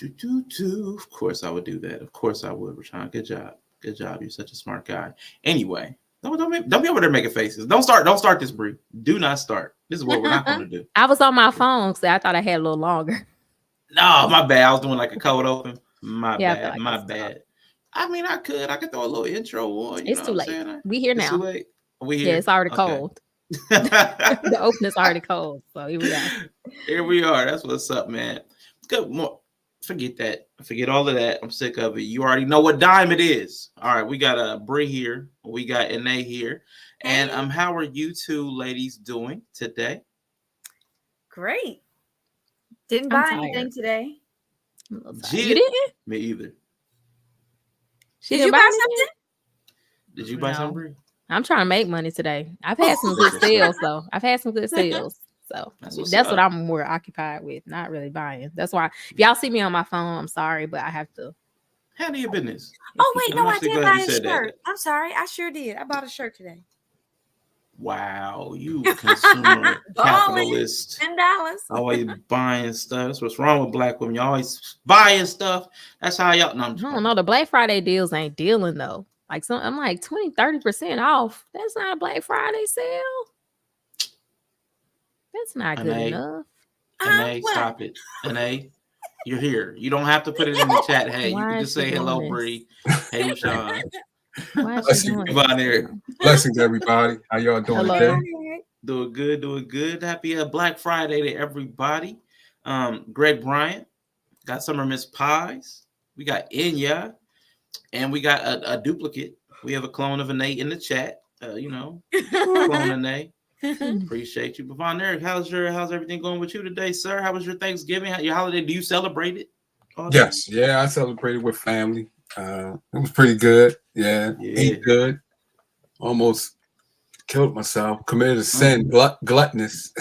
Of course I would do that. Of course I would, Rashawn. Good job. Good job. You're such a smart guy. Anyway, don't be over there making faces. Don't start this, Bree. Do not start. This is what we're not going to do. I was on my phone, so I thought I had a little longer. No, my bad. I was doing like a cold open. My Yeah, I feel bad. like My it's bad. I mean, I could throw a little intro on. You It's know too what I'm late. saying? We here It's too now. late. We Yeah, here. it's already Okay. cold. The opening's already cold, so here we are. Here we are. That's what's up, man. Good more. Forget that. Forget all of that. I'm sick of it. You already know what dime it is. All right, we got a Bree here. We got Ine here. And Hey. how are you two ladies doing today? Great. Didn't I'm buy tired. anything today. I'm a little tired. Jit. You didn't? Me either. She Did didn't you buy anything? something? Did you buy No. some, Bree? I'm trying to make money today. I've had some good sales, though. I've had some good sales. So That's that's, what's what up. I'm more occupied with, not really buying. That's why if y'all see me on my phone, I'm sorry, but I have to. Handle your business. Oh, wait, I'm no, I actually did glad buy you a said shirt. that. I'm sorry. I sure did. I bought a shirt today. Wow, you consumer capitalist. $10. Always buying stuff. That's what's wrong with black women. You always buying stuff. That's how y'all. No, I'm I just don't playing. know. The Black Friday deals ain't dealing, though. Like, I'm like 20-30% off. That's not a Black Friday sale. That's not good Ine, enough. Ine, What? stop it. Ine, you're here. You don't have to put it in the chat. Hey, you Why can is just she say doing hello, this? Bree. Hey, Rashawn. Why is Let's she see. doing Come on this? here. Blessings, everybody. How y'all doing Hello. today? Doing good, doing good. Happy Black Friday to everybody. Greg Bryant got some of Miss Pies. We got Inya, and we got a duplicate. We have a clone of Ine in the chat. Clone Ine. Appreciate you. But Von Eric, how's everything going with you today, sir? How was your Thanksgiving? Your holiday? Do you celebrate it? Yes, yeah, I celebrated with family. It was pretty good. Yeah, ate good. Almost killed myself. Committed a sin, gluttonous.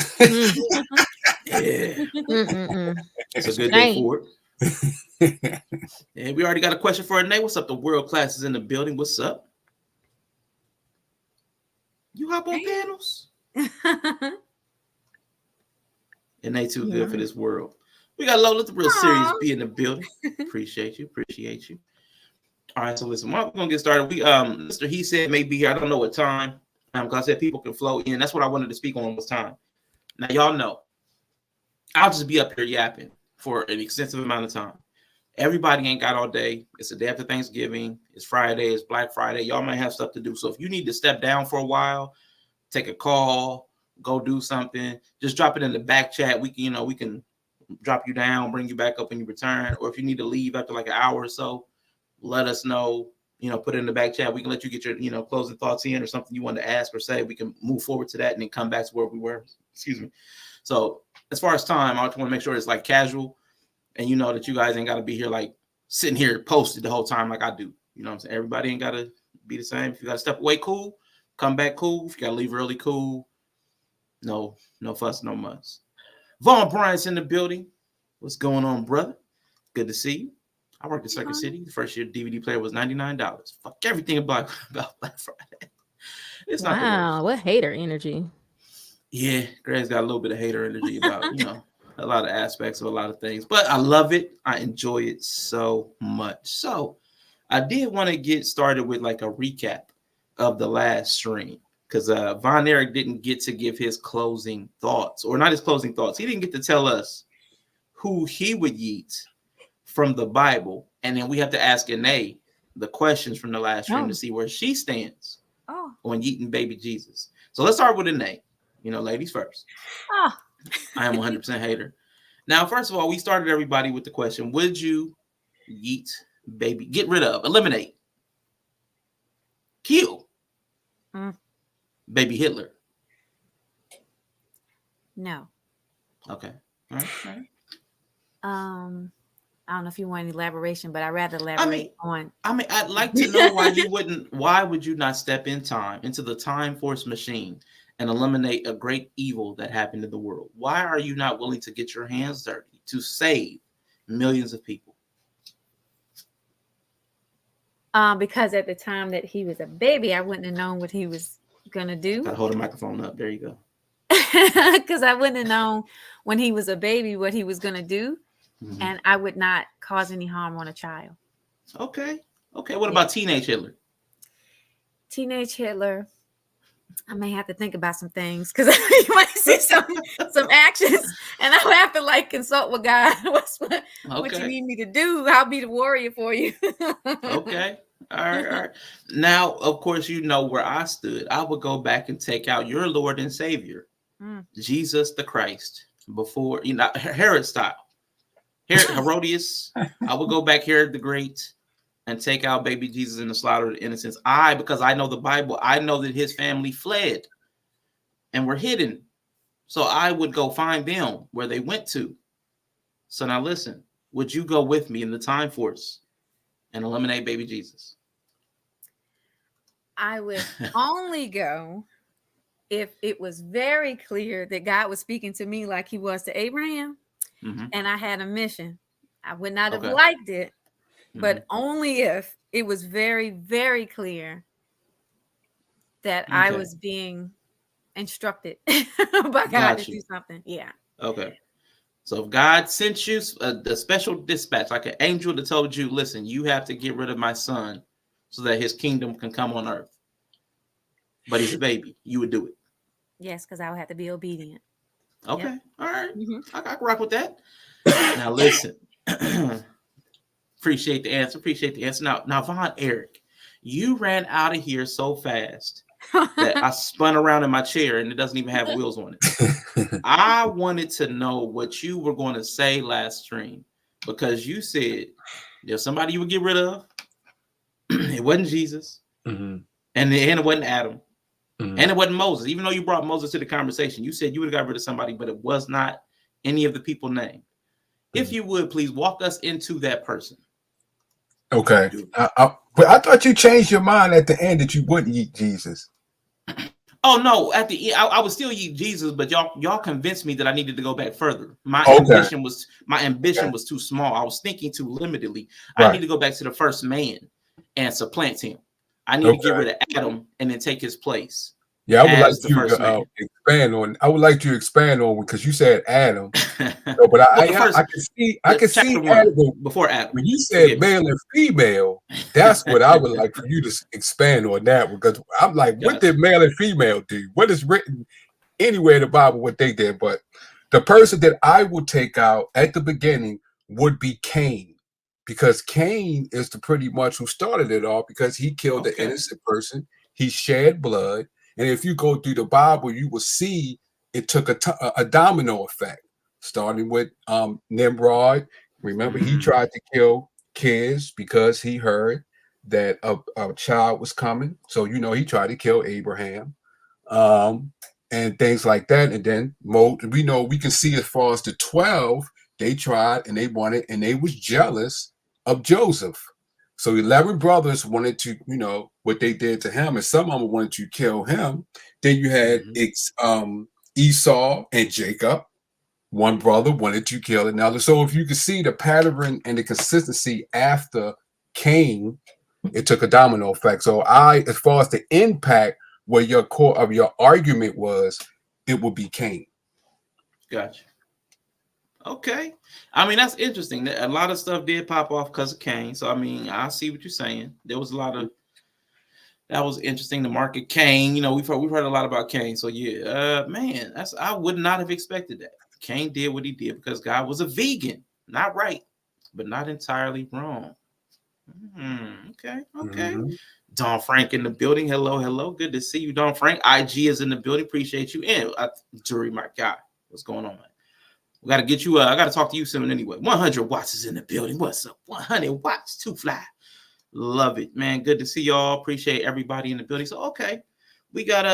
Yeah, Mm-mm-mm. it's a good day for it. And we already got a question for Ine. What's up? The world class is in the building. What's up? You hop on panels? And they too good for this world. We got Lola, the real serious B in the building. Appreciate you. All right, so listen, we're gonna get started. We Mr. He said may be here. I don't know what time. Because I said people can flow in. That's what I wanted to speak on was time. Now y'all know, I'll just be up here yapping for an extensive amount of time. Everybody ain't got all day. It's the day after Thanksgiving. It's Friday. It's Black Friday. Y'all might have stuff to do. So if you need to step down for a while, take a call, go do something, just drop it in the back chat. We can drop you down, bring you back up when you return. Or if you need to leave after like an hour or so, let us know. Put it in the back chat. We can let you get your closing thoughts in or something you want to ask or say. We can move forward to that and then come back to where we were. Excuse me. So as far as time, I just want to make sure it's like casual, and that you guys ain't got to be here like sitting here posted the whole time like I do. You know what I'm saying? Everybody ain't got to be the same. If you got to step away, cool. Come back, cool. If you got to leave early, cool. No fuss, no muss. Vaughn Bryant's in the building. What's going on, brother? Good to see you. I worked at Circuit City. The first year DVD player was $99. Fuck everything about Black Friday. It's not the worst. Wow, what hater energy. Yeah, Greg's got a little bit of hater energy about, a lot of aspects of a lot of things. But I love it. I enjoy it so much. So I did want to get started with like a recap of the last stream. Because Von Eric didn't get to give his closing thoughts. Or not his closing thoughts. He didn't get to tell us who he would yeet from the Bible, and then we have to ask Ine the questions from the last stream to see where she stands on yeeting baby Jesus. So let's start with Ine. Ladies first. I am 100% hater. Now, first of all, we started everybody with the question: would you yeet baby? Get rid of, eliminate, kill baby Hitler? No. Okay. All right. I don't know if you want any elaboration, but I'd rather elaborate on. I'd like to know why you wouldn't. Why would you not step in time into the time force machine and eliminate a great evil that happened in the world? Why are you not willing to get your hands dirty to save millions of people? Because at the time that he was a baby, I wouldn't have known what he was gonna do. Gotta hold the microphone up. There you go. because I wouldn't have known when he was a baby what he was going to do. Mhm. And I would not cause any harm on a child. Okay. What about teenage Hitler? Teenage Hitler, I may have to think about some things because you might see some actions, and I would have to like consult with God. What you need me to do? I'll be the warrior for you. Okay. All right. Now, of course, you know where I stood. I would go back and take out your Lord and Savior, Jesus the Christ, before Herod style. Herodias. I would go back Herod the Great and take out baby Jesus in the slaughter of the innocents. Because I know the Bible, I know that his family fled and were hidden. So I would go find them where they went to. So now listen, would you go with me in the time force and eliminate baby Jesus? I would only go if it was very clear that God was speaking to me like he was to Abraham, and I had a mission. I would not have liked it, but only if it was very, very clear that I was being instructed by God to do something. Yeah. Okay. So if God sent you a special dispatch, like an angel that told you, listen, you have to get rid of my son so that his kingdom can come on earth. But he's a baby. You would do it. Yes, because I would have to be obedient. Okay. Yep. All right. I can rock with that. Now listen. Appreciate the answer. Now, Von Eric, you ran out of here so fast that I spun around in my chair and it doesn't even have wheels on it. I wanted to know what you were going to say last stream because you said there's somebody you would get rid of. It wasn't Jesus, and it wasn't Adam, and it wasn't Moses. Even though you brought Moses to the conversation, you said you would have got rid of somebody, but it was not any of the people named. If you would, please walk us into that person. Okay. But I thought you changed your mind at the end that you wouldn't eat Jesus. Oh no! At the end, I would still eat Jesus, but y'all convinced me that I needed to go back further. My ambition was too small. I was thinking too limitedly. Right. I need to go back to the first man and supplant him. I need to get rid of Adam and then take his place. Yeah, I would like to expand on. I would like to expand on because you said Adam, but I can see Adam before Adam. When you said male and female, that's what I would like for you to expand on that because I'm like, what did male and female do? What is written anywhere in the Bible what they did? But the person that I would take out at the beginning would be Cain, because Cain is the pretty much who started it all because he killed an innocent person. He shed blood. And if you go through the Bible, you will see it took a domino effect, starting with Nimrod. Remember, he tried to kill kids because he heard that a child was coming. So, he tried to kill Abraham and things like that. And then we can see as far as the 12, they tried and they wanted and they was jealous of Joseph. So 11 brothers wanted to, what they did to him, and some of them wanted to kill him. Then you had Esau and Jacob. One brother wanted to kill another. So if you can see the pattern and the consistency after Cain, it took a domino effect. So as far as the impact, where your core of your argument was, it would be Cain. Gotcha. Okay. I mean, that's interesting. A lot of stuff did pop off because of Cain. So, I mean, I see what you're saying. There was a lot of, that was interesting to market Cain. We've heard a lot about Cain. So, yeah, man, I would not have expected that. Cain did what he did because God was a vegan. Not right, but not entirely wrong. Okay. Don Frank in the building. Hello. Good to see you, Don Frank. IG is in the building. Appreciate you. And Jury, my guy. What's going on, man? We got to get you. I got to talk to you soon anyway. 100 watts is in the building. What's up? 100 watts, too fly. Love it, man. Good to see y'all. Appreciate everybody in the building. So, okay. We got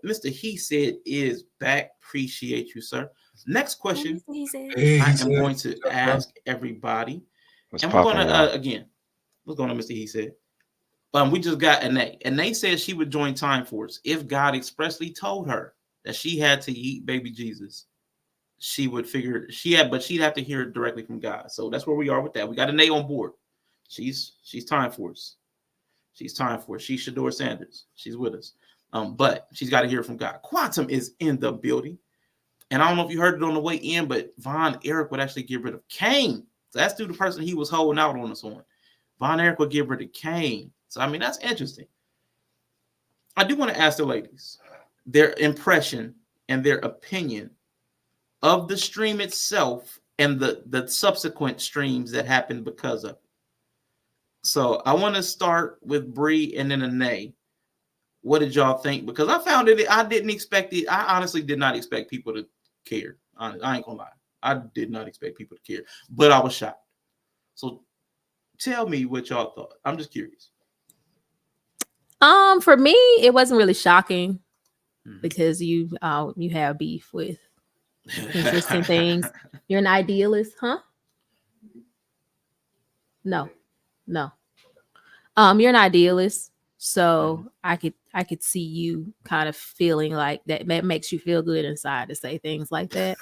Mr. He Said is back. Appreciate you, sir. Next question. I am going to ask everybody. And we're going to, again, what's going on, Mr. He Said? We just got Anae. Anae said she would join Time Force if God expressly told her that she had to eat baby Jesus. She would figure but she'd have to hear it directly from God. So that's where we are with that. We got Anae on board. She's Time Force. She's Time Force. She's Shador Sanders. She's with us. But she's got to hear from God. Quantum is in the building. And I don't know if you heard it on the way in, but Von Erich would actually get rid of Kane. So that's through the person he was holding out on us on. Von Erich would get rid of Kane. So, I mean, that's interesting. I do want to ask the ladies their impression and their opinion of the stream itself and the subsequent streams that happened because of it. So I want to start with Bree and then Anae. What did y'all think? Because I found it, I didn't expect it. I honestly did not expect people to care. I ain't gonna lie. I did not expect people to care, but I was shocked. So tell me what y'all thought. I'm just curious. For me, it wasn't really shocking because you have beef with consistent things. You're an idealist, huh? No. You're an idealist, so I could see you kind of feeling like that makes you feel good inside to say things like that.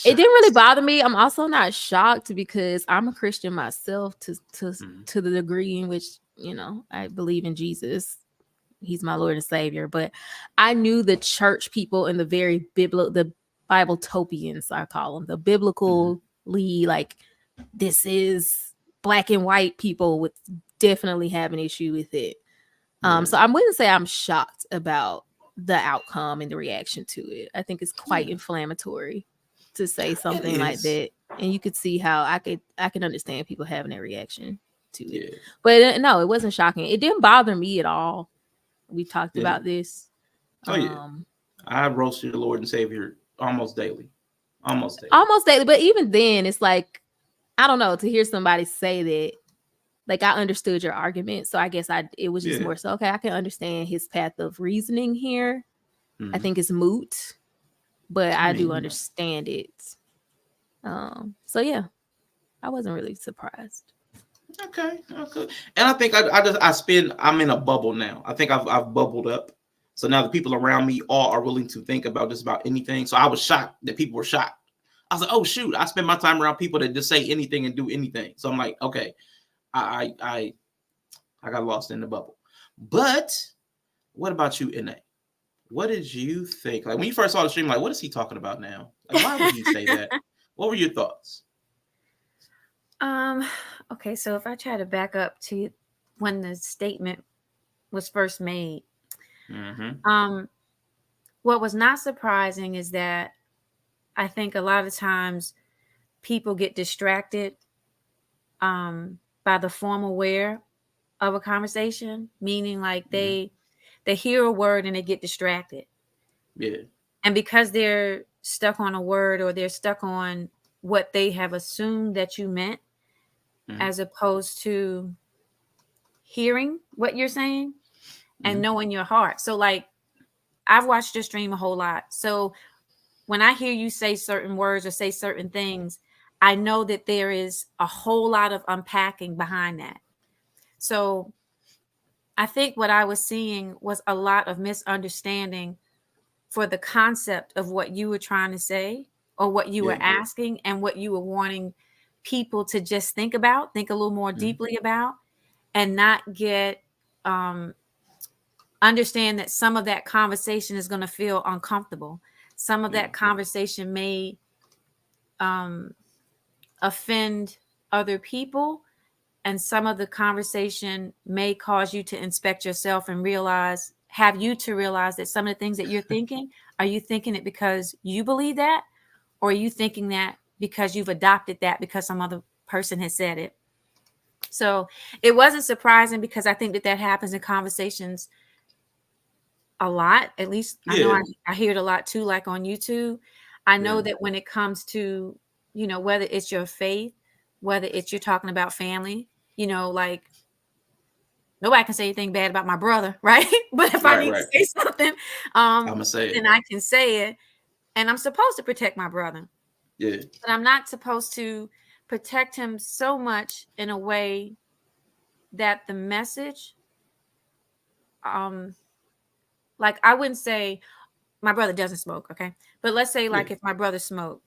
It didn't really bother me. I'm also not shocked because I'm a Christian myself to the degree in which, I believe in Jesus. He's my Lord and Savior. But I knew the church people and the very the Bibletopians, I call them, the biblically, like, this is black and white people would definitely have an issue with it. So I wouldn't say I'm shocked about the outcome and the reaction to it. I think it's quite inflammatory to say something like that, and you could see how I can understand people having a reaction to it. But no, it wasn't shocking. It didn't bother me at all. We talked about this. I roasted the Lord and Savior almost daily. But even then, it's like, I don't know, to hear somebody say that, like, I understood your argument. So I guess it was just more so, okay, I can understand his path of reasoning here. I think it's moot, but I do understand it. So yeah, I wasn't really surprised. Okay. And I think I'm in a bubble now. I think I've bubbled up. So now the people around me all are willing to think about just about anything. So I was shocked that people were shocked. I was like, oh shoot, I spend my time around people that just say anything and do anything. So I'm like, okay, I got lost in the bubble. But what about you, Anae? What did you think? Like, when you first saw the stream, like, what is he talking about now? Like, why would he say that? What were your thoughts? Okay, so if I try to back up to when the statement was first made, what was not surprising is that I think a lot of times people get distracted by the formal wear of a conversation, meaning like they hear a word and they get distracted. Yeah. And because they're stuck on a word or they're stuck on what they have assumed that you meant, as opposed to hearing what you're saying and knowing your heart. So, like, I've watched your stream a whole lot. So when I hear you say certain words or say certain things, I know that there is a whole lot of unpacking behind that. So I think what I was seeing was a lot of misunderstanding for the concept of what you were trying to say or what you were asking and what you were wanting people to just think a little more deeply about, and not get understand that some of that conversation is going to feel uncomfortable. Some of that conversation may offend other people, and some of the conversation may cause you to inspect yourself and have you to realize that some of the things that you're thinking, are you thinking it because you believe that, or are you thinking that because you've adopted that because some other person has said it? So it wasn't surprising, because I think that happens in conversations a lot. At least I know I hear it a lot too, like on YouTube. I know that when it comes to, whether it's your faith, whether it's you're talking about family, like, nobody can say anything bad about my brother, right? But if I need to say something, I'm gonna say then I can say it. And I'm supposed to protect my brother. Yeah. But I'm not supposed to protect him so much in a way that the message, like, I wouldn't say my brother doesn't smoke, okay? But let's say, like, if my brother smoked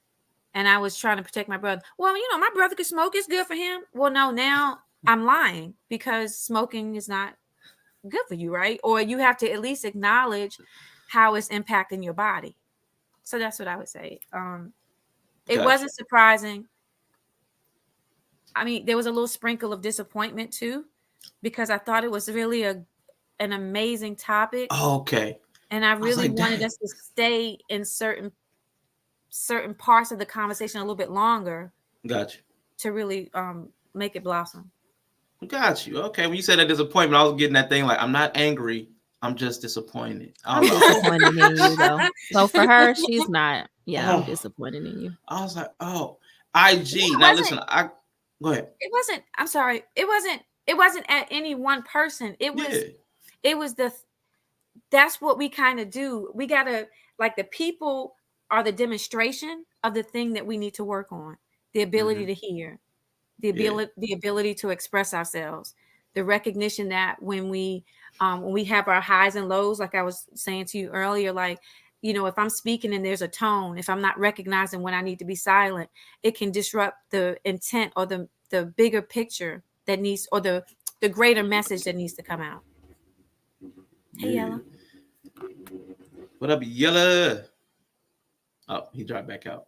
and I was trying to protect my brother, well, my brother can smoke, it's good for him. Well, no, now I'm lying, because smoking is not good for you, right? Or you have to at least acknowledge how it's impacting your body. So that's what I would say. It wasn't surprising. I mean, there was a little sprinkle of disappointment too, because I thought it was really an amazing topic. Okay. And I really wanted us to stay in certain parts of the conversation a little bit longer. Got you. To really make it blossom. Got you. Okay. When you said that disappointment, I was getting that thing like, I'm not angry. I'm just disappointed. I'm disappointed in you, though. So for her, she's not. Yeah, I'm disappointed in you. I was like, IG. Now listen, go ahead. It wasn't. I'm sorry. It wasn't at any one person. It was that's what we kind of do. We gotta, like, the people are the demonstration of the thing that we need to work on. The ability to hear, the ability to express ourselves, the recognition that when we have our highs and lows, like I was saying to you earlier, like, you know, if I'm speaking and there's a tone, if I'm not recognizing when I need to be silent, it can disrupt the intent or the bigger picture that needs, or the greater message that needs to come out. Hey, Yella. What up, Yella? Oh, he dropped back out.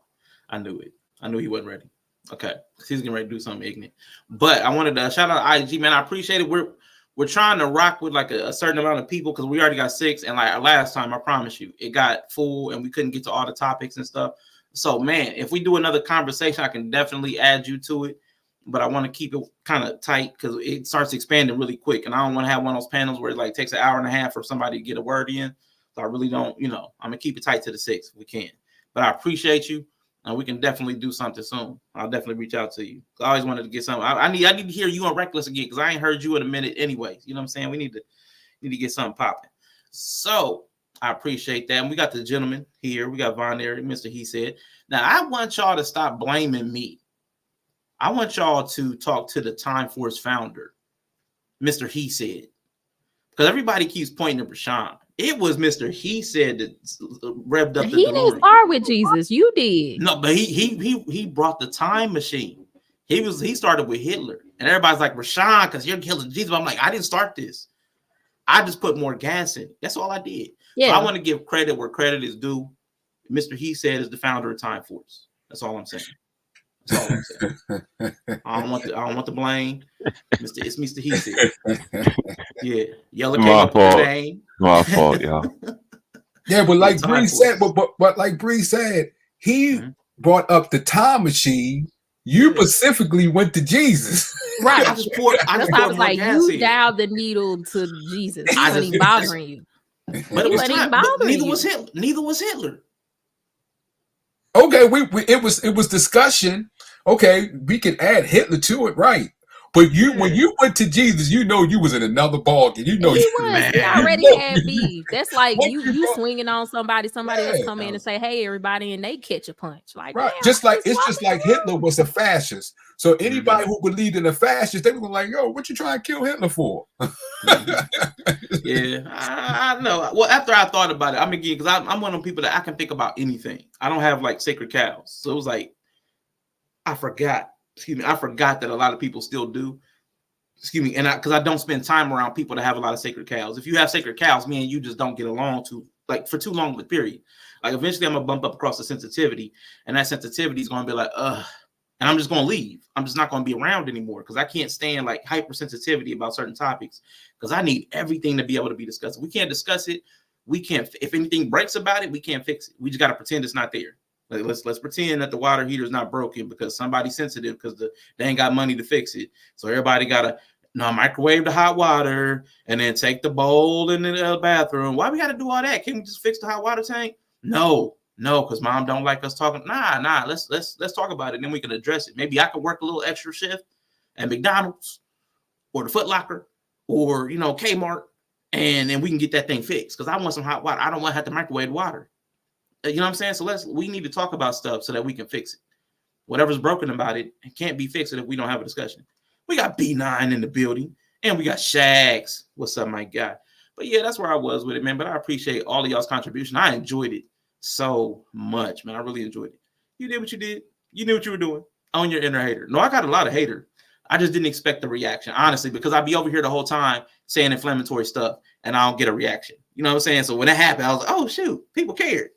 I knew it. I knew he wasn't ready. Okay, he's getting ready to do something ignorant. But I wanted to shout out IG, man. I appreciate it. We're trying to rock with like a certain amount of people because we already got 6, and like last time, I promise you, it got full and we couldn't get to all the topics and stuff. So, man, if we do another conversation, I can definitely add you to it. But I want to keep it kind of tight because it starts expanding really quick, and I don't want to have one of those panels where it like takes an hour and a half for somebody to get a word in. So I really don't, I'm gonna keep it tight to the 6 if we can. But I appreciate you. And we can definitely do something soon. I'll definitely reach out to you. I always wanted to get something. I need to hear you on Reckless again because I ain't heard you in a minute anyways. You know what I'm saying? We need to get something popping. So I appreciate that. And we got the gentleman here. We got Von Eric, Mr. He Said. Now I want y'all to stop blaming me. I want y'all to talk to the Time Force founder, Mr. He Said. Because everybody keeps pointing to Rashawn. It was Mr. He Said that revved up the He didn't start with Jesus. You did. No, but he brought the time machine. He started with Hitler. And everybody's like, Rashawn, because you're killing Jesus. But I'm like, I didn't start this. I just put more gas in it. That's all I did. Yeah. So I want to give credit where credit is due. Mr. He Said is the founder of Time Force. That's all I'm saying. That's all I'm saying. I don't want the blame. It's Mr. He Said. Yeah. Yellow came up with the name. My fault, y'all. Yeah, but like Bree said, but like Bree said, he brought up the time machine. You specifically went to Jesus. Right. I was like, you dialed the needle to Jesus. He wasn't even bothering you. But it was time. Neither was Hitler. Okay, it was discussion. Okay, we can add Hitler to it, right? But when you went to Jesus, you was in another ballgame. He already had beef. That's like you swinging on somebody else come in and say, "Hey, everybody," and they catch a punch. Like, right? Just like Hitler was a fascist. So anybody who believed in a fascist, they were like, "Yo, what you trying to kill Hitler for?" Yeah, I know. Well, after I thought about it, I'm again because I'm one of them people that I can think about anything. I don't have like sacred cows, so it was like I forgot that a lot of people still do. And because I don't spend time around people that have a lot of sacred cows. If you have sacred cows, me and you just don't get along for too long of a period. Like eventually I'm gonna bump up across the sensitivity, and that sensitivity is gonna be like, and I'm just gonna leave. I'm just not gonna be around anymore because I can't stand like hypersensitivity about certain topics because I need everything to be able to be discussed. We can't discuss it. We can't. If anything breaks about it, we can't fix it. We just gotta pretend it's not there. Like, let's pretend that the water heater is not broken because somebody's sensitive because they ain't got money to fix it. So everybody gotta microwave the hot water and then take the bowl in the bathroom. Why we gotta do all that? Can we just fix the hot water tank? No, because mom don't like us talking. Nah. Let's talk about it, and then we can address it. Maybe I could work a little extra shift at McDonald's or the Foot Locker or Kmart, and then we can get that thing fixed. Because I want some hot water. I don't want to have to microwave water. You know what I'm saying? So we need to talk about stuff so that we can fix it. Whatever's broken about it can't be fixed if we don't have a discussion. We got B9 in the building, and we got Shags. What's up, my guy? But yeah, that's where I was with it, man. But I appreciate all of y'all's contribution. I enjoyed it so much, man. I really enjoyed it. You did what you did. You knew what you were doing. On your inner hater. No, I got a lot of hater. I just didn't expect the reaction, honestly, because I'd be over here the whole time saying inflammatory stuff, and I don't get a reaction. You know what I'm saying? So when that happened, I was like, oh shoot, people cared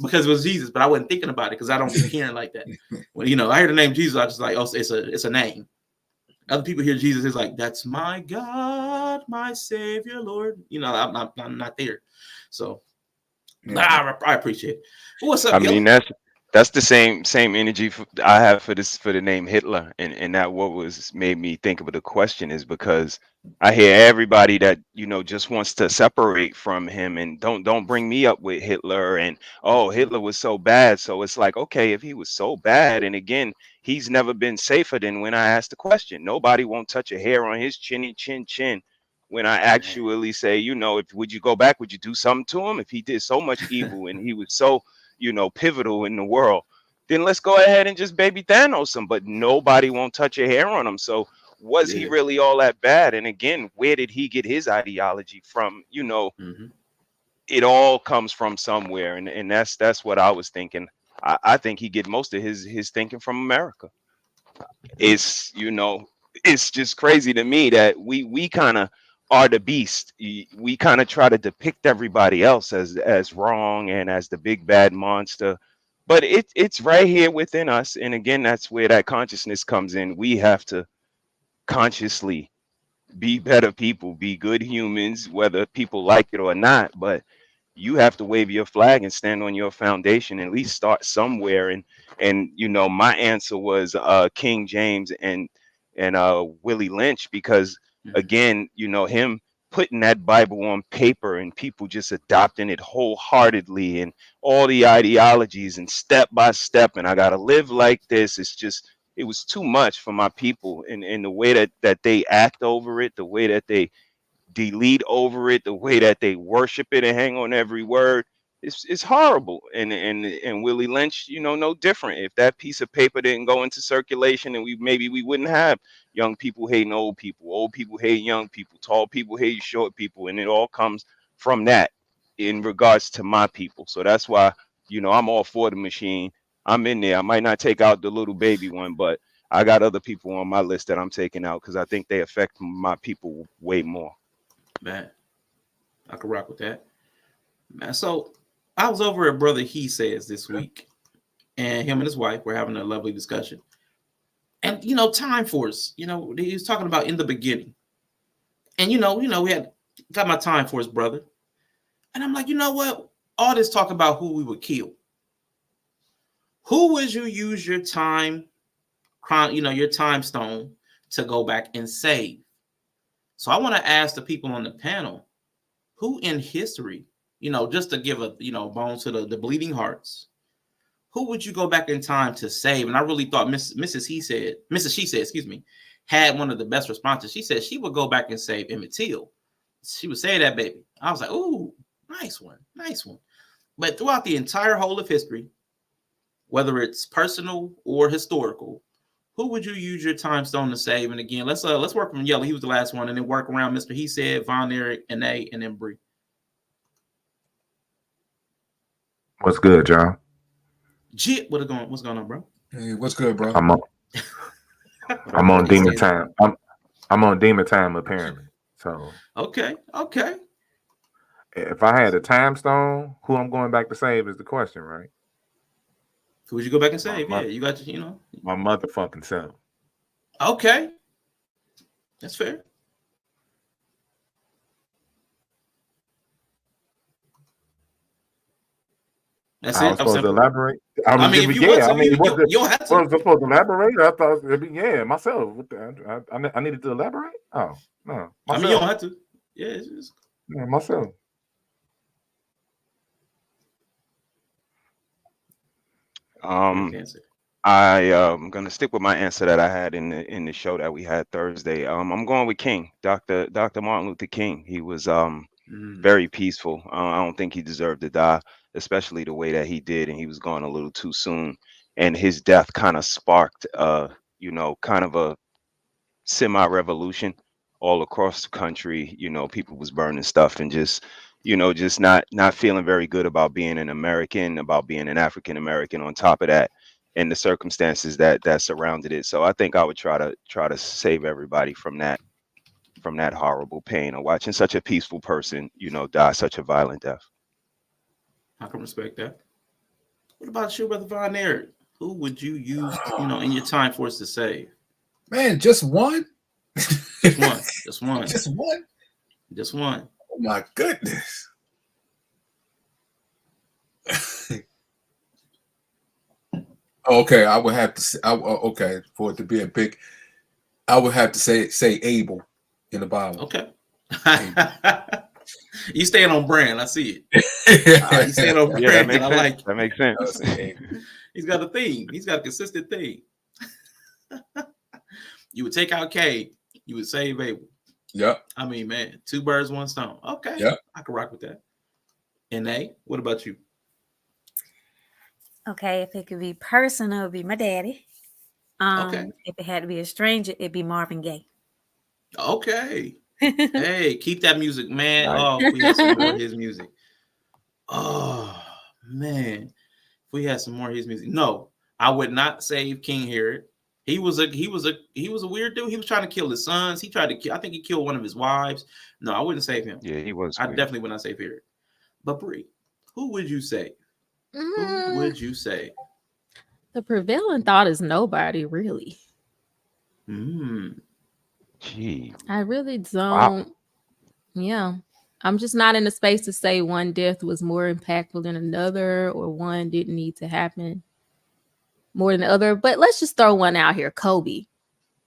because it was Jesus, but I wasn't thinking about it because I don't be caring like that. When I hear the name Jesus, I just like, oh, it's a name. Other people hear Jesus, is like, that's my God, my Savior, Lord. I'm not there. So I appreciate it. What's up, I mean, that's the same energy I have for the name Hitler, and that what was made me think of the question is because I hear everybody that just wants to separate from him and don't bring me up with Hitler and Hitler was so bad. So it's like, okay, if he was so bad, and again, he's never been safer than when I asked the question. Nobody won't touch a hair on his chin when I actually say, if would you go back, would you do something to him if he did so much evil and he was so pivotal in the world, then let's go ahead and just baby Thanos him. But nobody won't touch a hair on him. So was he really all that bad? And again, where did he get his ideology from? It all comes from somewhere, and that's what I was thinking. I think he get most of his thinking from America. It's it's just crazy to me that we kind of are the beast. We kind of try to depict everybody else as wrong and as the big bad monster, but it's right here within us. And again, that's where that consciousness comes in. We have to consciously be better people, be good humans, whether people like it or not. But you have to wave your flag and stand on your foundation, and at least start somewhere. And my answer was King James and Willie Lynch, because again, him putting that Bible on paper and people just adopting it wholeheartedly and all the ideologies and step by step, and I gotta live like this. It was too much for my people, and the way that they act over it, the way that they delete over it, the way that they worship it and hang on every word, it's horrible. And Willie Lynch, no different. If that piece of paper didn't go into circulation, and we wouldn't have young people hating old people hating young people, tall people hating short people, and it all comes from that in regards to my people. So that's why I'm all for the machine. I'm in there. I might not take out the little baby one, but I got other people on my list that I'm taking out because I think they affect my people way more. Man, I could rock with that. Man, so I was over at Brother He Says this week, and him and his wife were having a lovely discussion. And Time Force, he was talking about in the beginning. And we had got my Time Force brother. And I'm like, you know what? All this talk about who we would kill. Who would you use your time, your time stone to go back and save? So I want to ask the people on the panel, who in history, just to give a, bone to the bleeding hearts, who would you go back in time to save? And I really thought Mrs. She said, had one of the best responses. She said she would go back and save Emmett Till. She would say that, baby. I was like, ooh, nice one. But throughout the entire whole of history, whether it's personal or historical, who would you use your time stone to save? And again, let's work from Yellow. He was the last one, and then work around Mr. He Said, Von Eric, and A, and then Bree. What's good, John? What's going on, bro? Hey, what's good, bro? I'm on demon time. I'm on demon time apparently. So okay. If I had a time stone, who I'm going back to save is the question, right? Who would you go back and save? Yeah, you got my motherfucking self. Okay, that's fair. That's I was supposed to elaborate. I mean, if you want to, you don't have to. I was supposed to elaborate. I thought, myself. I needed to elaborate. Oh no, myself. I mean, you don't have to. Yeah, it's just... myself. I'm gonna stick with my answer that I had in the show that we had Thursday. I'm going with King, Dr. Martin Luther King. He was very peaceful. I don't think he deserved to die, especially the way that he did, and he was gone a little too soon. And his death kind of sparked, kind of a semi-revolution all across the country. People was burning stuff and just not feeling very good about being an American, about being an African American on top of that, and the circumstances that surrounded it. So I think I would try to save everybody from that from that horrible pain, or watching such a peaceful person, you know, die such a violent death. I can respect that. What about you, Brother Von Eric? Who would you use, you know, in your time force to save? Man, just one? Just one. Just one. Just one? Just one. Oh my goodness. Okay, I would have to say, okay, for it to be a big, I would have to say Abel in the Bible. Okay. You staying on brand. I see it. You staying on brand. Yeah, that makes I sense. like That makes sense. He's got a theme. He's got a consistent theme. You would take out Cain. You would save Abel. Yep. I mean, man, 2 birds, 1 stone. Okay. Yep. I can rock with that. And what about you? Okay, if it could be personal, it'd be my daddy. Okay. If it had to be a stranger, it'd be Marvin Gaye. Okay. Hey, keep that music, man. Nice. Oh, if we had some more of his music. Oh man, if we had some more of his music. No, I would not save King Herod. He was a weird dude. He was trying to kill his sons. He tried to kill. I think he killed one of his wives. No, I wouldn't save him. Yeah, he was. I weird. definitely would not save Herod. But Bree, who would you save? Who would you save? The prevailing thought is nobody, really. Gee. I really don't. Wow. Yeah. I'm just not in the space to say one death was more impactful than another, or one didn't need to happen more than the other. But let's just throw one out here. Kobe.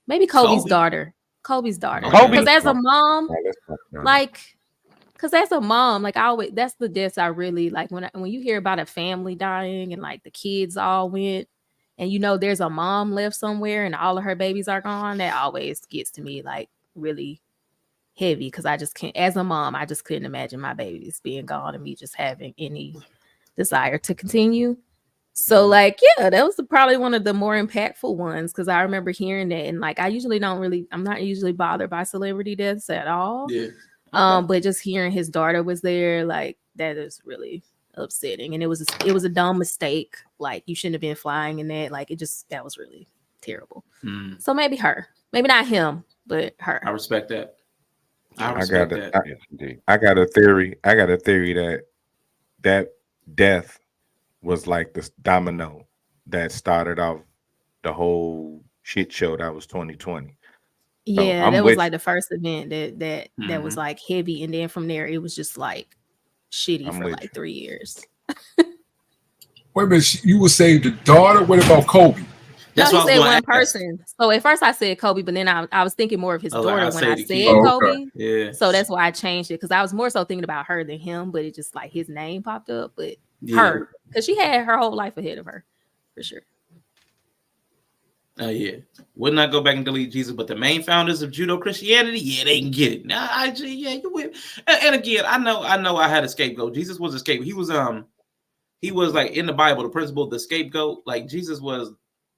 Maybe Kobe's daughter. Kobe's daughter. Kobe. Because as a mom, Yeah. like, because as a mom, like, I always, that's the deaths I really like. When you hear about a family dying and like the kids all went, and you know there's a mom left somewhere and all of her babies are gone, that always gets to me like really heavy, because I just can't, as a mom, I just couldn't imagine my babies being gone and me just having any desire to continue. So like, yeah, that was probably one of the more impactful ones, because I remember hearing that, and like, I'm not usually bothered by celebrity deaths at all. Yeah. But just hearing his daughter was there, like, that is really upsetting. And it was a dumb mistake. Like, you shouldn't have been flying in that. Like, that was really terrible. So maybe her, maybe not him, but her. I respect that. I got a theory. I got a theory that death was like the domino that started off the whole shit show that was 2020. Yeah, that was like the first event that was like heavy, and then from there it was just like shitty for like 3 years. Wait a minute, you would say the daughter? What about Kobe? That's no, he said one person. So at first I said Kobe, but then I was thinking more of his daughter when I said Kobe. Okay. Yeah. So that's why I changed it, because I was more so thinking about her than him, but it just like his name popped up. But her, because she had her whole life ahead of her, for sure. Yeah. Would not go back and delete Jesus, but the main founders of Judo Christianity, yeah, they can get it. Now, you would. And again, I know I had a scapegoat. Jesus was a scapegoat. He was like in the Bible, the principle of the scapegoat. Like he was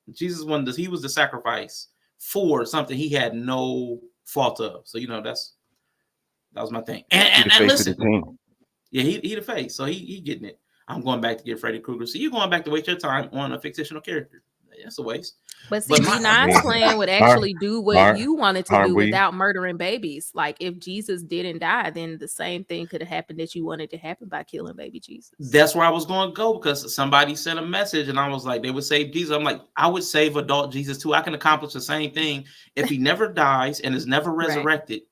the sacrifice for something he had no fault of. So that was my thing. And listen, yeah, he the face, so he getting it. I'm going back to get Freddy Krueger. So you're going back to waste your time on a fictional character. That's a waste. But see, D9's plan would actually do what you wanted to do without murdering babies. Like, if Jesus didn't die, then the same thing could have happened that you wanted to happen by killing baby Jesus. That's where I was going to go, because somebody sent a message and I was like, they would save Jesus. I'm like, I would save adult Jesus too. I can accomplish the same thing. If he never dies and is never resurrected,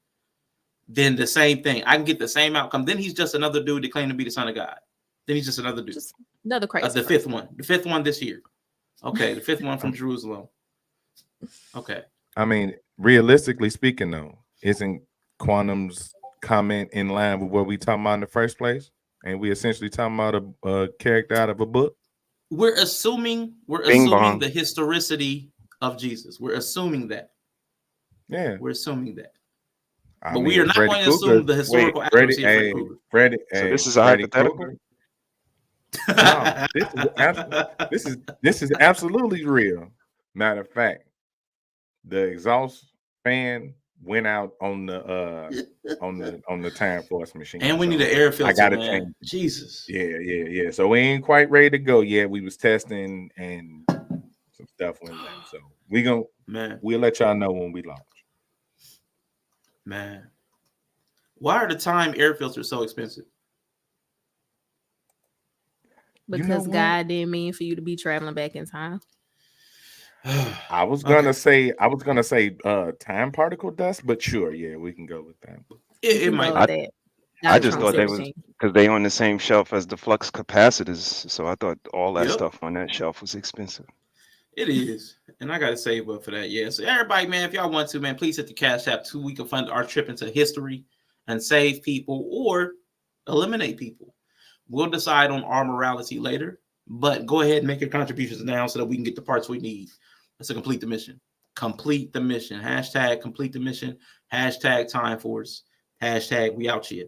then the same thing. I can get the same outcome. Then he's just another dude that claimed to be the son of God. Then he's just another dude. Just another crazy. The fifth one this year. Okay, the fifth one from Jerusalem. Okay. I mean, realistically speaking, though, isn't Quantum's comment in line with what we talking about in the first place? And we essentially talking about a character out of a book? We're assuming the historicity of Jesus. We're assuming that. Yeah. We're assuming that. But we are not going to assume the historical accuracy of Freddy Krueger. So this is a hypothetical? No, this is absolutely real. Matter of fact, the exhaust fan went out on the Time Force machine, and we need an air filter. I gotta change. Jesus. Yeah. So we ain't quite ready to go yet. We was testing and some stuff went down. So we'll let y'all know when we launch. Man, why are the time air filters so expensive? Because God didn't mean for you to be traveling back in time. I was gonna say time particle dust, but sure, yeah, we can go with that. It might. I just thought they was because they on the same shelf as the flux capacitors, so I thought all that stuff on that shelf was expensive. It is, and I gotta save up for that. Yeah, so everybody, man, if y'all want to, man, please hit the Cash App too. We can fund our trip into history and save people or eliminate people. We'll decide on our morality later, but go ahead and make your contributions now so that we can get the parts we need. Let's complete the mission. Complete the mission. Hashtag complete the mission. Hashtag time force. Hashtag we out here.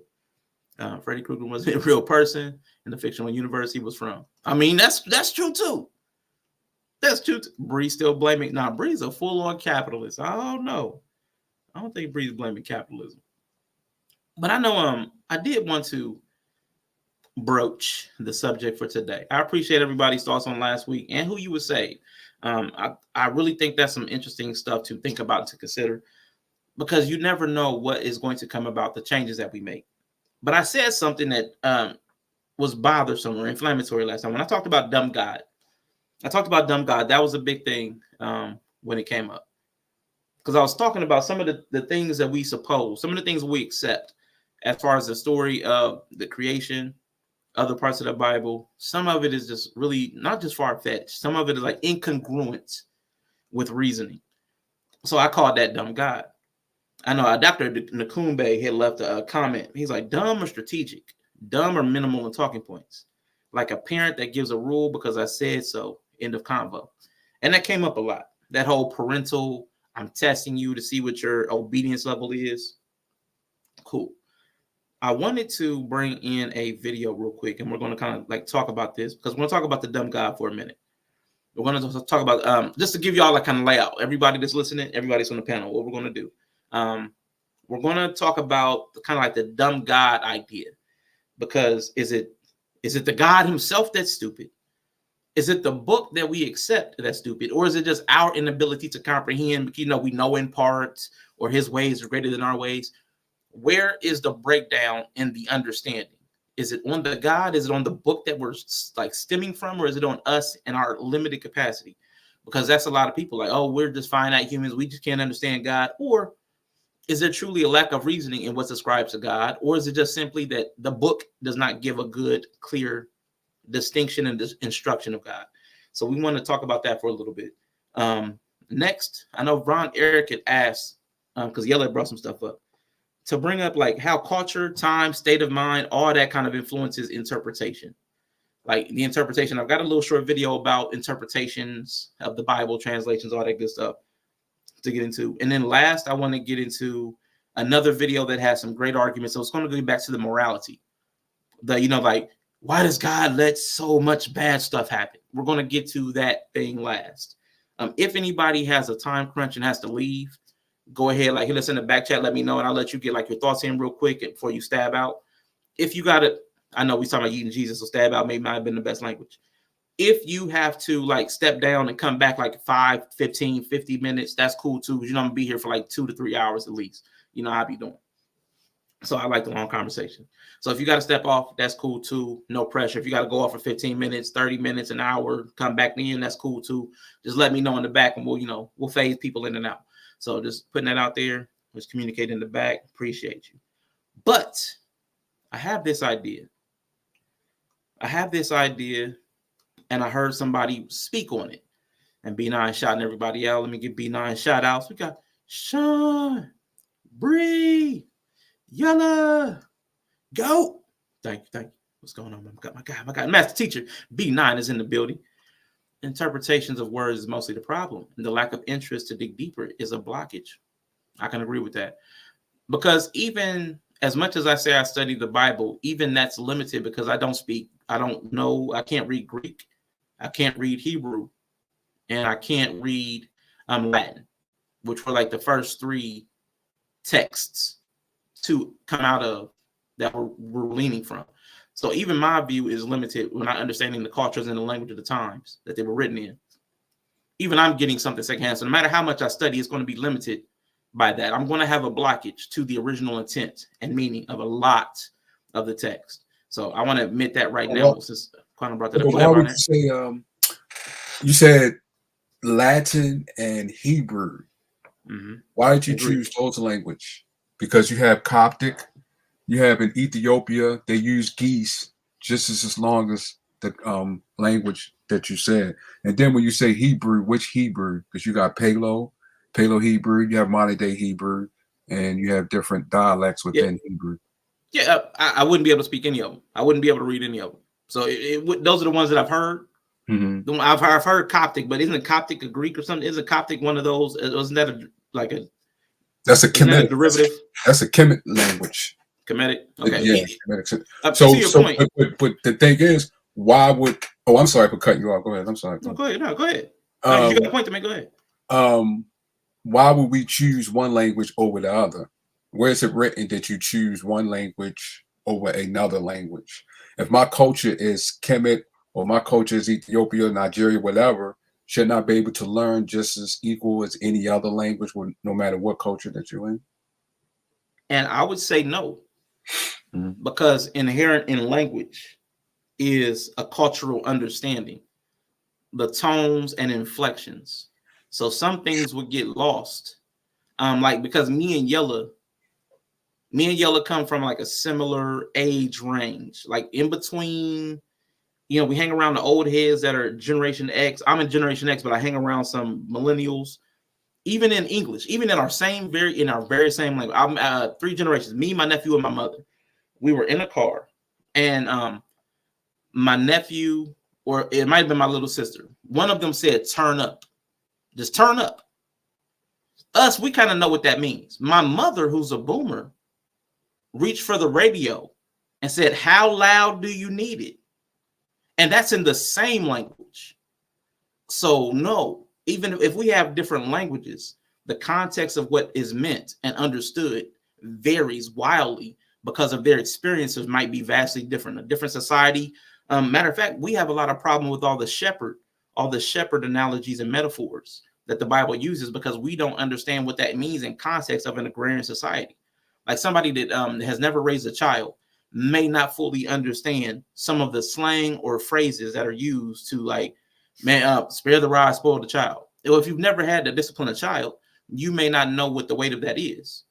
Freddy Krueger wasn't a real person in the fictional universe he was from. I mean, that's true too. That's true. Bree's still blaming. Nah, Bree's a full-on capitalist. I don't know. I don't think Bree's blaming capitalism. But I know I did want to broach the subject for today. I appreciate everybody's thoughts on last week and who you would say. I really think that's some interesting stuff to think about, to consider, because you never know what is going to come about the changes that we make. But I said something that was bothersome or inflammatory last time when I talked about dumb God. That was a big thing when it came up, because I was talking about some of the things that we suppose, some of the things we accept as far as the story of the creation, other parts of the Bible. Some of it is just really not just far-fetched. Some of it is like incongruent with reasoning. So I called that dumb God. I know Dr. Nakumbe had left a comment. He's like, dumb or strategic, dumb or minimal in talking points, like a parent that gives a rule because I said so, end of convo. And that came up a lot. That whole parental, I'm testing you to see what your obedience level is. Cool. I wanted to bring in a video real quick, and we're going to kind of like talk about this, because we're going to talk about the dumb God for a minute. We're going to talk about, just to give y'all like kind of layout, everybody that's listening, everybody's on the panel, what we're going to do. We're going to talk about kind of like the dumb God idea, because is it the God himself that's stupid? Is it the book that we accept that's stupid? Or is it just our inability to comprehend, we know in parts, or his ways are greater than our ways? Where is the breakdown in the understanding? Is it on the God? Is it on the book that we're like stemming from? Or is it on us and our limited capacity? Because that's a lot of people like, oh, we're just finite humans, we just can't understand God. Or is there truly a lack of reasoning in what's ascribed to God? Or is it just simply that the book does not give a good, clear distinction and instruction of God? So we want to talk about that for a little bit. Next, I know Ron Eric had asked, because Yella brought some stuff up, to bring up like how culture, time, state of mind, all that kind of influences interpretation. Like the interpretation, I've got a little short video about interpretations of the Bible, translations, all that good stuff to get into. And then last, I want to get into another video that has some great arguments. So it's going to go back to the morality. Like, why does God let so much bad stuff happen? We're going to get to that thing last. If anybody has a time crunch and has to leave, go ahead, like hit us in the back chat, let me know, and I'll let you get like your thoughts in real quick before you stab out. If you got it, I know we talking about eating Jesus, so stab out might have been the best language. If you have to like step down and come back like 5, 15, 50 minutes, that's cool too, because I'm gonna be here for like 2 to 3 hours at least. I'll be doing. So I like the long conversation. So if you got to step off, that's cool too. No pressure. If you got to go off for 15 minutes, 30 minutes, an hour, come back in, that's cool too. Just let me know in the back, and we'll phase people in and out. So just putting that out there, just communicate in the back. Appreciate you. But I have this idea. And I heard somebody speak on it. And B9 shouting everybody out. Let me give B9 shout outs. We got Sean, Bree, Yella, Go. Thank you. What's going on? My guy, master teacher. B9 is in the building. Interpretations of words is mostly the problem. And the lack of interest to dig deeper is a blockage. I can agree with that. Because even as much as I say I study the Bible, even that's limited, because I don't know, I can't read Greek, I can't read Hebrew, and I can't read Latin, which were like the first 3 texts to come out of that we're leaning from. So even my view is limited when not understanding the cultures and the language of the times that they were written in. Even I'm getting something secondhand. So no matter how much I study, it's going to be limited by that. I'm going to have a blockage to the original intent and meaning of a lot of the text. So I want to admit that right now. Since Quantum brought that up. Why would you say? You said Latin and Hebrew. Mm-hmm. Why did you choose those language? Because you have Coptic, you have in Ethiopia, they use geese just as long as the language that you said. And then when you say Hebrew, which Hebrew? Because you got Paleo Hebrew, you have modern day Hebrew, and you have different dialects within Hebrew. Yeah, I wouldn't be able to speak any of them. I wouldn't be able to read any of them. So those are the ones that I've heard. Mm-hmm. I've heard Coptic, but isn't it Coptic a Greek or something? Isn't Coptic one of those? Wasn't that that's a Kemetic derivative? That's a Kemetic language. Kemetic? Okay. Yeah. So but the thing is, why would I'm sorry for cutting you off. Go ahead. I'm sorry. Go ahead. No, go ahead. No, you got a point to make. Go ahead. Why would we choose one language over the other? Where is it written that you choose one language over another language? If my culture is Kemet or my culture is Ethiopia, Nigeria, whatever, shouldn't I be able to learn just as equal as any other language, no matter what culture that you're in? And I would say no, because inherent in language is a cultural understanding, the tones and inflections. So some things would get lost. Like because me and Yella come from like a similar age range, like in between, we hang around the old heads that are Generation X. I'm in Generation X, but I hang around some millennials, even in English, even in our very same language. I'm 3 generations, me, my nephew, and my mother. We were in a car, and my nephew, or it might have been my little sister, one of them said, "Turn up, just turn up." Us, we kind of know what that means. My mother, who's a boomer, reached for the radio and said, "How loud do you need it?" And that's in the same language. So no, even if we have different languages, the context of what is meant and understood varies wildly because of their experiences might be vastly different. A different society. Matter of fact, we have a lot of problem with all the shepherd analogies and metaphors that the Bible uses because we don't understand what that means in context of an agrarian society. Like somebody that has never raised a child may not fully understand some of the slang or phrases that are used to spare the rod, spoil the child. If you've never had to discipline a child, you may not know what the weight of that is.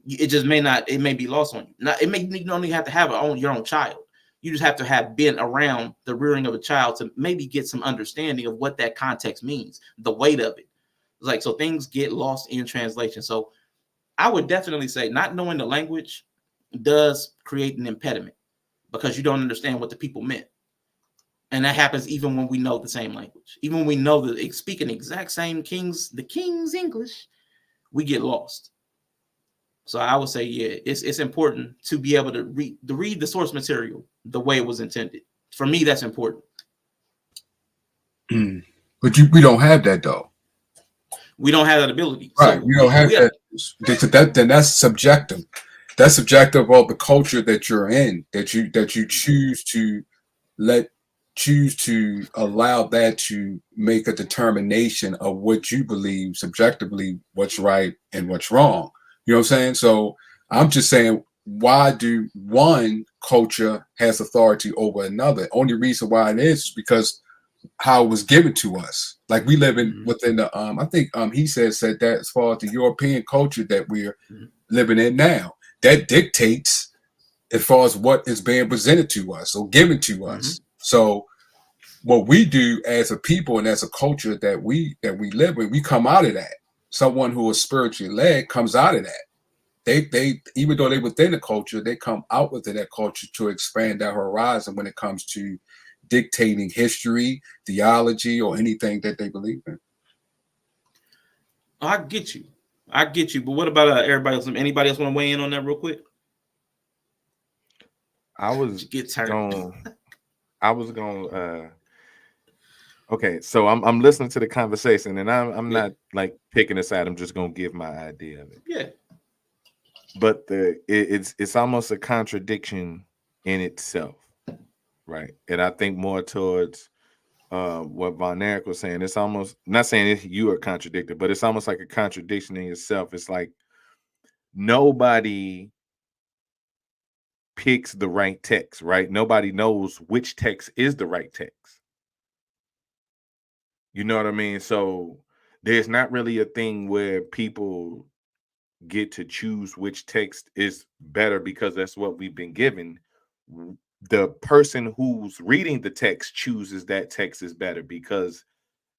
It just may not, it may be lost on you. Now, you don't even have to have your own child. You just have to have been around the rearing of a child to maybe get some understanding of what that context means, the weight of it. It's so things get lost in translation. So I would definitely say not knowing the language does create an impediment because you don't understand what the people meant. And that happens even when we know the same language. Even when we know that speaking the exact same the King's English, we get lost. So I would say, it's important to be able to read the source material the way it was intended. For me, that's important. But we don't have that though. We don't have that ability. Right. So we don't have that. Then that's subjective. That's subjective of the culture that you're in, that you choose to allow that to make a determination of what you believe subjectively, what's right and what's wrong. You know what I'm saying? So I'm just saying, why do one culture has authority over another? Only reason why it is because how it was given to us. Like we live in within the I think he said that as far as the European culture that we're living in now, that dictates as far as what is being presented to us or given to us. So what we do as a people and as a culture that we live in, we come out of that. Someone who is spiritually led comes out of that. They even though they're within the culture, they come out within that culture to expand their horizon when it comes to dictating history, theology, or anything that they believe in. I get you. But what about everybody else? Anybody else want to weigh in on that real quick? I was going. Okay, so I'm listening to the conversation, and I'm not like picking a side. I'm just gonna give my idea of it. Yeah. But it's almost a contradiction in itself, right? And I think more towards what Von Erich was saying. It's almost, not saying you are contradicted, but it's almost like a contradiction in yourself. It's like nobody picks the right text, right? Nobody knows which text is the right text. You know what I mean? So there's not really a thing where people get to choose which text is better because that's what we've been given. The person who's reading the text chooses that text is better, because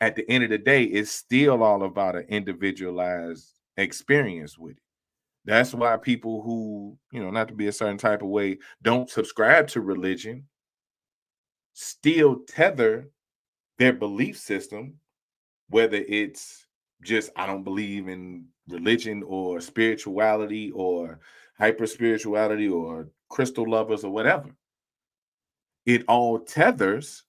at the end of the day, it's still all about an individualized experience with it. That's why people who, not to be a certain type of way, don't subscribe to religion, still tether their belief system, whether it's just, I don't believe in religion or spirituality or hyper spirituality or crystal lovers or whatever. It all tethers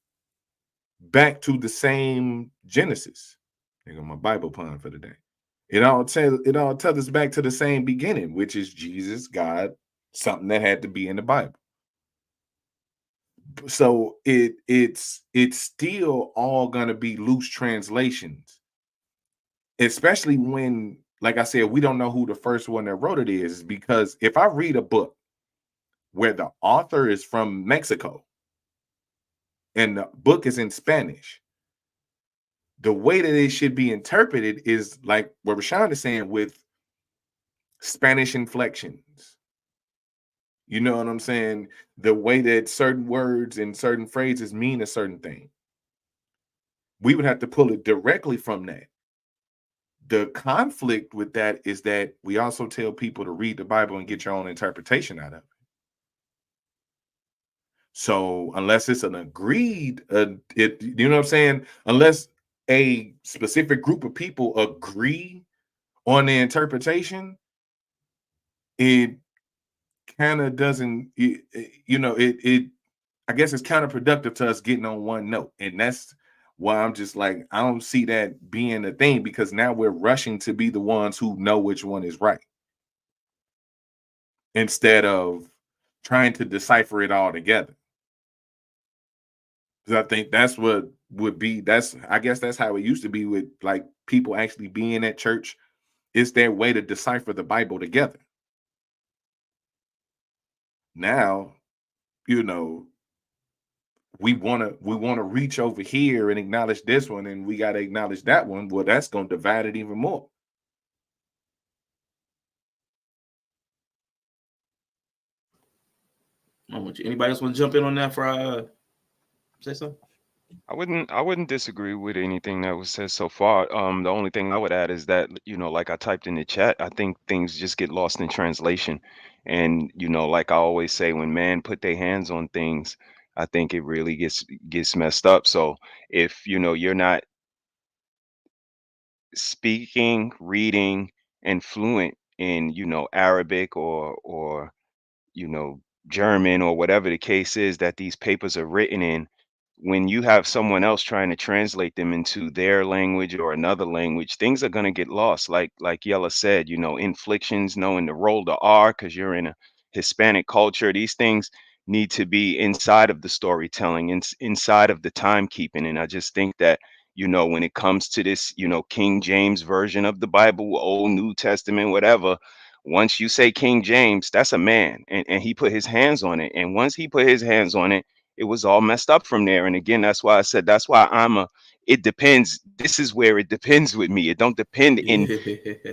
back to the same Genesis. There go my Bible pun for the day. It all tethers back to the same beginning, which is Jesus, God, something that had to be in the Bible. So it's still all gonna be loose translations, especially when, like I said, we don't know who the first one that wrote it is. Because if I read a book where the author is from Mexico and the book is in Spanish, the way that it should be interpreted is like what Rashawn is saying, with Spanish inflections. You know what I'm saying? The way that certain words and certain phrases mean a certain thing. We would have to pull it directly from that. The conflict with that is that we also tell people to read the Bible and get your own interpretation out of it. So unless it's an agreed, you know what I'm saying? Unless a specific group of people agree on the interpretation, it kind of doesn't, I guess it's counterproductive to us getting on one note. And that's why I'm just like, I don't see that being a thing, because now we're rushing to be the ones who know which one is right, instead of trying to decipher it all together. Because I think that's what would be, I guess that's how it used to be with like people actually being at church. It's their way to decipher the Bible together. Now, we want to reach over here and acknowledge this one, and we got to acknowledge that one. Well, that's going to divide it even more. Anybody else want to jump in on that for say something? I wouldn't disagree with anything that was said so far. The only thing I would add is that, like I typed in the chat, I think things just get lost in translation. And, like I always say, when man put their hands on things, I think it really gets messed up. So if, you're not speaking, reading, and fluent in, Arabic or you know, German or whatever the case is that these papers are written in, when you have someone else trying to translate them into their language or another language, things are going to get lost. Like Yella said, inflections, knowing to roll the R because you're in a Hispanic culture. These things need to be inside of the storytelling, inside of the timekeeping. And I just think that, when it comes to this, King James version of the Bible, Old New Testament, whatever, once you say King James, that's a man, and he put his hands on it. And once he put his hands on it, it was all messed up from there. And again, that's why I said, that's why it depends. This is where it depends with me. It don't depend in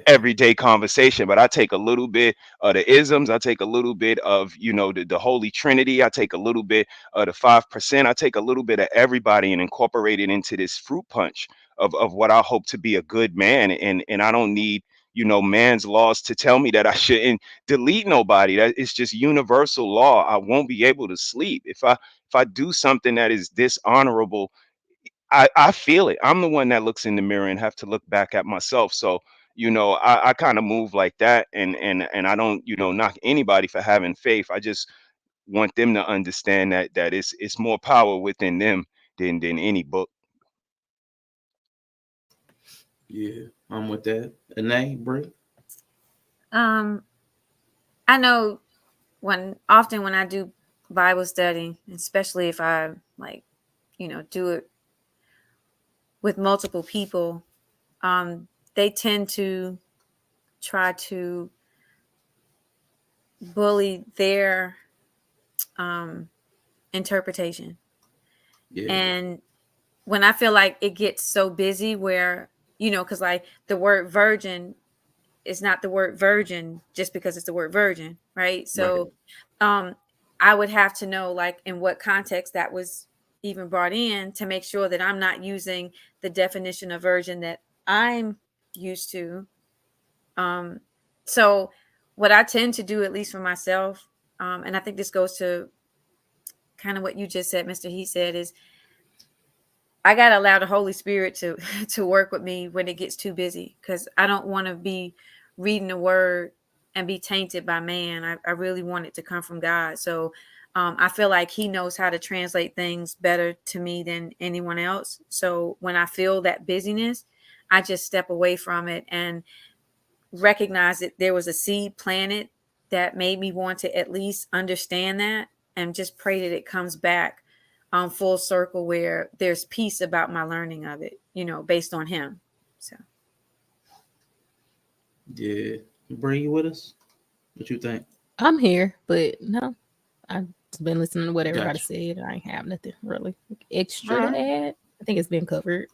everyday conversation, but I take a little bit of the isms. I take a little bit of, the Holy Trinity. I take a little bit of the 5%. I take a little bit of everybody and incorporate it into this fruit punch of what I hope to be a good man. And I don't need, man's laws to tell me that I shouldn't delete nobody. That it's just universal law. I won't be able to sleep if I do something that is dishonorable. I feel it. I'm the one that looks in the mirror and have to look back at myself. So, I kind of move like that, and I don't, knock anybody for having faith. I just want them to understand that it's more power within them than any book. Yeah, I'm with that. Anae, Brie? I know often when I do Bible study, especially if I do it with multiple people, they tend to try to bully their interpretation. Yeah. And when I feel like it gets so busy where, because like the word virgin is not the word virgin just because it's the word virgin, right? So I would have to know like in what context that was even brought in to make sure that I'm not using the definition of virgin that I'm used to. So what I tend to do, at least for myself, and I think this goes to kind of what you just said, Mr. He said, is I got to allow the Holy Spirit to work with me when it gets too busy, because I don't want to be reading the word and be tainted by man. I really want it to come from God. So I feel like he knows how to translate things better to me than anyone else. So when I feel that busyness, I just step away from it and recognize that there was a seed planted that made me want to at least understand that, and just pray that it comes back full circle where there's peace about my learning of it, based on him. So yeah. Bring you with us? What you think? I'm here, but no, I've been listening to what everybody said. I ain't have nothing really extra to add. I think it's been covered.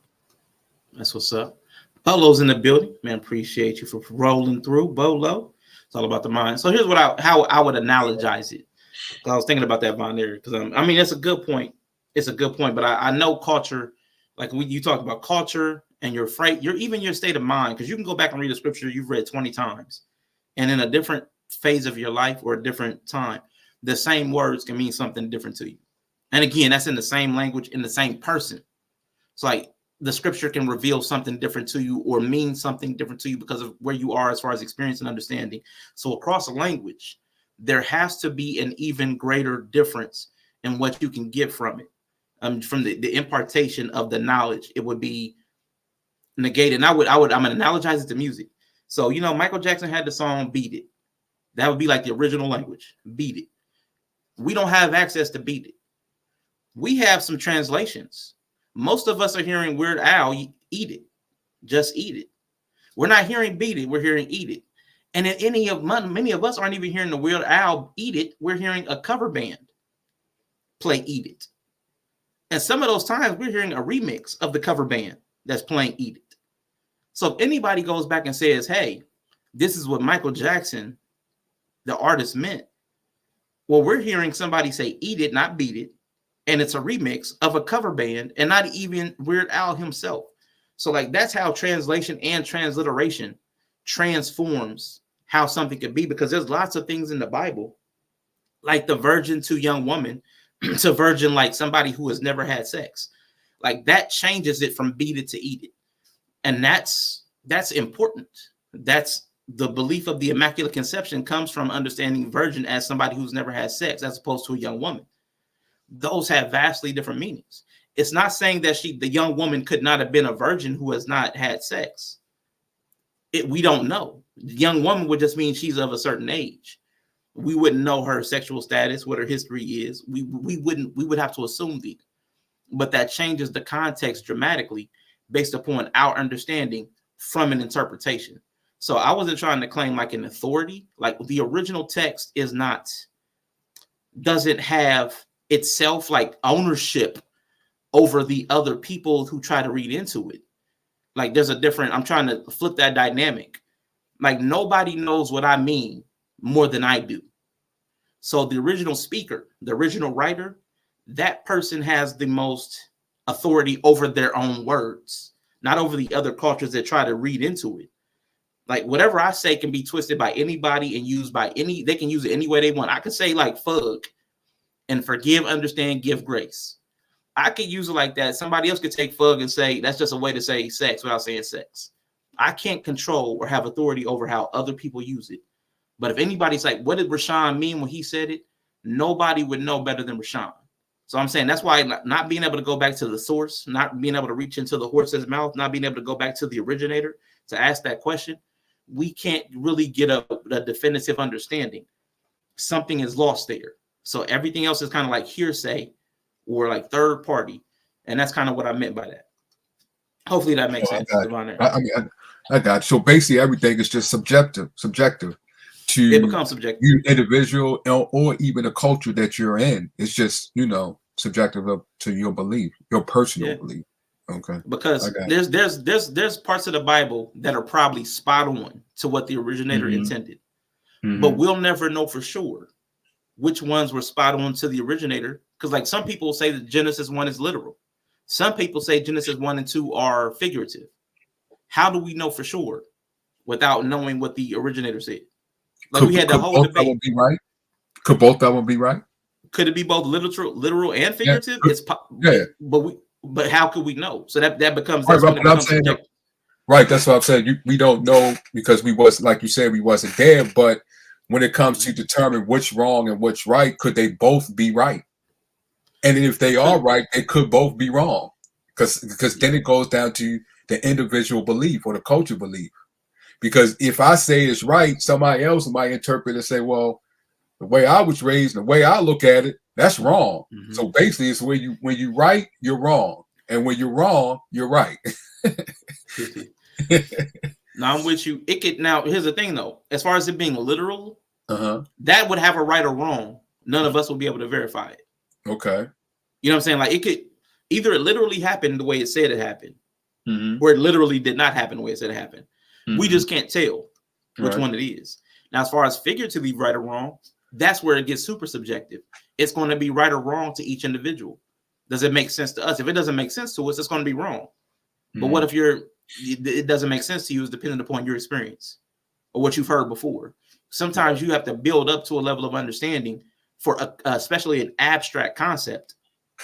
That's what's up. Bolo's in the building, man. Appreciate you for rolling through, Bolo. It's all about the mind. So here's how I would analogize it. Because I was thinking about that, Von there. Because I mean, it's a good point. It's a good point. But I know culture, like you talked about culture and your your state of mind. Because you can go back and read a scripture you've read 20 times, and in a different phase of your life or a different time, the same words can mean something different to you. And again, that's in the same language, in the same person. It's like the scripture can reveal something different to you or mean something different to you because of where you are as far as experience and understanding. So across a language, there has to be an even greater difference in what you can get from it. From the impartation of the knowledge, it would be negated. And I'm gonna analogize it to music. So, Michael Jackson had the song Beat It. That would be like the original language. Beat it. We don't have access to Beat It. We have some translations. Most of us are hearing Weird Al, Eat It. Just eat it. We're not hearing Beat It. We're hearing Eat It. And many of us aren't even hearing the Weird Al Eat It. We're hearing a cover band play Eat It. And some of those times we're hearing a remix of the cover band that's playing Eat It. So if anybody goes back and says, hey, this is what Michael Jackson, the artist, meant, well, we're hearing somebody say Eat It, not Beat It. And it's a remix of a cover band and not even Weird Al himself. So like that's how translation and transliteration transforms how something could be, because there's lots of things in the Bible, like the virgin to young woman to virgin like somebody who has never had sex. Like that changes it from beat it to eat it. And that's important. That's the belief of the Immaculate Conception comes from understanding virgin as somebody who's never had sex as opposed to a young woman. Those have vastly different meanings. It's not saying that the young woman could not have been a virgin who has not had sex. We don't know. The young woman would just mean she's of a certain age. We wouldn't know her sexual status, what her history is. We would have to assume that. But that changes the context dramatically based upon our understanding from an interpretation. So I wasn't trying to claim like an authority. Like the original text doesn't have itself like ownership over the other people who try to read into it. Like I'm trying to flip that dynamic. Like nobody knows what I mean more than I do. So the original speaker, the original writer, that person has the most authority over their own words, not over the other cultures that try to read into it. Like whatever I say can be twisted by anybody and used by they can use it any way they want. I could say like fug and forgive, understand, give grace. I could use it like that. Somebody else could take fug and say that's just a way to say sex without saying sex. I can't control or have authority over how other people use it. But if anybody's like, what did Rashawn mean when he said it? Nobody would know better than Rashawn. So I'm saying that's why not being able to go back to the source, not being able to reach into the horse's mouth, not being able to go back to the originator to ask that question, we can't really get a definitive understanding. Something is lost there. So everything else is kind of like hearsay or like third party. And that's kind of what I meant by that. Hopefully that makes sense. I mean, I got you. So basically everything is just subjective to it becomes subjective. You individual or even a culture that you're in. It's just, subjective to your belief, your personal belief. Okay. Because there's parts of the Bible that are probably spot on to what the originator intended. But we'll never know for sure which ones were spot on to the originator. Because like some people say that Genesis 1 is literal. Some people say Genesis 1 and 2 are figurative. How do we know for sure without knowing what the originator said? Like we had the whole debate. Could both of them be right? Could both of them be right? Could it be both literal and figurative? But how could we know? So that becomes subjective. Right, that's what I'm saying. We don't know because we wasn't, like you said, we wasn't there. But when it comes to determine what's wrong and what's right, could they both be right? And if they are right, they could both be wrong. Because then it goes down to the individual belief or the culture belief. Because if I say it's right, somebody else might interpret and say, well, the way I was raised, the way I look at it, that's wrong. So basically, it's when you right, you're wrong. And when you're wrong, you're right. Now I'm with you. Now here's the thing though, as far as it being literal, that would have a right or wrong. None of us will be able to verify it. Okay. You know what I'm saying? Like it could either it literally happened the way it said it happened, or it literally did not happen the way it said it happened. We just can't tell which one it is. Now, as far as figuratively right or wrong, that's where it gets super subjective. It's going to be right or wrong to each individual. Does it make sense to us? If it doesn't make sense to us, it's going to be wrong. But what if it doesn't make sense to you? Is dependent upon your experience or what you've heard before. Sometimes you have to build up to a level of understanding for especially an abstract concept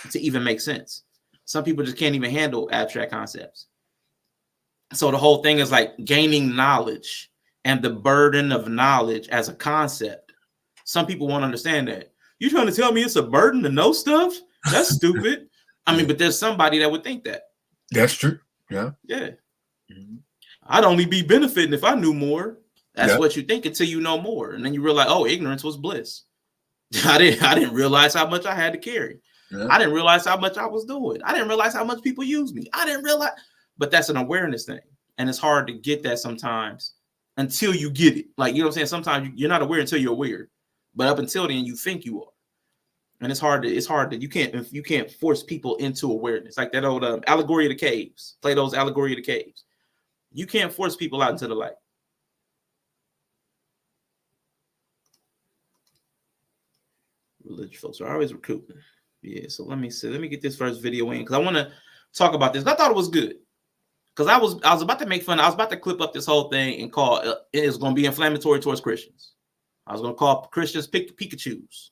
to even make sense. Some people just can't even handle abstract concepts. So the whole thing is like gaining knowledge and the burden of knowledge as a concept. Some people won't understand that. You trying to tell me it's a burden to know stuff? That's stupid. I mean, but there's somebody that would think that. That's true. Yeah. Yeah. I'd only be benefiting if I knew more. That's what you think until you know more. And then you realize, oh, ignorance was bliss. I didn't realize how much I had to carry. Yeah. I didn't realize how much I was doing. I didn't realize how much people use me. I didn't realize. But that's an awareness thing. And it's hard to get that sometimes until you get it. Like, you know what I'm saying? Sometimes you're not aware until you're aware. But up until then, you think you are. And it's hard that you can't force people into awareness. Like that old allegory of the caves. Plato's allegory of the caves. You can't force people out into the light. Religious folks are always recruiting. Yeah, so let me get this first video in because I want to talk about this. I thought it was good. Because I was about to make fun. I was about to clip up this whole thing and call it was going to be inflammatory towards Christians. I was going to call Christians Pikachus.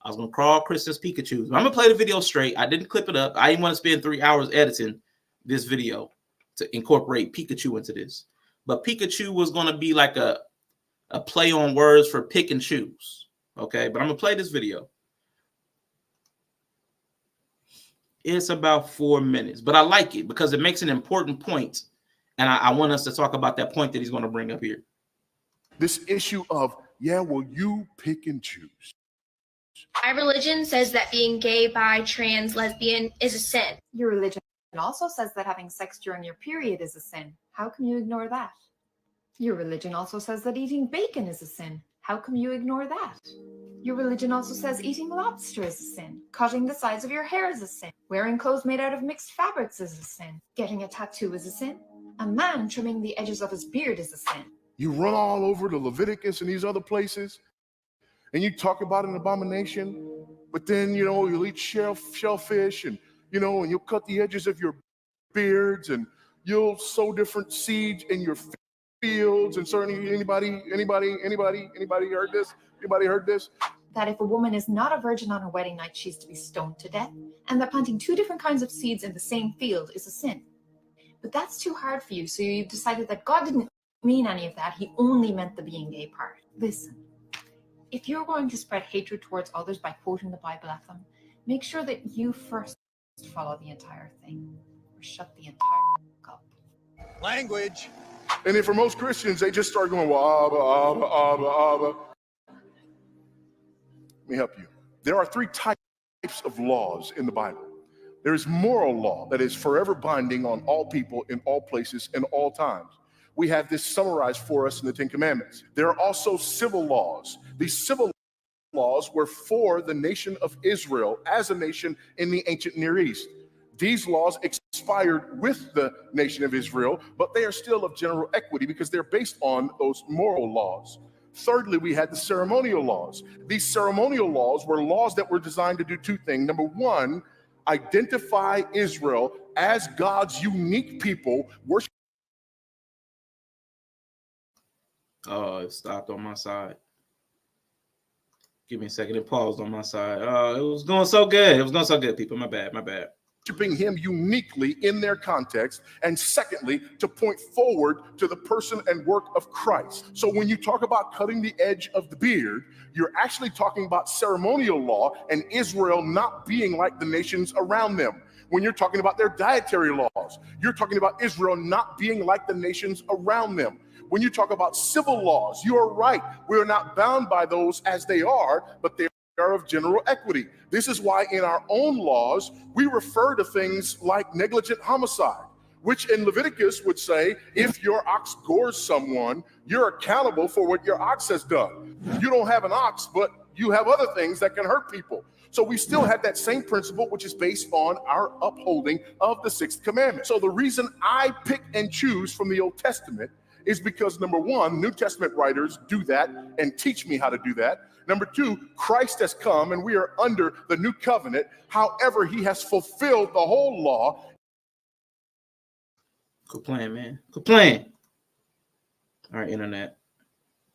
I was going to call Christians Pikachus. I'm going to play the video straight. I didn't clip it up. I didn't want to spend 3 hours editing this video to incorporate Pikachu into this. But Pikachu was going to be like a play on words for pick and choose. Okay, but I'm going to play this video. It's about 4 minutes, but I like it because it makes an important point, and I want us to talk about that point that he's going to bring up here. This issue of, well, you pick and choose. My religion says that being gay, bi, trans, lesbian is a sin. Your religion also says that having sex during your period is a sin. How can you ignore that? Your religion also says that eating bacon is a sin. How come you ignore that? Your religion also says eating lobster is a sin. Cutting the sides of your hair is a sin. Wearing clothes made out of mixed fabrics is a sin. Getting a tattoo is a sin. A man trimming the edges of his beard is a sin. You run all over the Leviticus and these other places, and you talk about an abomination, but then, you'll eat shellfish and, and you'll cut the edges of your beards and you'll sow different seeds in your fields. And certainly anybody heard this? Anybody heard this? That if a woman is not a virgin on her wedding night, she's to be stoned to death, and that planting 2 different kinds of seeds in the same field is a sin. But that's too hard for you, so you've decided that God didn't mean any of that. He only meant the being gay part. Listen, if you're going to spread hatred towards others by quoting the Bible at them, make sure that you first follow the entire thing, or shut the entire up. Language. And then for most Christians, they just start going, well, Abba. Let me help you. There are 3 types of laws in the Bible. There is moral law that is forever binding on all people in all places and all times. We have this summarized for us in the Ten Commandments. There are also civil laws. These civil laws were for the nation of Israel as a nation in the ancient Near East. These laws expired with the nation of Israel, but they are still of general equity because they're based on those moral laws. Thirdly, we had the ceremonial laws. These ceremonial laws were laws that were designed to do two things. Number one, identify Israel as God's unique people, worship. Oh, it stopped on my side. Give me a second. It paused on my side. It was going so good. It was going so good, people. My bad. Worshiping him uniquely in their context, and secondly, to point forward to the person and work of Christ. So when you talk about cutting the edge of the beard, you're actually talking about ceremonial law and Israel not being like the nations around them. When you're talking about their dietary laws, you're talking about Israel not being like the nations around them. When you talk about civil laws, you are right. We are not bound by those as they are, but they are of general equity. This is why in our own laws, we refer to things like negligent homicide, which in Leviticus would say, if your ox gores someone, you're accountable for what your ox has done. You don't have an ox, but you have other things that can hurt people. So we still have that same principle, which is based on our upholding of the sixth commandment. So the reason I pick and choose from the Old Testament is because, number one, New Testament writers do that and teach me how to do that. Number two, Christ has come and we are under the new covenant. However, he has fulfilled the whole law. Good plan, man. Good plan. All right, internet.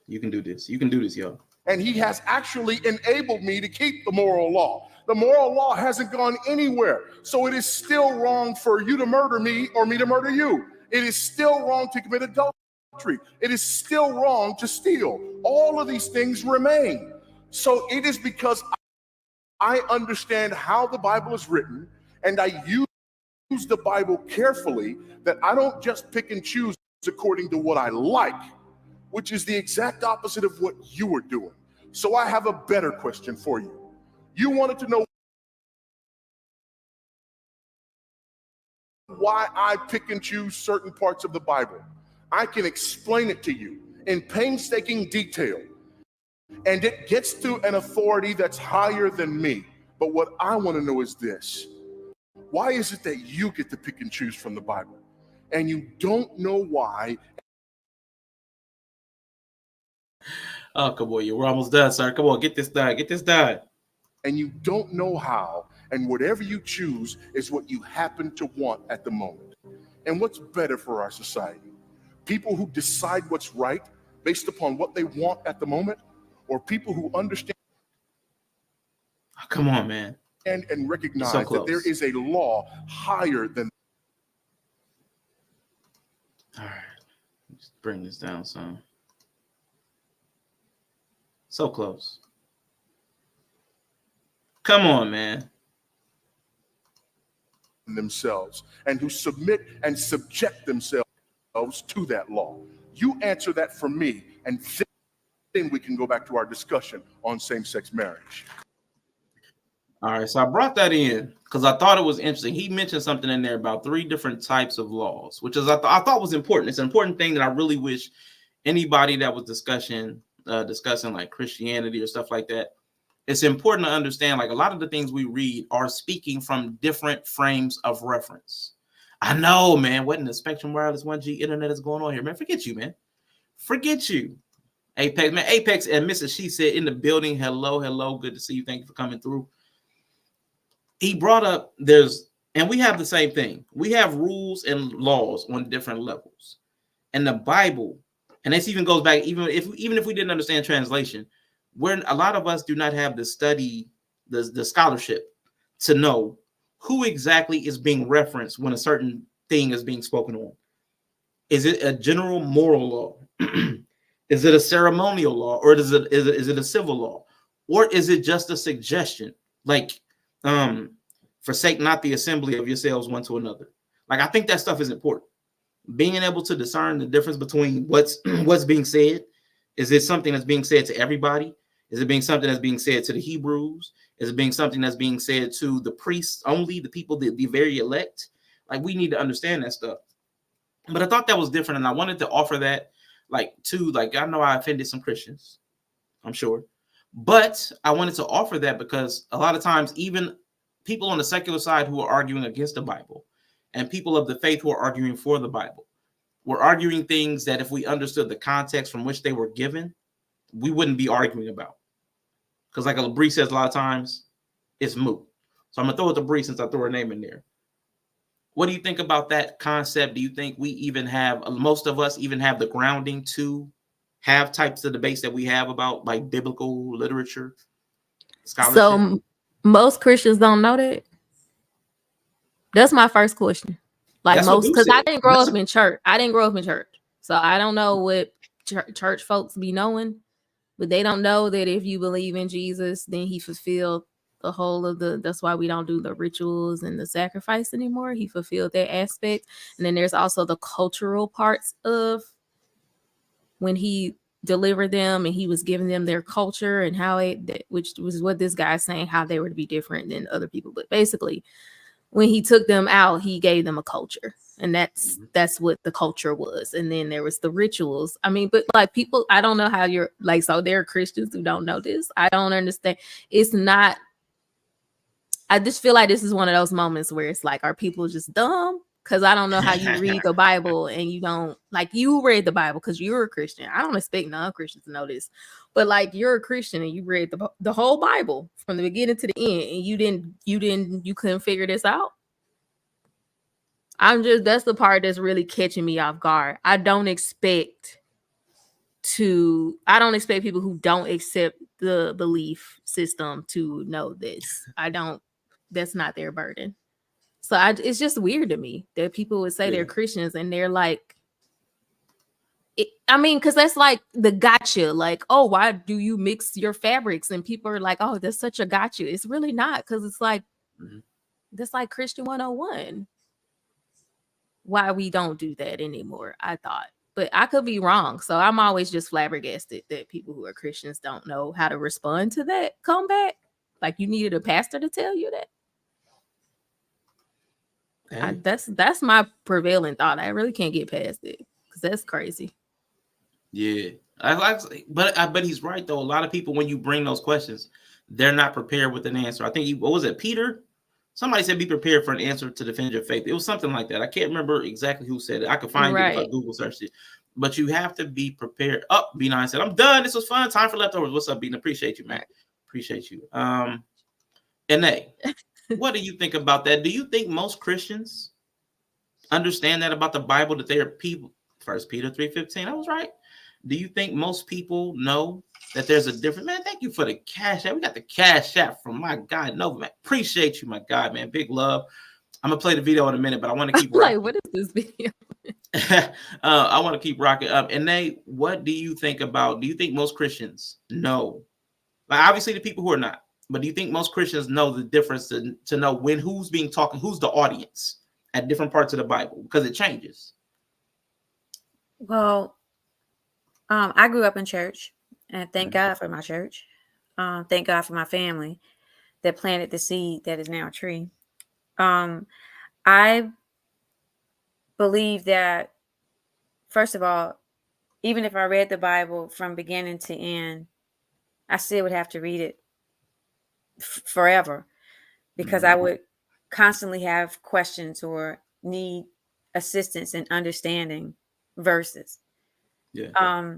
You can do this. You can do this, y'all. And he has actually enabled me to keep the moral law. The moral law hasn't gone anywhere. So it is still wrong for you to murder me or me to murder you. It is still wrong to commit adultery. It is still wrong to steal. All of these things remain. So it is because I understand how the Bible is written and I use the Bible carefully that I don't just pick and choose according to what I like, which is the exact opposite of what you were doing. So I have a better question for you. You wanted to know why I pick and choose certain parts of the Bible. I can explain it to you in painstaking detail. And it gets to an authority that's higher than me. But what I want to know is this. Why is it that you get to pick and choose from the Bible? And you don't know why. Oh, come on. We're almost done, sir. Come on. Get this done. Get this done. And you don't know how. And whatever you choose is what you happen to want at the moment. And what's better for our society? People who decide what's right based upon what they want at the moment, or people who understand come on, man, and recognize that there is a law higher than. All right, let's bring this down some. So close. Come on, man. Themselves and who submit and subject themselves to that law. You answer that for me, and then we can go back to our discussion on same-sex marriage. All right, so I brought that in because I thought it was interesting. He mentioned something in there about 3 different types of laws, which is I thought was important. It's an important thing that I really wish anybody that was discussing like Christianity or stuff like that. It's important to understand, like, a lot of the things we read are speaking from different frames of reference. I know, man. What in the Spectrum Wireless 1G internet is going on here, man? Forget you, man. Forget you. Apex, man. Apex and Mrs. She said in the building. Hello. Good to see you. Thank you for coming through. He brought up and we have the same thing. We have rules and laws on different levels. And the Bible, and this even goes back, even if we didn't understand translation, a lot of us do not have the scholarship to know who exactly is being referenced when a certain thing is being spoken on. Is it a general moral law? Is it a ceremonial law, or is it a civil law, or is it just a suggestion, like forsake not the assembly of yourselves one to another? Like, I think that stuff is important. Being able to discern the difference between what's being said. Is it something that's being said to everybody? Is it being something that's being said to the Hebrews? Is it being something that's being said to the priests only, the people, the very elect? Like, we need to understand that stuff. But I thought that was different, and I wanted to offer that, like, to, like, I know I offended some Christians, I'm sure, but I wanted to offer that because a lot of times, even people on the secular side who are arguing against the Bible and people of the faith who are arguing for the Bible, were arguing things that if we understood the context from which they were given, we wouldn't be arguing about. Because like Bree says a lot of times, it's moot. So I'm going to throw it to Bree since I threw her name in there. What do you think about that concept? Do you think we even have, most of us even have the grounding to have types of debates that we have about like biblical literature, scholarship? So most Christians don't know that? That's my first question. Like that's most, because I didn't grow up in church. I didn't grow up in church. So I don't know what church folks be knowing, but they don't know that if you believe in Jesus, then he fulfilled the whole of that's why we don't do the rituals and the sacrifice anymore. He fulfilled that aspect. And then there's also the cultural parts of when he delivered them and he was giving them their culture and how which was what this guy's saying, how they were to be different than other people. But basically, when he took them out, he gave them a culture, and that's what the culture was. And then there was the rituals. I mean, but like people, I don't know how you're like, so there are Christians who don't know this. I don't understand. It's not, I just feel like this is one of those moments where it's like, are people just dumb? Because I don't know how you read the Bible and you don't, like, you read the Bible because you're a Christian. I don't expect non-Christians to know this, but like, you're a Christian and you read the whole Bible from the beginning to the end, and you couldn't figure this out. That's the part that's really catching me off guard. I don't expect people who don't accept the belief system to know this. That's not their burden. So it's just weird to me that people would say they're Christians and they're like, because that's like the gotcha. Like, oh, why do you mix your fabrics? And people are like, oh, that's such a gotcha. It's really not, because it's like, that's like Christian 101. Why we don't do that anymore, I thought. But I could be wrong. So I'm always just flabbergasted that people who are Christians don't know how to respond to that comeback. Like, you needed a pastor to tell you that. That's my prevailing thought. I really can't get past it because that's crazy. Yeah, but he's right though. A lot of people, when you bring those questions, they're not prepared with an answer. I think what was it, Peter? Somebody said be prepared for an answer to defend your faith. It was something like that. I can't remember exactly who said it. I could find it if I Google searched it. But you have to be prepared. Oh, B9 said, I'm done. This was fun. Time for leftovers. What's up, B9? Appreciate you, man. Appreciate you. N.A., what do you think about that? Do you think most Christians understand that about the Bible, that they are people? 1 Peter 3:15. I was right. Do you think most people know that there's a difference? Man, thank you for the cash app. We got the cash app from my guy Nova, man. Appreciate you, my guy, man. Big love. I'm gonna play the video in a minute, but I want to keep rocking. Like, what is this video? I want to keep rocking up. And Nate, what do you think about? Do you think most Christians know? Like, obviously, the people who are not, but do you think most Christians know the difference to know when who's being talking, who's the audience at different parts of the Bible? Because it changes. Well, I grew up in church, and thank God for my church. Thank God for my family that planted the seed that is now a tree. I believe that, first of all, even if I read the Bible from beginning to end, I still would have to read it forever, because I would constantly have questions or need assistance in understanding verses. Yeah.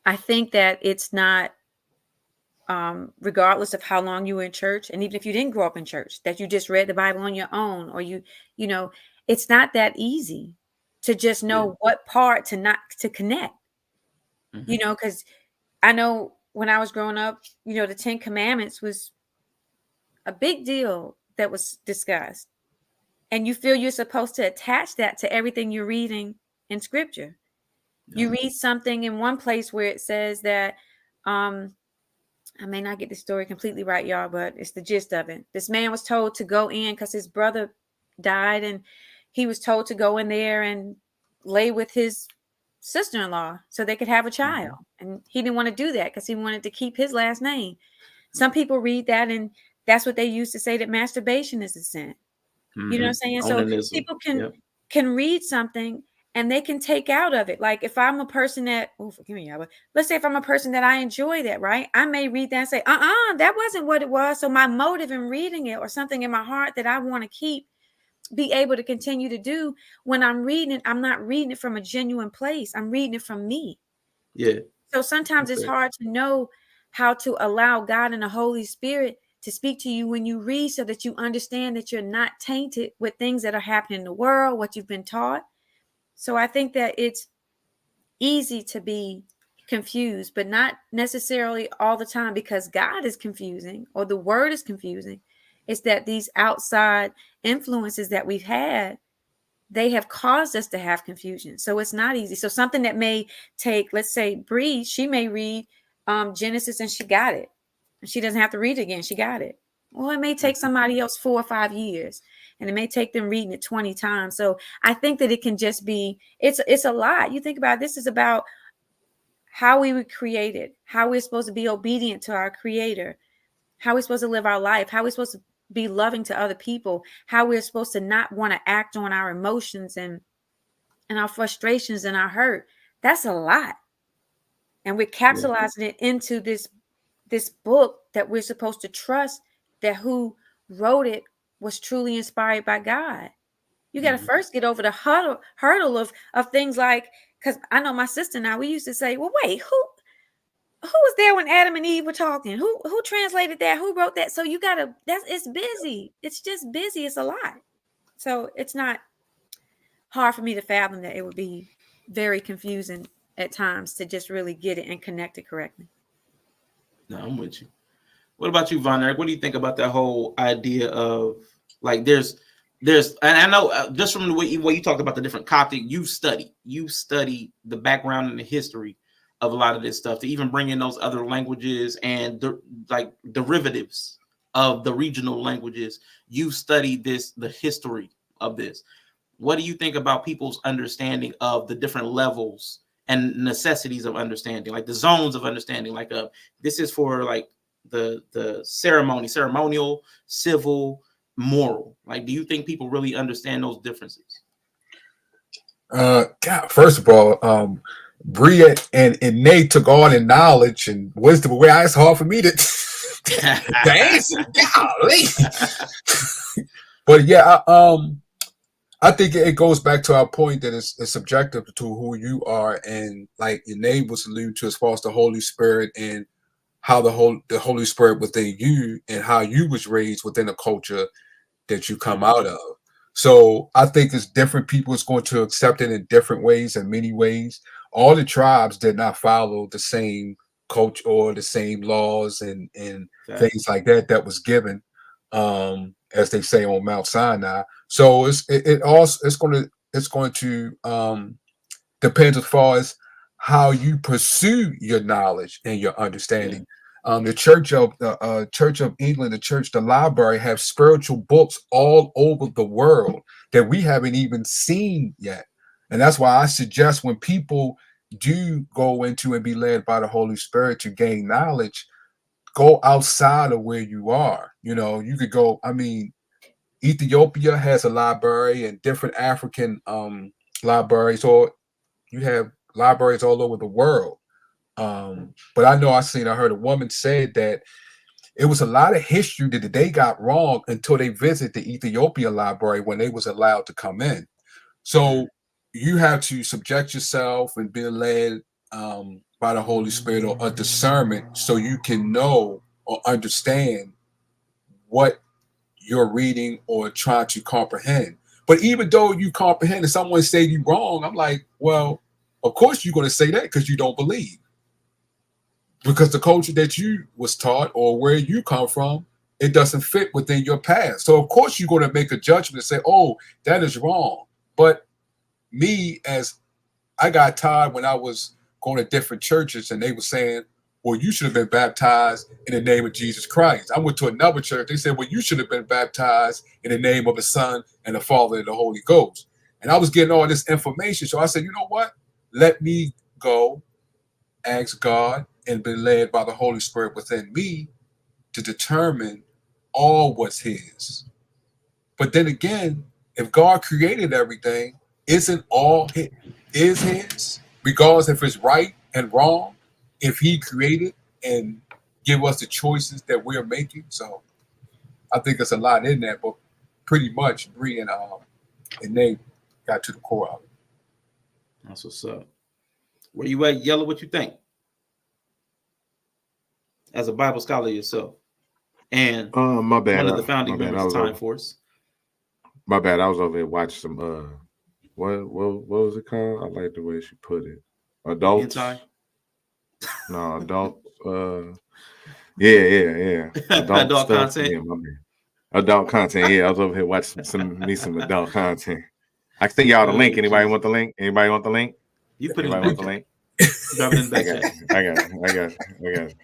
I think that it's not, regardless of how long you were in church, and even if you didn't grow up in church, that you just read the Bible on your own, or you know, it's not that easy to just know what part to connect. Because I know when I was growing up, the 10 Commandments was a big deal that was discussed. And you feel you're supposed to attach that to everything you're reading in scripture. Yeah. You read something in one place where it says that, I may not get the story completely right, y'all, but it's the gist of it. This man was told to go in because his brother died, and he was told to go in there and lay with his sister-in-law so they could have a child. And he didn't want to do that because he wanted to keep his last name. Some people read that and that's what they used to say that masturbation is a sin. You know what I'm saying? So people can read something and they can take out of it. Like if I'm a person that, forgive me, but let's say if I'm a person that I enjoy that, right? I may read that and say, that wasn't what it was. So my motive in reading it, or something in my heart that I want to keep, be able to continue to do when I'm reading it, I'm not reading it from a genuine place. I'm reading it from me. Yeah. So sometimes it's hard to know how to allow God and the Holy Spirit to speak to you when you read, so that you understand that you're not tainted with things that are happening in the world, what you've been taught. So I think that it's easy to be confused, but not necessarily all the time because God is confusing or the word is confusing. It's that these outside influences that we've had, they have caused us to have confusion. So it's not easy. So something that may take, let's say, Bree, she may read Genesis and she got it. She doesn't have to read it again. She got it. Well, it may take somebody else 4 or 5 years, and it may take them reading it 20 times. So I think that it can just be, it's a lot. You think about it, this is about how we were created, how we're supposed to be obedient to our Creator, how we're supposed to live our life, how we're supposed to be loving to other people, how we're supposed to not want to act on our emotions and our frustrations and our hurt. That's a lot. And we're capitalizing it into this book that we're supposed to trust that who wrote it was truly inspired by God. You got to first get over the hurdle of things like, because I know my sister and I, we used to say, well, wait, who was there when Adam and Eve were talking? Who translated that? Who wrote that? So you got to, it's busy. It's just busy. It's a lot. So it's not hard for me to fathom that it would be very confusing at times to just really get it and connect it correctly. No, I'm with you. What about you, Von Eric? What do you think about that whole idea of like there's and I know just from the way you talked about the different Coptic, you study the background and the history of a lot of this stuff to even bring in those other languages and like derivatives of the regional languages. You studied the history of this. What do you think about people's understanding of the different levels and necessities of understanding, like the zones of understanding? Like this is for like the ceremonial, civil, moral. Like, do you think people really understand those differences? God, first of all, Bria and Nate took all the knowledge and wisdom away. It's hard for me to answer. Golly. But yeah, I think it goes back to our point that it's subjective to who you are, and like Nate was alluding to as far as the Holy Spirit and how the Holy Spirit within you and how you was raised within a culture that you come out of. So I think it's different people is going to accept it in different ways, in many ways. All the tribes did not follow the same culture or the same laws and things like that was given, as they say on Mount Sinai. So it's going to depend as far as how you pursue your knowledge and your understanding. The Church of England, the library have spiritual books all over the world that we haven't even seen yet. And that's why I suggest when people do go into and be led by the Holy Spirit to gain knowledge, go outside of where you are. You know, you could go, I mean, Ethiopia has a library and different African libraries, or you have libraries all over the world. But I know I heard a woman say that it was a lot of history that they got wrong until they visit the Ethiopia library when they was allowed to come in. So you have to subject yourself and be led by the Holy Spirit or a discernment so you can know or understand what you're reading or trying to comprehend. But even though you comprehend and someone say you wrong, I'm like, well, of course you're going to say that because you don't believe. Because the culture that you was taught or where you come from, it doesn't fit within your past. So of course you're going to make a judgment and say, oh, that is wrong. But me, as I got tired when I was going to different churches and they were saying, well, you should have been baptized in the name of Jesus Christ. I went to another church. They said, well, you should have been baptized in the name of the Son and the Father and the Holy Ghost. And I was getting all this information. So I said, you know what? Let me go ask God and be led by the Holy Spirit within me to determine all what's his. But then again, if God created everything, isn't all is his? Regardless if it's right and wrong, if he created and give us the choices that we're making. So I think there's a lot in that, but pretty much Bree and Nate got to the core of it. That's what's up. Where you at, Yellow? What you think? As a Bible scholar yourself. And my bad. One of the founding members of Time Force. My bad. I was over here watching some what was it called? I like the way she put it. Adults. No, adult. Yeah. Adult stuff. content. Yeah, my man. Adult content. Yeah, I was over here watching some adult content. I can send y'all the link. Anybody want the link? Anybody want the link? You put Anybody it want the link? Drop it in the back chat. I got it.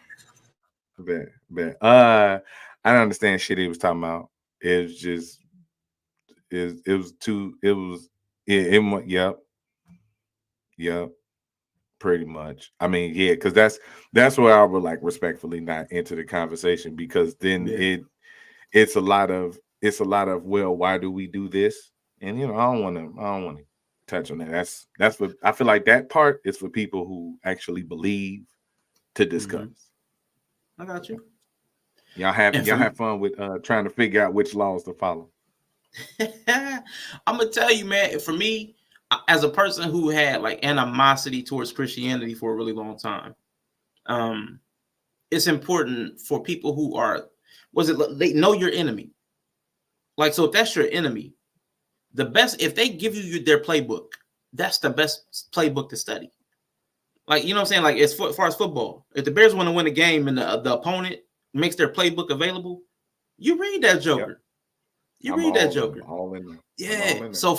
Bet. I don't understand shit he was talking about. It was just Yep. Pretty much. I mean, yeah, because that's where I would like respectfully not enter the conversation, because then it's a lot of well, why do we do this? And I don't want to touch on that. That's what I feel like. That part is for people who actually believe to discuss. I got you. Y'all have fun with trying to figure out which laws to follow. I'm gonna tell you, man. For me, as a person who had like animosity towards Christianity for a really long time, it's important for people who are, they know your enemy. Like, so if that's your enemy, the best, if they give you their playbook, that's the best playbook to study. Like, you know what I'm saying? Like, as far as football, if the Bears want to win a game and the opponent makes their playbook available, you read that joker. You read that joker. All in there. Yeah. So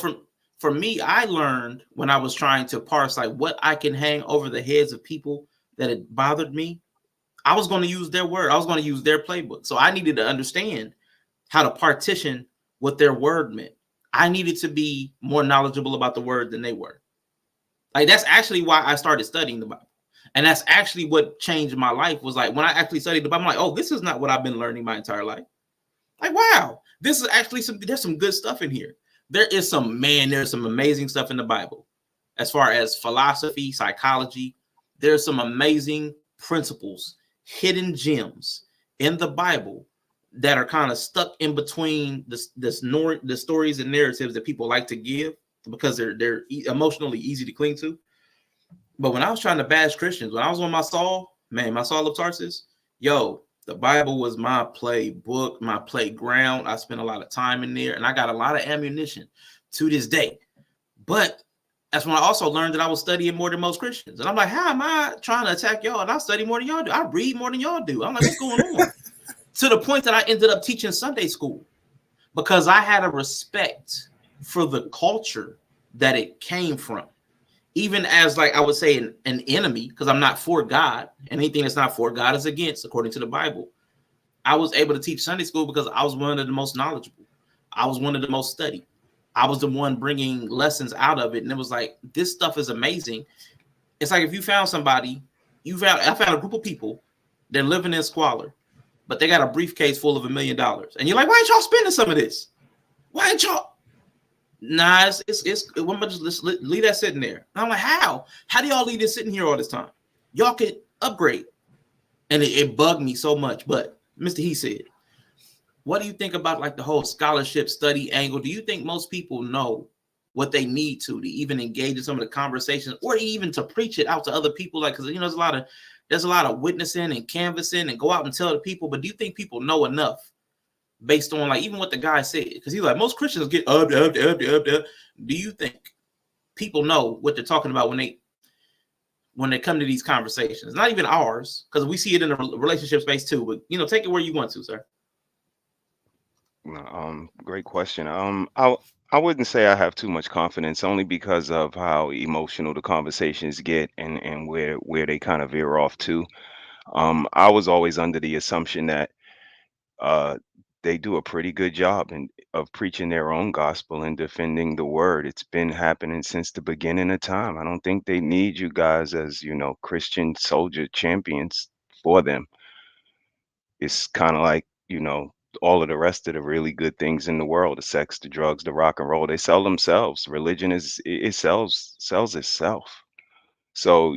for me, I learned when I was trying to parse like what I can hang over the heads of people that had bothered me. I was going to use their word. I was going to use their playbook. So I needed to understand how to partition what their word meant. I needed to be more knowledgeable about the word than they were. Like, that's actually why I started studying the Bible. And that's actually what changed my life, was like when I actually studied the Bible, I'm like, oh, this is not what I've been learning my entire life. Like, wow, this is actually there's some good stuff in here. There's some amazing stuff in the Bible. As far as philosophy, psychology, there's some amazing principles, hidden gems in the Bible that are kind of stuck in between the stories and narratives that people like to give because they're emotionally easy to cling to. But when I was trying to bash Christians, when I was on my Saul of Tarsus, the Bible was my playbook, my playground. I spent a lot of time in there, and I got a lot of ammunition to this day. But that's when I also learned that I was studying more than most Christians. And I'm like, how am I trying to attack y'all? And I study more than y'all do. I read more than y'all do. I'm like, what's going on? To the point that I ended up teaching Sunday school because I had a respect for the culture that it came from. Even as, like, I would say an enemy, because I'm not for God. Anything that's not for God is against, according to the Bible. I was able to teach Sunday school because I was one of the most knowledgeable. I was one of the most studied. I was the one bringing lessons out of it. And it was like, this stuff is amazing. It's like if you found somebody, I found a group of people, they're living in squalor, but they got a briefcase full of $1 million. And you're like, why ain't y'all spending some of this? Why ain't y'all? Nah, it's just leave that sitting there. And I'm like, how? How do y'all leave this sitting here all this time? Y'all could upgrade. And it bugged me so much. But Mr. He said, what do you think about like the whole scholarship study angle? Do you think most people know what they need to even engage in some of the conversations, or even to preach it out to other people? Like, because there's a lot of witnessing and canvassing and go out and tell the people. But do you think people know enough based on like even what the guy said? Because he's like, most Christians get up. Do you think people know what they're talking about when they come to these conversations? Not even ours, because we see it in the relationship space too. But take it where you want to, sir. Great question. I wouldn't say I have too much confidence, only because of how emotional the conversations get and where they kind of veer off to. I was always under the assumption that they do a pretty good job of preaching their own gospel and defending the word. It's been happening since the beginning of time. I don't think they need you guys as, Christian soldier champions for them. It's kind of like, all of the rest of the really good things in the world, the sex, the drugs, the rock and roll. They sell themselves. Religion it sells itself. So,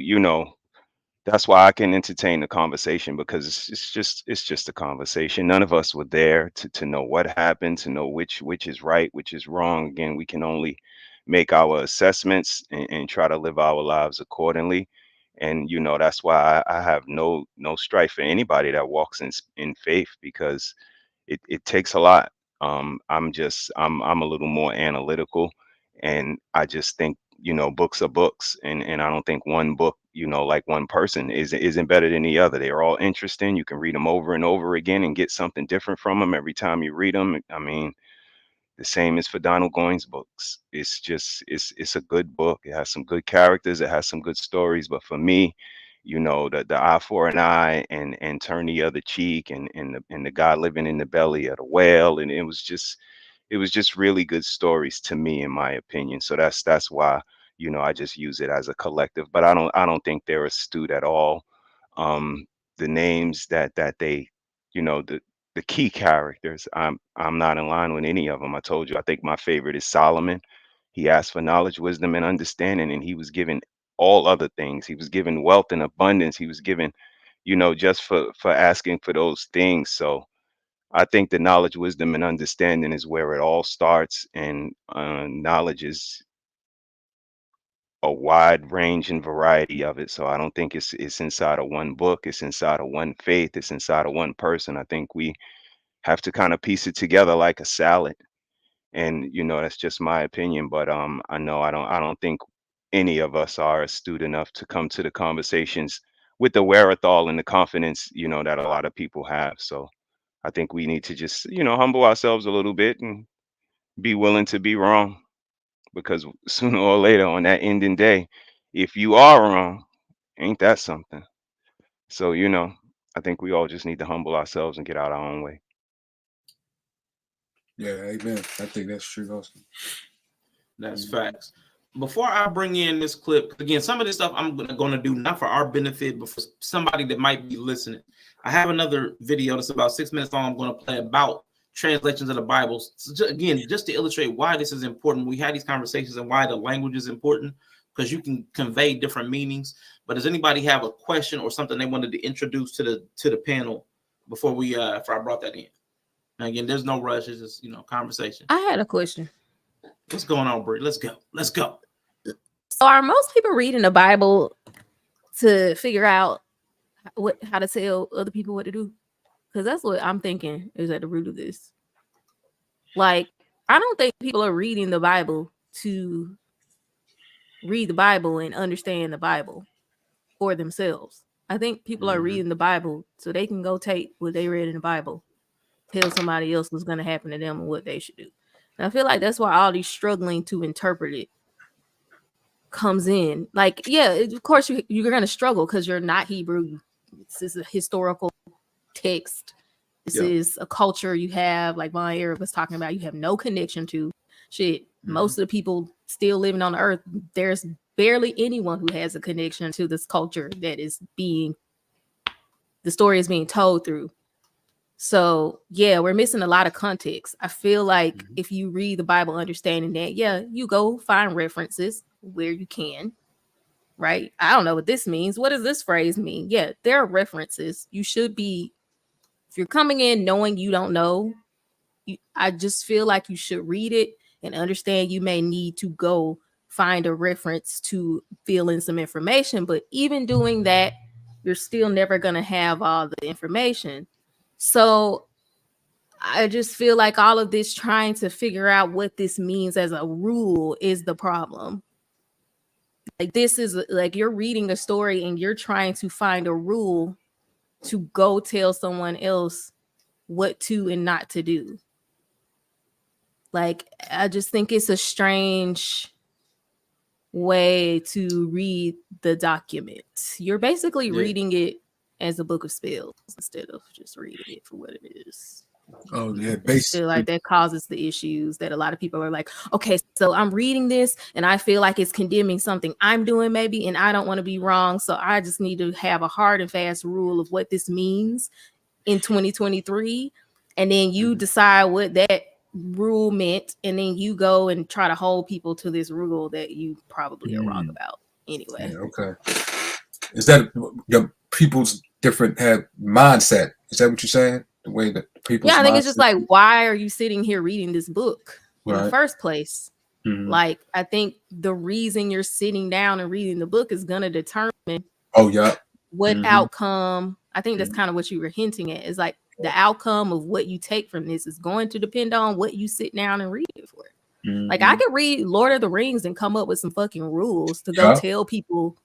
that's why I can entertain the conversation, because it's just a conversation. None of us were there to know what happened, to know which is right, which is wrong. Again, we can only make our assessments and try to live our lives accordingly. And that's why I have no strife for anybody that walks in faith, because it takes a lot. I'm a little more analytical, and I just think books are books, and I don't think one book, like one person isn't better than the other. They're all interesting. You can read them over and over again and get something different from them every time you read them. I mean, the same as for Donald Goines books. It's a good book. It has some good characters. It has some good stories. But for me, the eye for an eye, and turn the other cheek, and the guy living in the belly of the whale, and it was just really good stories to me, in my opinion. So that's why I just use it as a collective. But I don't think they're astute at all. The names that they, the key characters, I'm not in line with any of them. I told you, I think my favorite is Solomon. He asked for knowledge, wisdom, and understanding, and he was given all other things. He was given wealth and abundance. He was given, just for asking for those things. So I think the knowledge, wisdom, and understanding is where it all starts. And knowledge is a wide range and variety of it. So I don't think it's inside of one book. It's inside of one faith. It's inside of one person. I think we have to kind of piece it together like a salad. And that's just my opinion. But I know I don't think any of us are astute enough to come to the conversations with the wherewithal and the confidence, that a lot of people have. So I think we need to just, humble ourselves a little bit and be willing to be wrong, because sooner or later, on that ending day, if you are wrong, ain't that something? So, I think we all just need to humble ourselves and get out our own way. Yeah, amen. I think that's true also. That's facts. Before I bring in this clip, again, some of this stuff I'm going to do not for our benefit, but for somebody that might be listening. I have another video that's about 6 minutes long. I'm going to play about translations of the Bible. So again, just to illustrate why this is important. We had these conversations and why the language is important, because you can convey different meanings. But does anybody have a question or something they wanted to introduce to the panel before I brought that in? And again, there's no rush. It's just conversation. I had a question. What's going on, Brie? Let's go. So are most people reading the Bible to figure out how to tell other people what to do? Because that's what I'm thinking is at the root of this. Like, I don't think people are reading the Bible to read the Bible and understand the Bible for themselves. I think people are reading the Bible so they can go take what they read in the Bible, tell somebody else what's going to happen to them and what they should do. And I feel like that's why all these struggling to interpret it comes in. Like, yeah, of course you're going to struggle because you're not Hebrew. This is a historical text. This is a culture you have, like Von Eric was talking about, you have no connection to. Shit, most of the people still living on the earth, there's barely anyone who has a connection to this culture that is the story is being told through. So yeah, we're missing a lot of context. I feel like if you read the Bible understanding that, you go find references where you can, right? I don't know what this means. What does this phrase mean? Yeah, there are references. You should be, if you're coming in knowing you don't know, I just feel like you should read it and understand you may need to go find a reference to fill in some information. But even doing that, you're still never going to have all the information. So I just feel like all of this trying to figure out what this means as a rule is the problem. Like, this is like you're reading a story and you're trying to find a rule to go tell someone else what to and not to do. Like, I just think it's a strange way to read the document. You're basically reading it as a book of spells instead of just reading it for what it is. Oh yeah, I feel like that causes the issues that a lot of people are like, okay, so I'm reading this and I feel like it's condemning something I'm doing maybe, and I don't want to be wrong, so I just need to have a hard and fast rule of what this means in 2023. and then you decide what that rule meant, and then you go and try to hold people to this rule that you probably are wrong about anyway. Yeah, okay. Is that the people's different have mindset? Is that what you're saying? The way that people's I think it's just like, why are you sitting here reading this book in the first place? Like, I think the reason you're sitting down and reading the book is gonna determine what outcome. I think that's kind of what you were hinting at, is like the outcome of what you take from this is going to depend on what you sit down and read it for. Like, I could read Lord of the Rings and come up with some fucking rules to go tell people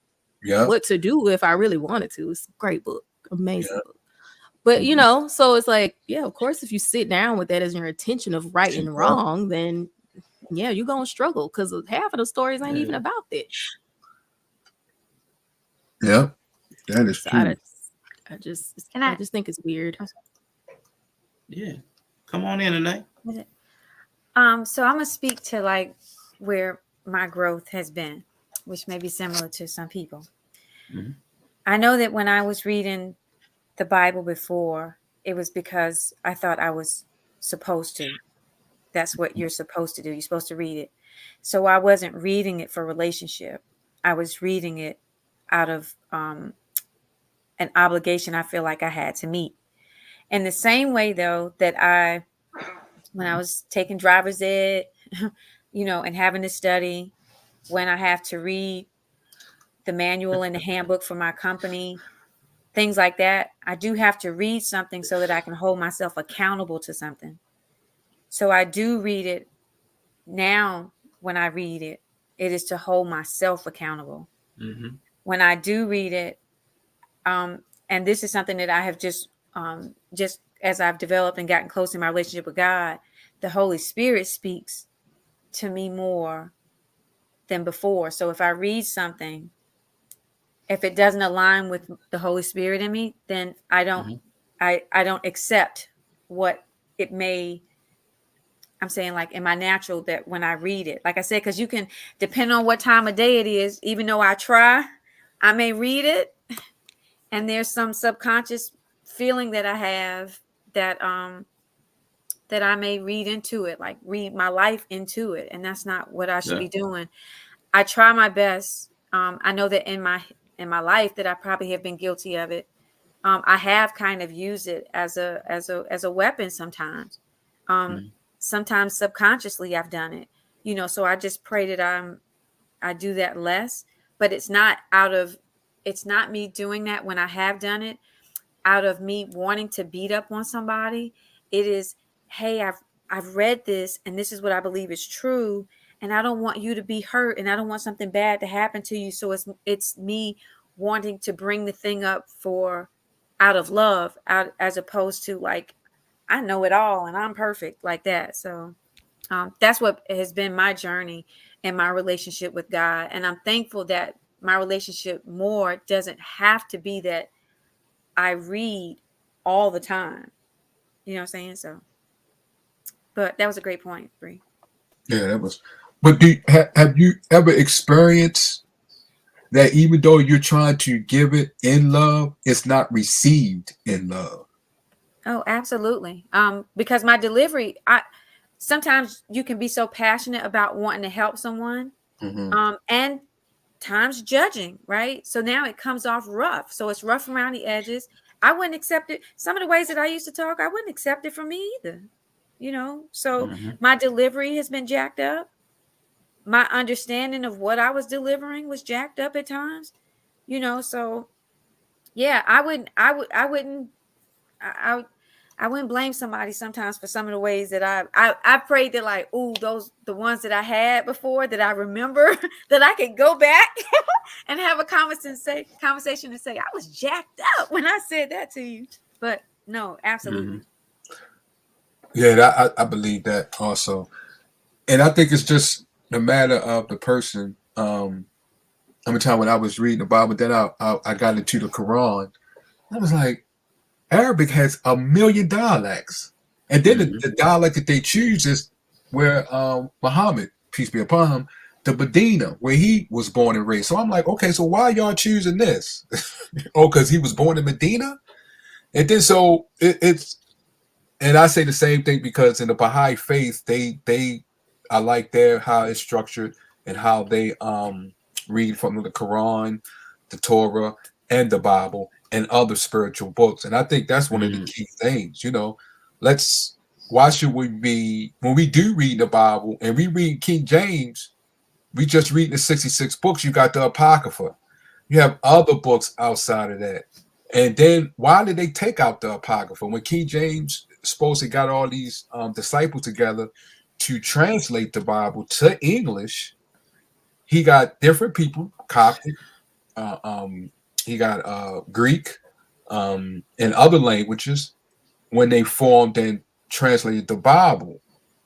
what to do if I really wanted to. It's a great book, amazing book. But you know, so it's like, yeah, of course, if you sit down with that as your intention of right and wrong, then yeah, you're gonna struggle, because half of the stories ain't even about that. Yeah, that is true. I just think it's weird. Yeah, come on in tonight. So I'm gonna speak to like where my growth has been, which may be similar to some people. I know that when I was reading the Bible before, it was because I thought I was supposed to. That's what you're supposed to do. You're supposed to read it. So I wasn't reading it for relationship. I was reading it out of an obligation I feel like I had to meet. In the same way, though, that when I was taking driver's ed, you know, and having to study, when I have to read the manual and the handbook for my company, things like that, I do have to read something so that I can hold myself accountable to something. So I do read it now. When I read it, it is to hold myself accountable. When I do read it, and this is something that I have just as I've developed and gotten close in my relationship with God, the Holy Spirit speaks to me more than before. So if I read something, if it doesn't align with the Holy Spirit in me, then I don't accept what it may. I'm saying, like, in my natural, that when I read it, like I said, because you can, depend on what time of day it is, even though I try, I may read it, and there's some subconscious feeling that I have that that I may read into it, like read my life into it, and that's not what I should be doing. I try my best. I know that in my life that I probably have been guilty of it. I have kind of used it as a weapon sometimes. Sometimes subconsciously I've done it, you know, so I just pray that I do that less, but it's not me doing that when I have done it out of me wanting to beat up on somebody. It is, hey, I've read this, and this is what I believe is true, and I don't want you to be hurt, and I don't want something bad to happen to you. So it's me wanting to bring the thing up out of love, as opposed to like, I know it all and I'm perfect like that. So that's what has been my journey and my relationship with God. And I'm thankful that my relationship more doesn't have to be that I read all the time. You know what I'm saying? So, but that was a great point, Bree. Yeah, that was. But have you ever experienced that even though you're trying to give it in love, it's not received in love? Oh, absolutely. Because my delivery, sometimes you can be so passionate about wanting to help someone, and times judging, right? So now it comes off rough. So it's rough around the edges. I wouldn't accept it. Some of the ways that I used to talk, I wouldn't accept it from me either. You know, so my delivery has been jacked up. My understanding of what I was delivering was jacked up at times. You know, so yeah, I wouldn't blame somebody sometimes for some of the ways that I prayed that, like, the ones that I had before that I remember that I could go back and have a conversation and say, I was jacked up when I said that to you. But no, absolutely. Yeah, I believe that also. And I think it's just the matter of the person. Every time when I was reading the Bible, then I got into the Quran. I was like, Arabic has 1 million dialects. And then the dialect that they choose is where Muhammad, peace be upon him, the Medina, where he was born and raised. So I'm like, okay, so why y'all choosing this? Oh, because he was born in Medina? And then so it's And I say the same thing because in the Baha'i faith, I like their how it's structured and how they read from the Quran, the Torah, and the Bible and other spiritual books. And I think that's one of the key things. Why should we be, when we do read the Bible and we read King James, we just read the 66 books. You got the Apocrypha. You have other books outside of that. And then why did they take out the Apocrypha? When King James supposedly got all these disciples together to translate the Bible to English, he got different people, Coptic, he got Greek, and other languages when they formed and translated the Bible.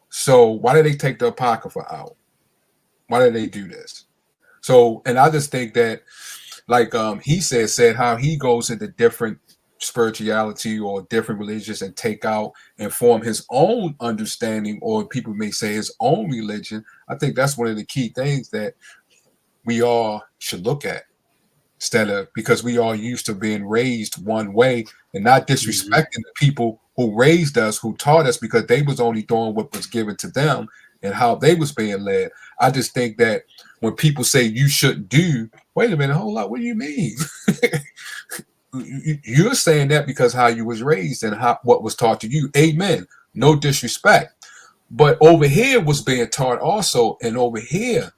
So why did they take the Apocrypha out? Why did they do this? So, and I just think that, like he said how he goes into different spirituality or different religions and take out and form his own understanding, or people may say his own religion. I think that's one of the key things that we all should look at, instead of, because we are used to being raised one way and not disrespecting the people who raised us, who taught us, because they was only doing what was given to them and how they was being led. I just think that when people say you shouldn't do, wait a minute, hold up, what do you mean? You're saying that because how you was raised and what was taught to you. Amen. No disrespect. But over here was being taught also, and over here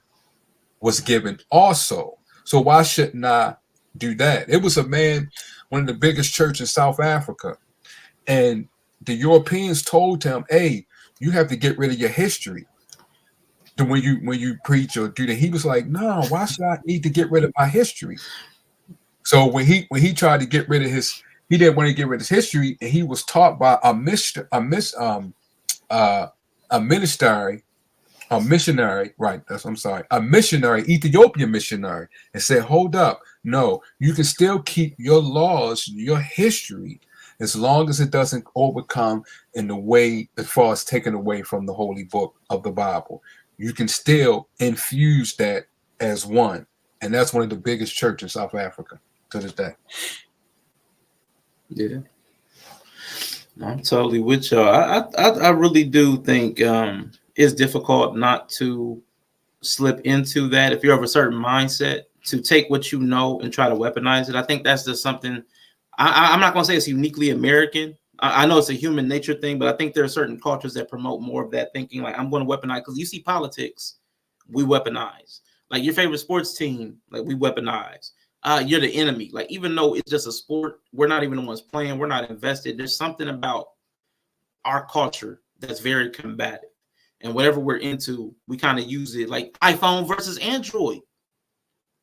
was given also. So why shouldn't I do that? It was a man, one of the biggest churches in South Africa, and the Europeans told him, hey, you have to get rid of your history when you preach or do that. He was like, no, why should I need to get rid of my history? So when he tried to get rid of he didn't want to get rid of his history, and he was taught by a missionary, right? A missionary, Ethiopian missionary, and said, hold up, no, you can still keep your laws, your history, as long as it doesn't overcome in the way as far as taken away from the holy book of the Bible. You can still infuse that as one. And that's one of the biggest churches in South Africa to this day. Yeah. I'm totally with y'all. I really do think it's difficult not to slip into that if you're of a certain mindset, to take what you know and try to weaponize it. I think that's just something I'm not going to say it's uniquely American. I know it's a human nature thing, but I think there are certain cultures that promote more of that thinking. Like, I'm going to weaponize, because you see politics, we weaponize. Like your favorite sports team, like we weaponize. You're the enemy. Like, even though it's just a sport, we're not even the ones playing. We're not invested. There's something about our culture that's very combative. And whatever we're into, we kind of use it, like iPhone versus Android.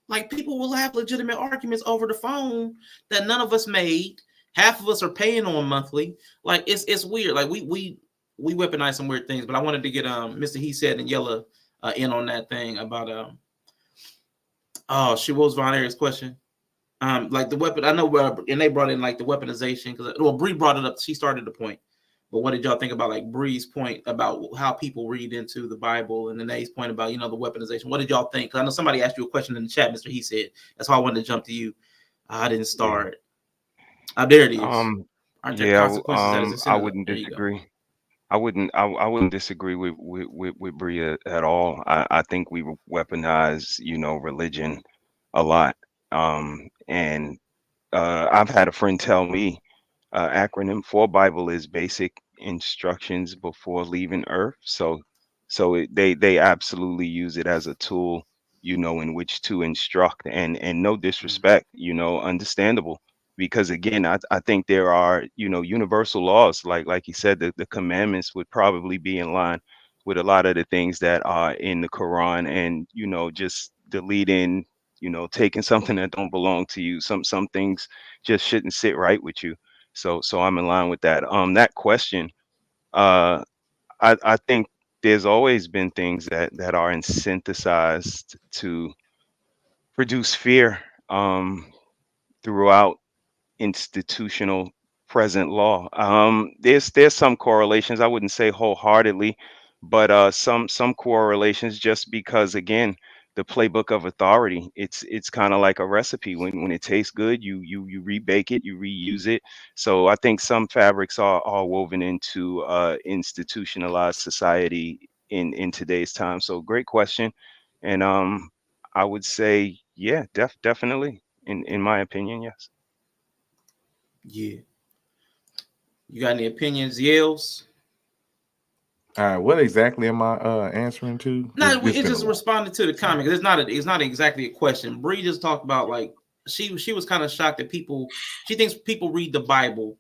Like, people will have legitimate arguments over the phone that none of us made. Half of us are paying on monthly. Like, it's weird. Like, we weaponize some weird things. But I wanted to get Mr. He Said and Yella in on that thing about what was Von Eric's question? Like the weapon. I know, and they brought in like the weaponization, because Bree brought it up. She started the point. But what did y'all think about like Bree's point about how people read into the Bible, and Nene's point about, the weaponization? What did y'all think? Because I know somebody asked you a question in the chat, Mr. He Said. That's why I wanted to jump to you. I didn't start. There it is. Aren't there consequences? I wouldn't disagree. I wouldn't disagree with Bree at all. I think we weaponize, religion a lot. And I've had a friend tell me, acronym for Bible is basic instructions before leaving Earth. So they absolutely use it as a tool, in which to instruct, and no disrespect, understandable, because again, I think there are, universal laws, like you said, the commandments would probably be in line with a lot of the things that are in the Quran, and just deleting, taking something that don't belong to you. Some things just shouldn't sit right with you. So I'm in line with that. That question, I think there's always been things that are synthesized to produce fear throughout institutional present law. There's some correlations. I wouldn't say wholeheartedly, but some correlations, just because again, the playbook of authority. It's kind of like a recipe. When it tastes good, you rebake it, you reuse it. So I think some fabrics are woven into institutionalized society in today's time. So great question, and I would say yeah, definitely in my opinion, yes. Yeah. You got any opinions, Yales? All right, what exactly am I answering to? No, it's just responding to the comment. It's not exactly a question. Bree just talked about like she was kind of shocked that she thinks people read the Bible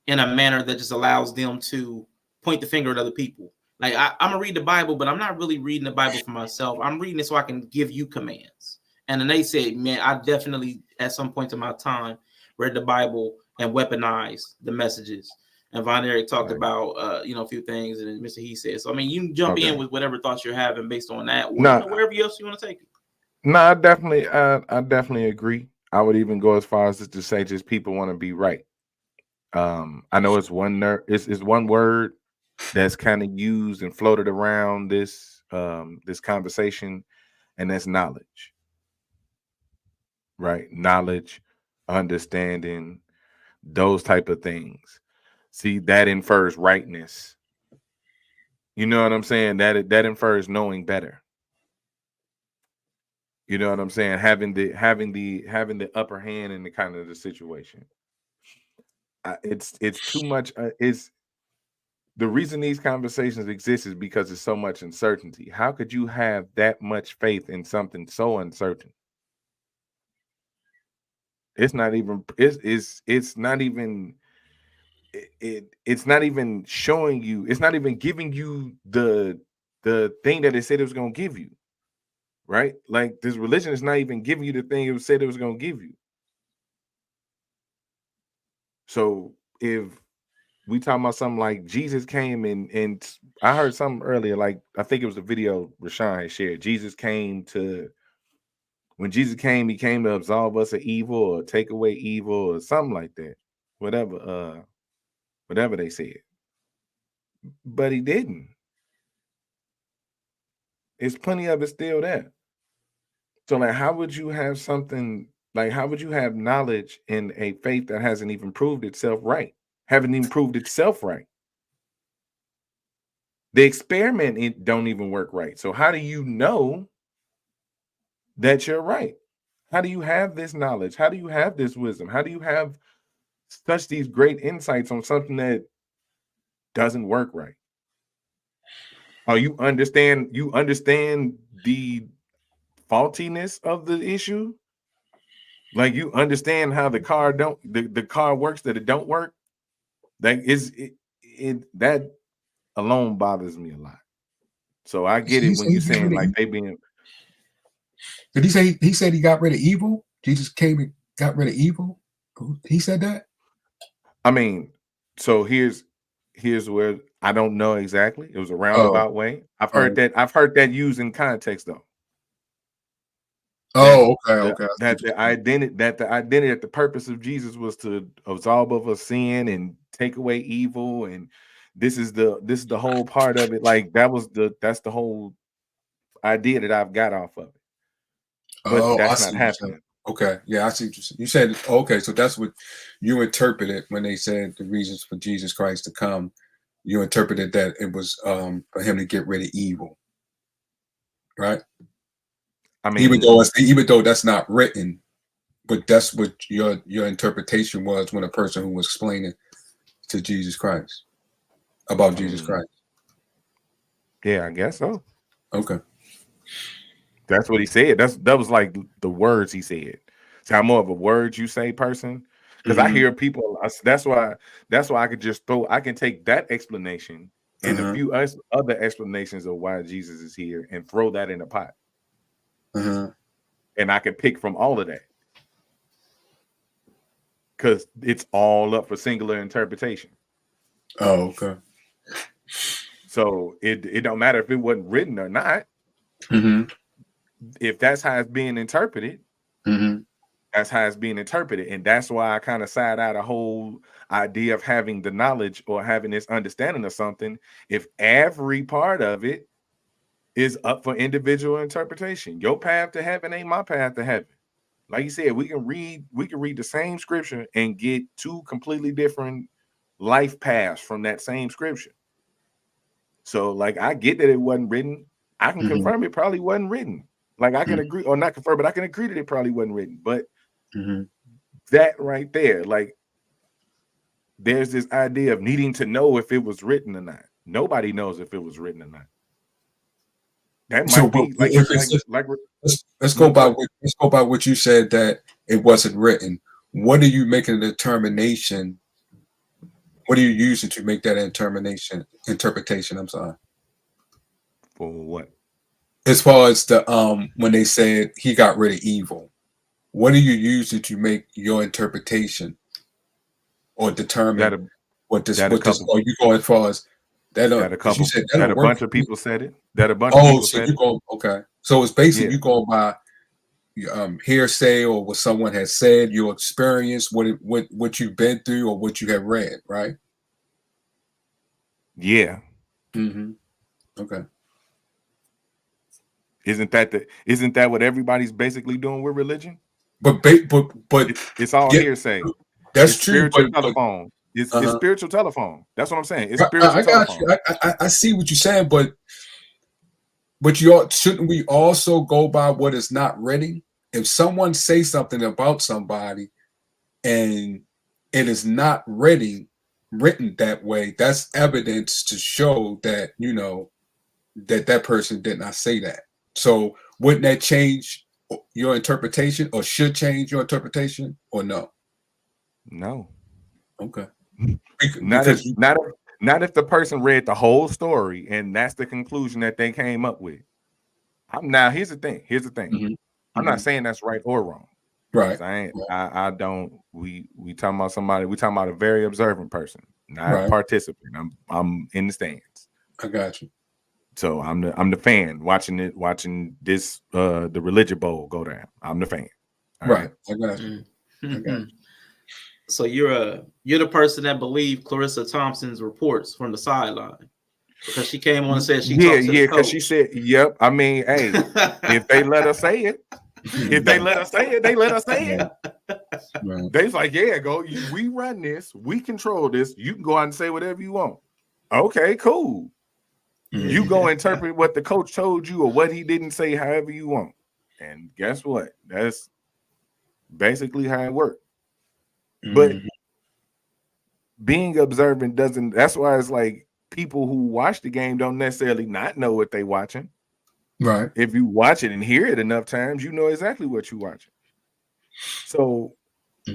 in a manner that just allows them to point the finger at other people. Like I'm gonna read the Bible, but I'm not really reading the Bible for myself. I'm reading it so I can give you commands. And then they said, man, I definitely at some point in my time read the Bible and weaponized the messages. And Von Eric talked about a few things, and Mr. He said. So I mean, you can jump in with whatever thoughts you're having based on that, or wherever else you want to take it. No, I definitely agree. I would even go as far as to say just people want to be right. I know it's one it's one word that's kind of used and floated around this this conversation, and that's knowledge. Right? Knowledge, understanding, those type of things. See, that infers rightness. You know what I'm saying? That infers knowing better. You know what I'm saying? Having the upper hand in the kind of the situation. It's too much. It's the reason these conversations exist is because there's so much uncertainty. How could you have that much faith in something so uncertain? It's not even. It's not even. It's not even showing you. It's not even giving you the thing that it said it was going to give you. Right? Like this religion is not even giving you the thing it said it was going to give you. So if we talking about something like Jesus came and I heard something earlier, like I think it was a video Rashawn had shared. When Jesus came, he came to absolve us of evil or take away evil or something like that. Whatever they said. But he didn't. It's plenty of it still there. So like how would you have something like how would you have knowledge in a faith that hasn't even proved itself right? Haven't even proved itself right. The experiment don't even work right. So how do you know that you're right? How do you have this knowledge? How do you have this wisdom? How do you have such these great insights on something that doesn't work right? Oh, you understand the faultiness of the issue? Like you understand how the car works, that it don't work? Like that alone bothers me a lot. So I get it when you're saying like they being. Did he say he got rid of evil? Jesus came and got rid of evil? He said that? I mean, so here's where I don't know exactly. It was a roundabout way. I've heard that used in context though. Okay. That the identity that the purpose of Jesus was to absolve of us sin and take away evil, and this is the whole part of it. Like that's the whole idea that I've got off of it. But that's not happening. Okay, yeah, I see what you said. You said okay, so that's what you interpreted when they said the reasons for Jesus Christ to come. You interpreted that it was for him to get rid of evil, right? I mean, even though that's not written, but that's what your interpretation was when a person who was explaining to Jesus Christ about Jesus Christ. Yeah, I guess so. Okay. That's what he said. That was like the words he said. So I'm more of a words you say person because I hear people. That's why I can take that explanation and a few other explanations of why Jesus is here and throw that in a pot. And I can pick from all of that because it's all up for singular interpretation. Oh, okay. So it don't matter if it wasn't written or not. If that's how it's being interpreted, that's how it's being interpreted. And that's why I kind of side out a whole idea of having the knowledge or having this understanding of something. If every part of it is up for individual interpretation. Your path to heaven ain't my path to heaven. Like you said, we can read the same scripture and get two completely different life paths from that same scripture. So, like, I get that it wasn't written. I can confirm it probably wasn't written. Like, I can agree, or not confirm, but I can agree that it probably wasn't written. But that right there, like, there's this idea of needing to know if it was written or not. Nobody knows if it was written or not. That might be let's go by what you said, that it wasn't written. What are you making a determination? What are you using to make that interpretation? I'm sorry. For what? As far as the when they said he got rid of evil, what are you using to make your interpretation or determine what this? Are you going as far as that? That a couple. You said that a bunch of people said it. That a bunch of people said it. Okay. So it's basically you go by hearsay or what someone has said, your experience, what you've been through, or what you have read, right? Yeah. Okay. Isn't that what everybody's basically doing with religion? But it's all hearsay. That's it's true. Spiritual telephone. It's spiritual telephone. That's what I'm saying. It's spiritual I got telephone. you. I see what you're saying, but shouldn't we also go by what is not written? If someone says something about somebody and it is not written that way, that's evidence to show that that person did not say that. So wouldn't that change your interpretation, or should change your interpretation, or no? No. Okay. Not if the person read the whole story and that's the conclusion that they came up with. Now here's the thing. I'm not saying that's right or wrong. Right. I don't. We talking about somebody. We talking about a very observant person, not a participant. I'm in the stands. I got you. So I'm the fan watching this the religion bowl go down. I'm the fan. Right. I got you. I got you. So you're the person that believed Clarissa Thompson's reports from the sideline, because she came on and said she talked to the coach. Because she said, "Yep." I mean, hey, if they let us say it, they let us say it. Right. They's like, "Yeah, go. We run this. We control this. You can go out and say whatever you want." Okay, cool. You go interpret what the coach told you or what he didn't say, however you want. And guess what? That's basically how it works. But being observant doesn't. That's why it's like people who watch the game don't necessarily not know what they're watching. Right. If you watch it and hear it enough times, you know exactly what you're watching. So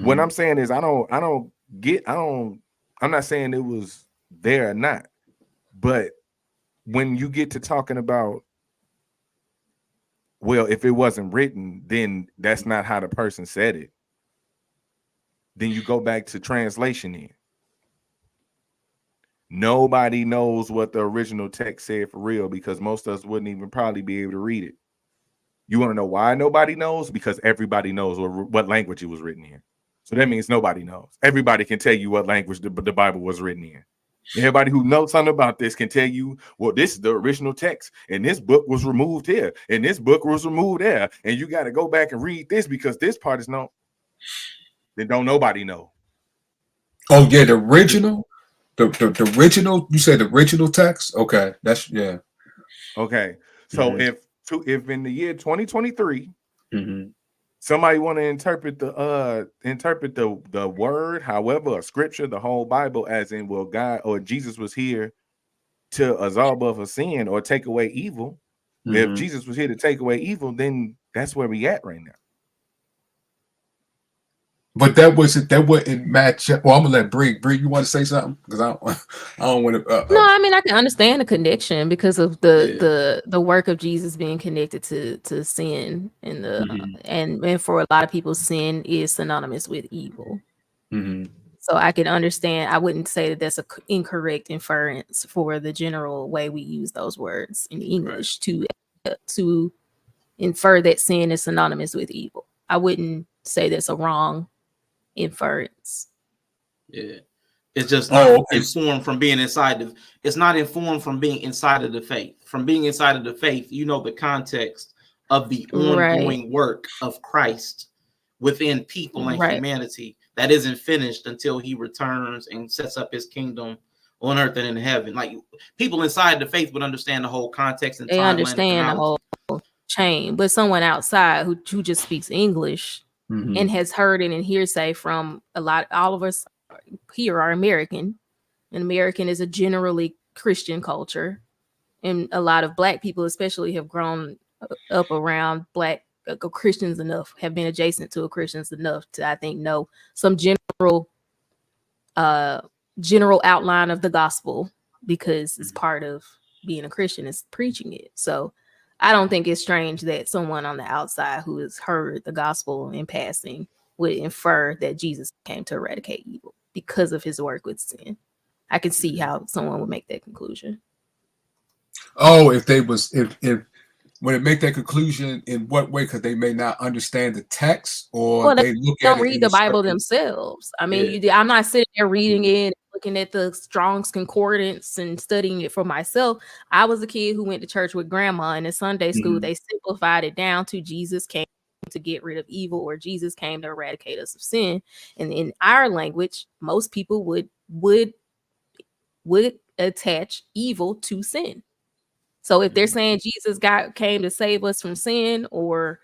what I'm saying is, I'm not saying it was there or not, but when you get to talking about, well, if it wasn't written, then that's not how the person said it. Then you go back to translation in. Nobody knows what the original text said for real, because most of us wouldn't even probably be able to read it. You want to know why nobody knows? Because everybody knows what language it was written in. So that means nobody knows. Everybody can tell you what language the Bible was written in. Everybody who knows something about this can tell you, well, this is the original text, and this book was removed here, and this book was removed there, and you got to go back and read this because this part is known. Then don't nobody know. Oh yeah, the original, the original. You said the original text. Okay, that's yeah. Okay, so if in the year 2023, somebody want to interpret the word, however, a scripture, the whole Bible, as in, well, God or Jesus was here to absolve of a sin or take away evil. If Jesus was here to take away evil, then that's where we at right now. But that wouldn't match up. Well, I'm gonna let Bree. Bree, you want to say something? Because I don't want to. No, I mean, I can understand the connection because of the work of Jesus being connected to sin, and and for a lot of people, sin is synonymous with evil. So I can understand. I wouldn't say that that's an incorrect inference for the general way we use those words in English to infer that sin is synonymous with evil. I wouldn't say that's a wrong inference. Yeah. It's just not informed from being inside of. It's not informed from being inside of the faith. From being inside of the faith, you know the context of the ongoing work of Christ within people and humanity that isn't finished until he returns and sets up his kingdom on earth and in heaven. Like people inside the faith would understand the whole context and they understand the whole chain, but someone outside who just speaks English and has heard it in hearsay from all of us here are American, and American is a generally Christian culture, and a lot of Black people especially have grown up around Black Christians enough, have been adjacent to Christians enough to, I think, know some general outline of the gospel, because it's part of being a Christian is preaching it. So I don't think it's strange that someone on the outside who has heard the gospel in passing would infer that Jesus came to eradicate evil because of his work with sin. I can see how someone would make that conclusion. Oh, if when it make that conclusion, in what way? Because they may not understand the text, or they don't read the Bible themselves. I mean, I'm not sitting there reading it, looking at the Strong's Concordance and studying it for myself. I was a kid who went to church with grandma, and in Sunday school, they simplified it down to Jesus came to get rid of evil, or Jesus came to eradicate us of sin. And in our language, most people would attach evil to sin. So if they're saying Jesus came to save us from sin, or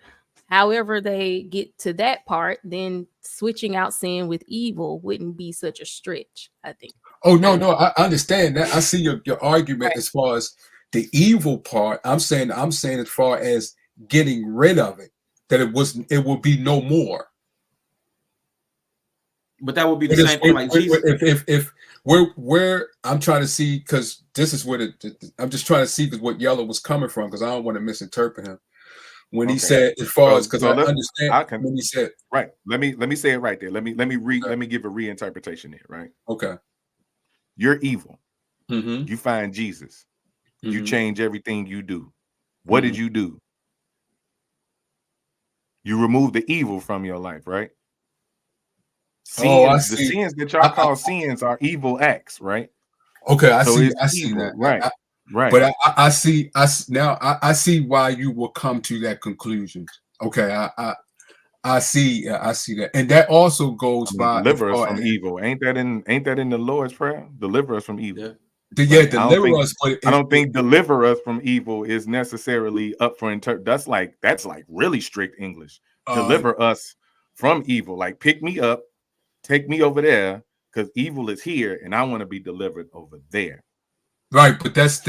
however they get to that part, then switching out sin with evil wouldn't be such a stretch, I think. Oh, no, I understand that. I see your argument as far as the evil part. I'm saying as far as getting rid of it, that it will be no more. But that would be the same thing, like Jesus. If where I'm trying to see, because this is where I'm just trying to see what Yellow was coming from, because I don't want to misinterpret him when he said, as far as, because I understand when he said, right. Let me say it right there. Let me give a reinterpretation here. Right. Okay. You're evil. You find Jesus. You change everything you do. What did you do? You remove the evil from your life, right? Sins, the sins that y'all call sins are evil acts, right? Okay, I see that. Right. Right. But I see why you will come to that conclusion. Okay, I see that, and that also goes by deliver us from evil. Ain't that in the Lord's Prayer? Deliver us from evil. Deliver us. But I don't think deliver us from evil is necessarily up for that's like really strict English. Deliver us from evil, like pick me up, take me over there, because evil is here, and I want to be delivered over there. Right, but that's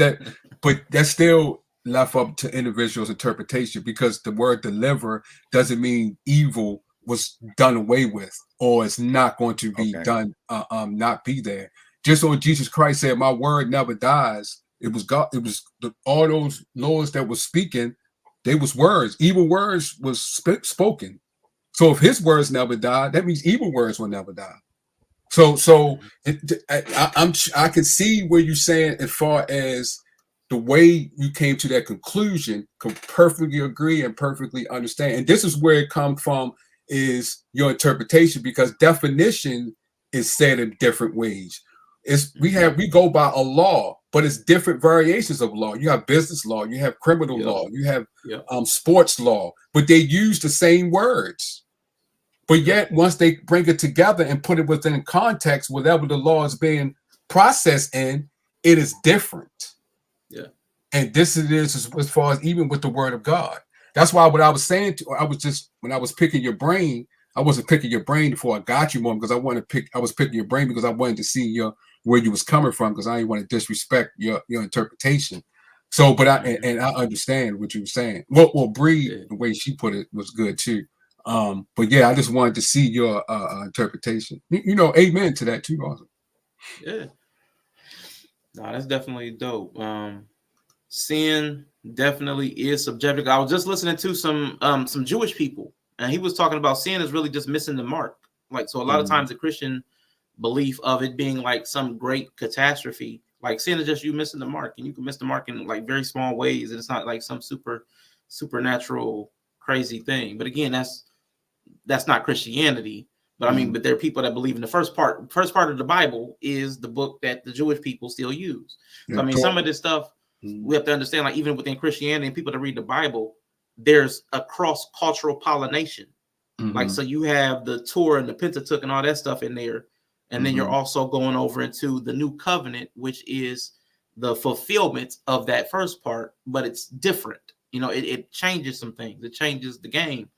still left up to individuals' interpretation, because the word deliver doesn't mean evil was done away with, or it's not going to be done, not be there. Just on Jesus Christ said, "My word never dies." It was God. It was all those laws that was speaking. They was words. Evil words was spoken. So if his words never died, that means evil words will never die. So I can see where you're saying, as far as the way you came to that conclusion, can perfectly agree and perfectly understand. And this is where it comes from, is your interpretation, because definition is said in different ways. We go by a law, but it's different variations of law. You have business law, you have criminal law, you have sports law, but they use the same words. But yet, once they bring it together and put it within context, whatever the law is being processed in, it is different. Yeah. And this it is as far as even with the word of God. That's why what I was saying when I was picking your brain, I wasn't picking your brain before I got you, Mom, because I was picking your brain because I wanted to see where you was coming from, because I didn't want to disrespect your interpretation. So, but I understand what you were saying. Well, Bree, the way she put it was good too. But yeah, I just wanted to see your interpretation. Amen to that too, also. Yeah. No, that's definitely dope. Sin definitely is subjective. I was just listening to some Jewish people, and he was talking about sin is really just missing the mark. Like, so a lot of times the Christian belief of it being like some great catastrophe, like sin is just you missing the mark, and you can miss the mark in like very small ways, and it's not like some supernatural crazy thing. But again, that's not Christianity. But I mean, but there are people that believe in the first part. First part of the Bible is the book that the Jewish people still use. So I mean, some of this stuff we have to understand. Like even within Christianity and people that read the Bible, there's a cross-cultural pollination. Like so, you have the Torah and the Pentateuch and all that stuff in there, and then you're also going over into the New Covenant, which is the fulfillment of that first part, but it's different. You know, it changes some things. It changes the game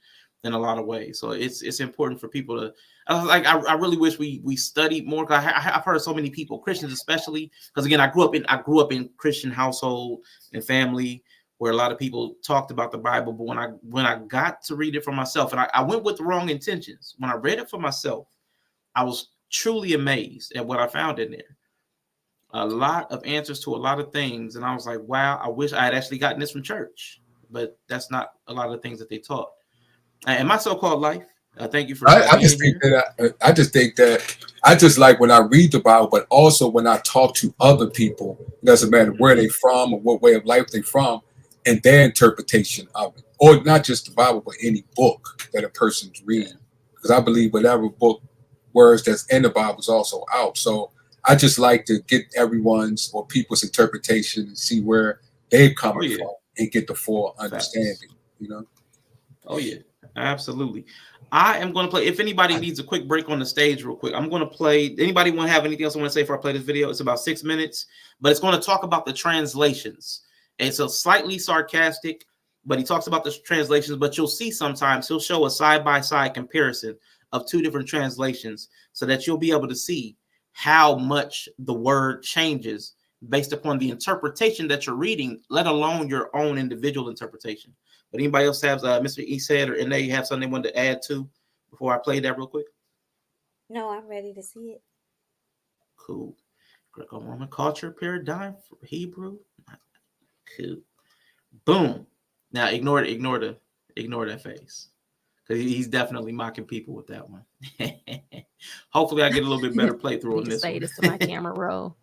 in a lot of ways. So it's important for people to. I really wish we studied more. I've heard so many people, Christians especially, because again, I grew up in Christian household and family where a lot of people talked about the Bible. But when I got to read it for myself, and I went with the wrong intentions. When I read it for myself, I was truly amazed at what I found in there. A lot of answers to a lot of things, and I was like, wow, I wish I had actually gotten this from church. But that's not a lot of the things that they taught. And my so-called life. Thank you for. I just think that I just like when I read the Bible, but also when I talk to other people. It doesn't matter where they from or what way of life they from, and their interpretation of it, or not just the Bible, but any book that a person's reading. Because I believe whatever book words that's in the Bible is also out. So I just like to get everyone's or people's interpretation and see where they're coming from and get the full understanding. You know. Oh yeah. Absolutely. I am going to play. If anybody needs a quick break on the stage real quick, I'm going to play. Anybody want to have anything else I want to say before I play this video? It's about 6 minutes, but it's going to talk about the translations. It's a slightly sarcastic, but he talks about the translations, but you'll see sometimes he'll show a side-by-side comparison of two different translations so that you'll be able to see how much the word changes based upon the interpretation that you're reading, let alone your own individual interpretation. But anybody else have Mr. Yeeted or Ine, you have something they wanted to add to before I play that real quick? No, I'm ready to see it. Cool. Greco-Roman culture paradigm for Hebrew. Cool. Boom. Now ignore that face. Because he's definitely mocking people with that one. Hopefully I get a little bit better playthrough on this say one. this to my camera roll.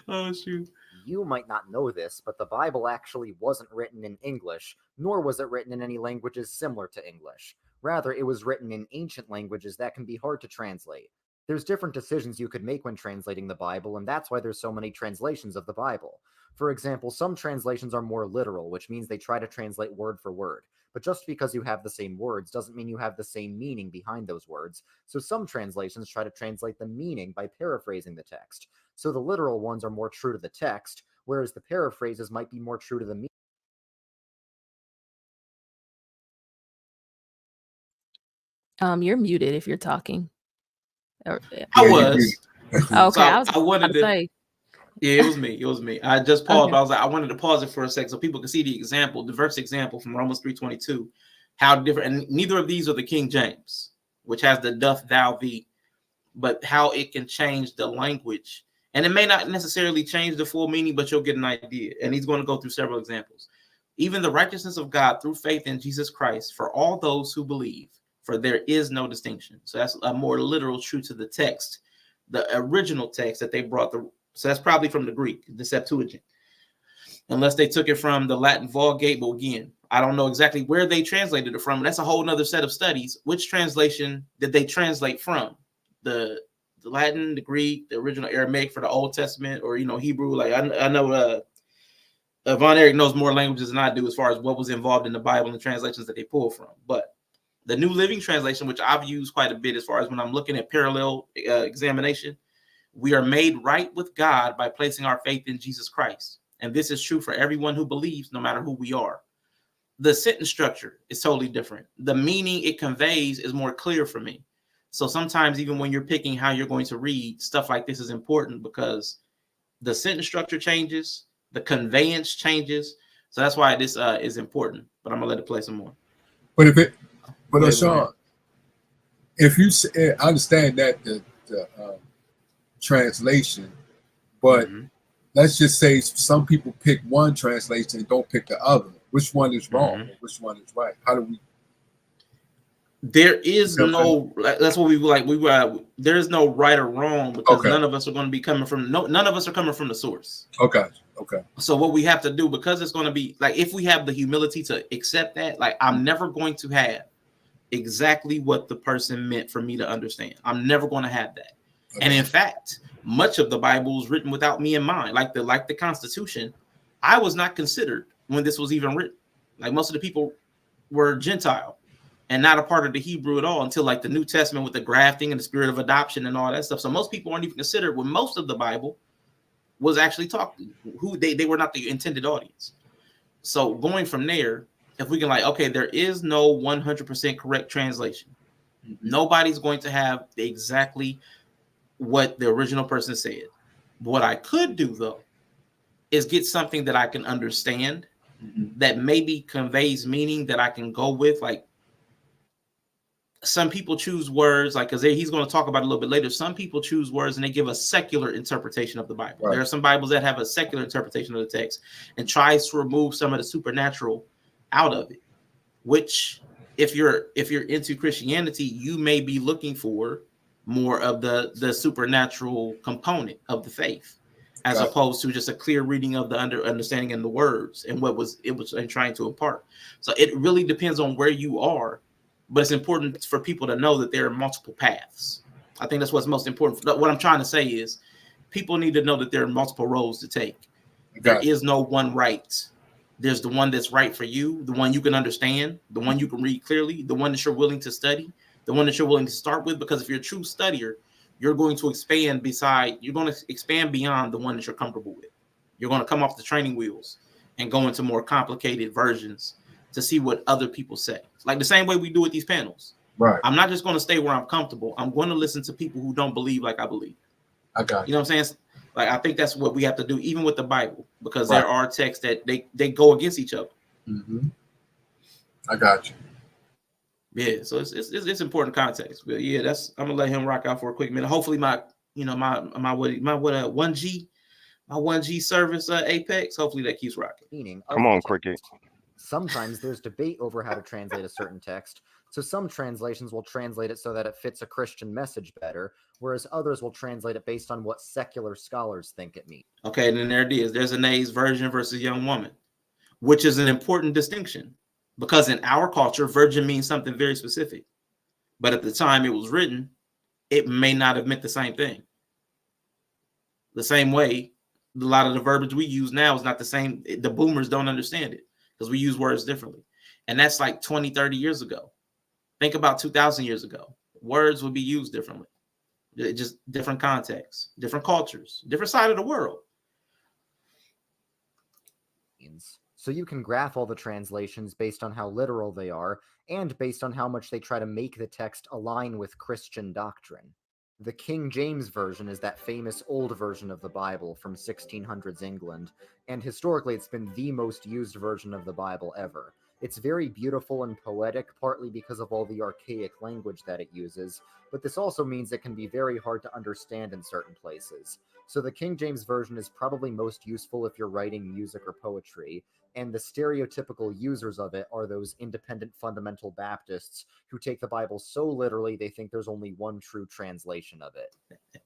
Oh shoot. You might not know this, but the Bible actually wasn't written in English, nor was it written in any languages similar to English. Rather, it was written in ancient languages that can be hard to translate. There's different decisions you could make when translating the Bible, and that's why there's so many translations of the Bible. For example, some translations are more literal, which means they try to translate word for word. But just because you have the same words doesn't mean you have the same meaning behind those words. So some translations try to translate the meaning by paraphrasing the text. So the literal ones are more true to the text, whereas the paraphrases might be more true to the meaning. You're muted if you're talking. I was. Okay, so I wanted to say. Yeah, it was me. It was me. I just paused, okay. But I was like, I wanted to pause it for a sec so people can see the example, the verse example from Romans 3:22, how different, and neither of these are the King James, which has the doth thou thee, but how it can change the language. And it may not necessarily change the full meaning, but you'll get an idea. And he's going to go through several examples. Even the righteousness of God through faith in Jesus Christ for all those who believe, for there is no distinction. So that's a more literal true to the text, the original text that they brought. So that's probably from the Greek, the Septuagint, unless they took it from the Latin Vulgate. But again, I don't know exactly where they translated it from. That's a whole nother set of studies. Which translation did they translate from? The Latin, the Greek, the original Aramaic for the Old Testament, or Hebrew. Like I know Von Erich knows more languages than I do as far as what was involved in the Bible and the translations that they pull from. But the New Living Translation, which I've used quite a bit as far as when I'm looking at parallel examination, we are made right with God by placing our faith in Jesus Christ. And this is true for everyone who believes, no matter who we are. The sentence structure is totally different. The meaning it conveys is more clear for me. So sometimes even when you're picking how you're going to read, stuff like this is important because the sentence structure changes, the conveyance changes. So that's why this is important. But I'm gonna let it play some more. But Sean, if you say, I understand that the translation, but let's just say some people pick one translation and don't pick the other. Which one is wrong? Which one is right? How do we? There is no, that's what we like. There is no right or wrong because none of us are going to be coming from, none of us are coming from the source. Okay. So what we have to do, because it's going to be like, if we have the humility to accept that, like, I'm never going to have exactly what the person meant for me to understand. I'm never going to have that. Okay. And in fact, much of the Bible is written without me in mind. Like the Constitution, I was not considered when this was even written. Like, most of the people were Gentile and not a part of the Hebrew at all until like the New Testament with the grafting and the spirit of adoption and all that stuff. So most people aren't even considered when most of the Bible was actually talking. Who they were not the intended audience. So going from there, if we can like, okay, there is no 100% correct translation. Nobody's going to have exactly what the original person said. What I could do though is get something that I can understand, that maybe conveys meaning that I can go with. Like, some people choose words, like, because he's going to talk about it a little bit later. Some people choose words and they give a secular interpretation of the Bible. Right. There are some Bibles that have a secular interpretation of the text and tries to remove some of the supernatural out of it, which if you're into Christianity, you may be looking for more of the supernatural component of the faith, as opposed to just a clear reading of the understanding and the words and what was trying to impart. So it really depends on where you are. But it's important for people to know that there are multiple paths. I think that's what's most important. What I'm trying to say is people need to know that there are multiple roads to take. There is no one right. There's the one that's right for you, the one you can understand, the one you can read clearly, the one that you're willing to study, the one that you're willing to start with. Because if you're a true studier, you're going to expand beyond the one that you're comfortable with. You're going to come off the training wheels and go into more complicated versions to see what other people say. Like the same way we do with these panels. Right. I'm not just going to stay where I'm comfortable. I'm going to listen to people who don't believe like I believe. I got you. You know what I'm saying? Like, I think that's what we have to do, even with the Bible, because there are texts that they go against each other. Mm-hmm. I got you. Yeah, so it's important context. But yeah, I'm gonna let him rock out for a quick minute. Hopefully my 1G service Apex. Hopefully that keeps rocking. Come on, Cricket. Sometimes there's debate over how to translate a certain text, so some translations will translate it so that it fits a Christian message better, whereas others will translate it based on what secular scholars think it means. Okay, and then there it is. There's an A's virgin versus young woman, which is an important distinction because in our culture, virgin means something very specific. But at the time it was written, it may not have meant the same thing. The same way, a lot of the verbiage we use now is not the same. The boomers don't understand it, because we use words differently. And that's like 20, 30 years ago. Think about 2,000 years ago. Words would be used differently. Just different contexts, different cultures, different side of the world. So you can graph all the translations based on how literal they are and based on how much they try to make the text align with Christian doctrine. The King James Version is that famous old version of the Bible from 1600s England, and historically it's been the most used version of the Bible ever. It's very beautiful and poetic, partly because of all the archaic language that it uses, but this also means it can be very hard to understand in certain places. So the King James Version is probably most useful if you're writing music or poetry, and the stereotypical users of it are those independent fundamental Baptists who take the Bible so literally they think there's only one true translation of it.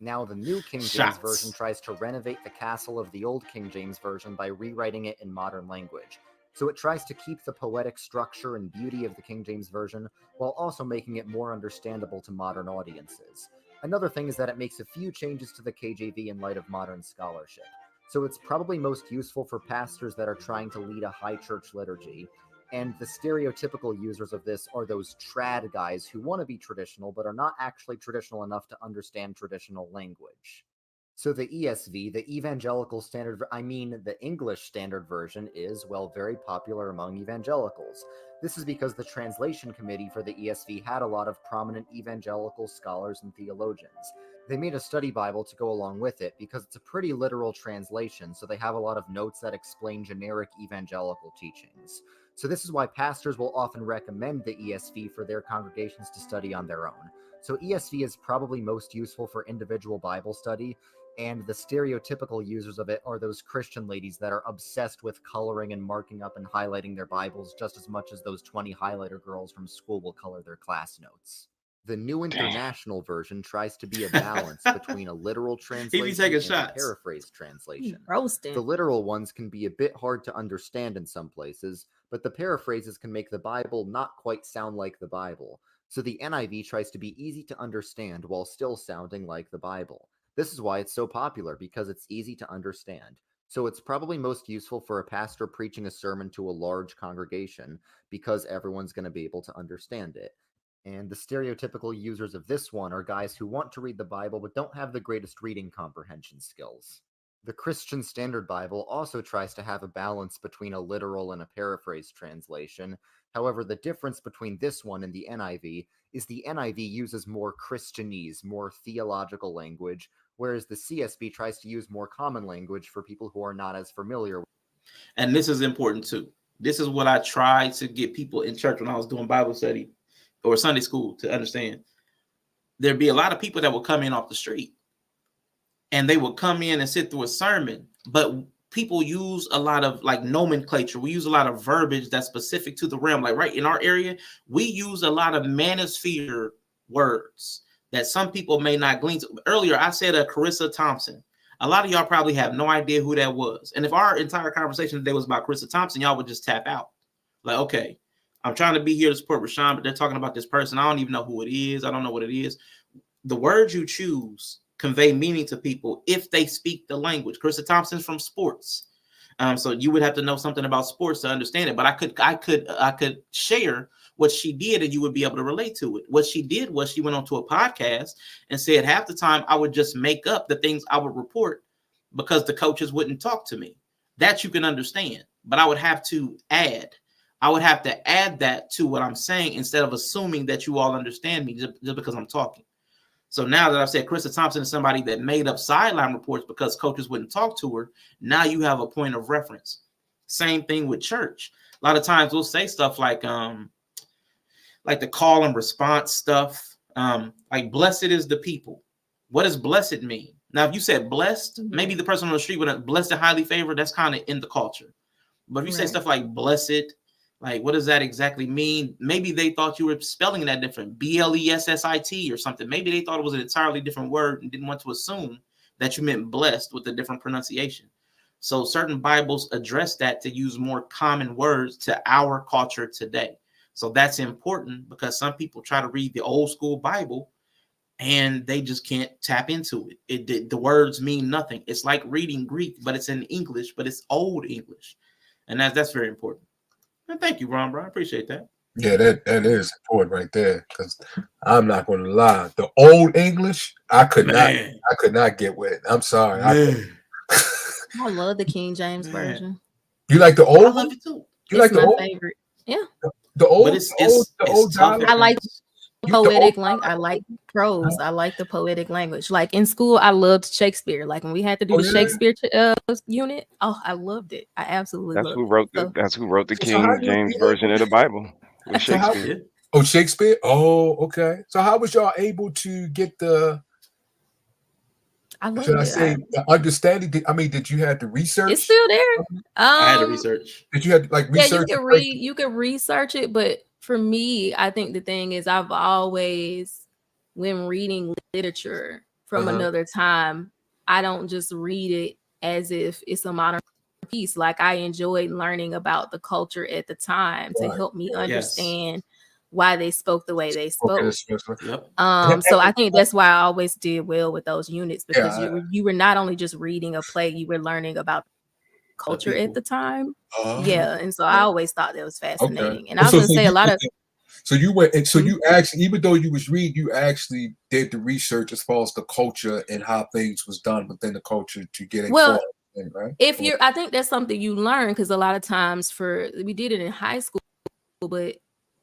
Now, the new King James Version tries to renovate the castle of the old King James Version by rewriting it in modern language. So it tries to keep the poetic structure and beauty of the King James Version while also making it more understandable to modern audiences. Another thing is that it makes a few changes to the KJV in light of modern scholarship. So it's probably most useful for pastors that are trying to lead a high church liturgy, and the stereotypical users of this are those trad guys who want to be traditional but are not actually traditional enough to understand traditional language. So the ESV, the the English Standard Version is, well, very popular among evangelicals. This is because the translation committee for the ESV had a lot of prominent evangelical scholars and theologians. They made a study Bible to go along with it because it's a pretty literal translation, so they have a lot of notes that explain generic evangelical teachings. So this is why pastors will often recommend the ESV for their congregations to study on their own. So ESV is probably most useful for individual Bible study, And the stereotypical users of it are those Christian ladies that are obsessed with coloring and marking up and highlighting their Bibles just as much as those 20 highlighter girls from school will color their class notes. The New International Version tries to be a balance between a literal translation and a paraphrase translation. The literal ones can be a bit hard to understand in some places, but the paraphrases can make the Bible not quite sound like the Bible. So the NIV tries to be easy to understand while still sounding like the Bible. This is why it's so popular, because it's easy to understand. So it's probably most useful for a pastor preaching a sermon to a large congregation, because everyone's going to be able to understand it. And the stereotypical users of this one are guys who want to read the Bible but don't have the greatest reading comprehension skills. The Christian Standard Bible also tries to have a balance between a literal and a paraphrase translation. However, the difference between this one and the NIV is the NIV uses more Christianese, more theological language, whereas the CSB tries to use more common language for people who are not as familiar with. And this is important too. This is what I tried to get people in church when I was doing Bible study or Sunday school to understand. There'd be a lot of people that would come in off the street and they would come in and sit through a sermon, but people use a lot of like nomenclature. We use a lot of verbiage that's specific to the realm. Like right in our area, we use a lot of manosphere words that some people may not glean. Earlier, I said Carissa Thompson. A lot of y'all probably have no idea who that was. And if our entire conversation today was about Carissa Thompson, y'all would just tap out. Like, okay, I'm trying to be here to support Rashawn, but they're talking about this person. I don't even know who it is. I don't know what it is. The words you choose convey meaning to people if they speak the language. Carissa Thompson's from sports. So you would have to know something about sports to understand it. But I could share what she did and you would be able to relate to it. What she did was she went onto a podcast and said half the time I would just make up the things I would report because the coaches wouldn't talk to me. That you can understand. But I would have to add that to what I'm saying instead of assuming that you all understand me just because I'm talking. So now that I've said Carissa Thompson is somebody that made up sideline reports because coaches wouldn't talk to her, now you have a point of reference. Same thing with church. A lot of times we'll say stuff like the call and response stuff, like blessed is the people. What does blessed mean? Now, if you said blessed, maybe the person on the street with a blessed and highly favored, that's kind of in the culture. But if you say stuff like blessed, like, what does that exactly mean? Maybe they thought you were spelling that different, BLESSIT or something. Maybe they thought it was an entirely different word and didn't want to assume that you meant blessed with a different pronunciation. So certain Bibles address that to use more common words to our culture today. So that's important because some people try to read the old school Bible and they just can't tap into it. The words mean nothing. It's like reading Greek, but it's in English, but it's old English. And that's very important. And thank you, Ron, bro. I appreciate that. Yeah, that is important right there. Because I'm not going to lie, the old English, I could not get with. I'm sorry. I love the King James version. You like the old? I love it too. You like the old? Favorite. Yeah. The old. But it's old I like poetic language. I like prose. I like the poetic language. Like in school, I loved Shakespeare. Like when we had to do the Shakespeare unit, I loved it. I absolutely loved it. That's who wrote the King James version of the Bible. Was Shakespeare. Shakespeare. Oh, okay. So how was y'all able to get the? Should I say the understanding? Did you have to research? It's still there. I had to research. Did you have to research? Yeah, you can research it, but for me, I think the thing is I've always, when reading literature from another time, I don't just read it as if it's a modern piece. Like I enjoyed learning about the culture at the time to help me understand why they spoke the way they spoke. So I think that's why I always did well with those units, because you were not only just reading a play, you were learning about culture at the time. And so I always thought that was fascinating. And I was gonna say a lot of you actually, even though you was reading, you actually did the research as far as the culture and how things was done within the culture to get informed. Right? I think that's something you learn, because a lot of times we did it in high school, but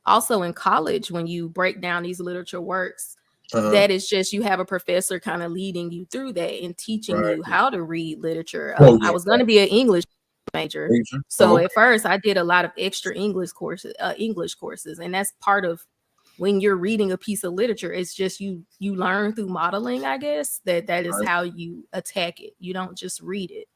also in college, when you break down these literature works, that is just, you have a professor kind of leading you through that and teaching you how to read literature. I was going to be an English major. So at first I did a lot of extra English courses, and that's part of when you're reading a piece of literature, it's just you learn through modeling, I guess, that is how you attack it. You don't just read it.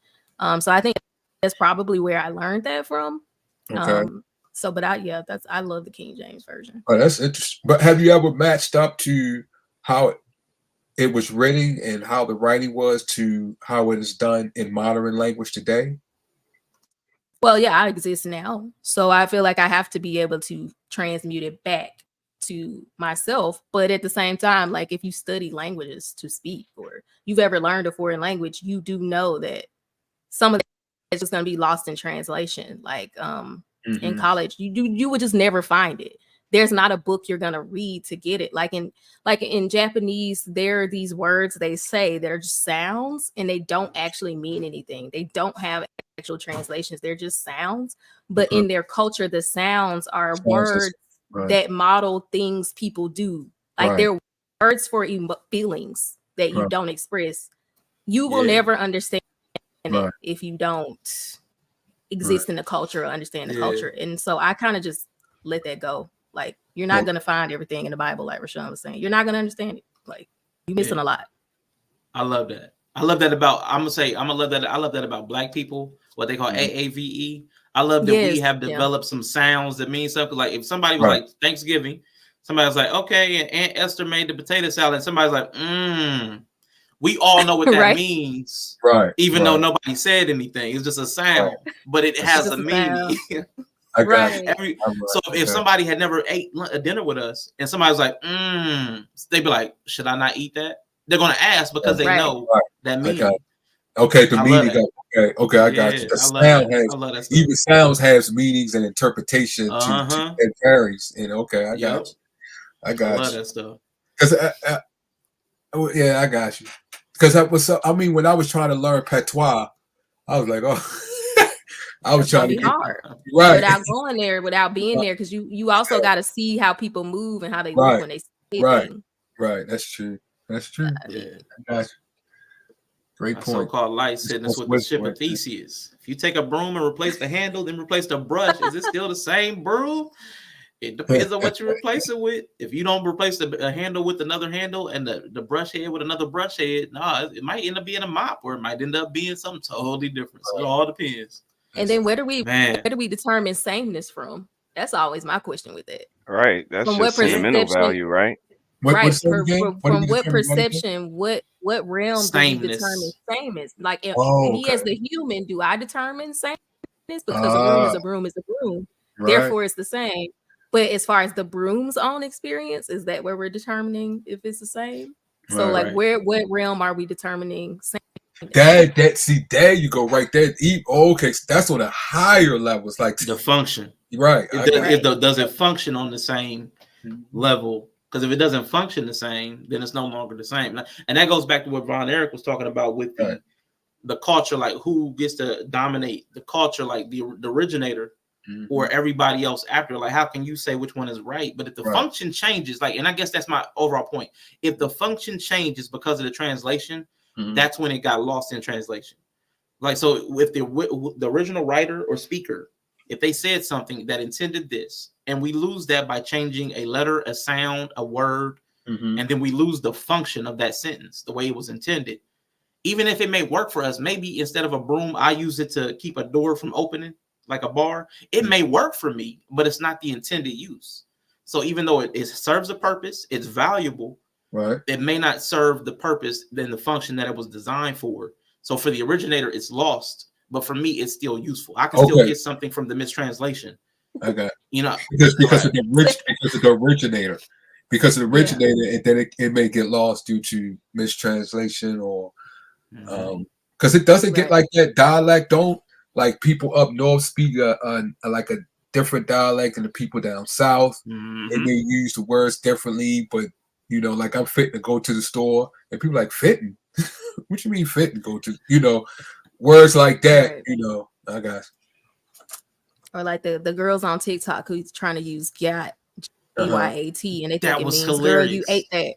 So I think that's probably where I learned that from. Okay. So, but I love the King James version. Oh, that's interesting. But have you ever matched up to how it was written and how the writing was to how it is done in modern language today? Well, yeah, I exist now. So I feel like I have to be able to transmute it back to myself. But at the same time, like if you study languages to speak or you've ever learned a foreign language, you do know that some of that is just going to be lost in translation. Like in college, you would just never find it. There's not a book you're gonna read to get it. Like in Japanese, there are these words they say that are just sounds and they don't actually mean anything. They don't have actual translations. They're just sounds. But in their culture, the sounds are words that model things people do. Like they're words for feelings that you don't express. You will never understand it if you don't exist in the culture or understand the culture. And so I kind of just let that go. Like you're not gonna find everything in the Bible, like Rashawn was saying. You're not gonna understand it. Like you're missing a lot. I love that. I love that about. I love that about Black people. What they call AAVE. I love that we have developed some sounds that mean something. Like if somebody was like Thanksgiving, somebody's like, okay, and Aunt Esther made the potato salad. And somebody's like, we all know what that means, even though nobody said anything. It's just a sound, but it has a meaning. So if somebody had never ate a dinner with us and somebody's like, they'd be like, should I not eat that? They're gonna ask because they know that meaning. Okay, the meaning. Okay, I got you. The sound has even sounds has meanings and interpretation to it varies. And okay, I got you. I love that stuff. Because I got you. Because when I was trying to learn patois, I was like, I was trying to get hard without going there, without being there, because you also got to see how people move and how they move when they say things. Right. That's true. That's true. Yeah. I got you. Great point. So-called lights hitting us with the ship of Theseus. If you take a broom and replace the handle, then replace the brush, is it still the same broom? It depends on what you replace it with. If you don't replace the handle with another handle and the brush head with another brush head, it might end up being a mop or it might end up being something totally different. So it all depends. And then where do we determine sameness from? That's always my question with it. Right. That's from just sentimental value, right? From what perception, what realm do we determine sameness? Like me as the human, do I determine sameness? Because a broom is a broom is a broom. Therefore, it's the same. But as far as the broom's own experience, is that where we're determining if it's the same? So what realm are we determining sameness? There you go, right there. Okay, that's on a higher level. It's like the function, right? Does it function on the same level? Because if it doesn't function the same, then it's no longer the same. And that goes back to what Von Erich was talking about with the culture, like who gets to dominate the culture, like the originator or everybody else after. Like, how can you say which one is right? But if the function changes, and I guess that's my overall point. If the function changes because of the translation, that's when it got lost in translation. Like, so if the original writer or speaker, if they said something that intended this, and we lose that by changing a letter, a sound, a word, and then we lose the function of that sentence, the way it was intended. Even if it may work for us, maybe instead of a broom, I use it to keep a door from opening, like a bar. It may work for me, but it's not the intended use. So even though it serves a purpose, it's valuable, it may not serve the purpose than the function that it was designed for. So for the originator, it's lost. But for me, it's still useful. I can still get something from the mistranslation. Okay. Because of the originator. Because of the originator, and then it may get lost due to mistranslation or because it doesn't get like that dialect. Don't like people up north speak like a different dialect than the people down south, and they use the words differently. But like I'm fitting to go to the store, and people like fitting. What you mean fitting go to? Words like that. I guess. Or like the girls on TikTok who's trying to use gyat, GYAT, and they think it means hilarious. Girl, you ate that.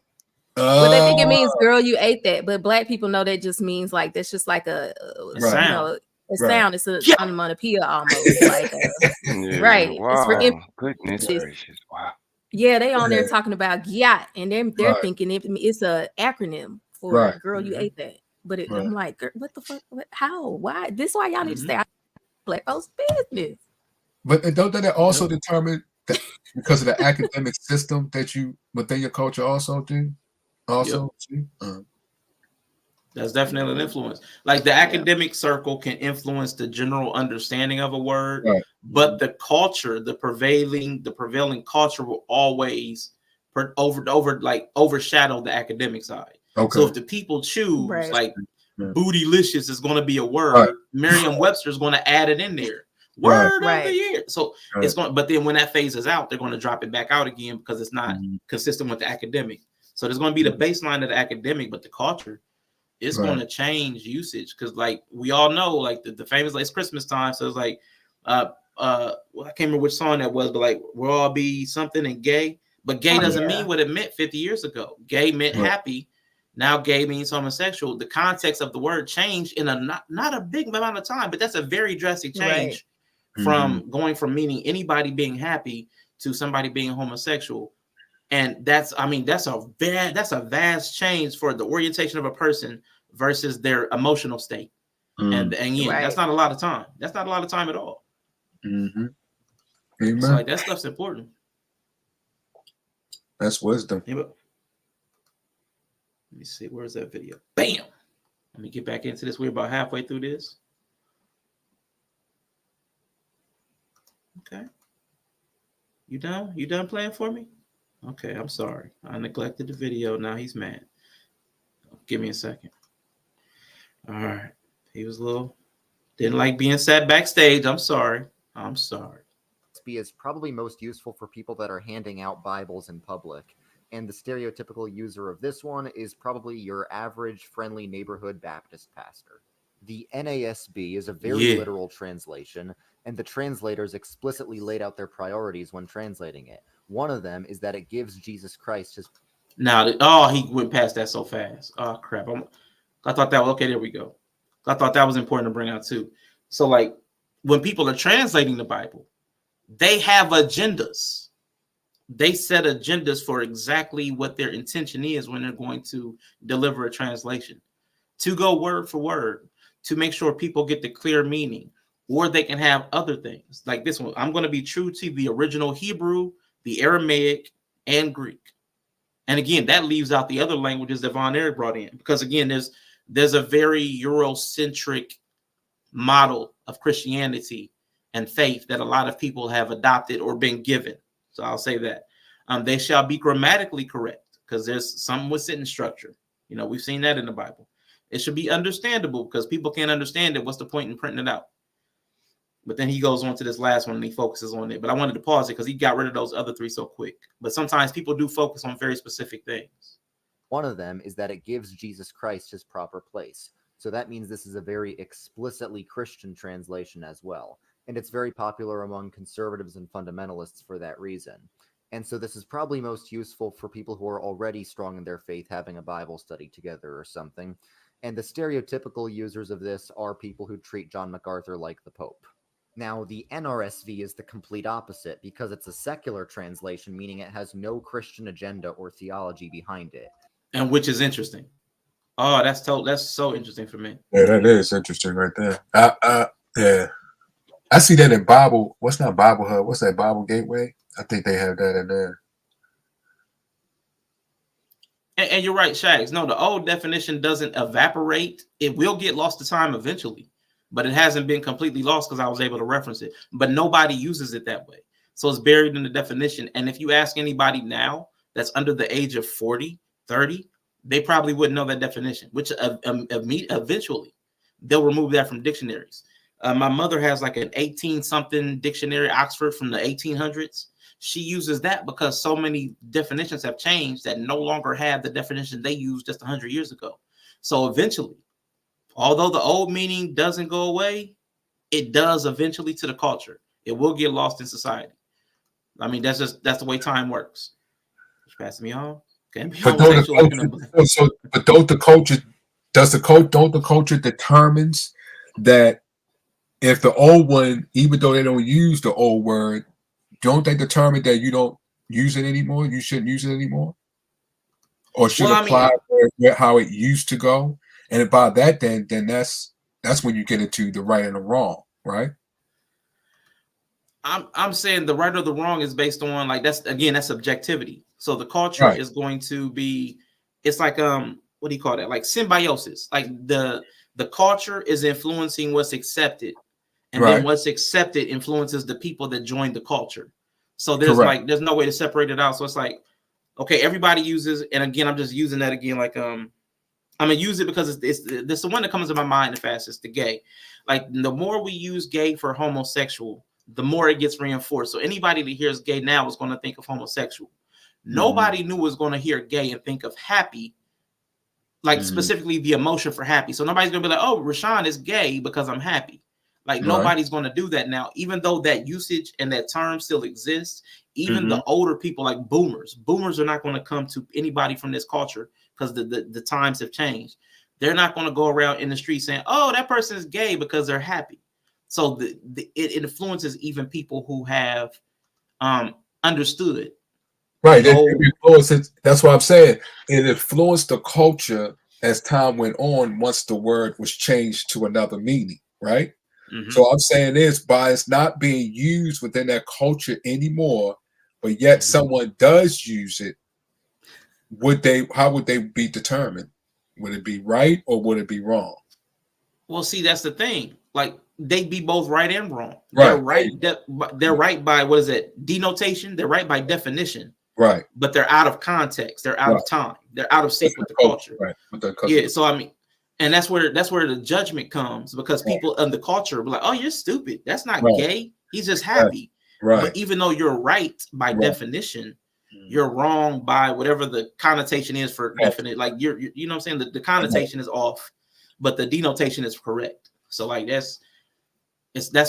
But they think it means girl, you ate that. But Black people know that just means like that's just like a sound. Sound. It's an onomatopoeia almost. Like right. Wow. It's for goodness gracious. Wow. Yeah, they on there talking about GYAT, and they're Right. thinking it's a acronym for Right. girl, you ate that. But Right. I'm like, what the fuck? How? Why? This is why y'all need to stay out of black folks' business. But don't that also determine that because of the academic system that you within your culture also do? Also, that's definitely an influence. Like the academic circle can influence the general understanding of a word, right. But the culture, the prevailing culture will always overshadow the academic side. Okay. So if the people choose like bootylicious is going to be a word, right. Merriam-Webster is going to add it in there. Word of the year. So it's going, but then when that phases out, they're going to drop it back out again because it's not consistent with the academic. So there's going to be the baseline of the academic, but the culture is going to change usage because, like we all know, like the famous like it's Christmas time, so it's like, I can't remember which song that was, but like we'll all be something and gay, but gay doesn't mean what it meant 50 years ago. Gay meant happy. Now gay means homosexual. The context of the word changed in a not a big amount of time, but that's a very drastic change from going from meaning anybody being happy to somebody being homosexual. And that's a vast change for the orientation of a person versus their emotional state. And yeah, that's not a lot of time. That's not a lot of time at all. Amen. So like that stuff's important. That's wisdom. Yeah, let me see. Where's that video? Bam. Let me get back into this. We're about halfway through this. Okay. You done? You done playing for me? Okay, I'm sorry. I neglected the video. Now he's mad. Give me a second. All right. He was didn't like being sat backstage. I'm sorry. Is probably most useful for people that are handing out Bibles in public. And the stereotypical user of this one is probably your average friendly neighborhood Baptist pastor. The NASB is a very literal translation, and the translators explicitly laid out their priorities when translating it. One of them is that it gives Jesus Christ his... he went past that so fast. Oh, crap. I thought that was... Okay, there we go. I thought that was important to bring out, too. So, like, when people are translating the Bible, they have agendas. They set agendas for exactly what their intention is when they're going to deliver a translation. To go word for word, to make sure people get the clear meaning, or they can have other things like this one. I'm going to be true to the original Hebrew, the Aramaic, and Greek. And again, that leaves out the other languages that Von Erich brought in, because again, there's a very Eurocentric model of Christianity and faith that a lot of people have adopted or been given. So I'll say that they shall be grammatically correct, because there's some with sentence structure. You know, we've seen that in the Bible. It should be understandable, because people can't understand it. What's the point in printing it out? But then he goes on to this last one and he focuses on it. But I wanted to pause it because he got rid of those other three so quick. But sometimes people do focus on very specific things. One of them is that it gives Jesus Christ his proper place. So that means this is a very explicitly Christian translation as well. And it's very popular among conservatives and fundamentalists for that reason. And so this is probably most useful for people who are already strong in their faith, having a Bible study together or something. And the stereotypical users of this are people who treat John MacArthur like the Pope. Now, the NRSV is the complete opposite, because it's a secular translation, meaning it has no Christian agenda or theology behind it. And which is interesting. Oh, that's so interesting for me. Yeah, that is interesting right there. Yeah. I see that in Bible. What's not Bible Hub? What's that, Bible Gateway? I think they have that in there. And you're right, Shags. No, the old definition doesn't evaporate. It will get lost to time eventually, but it hasn't been completely lost because I was able to reference it. But nobody uses it that way. So it's buried in the definition. And if you ask anybody now that's under the age of 40, 30, they probably wouldn't know that definition, which eventually they'll remove that from dictionaries. My mother has like an 18-something dictionary, Oxford, from the 1800s. She uses that because so many definitions have changed that no longer have the definition they used just 100 years ago. So eventually, although the old meaning doesn't go away, it does eventually to the culture. It will get lost in society. I mean, that's the way time works. Just passing me on. Okay. But don't the culture determines that if the old one, even though they don't use the old word, don't they determine that you don't use it anymore? You shouldn't use it anymore, or should apply how it used to go? And by that, then that's when you get into the right and the wrong, right? I'm saying the right or the wrong is based on like that's subjectivity. So the culture is going to be, it's like what do you call that? Like symbiosis. Like the culture is influencing what's accepted, and then what's accepted influences the people that join the culture. So there's no way to separate it out. So it's like, okay, everybody uses, and again, I'm just using that again, like I'm gonna use it because it's the one that comes to my mind the fastest, the gay. Like the more we use gay for homosexual, the more it gets reinforced. So anybody that hears gay now is going to think of homosexual. Nobody knew was going to hear gay and think of happy, like specifically the emotion for happy. So nobody's going to be like, oh, Rashawn is gay because I'm happy. Like nobody's going to do that now, even though that usage and that term still exists. Even the older people, like boomers are not going to come to anybody from this culture because the times have changed. They're not going to go around in the street saying, oh, that person is gay because they're happy. So it influences even people who have understood. Right. That's what I'm saying. It influenced the culture as time went on once the word was changed to another meaning, right? So I'm saying this, by it's not being used within that culture anymore, but yet someone does use it, how would they be determined? Would it be right or would it be wrong? Well, see, that's the thing. Like they'd be both right and wrong. They're right. They're right by what is it? Denotation. They're right by definition. Right. But they're out of context. They're out of time. They're out of sync with the culture. Right. Yeah. So I mean, and that's where the judgment comes, because people in the culture be like, "Oh, you're stupid. That's not gay. He's just happy." Right. But even though you're right by definition, you're wrong by whatever the connotation is for definite. Like you know what I'm saying? The connotation is off, but the denotation is correct. So like that's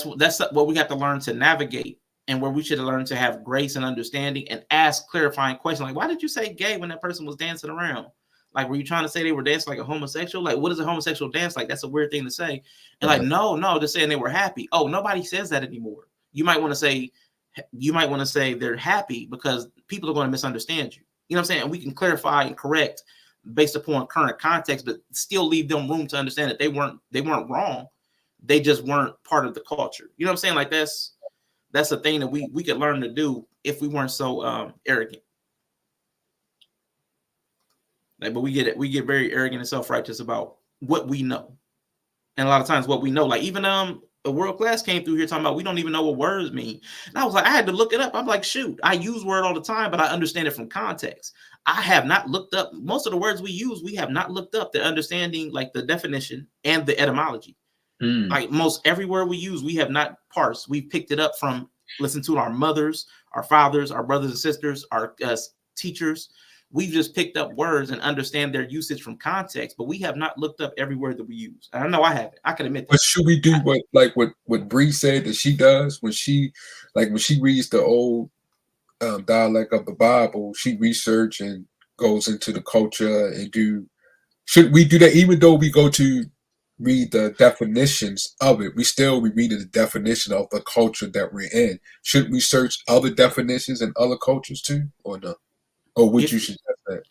what we have to learn to navigate, and where we should learn to have grace and understanding and ask clarifying questions like, why did you say gay when that person was dancing around? Like, were you trying to say they were dancing like a homosexual? Like, what is a homosexual dance like? That's a weird thing to say. And like, no, they're saying they were happy. Oh, nobody says that anymore. You might want to say they're happy because people are going to misunderstand you. You know what I'm saying? And we can clarify and correct based upon current context, but still leave them room to understand that they weren't wrong. They just weren't part of the culture. You know what I'm saying? Like that's a thing that we could learn to do if we weren't so arrogant. Like, but we get very arrogant and self-righteous about what we know. And a lot of times what we know, like even a world class came through here talking about we don't even know what words mean. And I was like, I had to look it up. I'm like, shoot, I use word all the time, but I understand it from context. I have not looked up most of the words we use. We have not looked up the understanding, like the definition and the etymology. Like most every word we use, we have not parsed. We picked it up from listening to our mothers, our fathers, our brothers and sisters, our teachers. We've just picked up words and understand their usage from context, but we have not looked up every word that we use. I know I haven't. I can admit that. But should we do what Bree said that she does when she reads the old dialect of the Bible, she research and goes into the culture and should we do that? Even though we go to read the definitions of it, we read the definition of the culture that we're in. Should we search other definitions in other cultures too, or no? Or would you suggest that?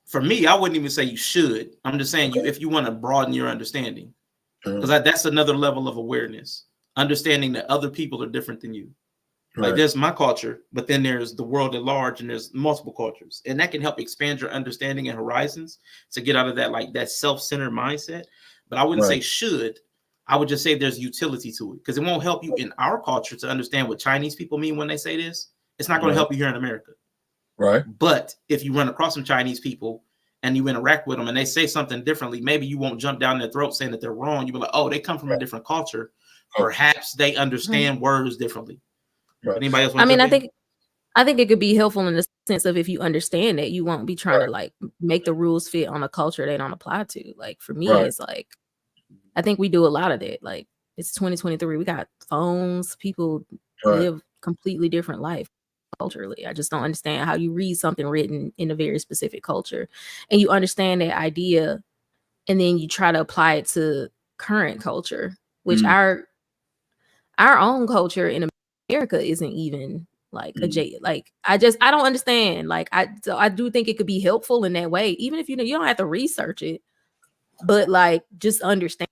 For me, I wouldn't even say you should. I'm just saying if you want to broaden your understanding, because that's another level of awareness, understanding that other people are different than you. Like there's my culture, but then there's the world at large, and there's multiple cultures, and that can help expand your understanding and horizons to get out of that self-centered mindset. But I wouldn't say should. I would just say there's utility to it, because it won't help you in our culture to understand what Chinese people mean when they say this. It's not going to help you here in America. Right. But if you run across some Chinese people and you interact with them and they say something differently, maybe you won't jump down their throat saying that they're wrong. You'll be like, oh, they come from a different culture. Perhaps they understand words differently. Right. Anybody else? I mean, I think it could be helpful in the sense of if you understand it, you won't be trying to like make the rules fit on a culture they don't apply to. Like for me, it's like I think we do a lot of that. Like it's 2023. We got phones. People live completely different life culturally. I just don't understand how you read something written in a very specific culture and you understand that idea and then you try to apply it to current culture, which our own culture in America isn't even Like I don't understand. Like I do think it could be helpful in that way, even if you don't have to research it, but like just understand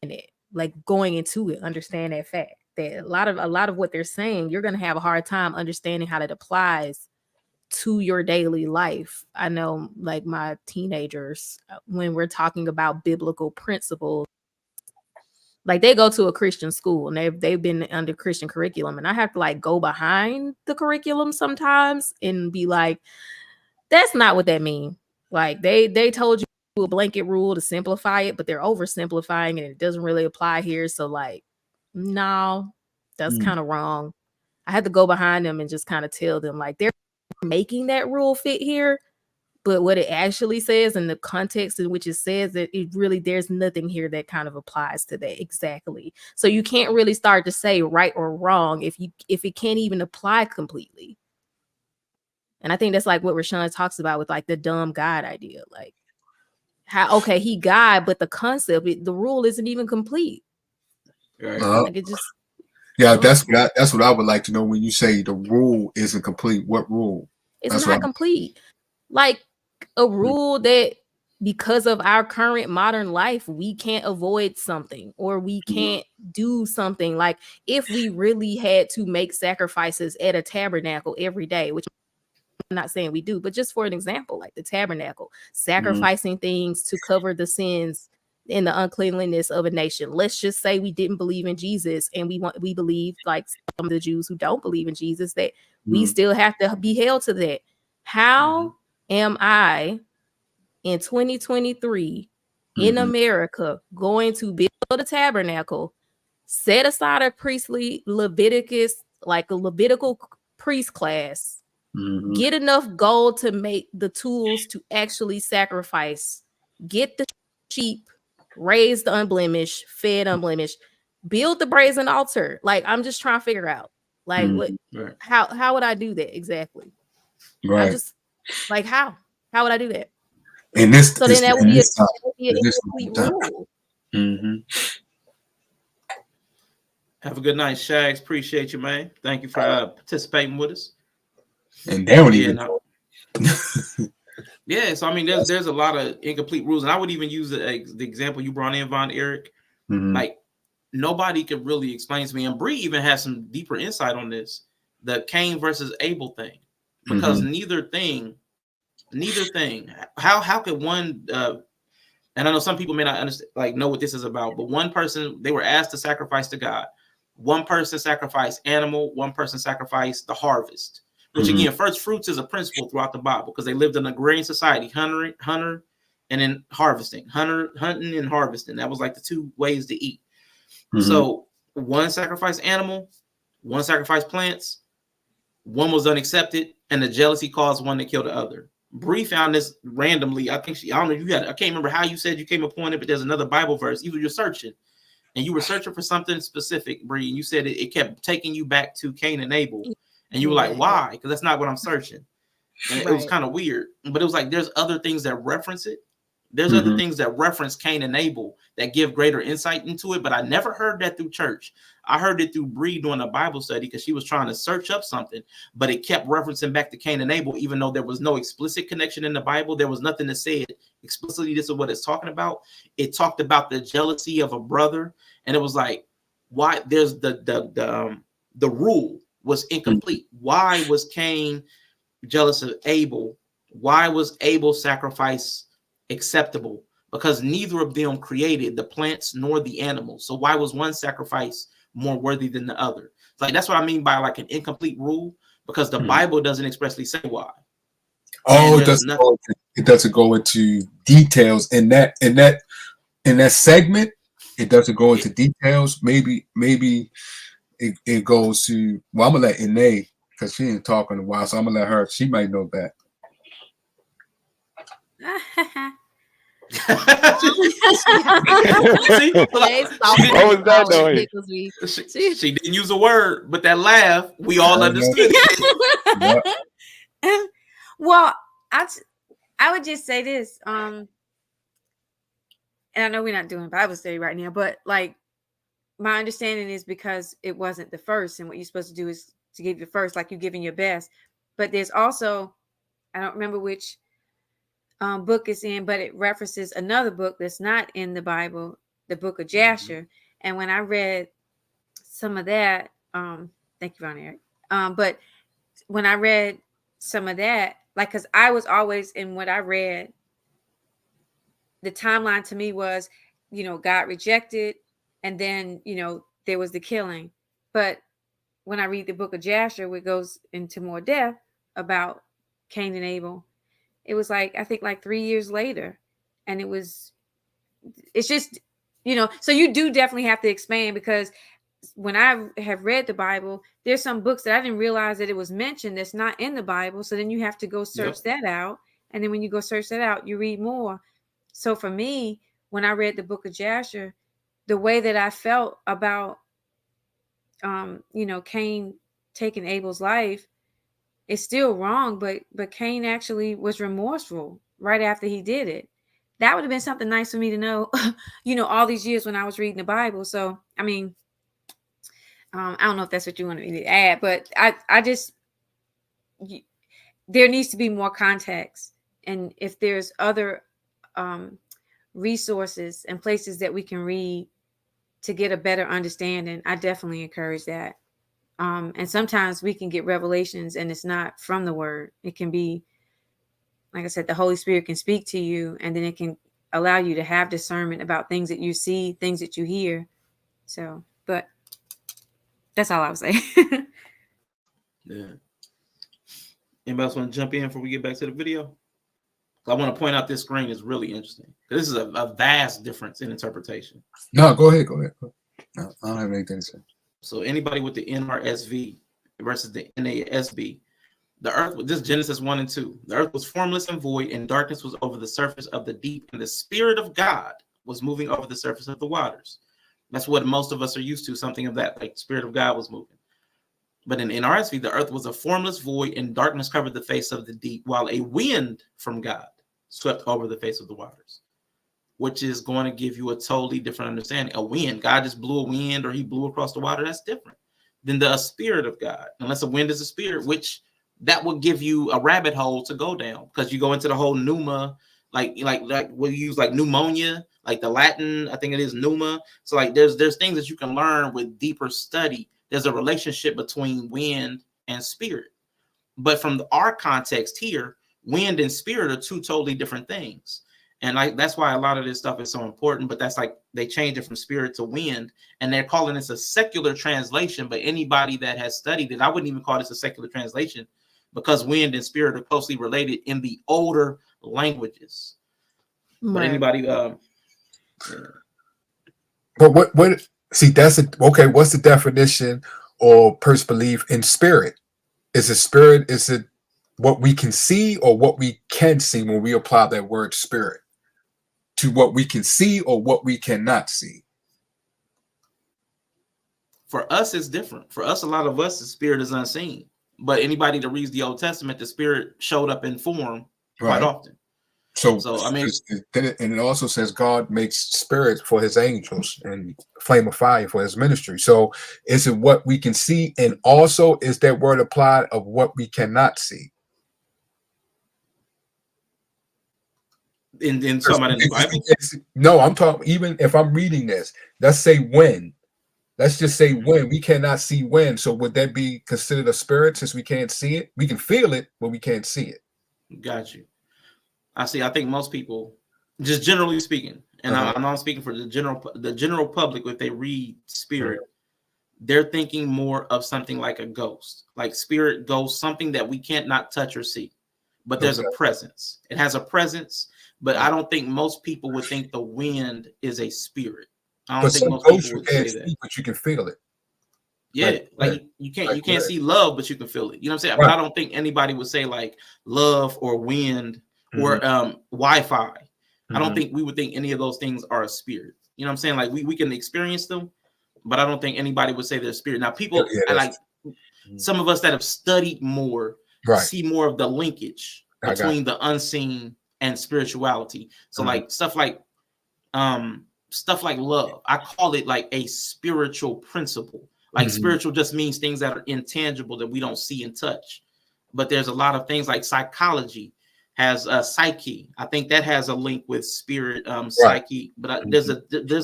it, like going into it, understand that fact that a lot of what they're saying, you're gonna have a hard time understanding how that applies to your daily life. I know, like my teenagers, when we're talking about biblical principles, like they go to a Christian school and they've been under Christian curriculum, and I have to like go behind the curriculum sometimes and be like, that's not what that means. Like they told you a blanket rule to simplify it, but they're oversimplifying it and it doesn't really apply here. So like, no, that's kind of wrong. I had to go behind them and just kind of tell them like they're making that rule fit here, but what it actually says and the context in which it says that it really, there's nothing here that kind of applies to that exactly. So you can't really start to say right or wrong if it can't even apply completely. And I think that's like what Rashawn talks about with like the dumb God idea. Like how, okay, he God, but the concept, the rule isn't even complete. Like it just. Yeah, that's what I would like to know when you say the rule isn't complete. What rule? It's not complete. Like a rule that because of our current modern life, we can't avoid something or we can't do something. Like if we really had to make sacrifices at a tabernacle every day, which I'm not saying we do, but just for an example, like the tabernacle, sacrificing things to cover the sins and the uncleanliness of a nation. Let's just say we didn't believe in Jesus and we believe, like some of the Jews who don't believe in Jesus, that we still have to be held to that. How am I in 2023 in America going to build a tabernacle, set aside a priestly Leviticus, like a Levitical priest class, get enough gold to make the tools to actually sacrifice, get the sheep, raise the unblemished, fed unblemished, build the brazen altar? Like I'm just trying to figure out like what how would I do that exactly? Right. I'm just like how would I do that? And this so then that would be an incomplete rule. Have a good night, Shags. Appreciate you, man. Thank you for participating with us. And they don't even. Yeah, so I mean, there's a lot of incomplete rules, and I would even use the example you brought in, Von Eric. Like nobody could really explain to me, and Bree even has some deeper insight on this, the Cain versus Abel thing, because neither thing. How could one? And I know some people may not understand, like know what this is about, but one person, they were asked to sacrifice to God. One person sacrificed animal, one person sacrificed the harvest, which again, first fruits is a principle throughout the Bible because they lived in an agrarian society, hunter, and then hunting and harvesting. That was like the two ways to eat. So one sacrificed animal, one sacrificed plants, one was unaccepted, and the jealousy caused one to kill the other. Bree found this randomly. I don't know, I can't remember how you said you came upon it, but there's another Bible verse. Either you're searching. And you were searching for something specific, Bree, and you said it kept taking you back to Cain and Abel. And you were like, why? Because that's not what I'm searching. And it was kind of weird. But it was like, there's other things that reference it. There's other things that reference Cain and Abel that give greater insight into it. But I never heard that through church. I heard it through Bree doing a Bible study because she was trying to search up something. But it kept referencing back to Cain and Abel, even though there was no explicit connection in the Bible. There was nothing that said explicitly this is what it's talking about. It talked about the jealousy of a brother. And it was like, why there's the rule was incomplete. Why was Cain jealous of Abel? Why was Abel's sacrifice acceptable? Because neither of them created the plants nor the animals. So why was one sacrifice more worthy than the other? Like that's what I mean by like an incomplete rule, because the Bible doesn't expressly say why. Oh, it doesn't go into details in that segment. It doesn't go into details. Maybe it goes to. Well, I'm gonna let Ine because she ain't talking in a while, so I'm gonna let her. She might know that. See, what was that noise? She didn't use a word, but that laugh, we all understood. Well, I would just say this. And I know we're not doing Bible study right now, but like my understanding is because it wasn't the first, and what you're supposed to do is to give you first, like you're giving your best. But there's also, I don't remember which book it's in, but it references another book that's not in the Bible, the book of Jasher. And when I read some of that, thank you, Ron Eric. But when I read some of that, like, because I was always in what I read, the timeline to me was, God rejected, and then, there was the killing. But when I read the book of Jasher, which goes into more depth about Cain and Abel, it was like, I think like 3 years later. And it's just, so you do definitely have to expand, because when I have read the Bible, there's some books that I didn't realize that it was mentioned that's not in the Bible. So then you have to go search that out. And then when you go search that out, you read more. So for me, when I read the book of Jasher, the way that I felt about, Cain taking Abel's life, it's still wrong, but Cain actually was remorseful right after he did it. That would have been something nice for me to know, all these years when I was reading the Bible. So, I mean, I don't know if that's what you want me to add, but I just, there needs to be more context. And if there's other resources and places that we can read to get a better understanding, I definitely encourage that. And sometimes we can get revelations and it's not from the word. It can be, like I said, the Holy Spirit can speak to you, and then it can allow you to have discernment about things that you see, things that you hear. So, but that's all I would say. Yeah. Anybody else want to jump in before we get back to the video? I want to point out this screen is really interesting. This is a vast difference in interpretation. No, go ahead. No, I don't have anything to say. So anybody with the NRSV versus the NASB, the earth, this Genesis 1 and 2, the earth was formless and void, and darkness was over the surface of the deep, and the Spirit of God was moving over the surface of the waters. That's what most of us are used to, something of that, like the Spirit of God was moving. But in NRSV, the earth was a formless void, and darkness covered the face of the deep, while a wind from God swept over the face of the waters, which is going to give you a totally different understanding. A wind, God just blew a wind, or he blew across the water. That's different than the Spirit of God. Unless a wind is a spirit, which that would give you a rabbit hole to go down, because you go into the whole pneuma, like we use like pneumonia, like the Latin, I think it is pneuma. So like there's things that you can learn with deeper study. There's a relationship between wind and spirit. But from our context here, wind and spirit are two totally different things. And that's why a lot of this stuff is so important. But that's like they change it from spirit to wind, and they're calling this a secular translation. But anybody that has studied it, I wouldn't even call this a secular translation, because wind and spirit are closely related in the older languages. Right. But anybody, But what? See, okay. What's the definition or person belief in spirit? Is it spirit? Is it what we can see or what we can see when we apply that word spirit to what we can see or what we cannot see? For us, it's different. For us, a lot of us, the spirit is unseen. But anybody that reads the Old Testament, the spirit showed up in form quite often. So I mean, and it also says God makes spirits for his angels and flame of fire for his ministry. So is it what we can see, and also is that word applied of what we cannot see? In talking about in the Bible? No, I'm talking even if I'm reading this. Let's say when. Let's just say when. We cannot see when. So would that be considered a spirit since we can't see it? We can feel it, but we can't see it. Got you. I think most people, just generally speaking, and I'm not speaking for the general public, if they read spirit, they're thinking more of something like a ghost, like spirit, ghost, something that we can't not touch or see. But there's a presence. It has a presence, but I don't think most people would think the wind is a spirit. I don't think most people would say that. But you can feel it. Yeah, like you can't see love, but you can feel it. You know what I'm saying? But I don't think anybody would say like love or wind or Wi-Fi. I don't think we would think any of those things are a spirit. You know what I'm saying? Like we can experience them, but I don't think anybody would say they're a spirit. Now people like some of us that have studied more see more of the linkage between the unseen and spirituality. So like stuff like love, I call it like a spiritual principle. Like spiritual just means things that are intangible that we don't see and touch. But there's a lot of things like psychology has a psyche. I think that has a link with spirit, psyche. But there's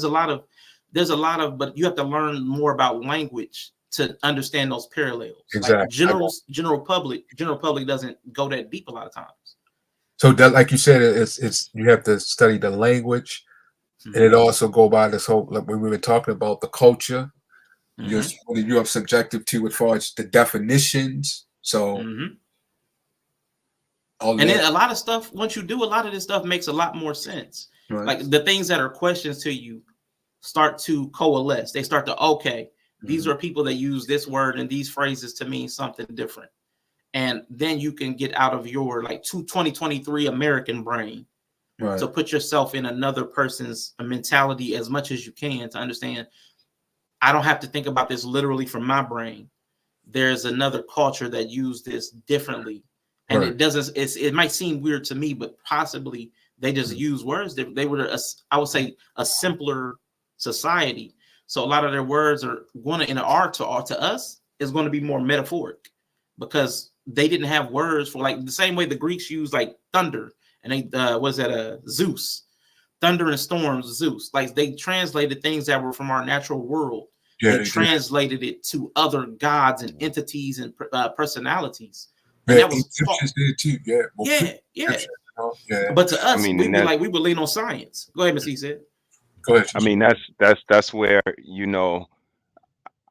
a lot of, but you have to learn more about language to understand those parallels. Exactly. Like general public doesn't go that deep a lot of times. So that, like you said, it's you have to study the language, and it also go by this whole, like when we were talking about the culture, you're subjective to as far as the definitions. So, and then a lot of stuff, once you do a lot of this stuff, makes a lot more sense. Right. Like the things that are questions to you start to coalesce. They start to these are people that use this word and these phrases to mean something different. And then you can get out of your 2023 American brain to put yourself in another person's mentality as much as you can to understand. I don't have to think about this literally from my brain. There's another culture that use this differently. And it might seem weird to me, but possibly they just use words. They were, I would say, a simpler society. So a lot of their words are going to, in art to us, is going to be more metaphoric because they didn't have words for, like, the same way the Greeks use like thunder and they Zeus, thunder and storms, Zeus. Like they translated things that were from our natural world. They translated it to other gods and entities and personalities. And that was did too. But to us, we would lean on science. Go ahead, Mr. He said. Go ahead. I mean, that's where,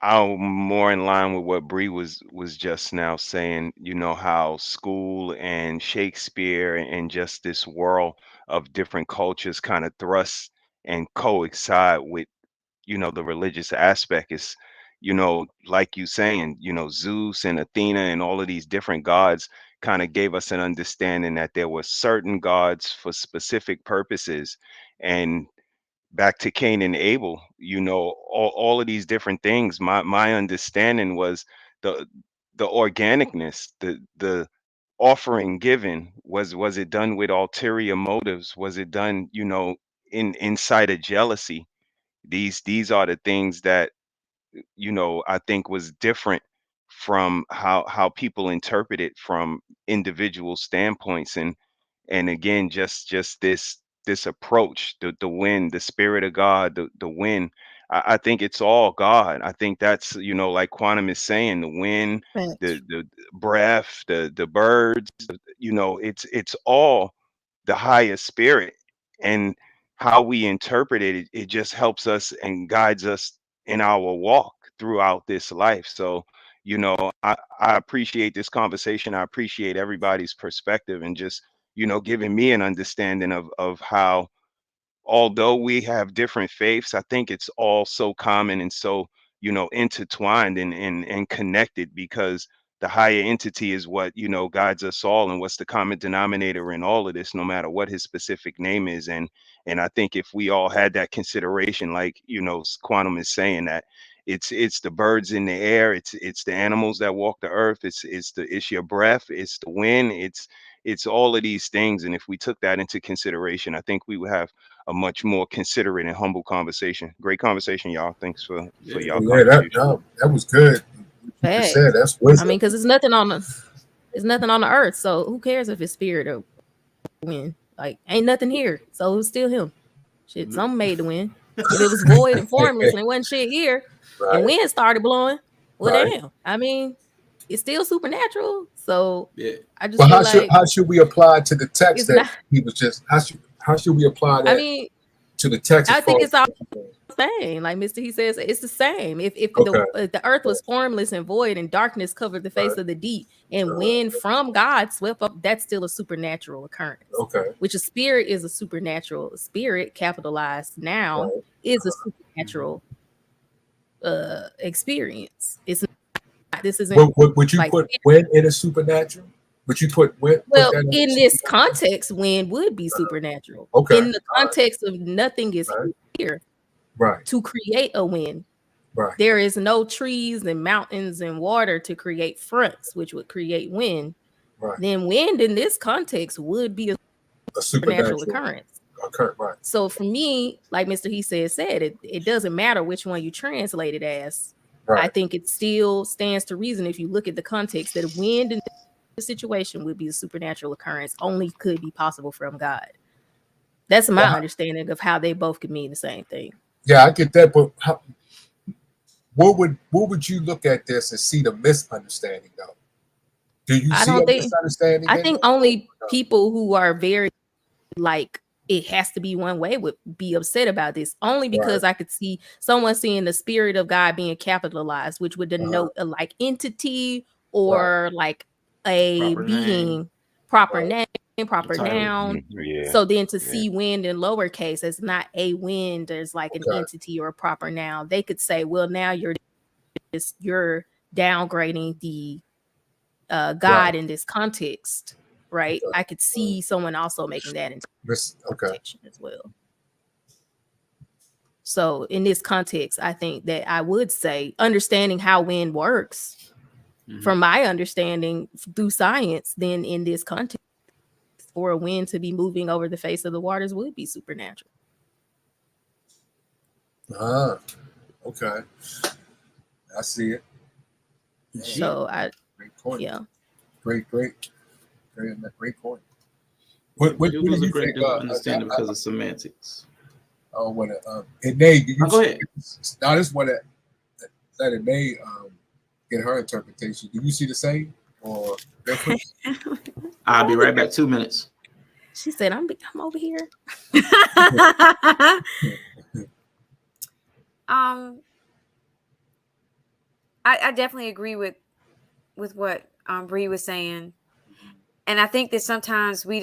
I'm more in line with what Bree was just now saying, how school and Shakespeare and just this world of different cultures kind of thrust and coincide with, the religious aspect is, like you saying, Zeus and Athena and all of these different gods kind of gave us an understanding that there were certain gods for specific purposes. And back to Cain and Abel, all of these different things. My understanding was the organicness, the offering given, was it done with ulterior motives? Was it done, inside of jealousy? These are the things that, I think was different from how people interpret it from individual standpoints. And again, just this approach, the wind, the spirit of God, the wind. I think it's all God. I think that's, like Quantum is saying, the wind, the breath, the birds, it's all the highest spirit. And how we interpret it, it just helps us and guides us in our walk throughout this life. So, I appreciate this conversation. I appreciate everybody's perspective and just, giving me an understanding of how, although we have different faiths, I think it's all so common and so, intertwined and connected, because the higher entity is what, guides us all, and what's the common denominator in all of this, no matter what his specific name is. And I think if we all had that consideration, like, Quantum is saying, that it's the birds in the air, it's the animals that walk the earth, it's your breath, it's the wind, it's all of these things. And if we took that into consideration, I think we would have a much more considerate and humble conversation. Great conversation, y'all. Thanks for y'all contribution. That was good. You said that's wisdom. I mean, because it's nothing on the earth, so who cares if it's spirit or wind? Like, ain't nothing here, so it's still him. Shit, something made the wind. If it was void and formless and it wasn't shit here, and wind started blowing, well, damn. I mean, it's still supernatural. So I just feel like, how should we apply to the text that he was just? How should we apply that? I mean, to the text. I think it's all the same. Like Mr. He says, it's the same. If the earth was formless and void and darkness covered the face of the deep, and wind from God swept up, that's still a supernatural occurrence. Okay. Which a spirit is a supernatural spirit, capitalized now, is a supernatural experience. It's not, this isn't. Would you put wind in a supernatural? Would you put wind? Well, in this context, wind would be supernatural. Okay. In the context of nothing is here. Right. To create a wind. Right. There is no trees and mountains and water to create fronts, which would create wind. Right. Then wind in this context would be a supernatural occurrence. Right. So for me, like Mr. He said, it doesn't matter which one you translate it as. I think it still stands to reason if you look at the context that wind in the situation would be a supernatural occurrence, only could be possible from God. That's my understanding of how they both could mean the same thing. Yeah, I get that, but what would you look at this and see the misunderstanding though? Do you see a misunderstanding? I think only people who are very like it has to be one way would be upset about this, only because I could see someone seeing the spirit of God being capitalized, which would denote a like entity or like a Proper being, name. proper name, proper Title. noun. So then to see wind in lowercase as not a wind, there's like an entity or a proper noun. They could say, well, now you're downgrading the God in this context, right? I could see someone also making that interpretation as well. So in this context, I think that I would say understanding how wind works, from my understanding through science, then in this context, for a wind to be moving over the face of the waters would be supernatural. Okay. I see it. So great point. Yeah. Great point. What do you think? Understanding because of semantics. Oh, what and Nate, go ahead. Now this one that it may get her interpretation. Do you see the same or different? I'll be right back. 2 minutes. She said, "I'm over here." I definitely agree with what Bree was saying, and I think that sometimes we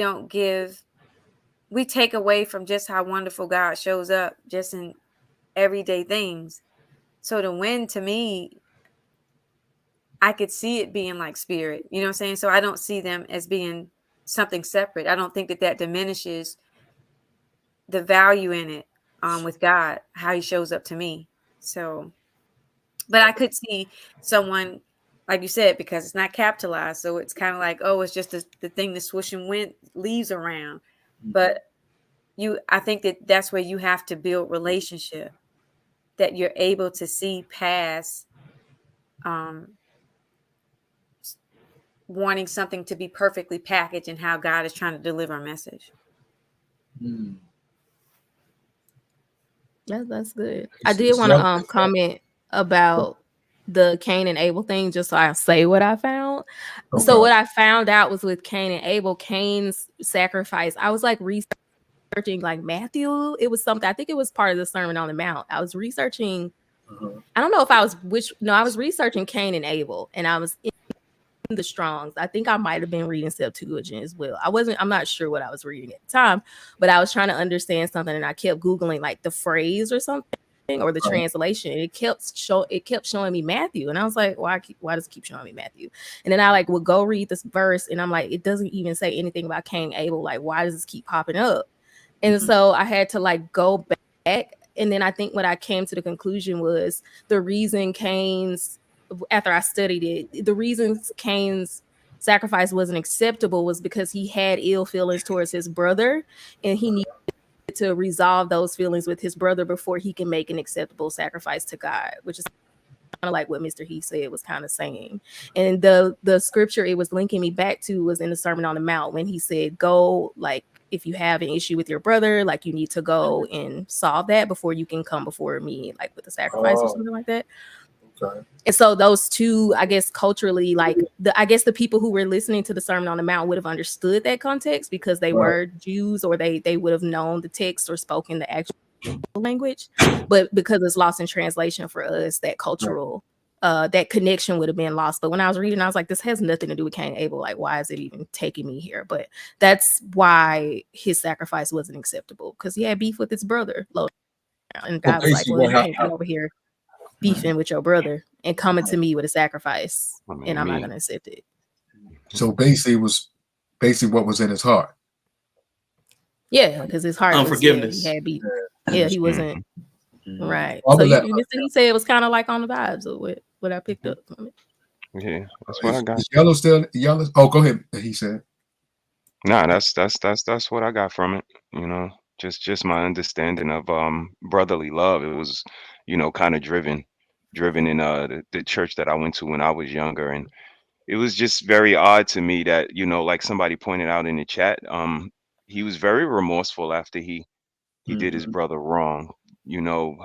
take away from just how wonderful God shows up just in everyday things. So the wind, to me, I could see it being like spirit, you know what I'm saying? So I don't see them as being something separate. I don't think that diminishes the value in it with God, how he shows up to me. So, but I could see someone, like you said, because it's not capitalized. So it's kind of like, oh, it's just the thing that's swooshing wind leaves around. But I think that's where you have to build relationship, that you're able to see past wanting something to be perfectly packaged and how God is trying to deliver a message. That's good. I did want to comment about the Cain and Abel thing, just so I say what I found. Okay. So what I found out was with Cain and Abel, Cain's sacrifice, I was like researching like Matthew. It was something, I think it was part of the Sermon on the Mount. I was researching, I don't know if I was researching Cain and Abel, and I was in the Strongs. I think I might have been reading Septuagint as well. I'm not sure what I was reading at the time, but I was trying to understand something, and I kept Googling like the phrase or something or the translation. It kept showing me Matthew, and I was like, why does it keep showing me Matthew? And then I like would go read this verse, and I'm like, it doesn't even say anything about Cain and Abel. Like, why does this keep popping up? And so I had to like go back, and then I think what I came to the conclusion was the reason after I studied it, the reason Cain's sacrifice wasn't acceptable was because he had ill feelings towards his brother, and he needed to resolve those feelings with his brother before he can make an acceptable sacrifice to God, which is kind of like what Mr. He said was kind of saying. And the scripture it was linking me back to was in the Sermon on the Mount when he said, go, like, if you have an issue with your brother, like you need to go and solve that before you can come before me, like with a sacrifice or something like that. Okay. And so those two, I guess culturally, like I guess the people who were listening to the Sermon on the Mount would have understood that context because they were Jews, or they would have known the text or spoken the actual language. But because it's lost in translation for us, that cultural that connection would have been lost. But when I was reading, I was like, this has nothing to do with Cain and Abel. Like, why is it even taking me here? But that's why his sacrifice wasn't acceptable, because he had beef with his brother. And God was like, well, you can't come over here beefing with your brother and coming to me with a sacrifice, and I'm not going to accept it. So basically, it was what was in his heart. Yeah, because his heart unforgiveness. Was, he had beef. Yeah, he wasn't right. So you said it was kind of like on the vibes of what I picked up from it. Yeah, that's what I got. Is yellow still yellow? Oh, go ahead. He said. Nah, that's what I got from it. You know, just my understanding of brotherly love. It was, kind of driven driven in the church that I went to when I was younger, and it was just very odd to me that, you know, like somebody pointed out in the chat, he was very remorseful after he did his brother wrong, you know,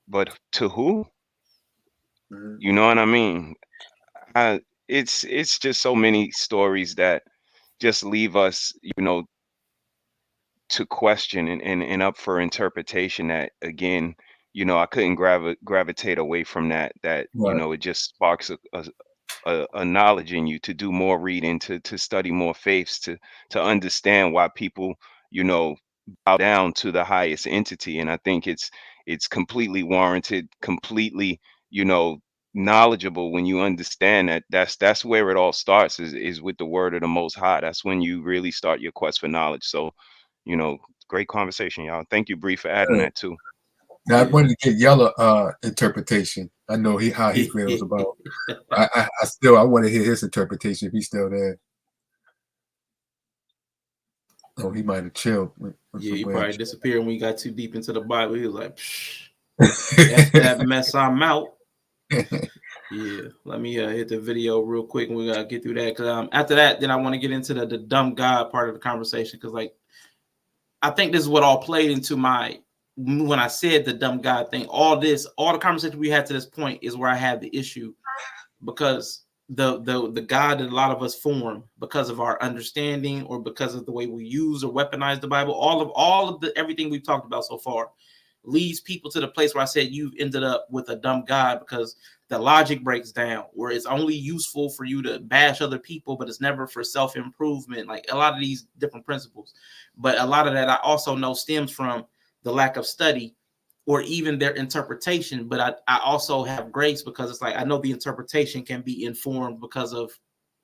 but to who? You know what I mean? It's just so many stories that just leave us, you know, to question and up for interpretation, that again, you know, I couldn't gravitate away from that, you Right. know, it just sparks a knowledge in you to do more reading, to study more faiths, to understand why people, you know, bow down to the highest entity. And I think it's completely warranted, completely, you know, knowledgeable when you understand that that's where it all starts, is with the word of the Most High. That's when you really start your quest for knowledge. So, you know, great conversation, y'all. Thank you, Bree, for adding that too. Now, I wanted to get Yellow interpretation. I know how he feels about. I want to hear his interpretation if he's still there. Oh, he might have chilled. Yeah, he probably disappeared when we got too deep into the Bible. He was like, F that mess, I'm out. Yeah, let me hit the video real quick, and we gotta get through that. Because after that, then I want to get into the dumb God part of the conversation. Because like, I think this is what all played into my, when I said the dumb God thing. All the conversation we had to this point is where I had the issue, because the God that a lot of us form because of our understanding or because of the way we use or weaponize the Bible, all of the everything we've talked about so far leads people to the place where I said you've ended up with a dumb God, because the logic breaks down where it's only useful for you to bash other people, but it's never for self-improvement, like a lot of these different principles. But a lot of that I also know stems from the lack of study or even their interpretation. But I also have grace, because it's like I know the interpretation can be informed because of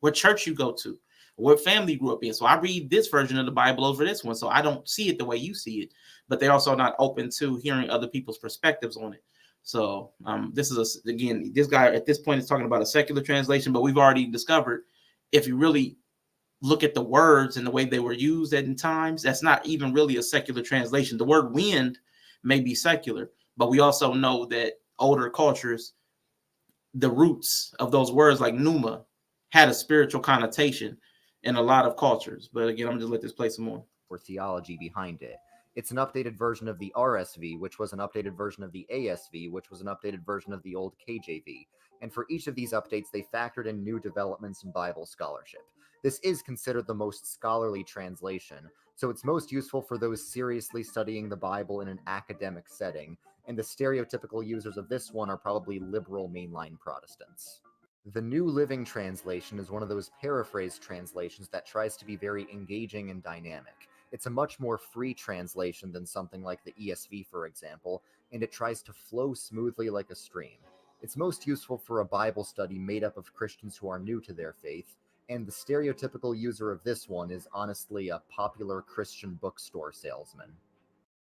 what church you go to, what family you grew up in. So I read this version of the Bible over this one, so I don't see it the way you see it. But they're also not open to hearing other people's perspectives on it. So this is again, this guy at this point is talking about a secular translation, but we've already discovered if you really look at the words and the way they were used at times, that's not even really a secular translation. The word wind may be secular, but we also know that older cultures, the roots of those words like pneuma had a spiritual connotation in a lot of cultures. But again, I'm just let this play some more. Or theology behind it. It's an updated version of the RSV, which was an updated version of the ASV, which was an updated version of the old KJV. And for each of these updates, they factored in new developments in Bible scholarship. This is considered the most scholarly translation, so it's most useful for those seriously studying the Bible in an academic setting, and the stereotypical users of this one are probably liberal mainline Protestants. The New Living Translation is one of those paraphrase translations that tries to be very engaging and dynamic. It's a much more free translation than something like the ESV, for example, and it tries to flow smoothly like a stream. It's most useful for a Bible study made up of Christians who are new to their faith, and the stereotypical user of this one is honestly a popular Christian bookstore salesman.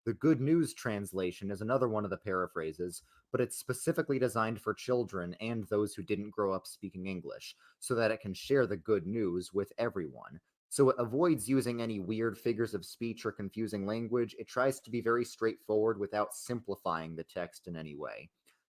The Good News translation is another one of the paraphrases, but it's specifically designed for children and those who didn't grow up speaking English, so that it can share the good news with everyone. So it avoids using any weird figures of speech or confusing language. It tries to be very straightforward without simplifying the text in any way.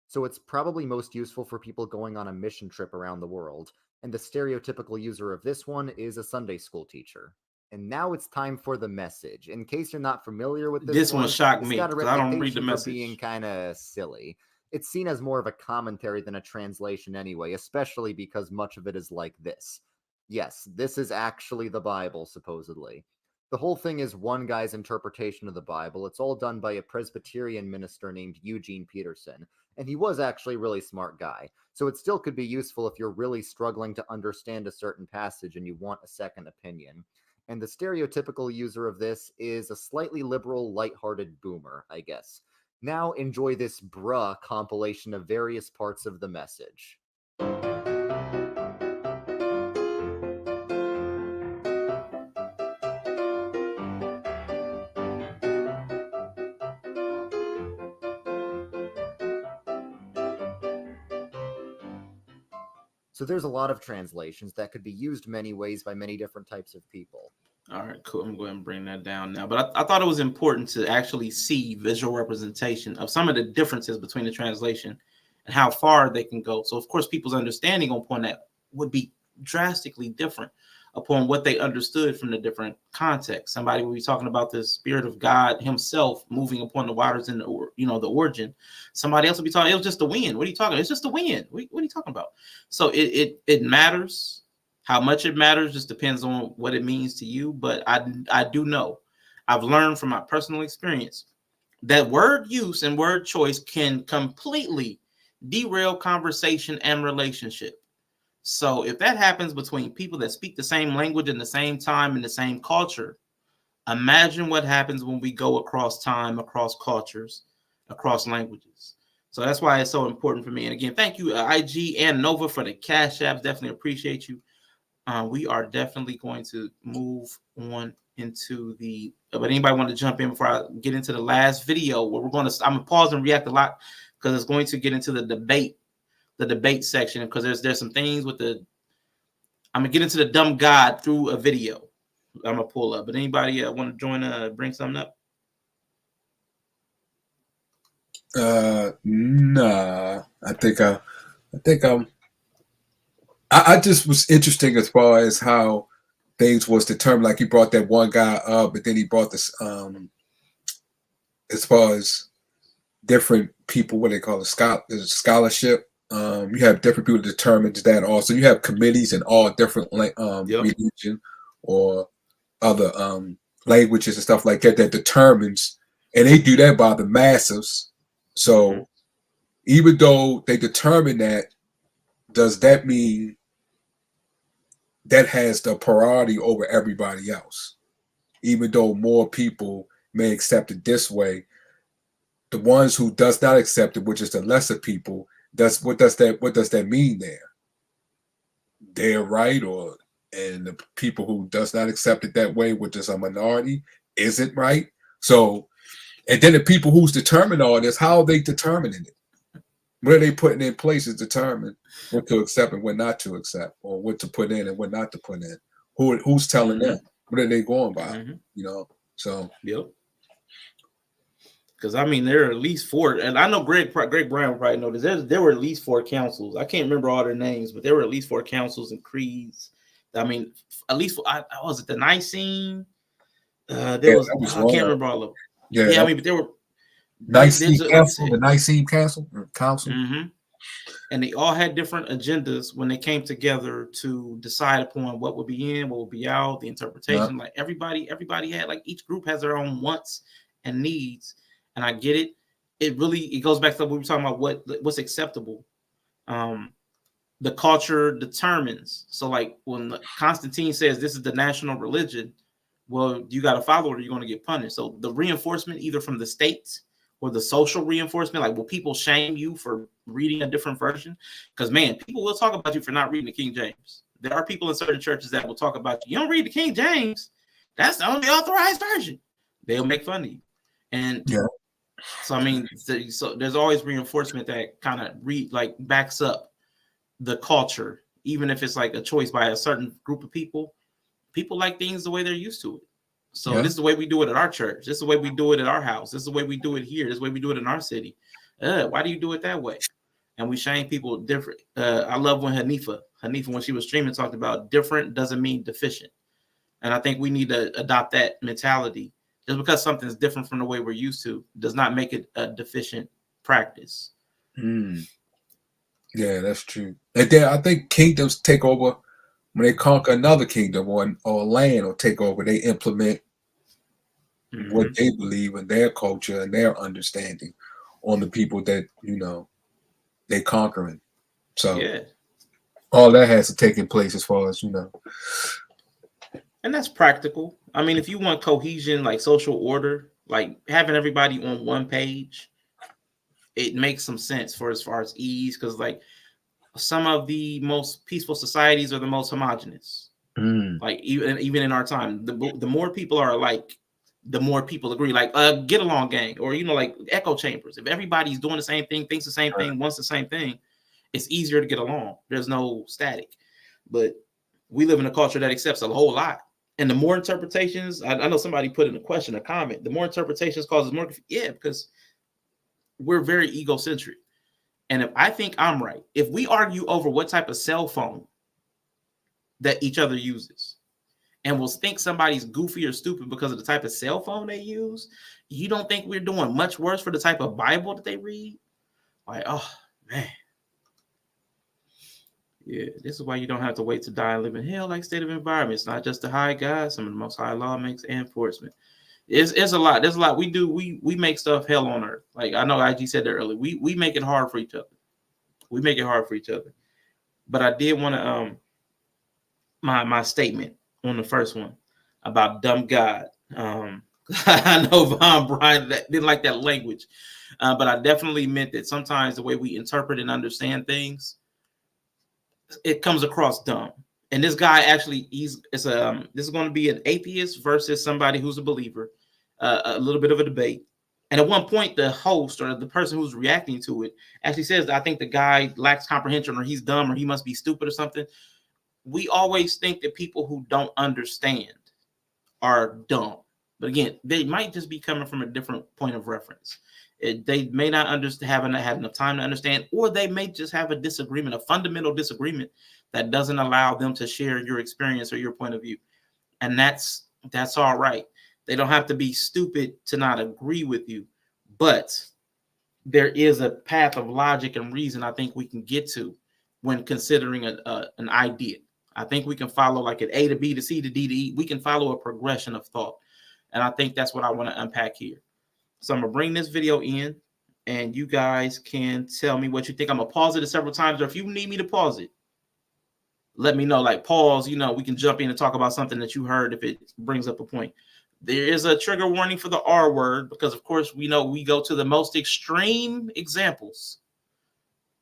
So it's probably most useful for people going on a mission trip around the world, and the stereotypical user of this one is a Sunday school teacher. And now it's time for the message. In case you're not familiar with this one shocked me because I don't read the message. For being kind of silly. It's seen as more of a commentary than a translation anyway, especially because much of it is like this. Yes, this is actually the Bible, supposedly. The whole thing is one guy's interpretation of the Bible. It's all done by a Presbyterian minister named Eugene Peterson, and he was actually a really smart guy. So it still could be useful if you're really struggling to understand a certain passage and you want a second opinion. And the stereotypical user of this is a slightly liberal, lighthearted boomer, I guess. Now enjoy this bruh compilation of various parts of the message. So there's a lot of translations that could be used many ways by many different types of people. All right, cool. I'm going to bring that down now. But I thought it was important to actually see visual representation of some of the differences between the translation and how far they can go. So of course, people's understanding upon that would be drastically different upon what they understood from the different contexts. Somebody will be talking about the Spirit of God Himself moving upon the waters in the origin. Somebody else will be talking, it was just the wind. What are you talking about? It's just the wind. What are you talking about? So it matters. How much it matters just depends on what it means to you. But I do know, I've learned from my personal experience that word use and word choice can completely derail conversation and relationship. So if that happens between people that speak the same language in the same time in the same culture, imagine what happens when we go across time, across cultures, across languages. So that's why it's so important for me. And again, thank you, IG and Nova, for the cash apps. Definitely appreciate you. We are definitely going to move on into the. But anybody want to jump in before I get into the last video where I'm going to pause and react a lot because it's going to get into the debate section, because there's some things with I'm gonna get into the dumb God through a video I'm gonna pull up. But anybody want to join bring something up? Nah, I just was interesting as far as how things was determined. Like he brought that one guy up, but then he brought this as far as different people, what they call it, scholarship. You have different people that determines that. Also, you have committees in all different religion or other languages and stuff like that determines, and they do that by the masses. So even though they determine that, does that mean that has the priority over everybody else? Even though more people may accept it this way, the ones who does not accept it, which is the lesser people, what does that mean there? They're right, and the people who does not accept it that way, which is a minority, isn't right. So, and then the people who's determined all this, how are they determining it? What are they putting in place to determine what to accept and what not to accept, or what to put in and what not to put in? Who's telling them? What are they going by? So yep. Because I mean, there are at least 4, and I know Greg Brown will probably know this. There were at least 4 councils. I can't remember all their names, but there were at least 4 councils and creeds. I mean, at least was it the Nicene? I can't remember all of them. Yeah, I mean, but there were Nicene Council, the Nicene Council. And they all had different agendas when they came together to decide upon what would be in, what would be out, the interpretation. Like everybody had, like, each group has their own wants and needs. And I get it. It goes back to what we were talking about, what's acceptable. The culture determines. So like when Constantine says this is the national religion, well, you got to follow it or you're going to get punished. So the reinforcement, either from the states or the social reinforcement, like, will people shame you for reading a different version? Because, man, people will talk about you for not reading the King James. There are people in certain churches that will talk about you. You don't read the King James. That's the only authorized version. They'll make fun of you. And so, I mean, so there's always reinforcement that kind of backs up the culture, even if it's like a choice by a certain group of people. People like things the way they're used to it. So this is the way we do it at our church. This is the way we do it at our house. This is the way we do it here. This is the way we do it in our city. Why do you do it that way? And we shame people different. I love when Hanifa, when she was streaming, talked about different doesn't mean deficient. And I think we need to adopt that mentality. Just because something's different from the way we're used to does not make it a deficient practice. Yeah, that's true. And then I think kingdoms take over when they conquer another kingdom or land or take over. They implement what they believe in, their culture and their understanding on the people that they conquering. So all that has to take in place as far as and that's practical. I mean, if you want cohesion, like social order, like having everybody on one page, it makes some sense as far as ease, because like some of the most peaceful societies are the most homogenous. Like even in our time, the more people are alike, the more people agree. Like get along gang, or like echo chambers. If everybody's doing the same thing, thinks the same thing, wants the same thing, it's easier to get along. There's no static. But we live in a culture that accepts a whole lot. And the more interpretations, I know somebody put in a question, a comment, the more interpretations causes more. Yeah, because we're very egocentric. And if I think I'm right, if we argue over what type of cell phone that each other uses, and we'll think somebody's goofy or stupid because of the type of cell phone they use, you don't think we're doing much worse for the type of Bible that they read? Like, oh, man. Yeah, this is why you don't have to wait to die and live in hell like state of environment. It's not just the high God, some of the most high law makes enforcement. It's a lot. There's a lot. We make stuff hell on earth. Like I know IG said that earlier. We make it hard for each other. We make it hard for each other. But I did want to my statement on the first one about dumb God. I know Von Brian didn't like that language, but I definitely meant that sometimes the way we interpret and understand things, it comes across dumb. And this guy actually, this is going to be an atheist versus somebody who's a believer, a little bit of a debate. And at one point, the host or the person who's reacting to it actually says, I think the guy lacks comprehension, or he's dumb, or he must be stupid or something. We always think that people who don't understand are dumb. But again, they might just be coming from a different point of reference. They may not haven't had enough time to understand, or they may just have a disagreement, a fundamental disagreement that doesn't allow them to share your experience or your point of view. And that's all right. They don't have to be stupid to not agree with you, but there is a path of logic and reason I think we can get to when considering an idea. I think we can follow like an A to B to C to D to E. We can follow a progression of thought. And I think that's what I want to unpack here. So I'm going to bring this video in, and you guys can tell me what you think. I'm going to pause it several times, or if you need me to pause it, let me know. Like pause, we can jump in and talk about something that you heard if it brings up a point. There is a trigger warning for the R word because, of course, we know we go to the most extreme examples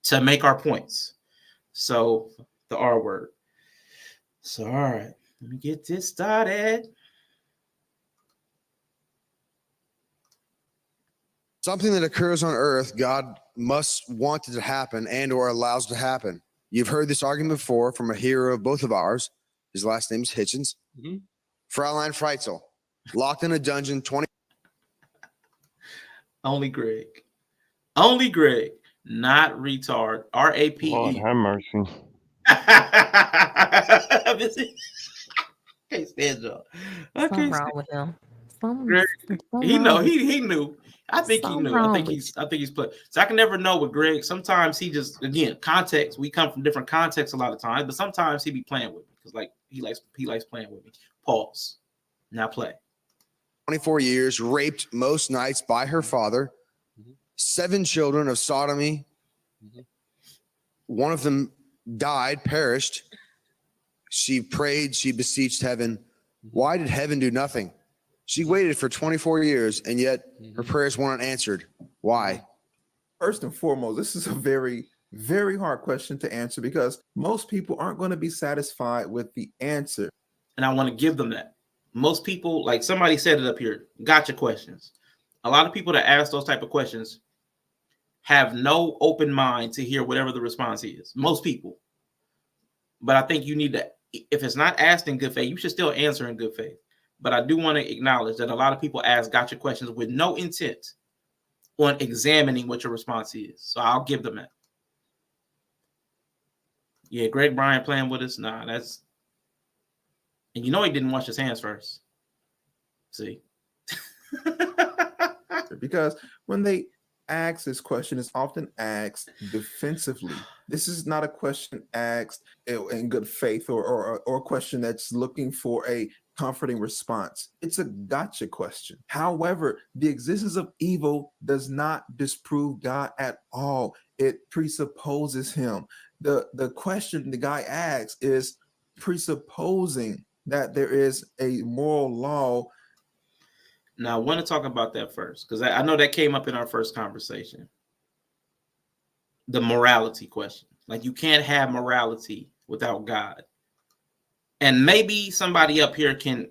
to make our points. So the R word. So, all right, let me get this started. Something that occurs on earth, God must want it to happen and or allows to happen. You've heard this argument before from a hero of both of ours. His last name is Hitchens. Mm-hmm. Fraulein Freitzel, locked in a dungeon 20. Only Greg, not retard. R-A-P-E. Lord have mercy. Can't stand y'all. Something wrong with him. He knew. I think he knew. I think he's playing. So I can never know with Greg. Sometimes he just, again, context. We come from different contexts a lot of times, but sometimes he be playing with me because like he likes playing with me. Pause. Now play. 24 years, raped most nights by her father. 7 children of sodomy. One of them died, perished. She prayed, she beseeched heaven. Why did heaven do nothing? She waited for 24 years, and yet her prayers weren't answered. Why? First and foremost, this is a very, very hard question to answer because most people aren't going to be satisfied with the answer. And I want to give them that. Most people, like somebody said it up here, gotcha questions. A lot of people that ask those type of questions have no open mind to hear whatever the response is. Most people. But I think you need to, if it's not asked in good faith, you should still answer in good faith. But I do want to acknowledge that a lot of people ask gotcha questions with no intent on examining what your response is. So I'll give them that. Yeah, Greg Bryant playing with us. Nah, that's, and he didn't wash his hands first. See? Because when they ask this question, it's often asked defensively. This is not a question asked in good faith or a question that's looking for a comforting response. It's a gotcha question. However, the existence of evil does not disprove God at all. It presupposes him. The question the guy asks is presupposing that there is a moral law. Now, I want to talk about that first, because I know that came up in our first conversation. The morality question. Like, you can't have morality without God. And maybe somebody up here can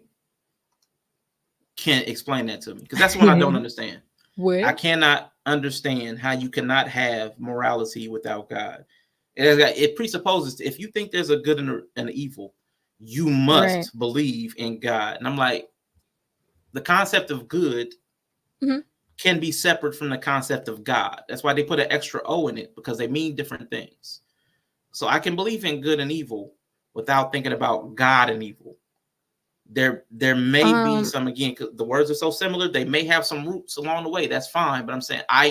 explain that to me, because that's what I don't understand. I cannot understand how you cannot have morality without God. It presupposes if you think there's a good and an evil, you must believe in God. And I'm like, the concept of good can be separate from the concept of God. That's why they put an extra O in it, because they mean different things. So I can believe in good and evil without thinking about God and evil. There may be some, again, the words are so similar, they may have some roots along the way. That's fine. But I'm saying I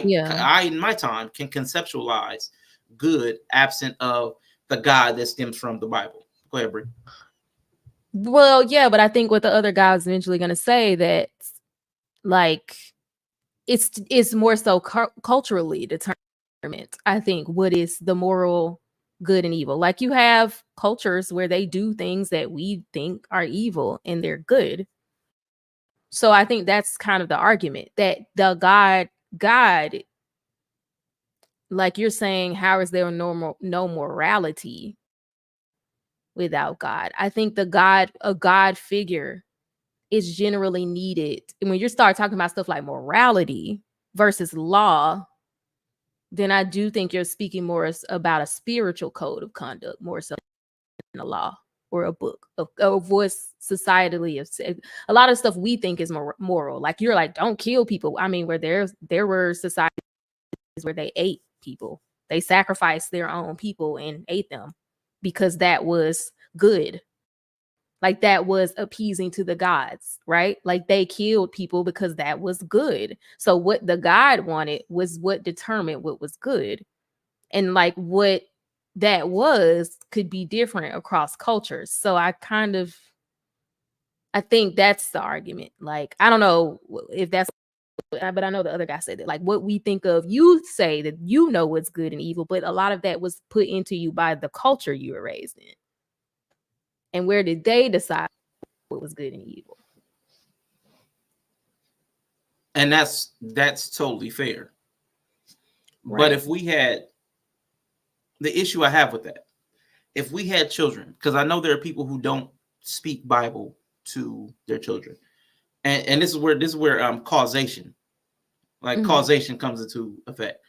in my time can conceptualize good absent of the God that stems from the Bible. Go ahead, Brie. Well, yeah, but I think what the other guy is eventually going to say that, like, it's more so culturally determined. I think what is the moral good and evil. Like, you have cultures where they do things that we think are evil and they're good. So I think that's kind of the argument, that the God, like you're saying, how is there no morality without God? I think a God figure is generally needed. And when you start talking about stuff like morality versus law, then I do think you're speaking more about a spiritual code of conduct more so than a law or a book of what's societally. A lot of stuff we think is moral. Like, you're like, don't kill people. I mean, where there were societies where they ate people. They sacrificed their own people and ate them because that was good. Like, that was appeasing to the gods, right? Like, they killed people because that was good. So what the God wanted was what determined what was good. And like what that was could be different across cultures. So I think that's the argument. Like, I don't know if that's, but I know the other guy said that, like, what we think of, you say that you know what's good and evil, but a lot of that was put into you by the culture you were raised in. And where did they decide what was good and evil? And that's totally fair. Right. But if we had, the issue I have with that, if we had children, because I know there are people who don't speak Bible to their children, and this is where causation, causation comes into effect.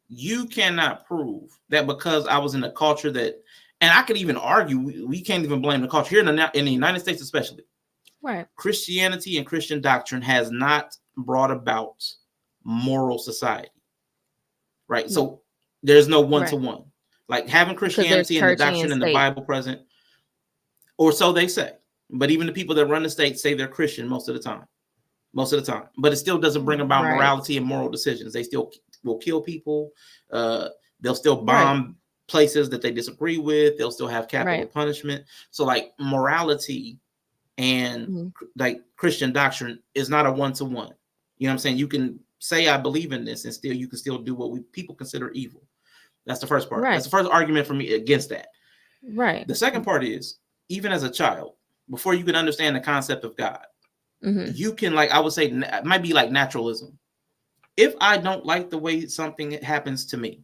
You cannot prove that because I was in a culture that, and I could even argue we can't even blame the culture here in the United States, especially. Right. Christianity and Christian doctrine has not brought about moral society. Right. So there's no one-to-one. Like, having Christianity and the doctrine and the Bible present, or so they say. But even the people that run the state say they're Christian most of the time. But it still doesn't bring about morality and moral decisions. They still will kill people. They'll still bomb places that they disagree with. They'll still have capital punishment. So, like, morality and like Christian doctrine is not a one-to-one. You know what I'm saying? You can say I believe in this, and still you can still do what people consider evil. That's the first part. That's the first argument for me against that. Right. The second part is, even as a child, before you can understand the concept of God, you can, like, I would say, it might be like naturalism. If I don't like the way something happens to me,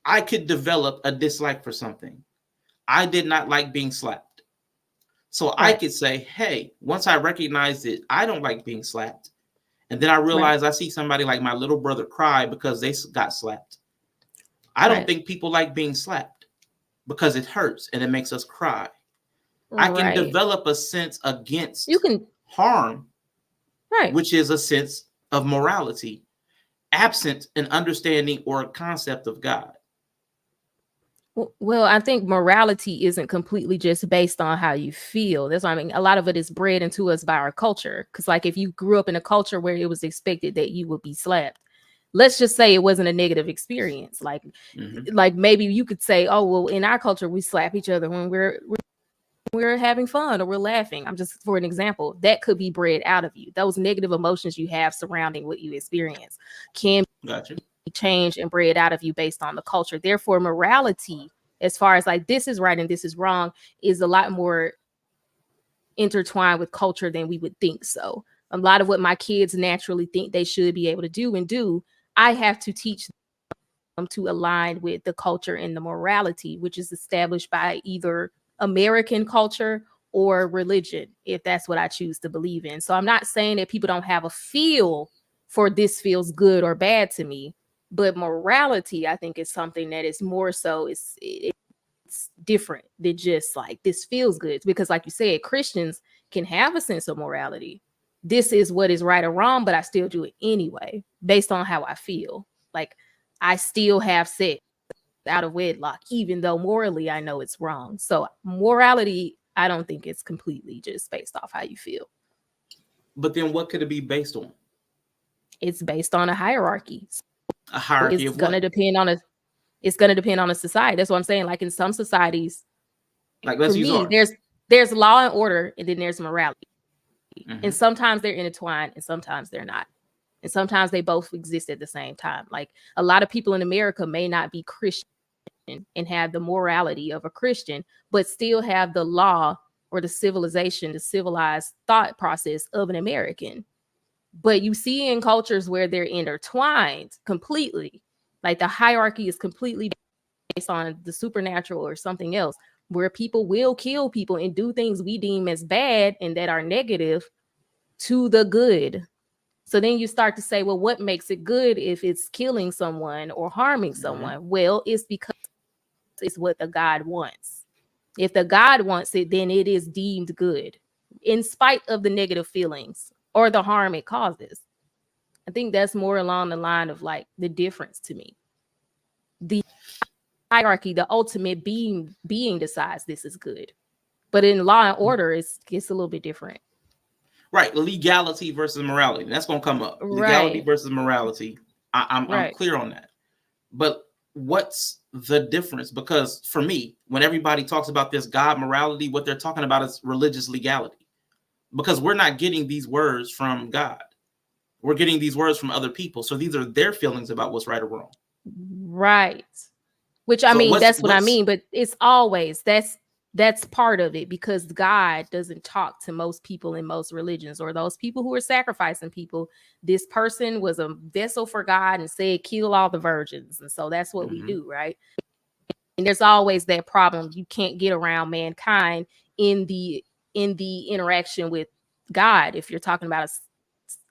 I could develop a dislike for something. I did not like being slapped. So I could say, hey, once I recognize it, I don't like being slapped. And then I realize I see somebody like my little brother cry because they got slapped. I don't think people like being slapped because it hurts and it makes us cry. I can develop a sense against harm, which is a sense of morality, absent an understanding or a concept of God. Well, I think morality isn't completely just based on how you feel. That's what I mean. A lot of it is bred into us by our culture. Because, like, if you grew up in a culture where it was expected that you would be slapped, let's just say it wasn't a negative experience. Like, like maybe you could say, oh, well, in our culture, we slap each other when we're having fun or we're laughing. I'm just, for an example, that could be bred out of you. Those negative emotions you have surrounding what you experience can be changed and bred out of you based on the culture. Therefore, morality, as far as like this is right and this is wrong, is a lot more intertwined with culture than we would think. So a lot of what my kids naturally think they should be able to do and do, I have to teach them to align with the culture and the morality, which is established by either American culture or religion, if that's what I choose to believe in. So I'm not saying that people don't have a feel for this feels good or bad to me, but morality, I think, is something that is more so, it's different than just like this feels good. Because like you said, Christians can have a sense of morality, this is what is right or wrong, but I still do it anyway, based on how I feel. Like I still have sex out of wedlock, even though morally I know it's wrong. So morality, I don't think it's completely just based off how you feel. But then what could it be based on? It's based on a hierarchy. A hierarchy it's of gonna what? depend on it's gonna depend on a society. That's what I'm saying. Like in some societies, like let's for use me, ours. there's law and order, and then there's morality. Mm-hmm. And sometimes they're intertwined and sometimes they're not. And sometimes they both exist at the same time. Like a lot of people in America may not be Christian and have the morality of a Christian, but still have the law or the civilization, the civilized thought process of an American. But you see in cultures where they're intertwined completely, like the hierarchy is completely based on the supernatural or something else, where people will kill people and do things we deem as bad and that are negative to the good. So then you start to say, well, what makes it good if it's killing someone or harming someone? Well, it's because it's what the God wants. If the God wants it, then it is deemed good, in spite of the negative feelings or the harm it causes. I think that's more along the line of like the difference to me. The hierarchy, the ultimate being decides this is good. But in law and order, it's a little bit different. Right, legality versus morality. That's going to come up. Right. Legality versus morality. I'm clear on that. But what's the difference? Because for me, when everybody talks about this God morality, what they're talking about is religious legality. Because we're not getting these words from God. We're getting these words from other people. So these are their feelings about what's right or wrong. Right. Which I mean, that's what I mean. But it's always that's part of it, because God doesn't talk to most people in most religions, or those people who are sacrificing people. This person was a vessel for God and said, kill all the virgins. And so that's what we do, right? And there's always that problem. You can't get around mankind in the interaction with God if you're talking about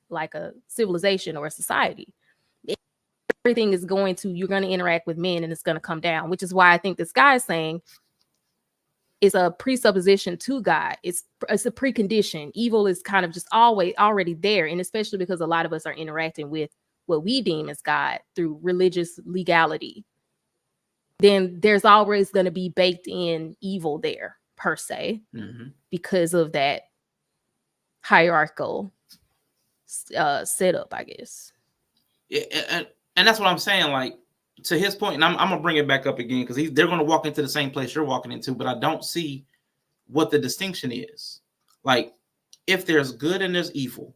like a civilization or a society. Everything is you're going to interact with men and it's going to come down, which is why I think this guy is saying is a presupposition to God. It's a precondition. Evil is kind of just always already there. And especially because a lot of us are interacting with what we deem as God through religious legality, then there's always going to be baked in evil there per se, because of that hierarchical setup, I guess. Yeah, and that's what I'm saying. Like, to his point, and I'm gonna bring it back up again, because they're gonna walk into the same place you're walking into, but I don't see what the distinction is. Like, if there's good and there's evil,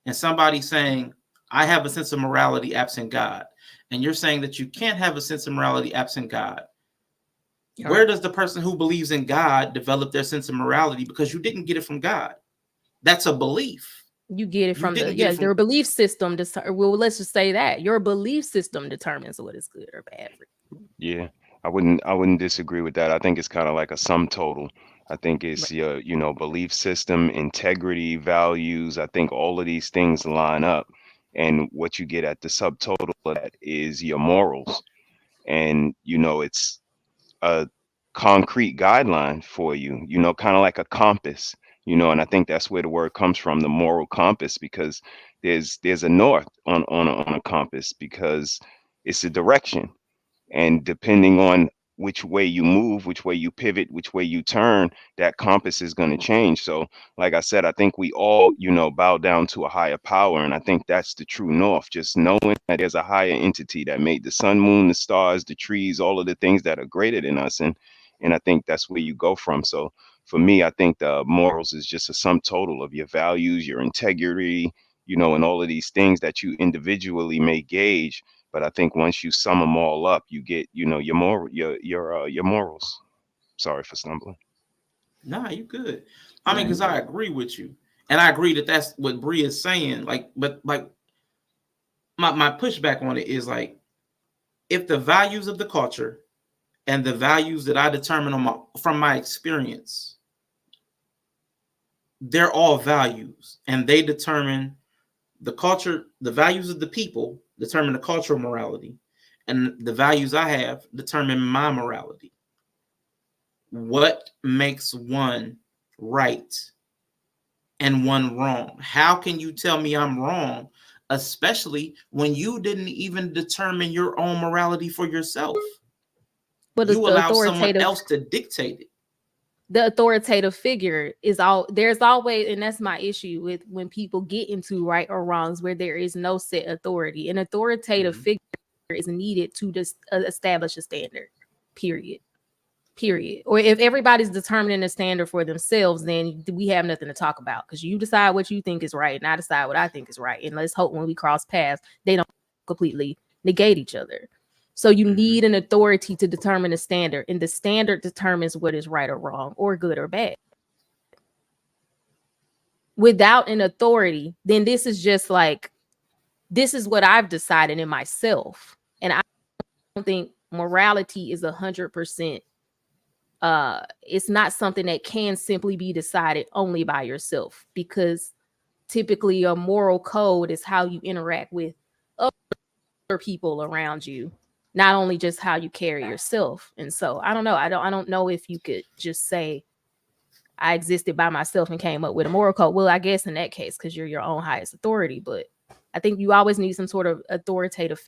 and somebody's saying, I have a sense of morality absent God, and you're saying that you can't have a sense of morality absent God, where does the person who believes in God develop their sense of morality? Because you didn't get it from God. That's a belief. You get it from their belief system. Well, let's just say that your belief system determines what is good or bad for you. Yeah, I wouldn't disagree with that. I think it's kind of like a sum total. I think it's your, belief system, integrity, values. I think all of these things line up, and what you get at the subtotal of that is your morals. And it's a concrete guideline for you, kind of like a compass, and I think that's where the word comes from, the moral compass, because there's a north on a compass, because it's a direction, and depending on which way you move, which way you pivot, which way you turn, that compass is going to change. So like I said, I think we all, bow down to a higher power. And I think that's the true north, just knowing that there's a higher entity that made the sun, moon, the stars, the trees, all of the things that are greater than us. And I think that's where you go from. So for me, I think the morals is just a sum total of your values, your integrity, and all of these things that you individually may gauge. But I think once you sum them all up, you get, your morals. Sorry for stumbling. Nah, you good. I mean, because I agree with you, and I agree that that's what Bree is saying. Like, but like, my pushback on it is like, if the values of the culture and the values that I determine from my experience, they're all values, and they determine the culture. The values of the people determine the cultural morality, and the values I have determine my morality. What makes one right and one wrong. How can you tell me I'm wrong, especially when you didn't even determine your own morality for yourself? But you allow someone else to dictate it. The authoritative figure is there's always, and that's my issue with when people get into right or wrongs where there is no set authority. An authoritative figure is needed to just establish a standard, period. Or if everybody's determining a standard for themselves, then we have nothing to talk about, because you decide what you think is right and I decide what I think is right, and let's hope when we cross paths they don't completely negate each other. So you need an authority to determine a standard, and the standard determines what is right or wrong or good or bad. Without an authority, then this is just like, this is what I've decided in myself, and I don't think morality is 100%. It's not something that can simply be decided only by yourself, because typically a moral code is how you interact with other people around you, not only just how you carry yourself. And so I don't know. I don't know if you could just say I existed by myself and came up with a moral code. Well, I guess in that case, because you're your own highest authority, but I think you always need some sort of authoritative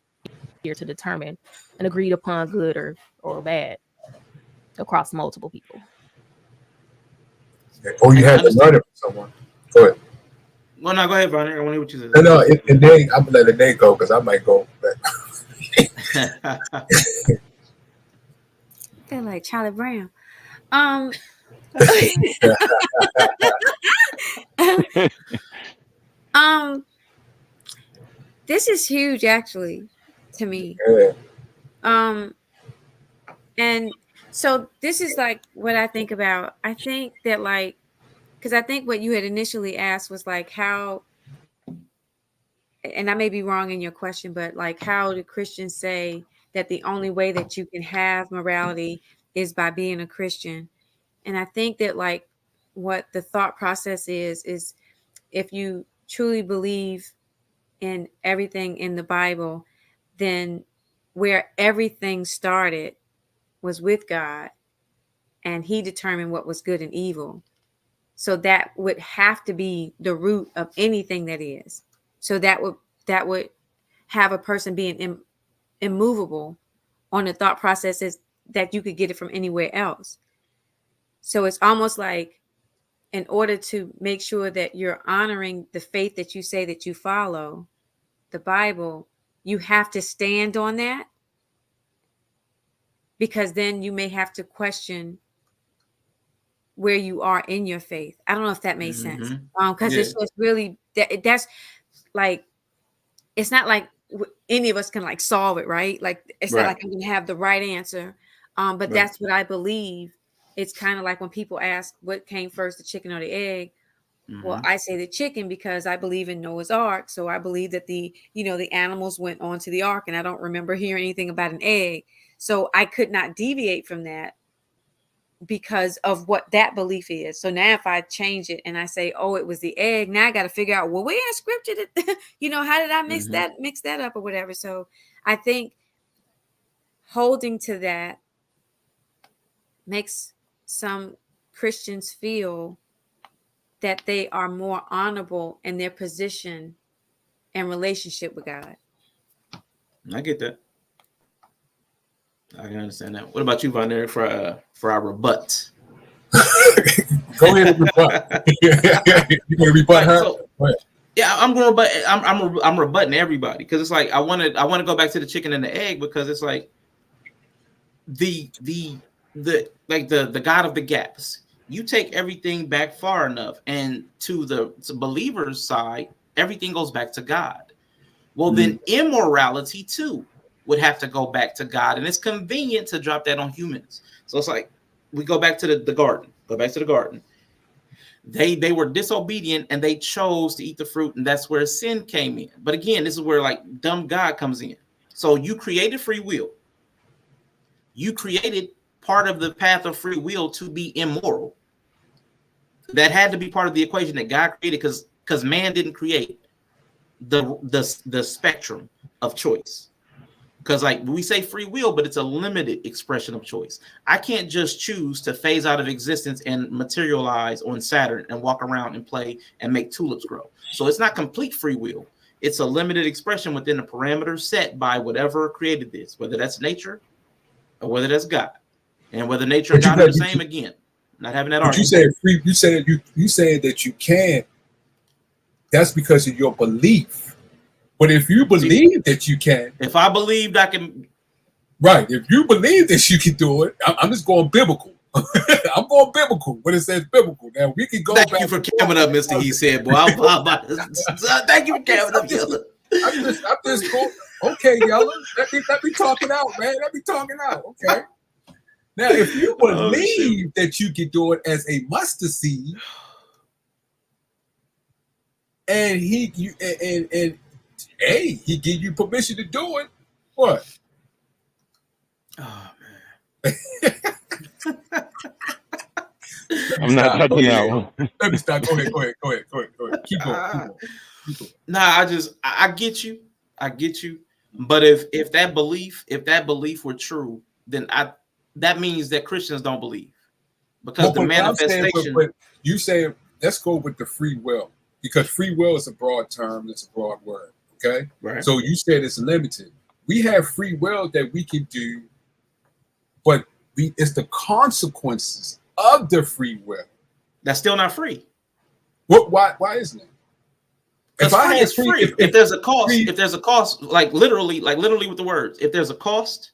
figure to determine an agreed upon good or bad across multiple people. Or you had to learn it from someone. Go ahead. Well, no, go ahead, Vonnie. I want to hear what you said. No, and then I'm gonna let the day go because I might go. They're like Charlie Brown. This is huge, actually, to me. And so this is like what I think about. I think that, like, because I think what you had initially asked was like how, and I may be wrong in your question, but like, how do Christians say that the only way that you can have morality is by being a Christian? And I think that, like, what the thought process is if you truly believe in everything in the Bible, then where everything started was with God, and he determined what was good and evil. So that would have to be the root of anything that is. So that would have a person being immovable on the thought processes that you could get it from anywhere else. So it's almost like, in order to make sure that you're honoring the faith that you say that you follow, the Bible, you have to stand on that, because then you may have to question where you are in your faith. I don't know if that makes sense. Because it's just really, that's like, it's not like any of us can like solve it, right? Like, it's not like I'm going to have the right answer. But that's what I believe. It's kind of like when people ask what came first, the chicken or the egg. Well, I say the chicken because I believe in Noah's Ark. So I believe that the animals went onto the ark, and I don't remember hearing anything about an egg. So I could not deviate from that because of what that belief is. So now if I change it and I say, oh, it was the egg, now I got to figure out, well, where in scripture did, how did I mix that up or whatever? So I think holding to that makes some Christians feel that they are more honorable in their position and relationship with God. I get that. I can understand that. What about you, Von Eric, for our rebut? Go ahead and rebut. You gonna rebut her? So, yeah, I'm going to rebut. I'm rebutting everybody, because it's like I want to go back to the chicken and the egg, because it's like the God of the gaps. You take everything back far enough, and to the believer's side, everything goes back to God. Well, then immorality too would have to go back to God, and it's convenient to drop that on humans. So it's like we go back to the garden. Go back to the garden. They were disobedient and they chose to eat the fruit, and that's where sin came in. But again, this is where like dumb God comes in. So you created free will. You created part of the path of free will to be immoral. That had to be part of the equation that God created, because man didn't create the spectrum of choice. Because like we say free will, but it's a limited expression of choice. I can't just choose to phase out of existence and materialize on Saturn and walk around and play and make tulips grow. So it's not complete free will. It's a limited expression within the parameters set by whatever created this, whether that's nature or whether that's God. And whether nature and God are the same, again, not having that argument. You said free. You said that you can't. That's because of your belief. But if you believe that you can, if I believed I can, right? If you believe that you can do it, I'm just going biblical. I'm going biblical when it says biblical. Now we can go. Thank you for coming up, Mr. He said, boy. Thank you for coming up, Yella. I'm just going. Okay, Yella. Let me talk it out, man. Let me talk it out. Okay. Now, if you believe that you can do it as a mustard seed, and he give you permission to do it, what? Oh man. I'm not touching that one. Let me stop. Go ahead. Keep going. Nah, I get you. I get you. But if that belief were true, then that means that Christians don't believe. Because the manifestation. But you say let's go with the free will, because free will is a broad term, it's a broad word. Okay. Right. So you said it's limited. We have free will that we can do, but it's the consequences of the free will. That's still not free. What? Why isn't it? If free is free, if there's a cost, like literally with the words, if there's a cost,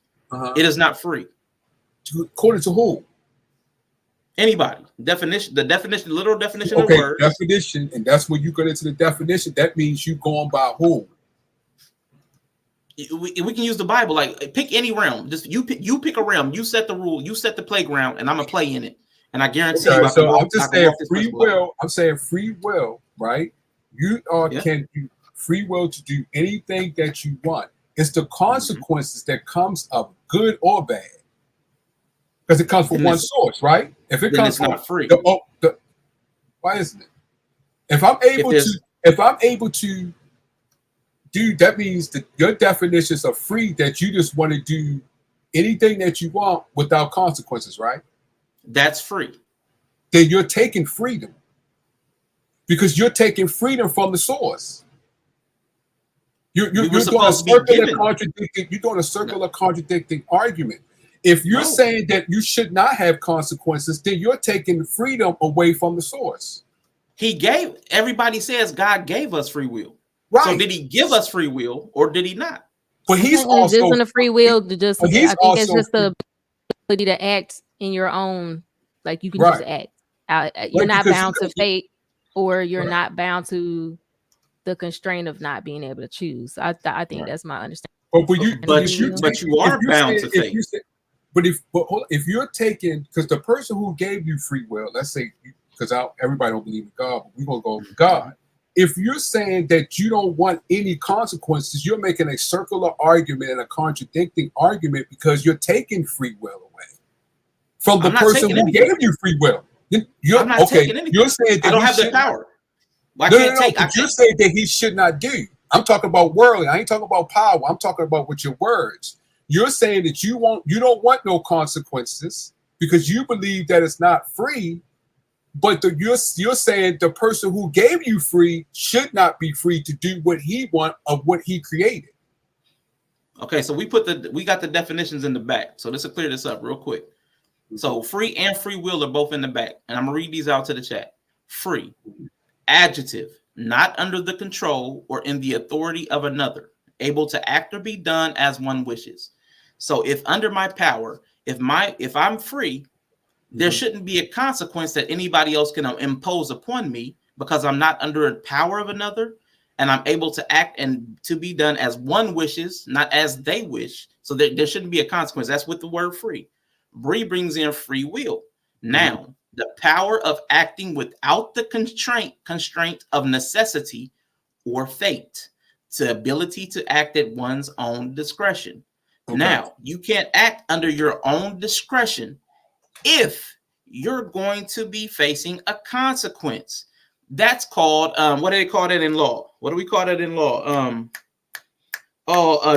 it is not free. According to who? Anybody. The literal definition of the word. Definition, and that's when you go into the definition. That means you going by who? We can use the Bible. Like pick any realm. Just you pick a realm. You set the rule. You set the playground, and I'm gonna play in it. And I guarantee you. So I'm just saying free will. I'm saying free will, right? You can do free will to do anything that you want. It's the consequences that comes of good or bad, because it comes from one source, right? If it comes from not free, why isn't it? If I'm able to do, that means that your definitions are free, that you just want to do anything that you want without consequences, right? That's free. Then you're taking freedom, because you're taking freedom from the source. You're doing a circular contradicting argument. If you're saying that you should not have consequences, then you're taking freedom away from the source. Everybody says God gave us free will. Right. So did he give us free will or did he not? But he's also just in the free will to just. I think it's just the ability to act in your own, like you can just act. You're not bound to fate, or you're not bound to the constraint of not being able to choose. I think that's my understanding. But you are bound to fate. But if you're taking, because the person who gave you free will, let's say, because everybody don't believe in God, but we're gonna go with God. If you're saying that you don't want any consequences, you're making a circular argument and a contradicting argument, because you're taking free will away from the person who gave you free will. I'm not taking anything. You're saying that I don't have the power. You're saying that he should not do. I'm talking about worldly. I ain't talking about power. I'm talking about with your words. You're saying that you don't want no consequences because you believe that it's not free. But you're saying the person who gave you free should not be free to do what he wants of what he created. Okay, so we got the definitions in the back. So let's clear this up real quick. So free and free will are both in the back, and I'm gonna read these out to the chat. Free, adjective, not under the control or in the authority of another, able to act or be done as one wishes. So if under my power, if I'm free, there shouldn't be a consequence that anybody else can impose upon me, because I'm not under the power of another, and I'm able to act and to be done as one wishes, not as they wish. So there shouldn't be a consequence. That's with the word free. Bree brings in free will. Now, the power of acting without the constraint of necessity or fate, to ability to act at one's own discretion. Okay. Now, you can't act under your own discretion if you're going to be facing a consequence. That's called, what do they call that in law? What do we call that in law?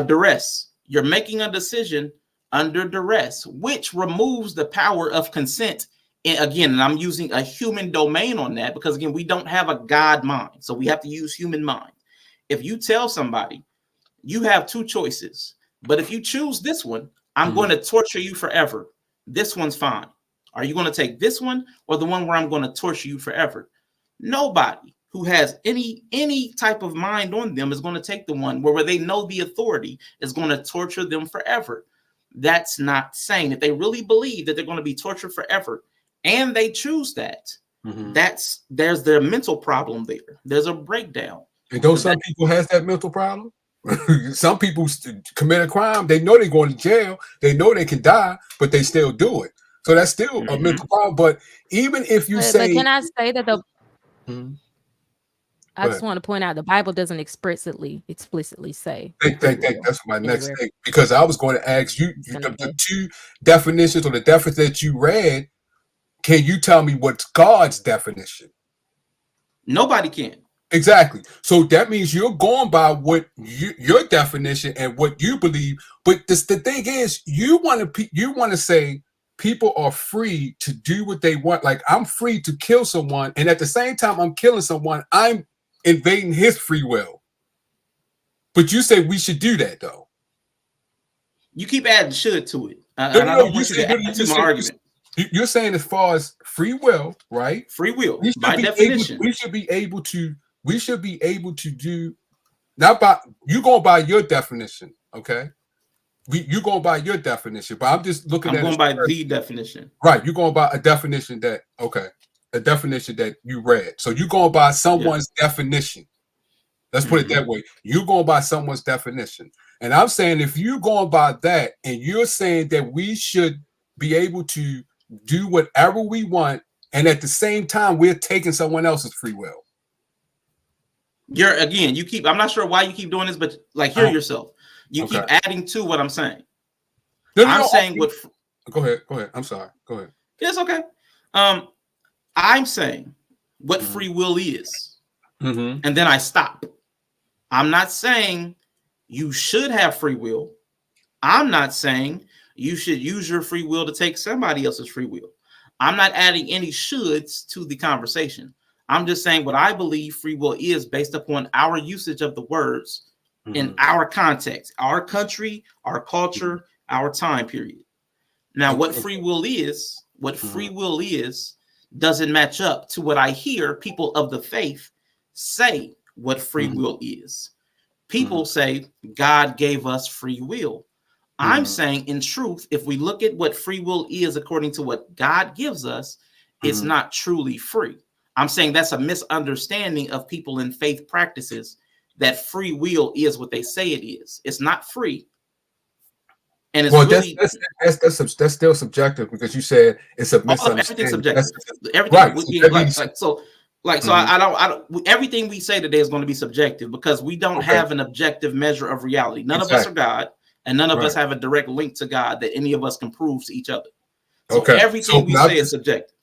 Duress. You're making a decision under duress, which removes the power of consent. And again, and I'm using a human domain on that because, again, we don't have a God mind. So we have to use human mind. If you tell somebody you have two choices, but if you choose this one, I'm going to torture you forever. This one's fine. Are you going to take this one or the one where I'm going to torture you forever? Nobody who has any type of mind on them is going to take the one where they know the authority is going to torture them forever. That's not sane. If they really believe that they're going to be tortured forever and they choose that, there's their mental problem there. There's a breakdown. And though some people has that mental problem, some people commit a crime. They know they're going to jail. They know they can die, but they still do it. So that's still a mental problem. But even if you say, but can I say that I just want to point out the Bible doesn't explicitly say. That's my next thing, because I was going to ask you the two definitions or the definition that you read. Can you tell me what's God's definition? Nobody can. Exactly. So that means you're going by what your definition and what you believe. But the thing is, you want to say people are free to do what they want. Like, I'm free to kill someone, and at the same time I'm killing someone, I'm invading his free will. But you say we should do that, though. You keep adding should to it. I don't want you to add to my argument. You're saying as far as free will, right? Free will, by definition. We should be able to do, not by, you going by your definition, okay? You going by your definition, but I'm just looking at it. I'm going by the definition. Right, you're going by a definition that, a definition that you read. So you're going by someone's definition. Let's put it that way. You're going by someone's definition. And I'm saying if you're going by that and you're saying that we should be able to do whatever we want, and at the same time we're taking someone else's free will. I'm not sure why you keep doing this, but like, hear yourself. You keep adding to what I'm saying. I'm saying what. Go ahead. I'm sorry. Go ahead. It's okay. I'm saying what free will is, and then I stop. I'm not saying you should have free will. I'm not saying you should use your free will to take somebody else's free will. I'm not adding any shoulds to the conversation. I'm just saying what I believe free will is based upon our usage of the words in our context, our country, our culture, our time period. Now, what free will is, doesn't match up to what I hear people of the faith say what free will is. People say God gave us free will. I'm saying, in truth, if we look at what free will is according to what God gives us, it's not truly free. I'm saying that's a misunderstanding of people in faith practices, that free will is what they say it is. It's not free. And it's that's still subjective, because you said it's a misunderstanding. Everything's subjective. I don't. Everything we say today is going to be subjective because we don't have an objective measure of reality. None of us are God, and none of us have a direct link to God that any of us can prove to each other. So everything we say is subjective.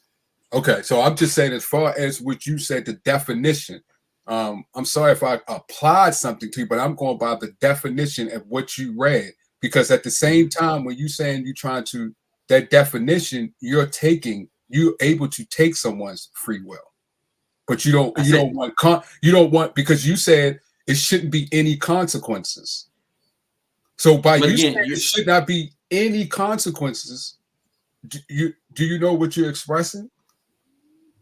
Okay, so I'm just saying, as far as what you said, the definition. I'm sorry if I applied something to you, but I'm going by the definition of what you read. Because at the same time, when you're saying you're trying to, that definition, you're able to take someone's free will. But you don't want, because you said it shouldn't be any consequences. So by saying it should not be any consequences, do you know what you're expressing?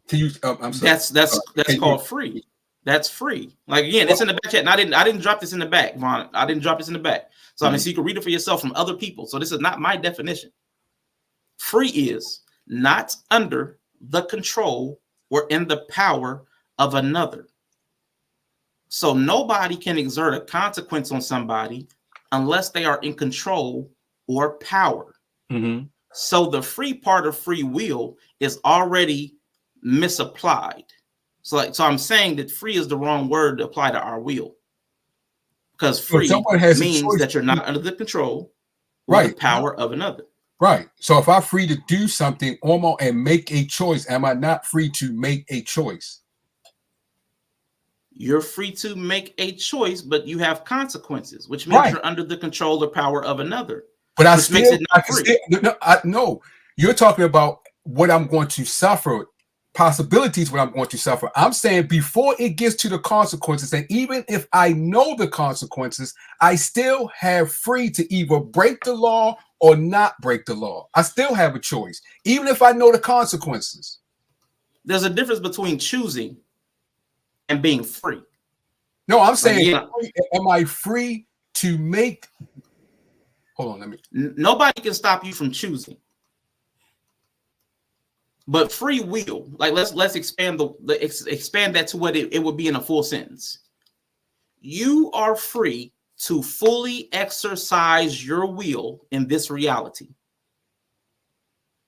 Can you? I'm sorry. That's called free. That's free. Like, again, it's in the back chat. And I didn't drop this in the back, Vaughn. I didn't drop this in the back. So I mean, so you can read it for yourself from other people. So this is not my definition. Free is not under the control or in the power of another. So nobody can exert a consequence on somebody unless they are in control or power. So the free part of free will is already misapplied. So I'm saying that free is the wrong word to apply to our will. Because free means that you're not under the control or the power of another. Right. So if I'm free to do something and make a choice, am I not free to make a choice? you're free to make a choice, but you have consequences, which means you're under the control or power of another. But I which still, makes it not I can free. still, no, you're talking about what I'm going to suffer, possibilities what I'm going to suffer. I'm saying before it gets to the consequences, and even if I know the consequences, I still have free to either break the law or not break the law. I still have a choice, even if I know the consequences. There's a difference between choosing and being free. No, I'm saying, am I free to make? Hold on, let me. Nobody can stop you from choosing. But free will, like let's expand expand that to what it would be in a full sentence. You are free to fully exercise your will in this reality.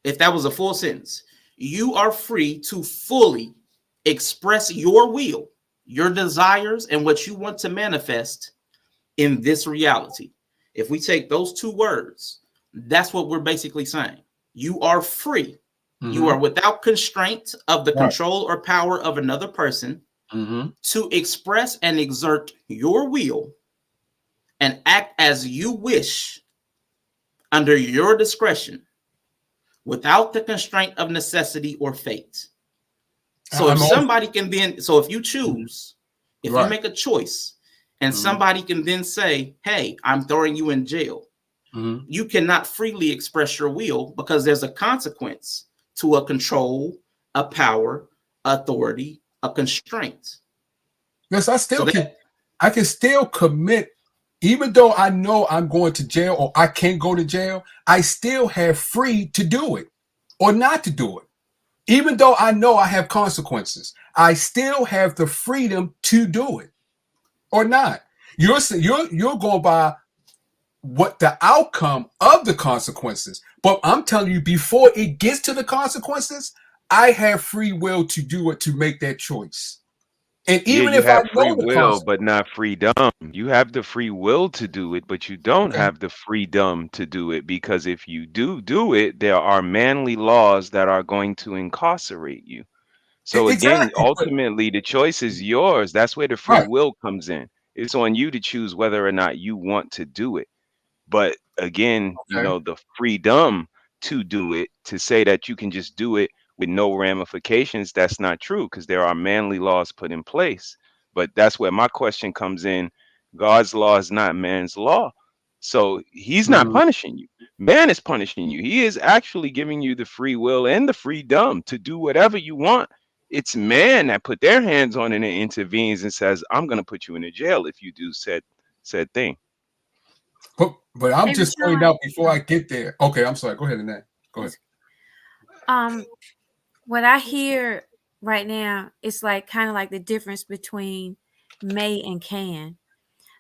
If that was a full sentence, you are free to fully express your will, your desires, and what you want to manifest in this reality. If we take those two words, that's what we're basically saying. You are free. Mm-hmm. You are without constraint of the control or power of another person to express and exert your will and act as you wish under your discretion without the constraint of necessity or fate. So if somebody can then, so if you choose, if you make a choice and somebody can then say, hey, I'm throwing you in jail, you cannot freely express your will because there's a consequence to a control, a power, authority, a constraint. Yes, I can still commit, even though I know I'm going to jail or I can't go to jail, I still have free to do it or not to do it. Even though I know I have consequences, I still have the freedom to do it or not. You're going by what the outcome of the consequences. But I'm telling you, before it gets to the consequences, I have free will to do it, to make that choice. And even if I know free will, but not freedom. You have the free will to do it, but you don't have the freedom to do it, because if you do it, there are manly laws that are going to incarcerate you. So again, ultimately, the choice is yours. That's where the free will comes in. It's on you to choose whether or not you want to do it. But again, the freedom to do it, to say that you can just do it with no ramifications, that's not true, because there are manly laws put in place. But that's where my question comes in. God's law is not man's law. So he's not punishing you. Man is punishing you. He is actually giving you the free will and the freedom to do whatever you want. It's man that put their hands on it and intervenes and says, I'm going to put you in a jail if you do said thing. But I'm just pointing out before I get there. Okay, I'm sorry. Go ahead, Annette. Go ahead. What I hear right now is like kind of like the difference between may and can.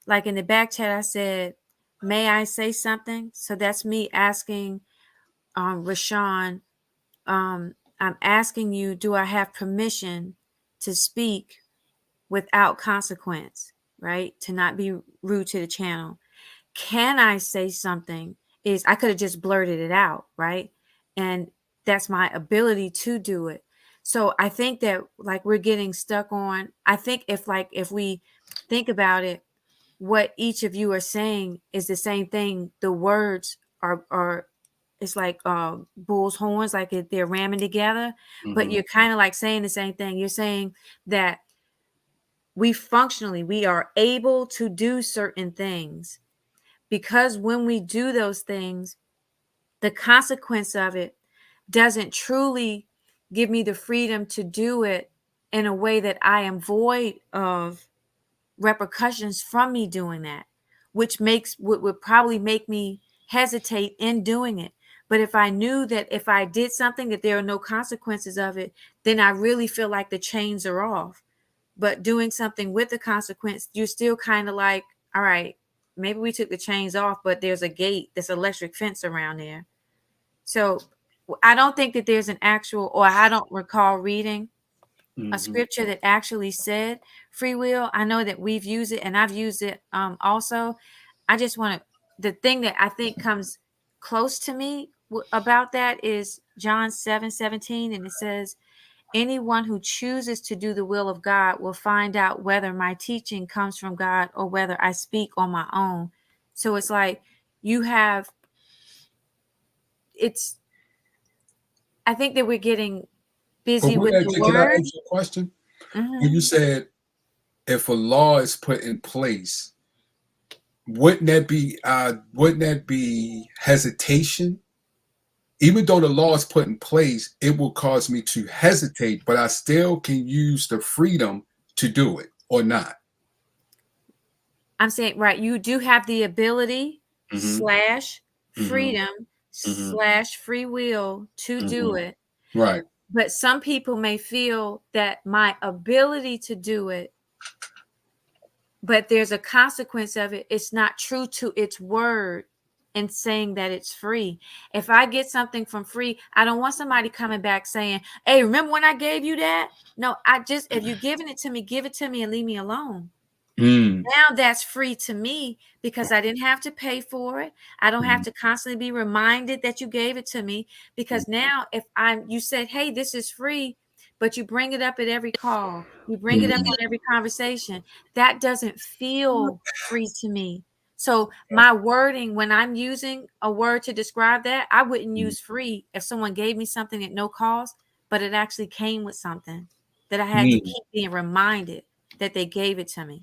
Like in the back chat, I said, may I say something? So that's me asking Rashawn, I'm asking you, do I have permission to speak without consequence, right? To not be rude to the channel. Can I say something? Is I could have just blurted it out, right? And that's my ability to do it. So I think that like we're getting stuck on, I think if we think about it, what each of you are saying is the same thing. The words are it's like bull's horns, like they're ramming together, but you're kind of like saying the same thing. You're saying that we are able to do certain things because when we do those things, the consequence of it doesn't truly give me the freedom to do it in a way that I am void of repercussions from me doing that, which would probably make me hesitate in doing it. But if I knew that if I did something that there are no consequences of it, then I really feel like the chains are off. But doing something with the consequence, you're still kind of like, all right, maybe we took the chains off, but there's a gate, this electric fence around there. So I don't think that there's an actual, or I don't recall reading a scripture that actually said free will. I know that we've used it and I've used it also. I just want to, the thing that I think comes close to me about that is John 7:17, and it says, anyone who chooses to do the will of God will find out whether my teaching comes from God or whether I speak on my own. So it's like you have, I think that we're getting busy with the Can I word. ask you a question? Mm-hmm. When you said if a law is put in place, wouldn't that be hesitation? Even though the law is put in place, it will cause me to hesitate, but I still can use the freedom to do it or not. I'm saying, right, you do have the ability / freedom / free will to do it. Right. But some people may feel that my ability to do it, but there's a consequence of it. It's not true to its word in saying that it's free. If I get something from free, I don't want somebody coming back saying, hey, remember when I gave you that? No, if you're giving it to me, give it to me and leave me alone. Now that's free to me because I didn't have to pay for it. I don't have to constantly be reminded that you gave it to me, because now if you said, hey, this is free, but you bring it up at every call, you bring it up in every conversation, that doesn't feel free to me. So my wording, when I'm using a word to describe that, I wouldn't use free if someone gave me something at no cost, but it actually came with something that I had to keep being reminded that they gave it to me.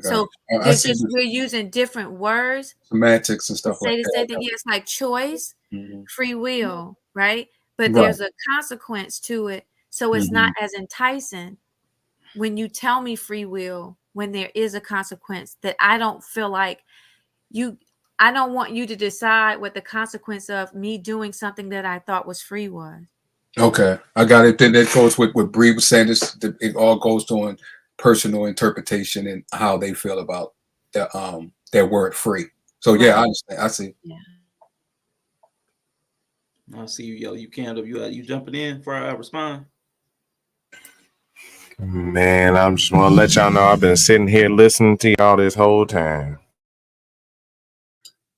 So we're using different words, semantics and stuff like say the same thing. It's like choice, free will, right? But there's a consequence to it. So it's not as enticing when you tell me free will, when there is a consequence that I don't feel like I don't want you to decide what the consequence of me doing something that I thought was free was. Okay, I got it. Then that goes with what Bree was saying. It all goes on personal interpretation and how they feel about their word free. So yeah, I understand. I see. Yeah. I see you, yo. You can't. You jumping in before I respond? Man, I'm just want to let y'all know I've been sitting here listening to y'all this whole time.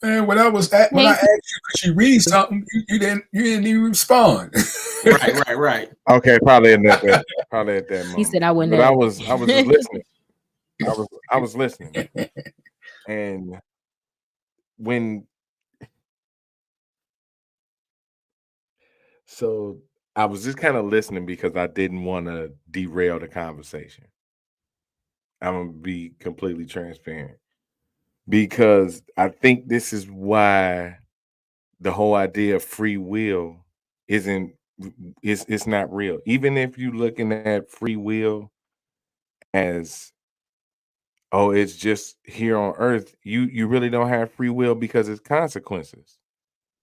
Man, when I asked you, could you read something, you didn't even respond. Right. Okay, probably at that moment. He said I wouldn't. But I was just listening. I was listening, and so I was just kind of listening because I didn't want to derail the conversation. I'm gonna be completely transparent, because I think this is why the whole idea of free will it's not real. Even if you're looking at free will as, oh, it's just here on earth, you really don't have free will because it's consequences.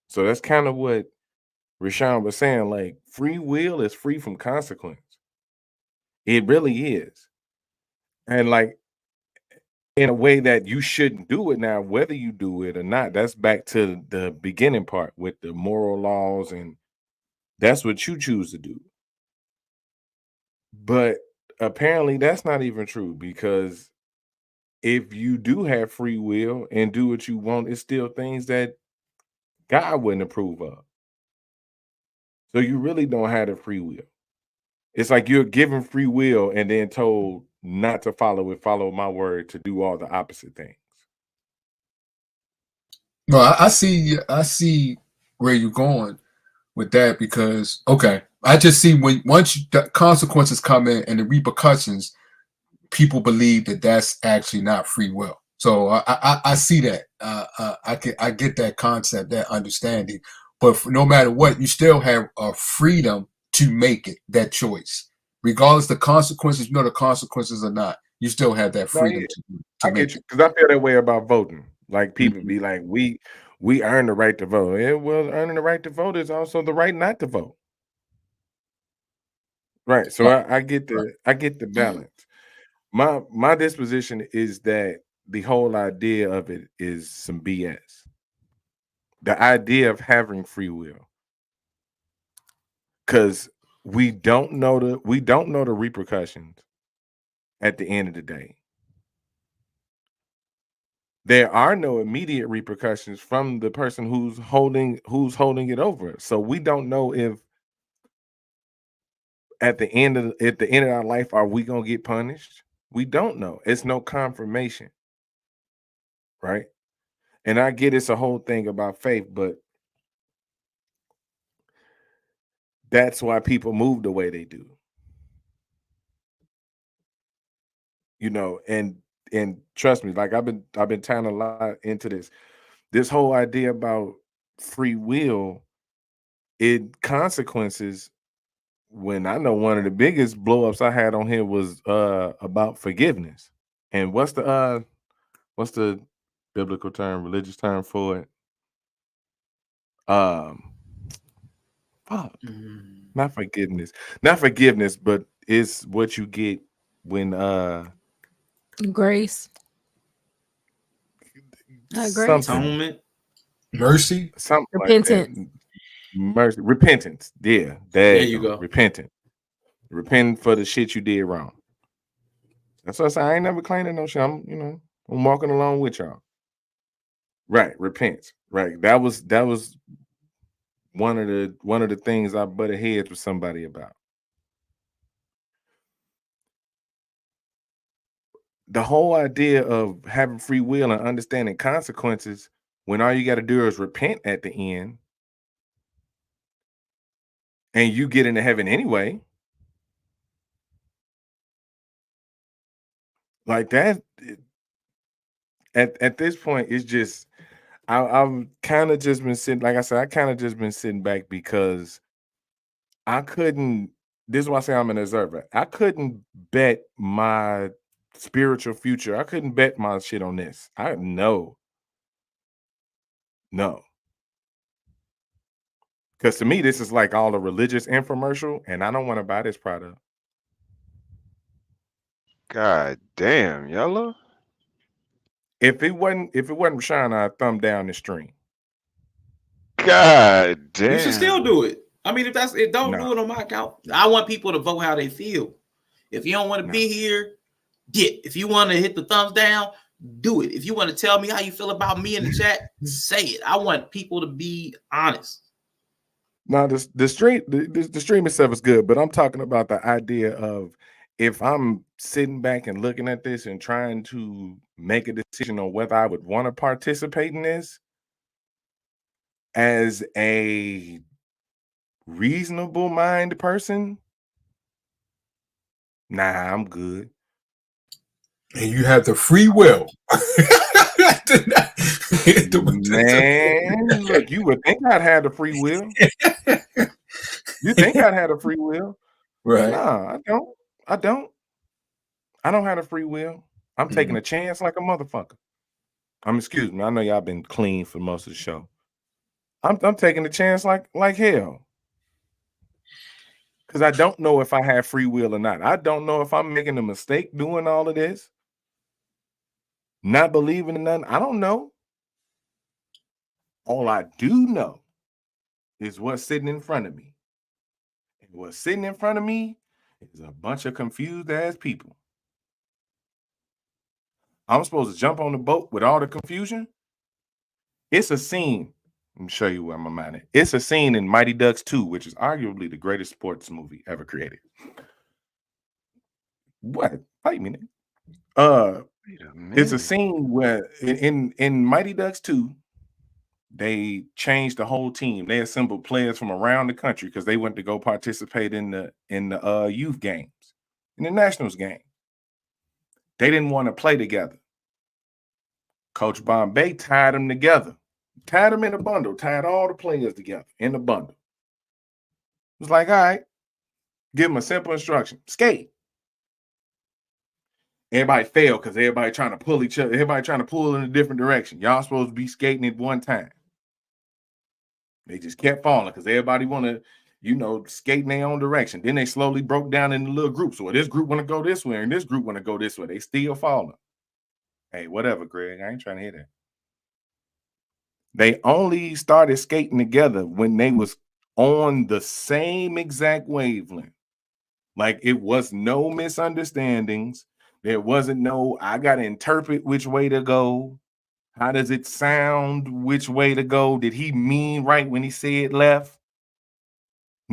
So that's kind of what Rashawn was saying. Like, free will is free from consequence. It really is. And like, in a way that you shouldn't do it. Now, whether you do it or not, that's back to the beginning part with the moral laws, and that's what you choose to do. But apparently that's not even true, because if you do have free will and do what you want, it's still things that God wouldn't approve of. So you really don't have the free will. It's like you're given free will and then told not to follow it, follow my word, to do all the opposite things. No, I see where you're going with that, because I just see once the consequences come in and the repercussions, people believe that that's actually not free will. So I see that. I get that concept, that understanding. But no matter what, you still have a freedom to make it, that choice, regardless the consequences. The consequences or not, you still have that freedom to make it. Because I feel that way about voting. Like, people be like, we earn the right to vote. Yeah, well, earning the right to vote is also the right not to vote. Right. So I get the balance. My disposition is that the whole idea of it is some BS. The idea of having free will, because we don't know the repercussions at the end of the day. There are no immediate repercussions from the person who's holding it over. So we don't know if at the end of our life, are we gonna get punished? We don't know. It's no confirmation, right? And I get it's a whole thing about faith, but that's why people move the way they do. You know, and trust me, like I've been tying a lot into this whole idea about free will, it consequences. When I know one of the biggest blow ups I had on here was about forgiveness. And what's the biblical term, religious term for it? Not forgiveness, but it's what you get when grace. Grace. Atonement. Mercy. Something repentance. like that. Mercy. Repentance. Yeah. There you go. Repentance. Repent for the shit you did wrong. That's what I say. I ain't never claiming no shit. I'm walking along with y'all. Right. Repent. Right. That was one of the things I butted heads with somebody about. The whole idea of having free will and understanding consequences when all you got to do is repent at the end and you get into heaven anyway. Like that, at this point, it's just I've kind of just been sitting, like I said, I kind of just been sitting back because I couldn't. This is why I say I'm an observer. I couldn't bet my spiritual future. I couldn't bet my shit on this. No. Because to me, this is like all a religious infomercial, and I don't want to buy this product. God damn, Yellow. If it wasn't Rashawn, I'd thumb down the stream. God damn. You should still do it. I mean, if that's it, don't do it on my account. I want people to vote how they feel. If you don't want to be here, if you want to hit the thumbs down, do it. If you want to tell me how you feel about me in the chat, say it. I want people to be honest. Now, the stream itself is good, but I'm talking about the idea of if I'm sitting back and looking at this and trying to make a decision on whether I would want to participate in this as a reasonable mind person, nah, I'm good. And you have the free will. Man, look, you would think I'd have the free will. You think I'd have a free will? Right. Nah, I don't. I don't have a free will. I'm taking a chance like a motherfucker. Excuse me. I know y'all been clean for most of the show. I'm taking a chance like hell. Because I don't know if I have free will or not. I don't know if I'm making a mistake doing all of this. Not believing in nothing. I don't know. All I do know is what's sitting in front of me. And what's sitting in front of me is a bunch of confused ass people. I'm supposed to jump on the boat with all the confusion? It's a scene. Let me show you where I'm at. It's a scene in Mighty Ducks 2, which is arguably the greatest sports movie ever created. What? Wait a minute. It's a scene where in Mighty Ducks 2, they changed the whole team. They assembled players from around the country because they went to go participate in the youth games, in the nationals game. They didn't want to play together. Coach Bombay tied them together, tied them in a bundle, tied all the players together in a bundle. It was like, all right, give them a simple instruction: skate. Everybody failed because everybody trying to pull each other. Everybody trying to pull in a different direction. Y'all supposed to be skating at one time. They just kept falling because everybody want to, skate in their own direction. Then they slowly broke down into little groups. So this group want to go this way and this group want to go this way. They still falling. Hey, whatever, Greg. I ain't trying to hear that. They only started skating together when they was on the same exact wavelength. Like it was no misunderstandings. There wasn't no, I got to interpret which way to go. How does it sound? Which way to go? Did he mean right when he said left?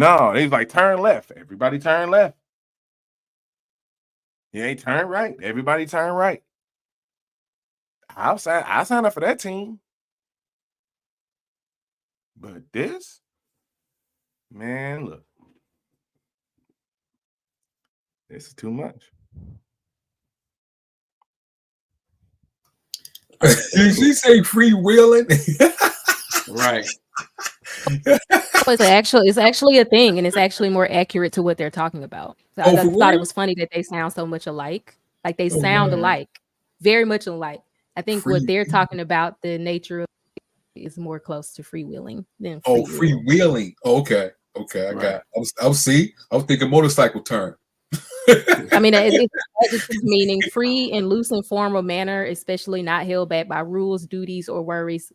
No, he's like, turn left. Everybody turn left. You ain't turn right. Everybody turn right. I sign up for that team. But this, man, look. This is too much. Did she say freewheeling? Right. It's actually a thing, and it's actually more accurate to what they're talking about. So I just thought it was funny that they sound so much alike. Like they sound alike, very much alike. I think what they're talking about, the nature of is more close to freewheeling than freewheeling. Okay. I got it. I was thinking motorcycle turn. I mean, it's meaning free and loose in form or manner, especially not held back by rules, duties, or worries.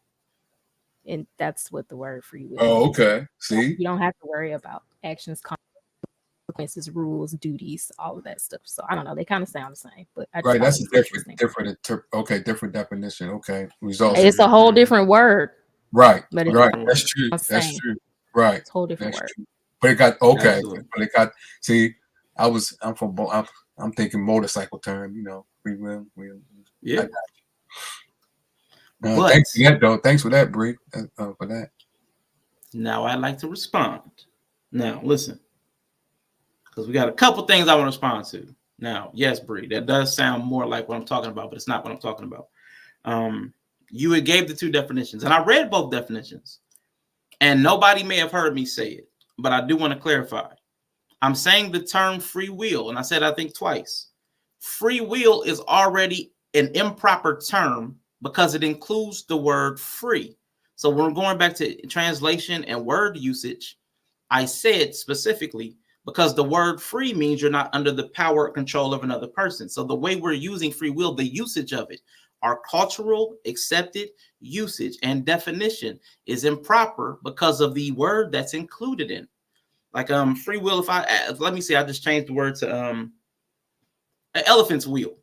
And that's what the word free will. Oh, okay. See, you don't have to worry about actions, consequences, rules, duties, all of that stuff. So I don't know. They kind of sound the same, but that's a different definition. Okay, results. It's a whole different word. Right. That's true. That's true. Right. It's a whole different word. True. But it got okay. Absolutely. But it got. See, I'm thinking motorcycle term. Free will. Yeah. Thanks for that, though. Thanks for that, Bree. For that. Now I'd like to respond. Now listen, because we got a couple things I want to respond to. Now, yes, Bree, that does sound more like what I'm talking about, but it's not what I'm talking about. You had gave the two definitions, and I read both definitions, and nobody may have heard me say it, but I do want to clarify. I'm saying the term free will, and I said I think twice. Free will is already an improper term because it includes the word free. So when we're going back to translation and word usage, I said specifically because the word free means you're not under the power or control of another person. So the way we're using free will, the usage of it, our cultural accepted usage and definition is improper because of the word that's included in it. Like free will, let me see, I just changed the word to an elephant's wheel.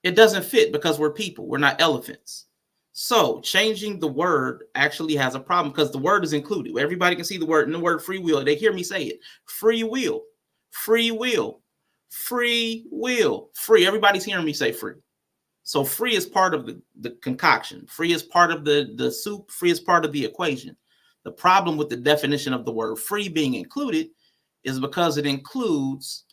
It doesn't fit because we're people. We're not elephants. So changing the word actually has a problem because the word is included. Everybody can see the word, and the word free will. They hear me say it. Free will, free will, free will, free. Everybody's hearing me say free. So free is part of the concoction. Free is part of the soup. Free is part of the equation. The problem with the definition of the word free being included is because it includes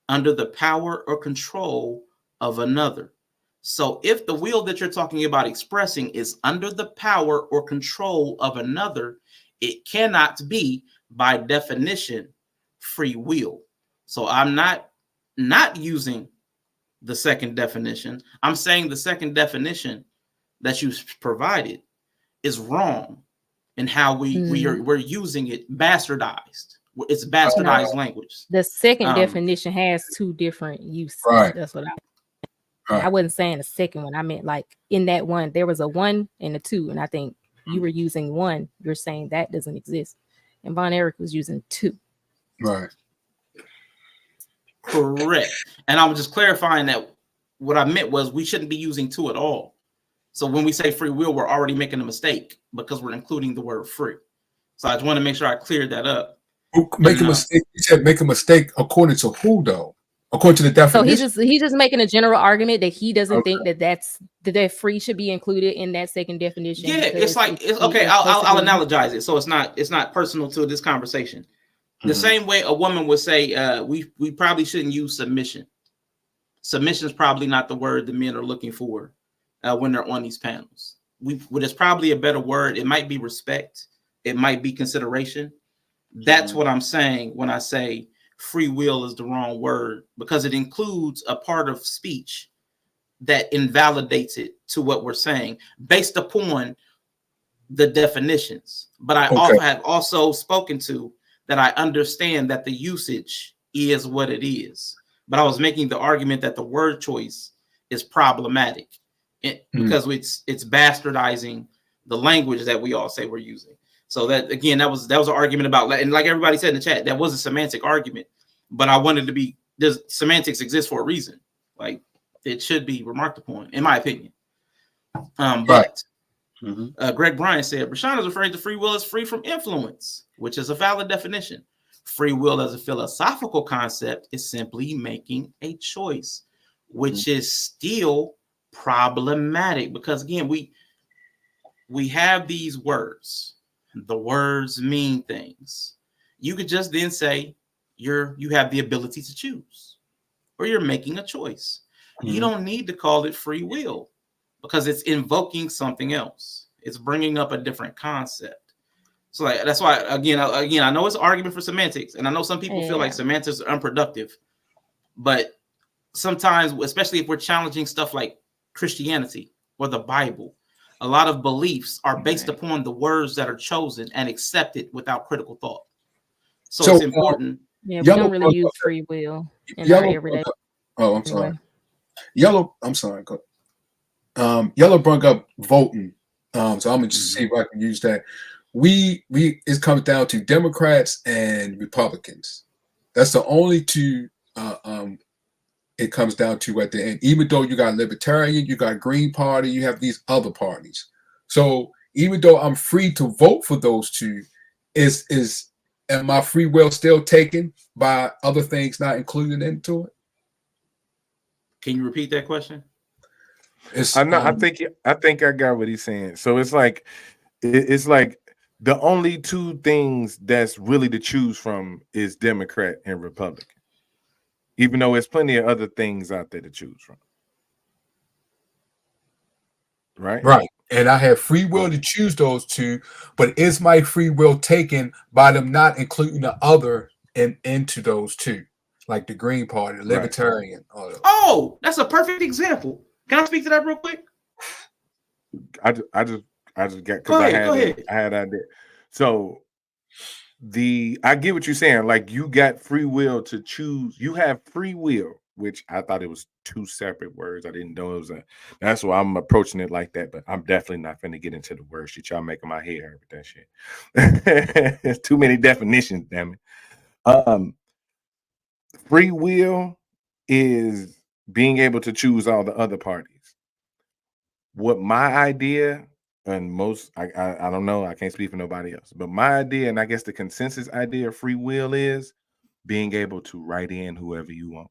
under the power or control of another. So if the will that you're talking about expressing is under the power or control of another, it cannot be by definition free will. So I'm not using the second definition. I'm saying the second definition that you provided is wrong in how we're using it, bastardized. It's bastardized language. The second definition has two different uses. Right. That's what I wasn't saying the second one. I meant like in that one, there was a 1 and a 2. And I think you were using 1. You're saying that doesn't exist. And Von Erich was using 2. Right. Correct. And I was just clarifying that what I meant was we shouldn't be using 2 at all. So when we say free will, we're already making a mistake because we're including the word free. So I just want to make sure I cleared that up. Make a mistake. You said make a mistake according to who, though? According to the definition. So he's just making a general argument that he doesn't think that free should be included in that second definition. Yeah, it's like okay. I'll analogize it so it's not personal to this conversation. The same way a woman would say, we probably shouldn't use submission. Submission is probably not the word the men are looking for when they're on these panels. There's probably a better word. It might be respect. It might be consideration. That's what I'm saying when I say free will is the wrong word, because it includes a part of speech that invalidates it to what we're saying based upon the definitions. But I have also spoken to that I understand that the usage is what it is. But I was making the argument that the word choice is problematic because it's bastardizing the language that we all say we're using. So that again, that was an argument about, and like everybody said in the chat, that was a semantic argument. But I wanted to be, does semantics exist for a reason? Like it should be remarked upon, in my opinion. But Greg Bryan said, Rashawn is referring to free will as free from influence, which is a valid definition. free will as a philosophical concept is simply making a choice, which is still problematic because again, we have these words. The words mean things. You could just then say you have the ability to choose, or you're making a choice. You don't need to call it free will because it's invoking something else. It's bringing up a different concept. So that's why again, I know it's an argument for semantics, and I know some people feel like semantics are unproductive, but sometimes, especially if we're challenging stuff like Christianity or the Bible, a lot of beliefs are based upon the words that are chosen and accepted without critical thought. So it's important. Yeah, we don't really use free will in our everyday. Oh, I'm sorry. Yellow, I'm sorry. Yellow brought up voting. So I'm gonna just see if I can use that. It comes down to Democrats and Republicans. That's the only two it comes down to at the end. Even though you got Libertarian, you got Green Party, you have these other parties. So even though I'm free to vote for those two, am my free will still taken by other things not included into it? Can you repeat that question? I think I got what he's saying. So it's like the only two things that's really to choose from is Democrat and Republican, even though there's plenty of other things out there to choose from. Right. And I have free will to choose those two, but is my free will taken by them not including the other into those two, like the Green Party, the Libertarian? Oh, that's a perfect example. Can I speak to that real quick? I just got because I had idea. So I get what you're saying. Like you got free will to choose. You have free will, which I thought it was two separate words. I didn't know it was that's why I'm approaching it like that. But I'm definitely not going to get into the word shit. Y'all making my head hurt with that shit. There's too many definitions, damn it. Free will is being able to choose all the other parties. What my idea and most, I don't know, I can't speak for nobody else, but my idea, and I guess the consensus idea of free will is being able to write in whoever you want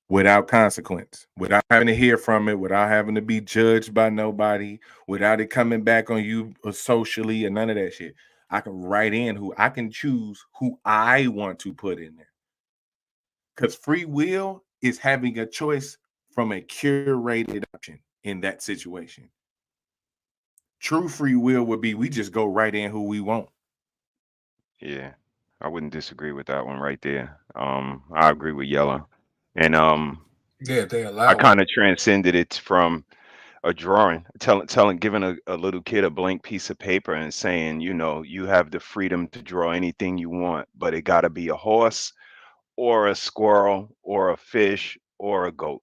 without consequence, without having to hear from it, without having to be judged by nobody, without it coming back on you socially or none of that shit. I can write in I can choose who I want to put in there. Because free will is having a choice from a curated option in that situation. True free will would be we just go right in who we want. Yeah, I wouldn't disagree with that one right there. I agree with Yellow. And they allow I kind of transcended it from a drawing, giving a little kid a blank piece of paper and saying, you have the freedom to draw anything you want, but it got to be a horse or a squirrel or a fish or a goat.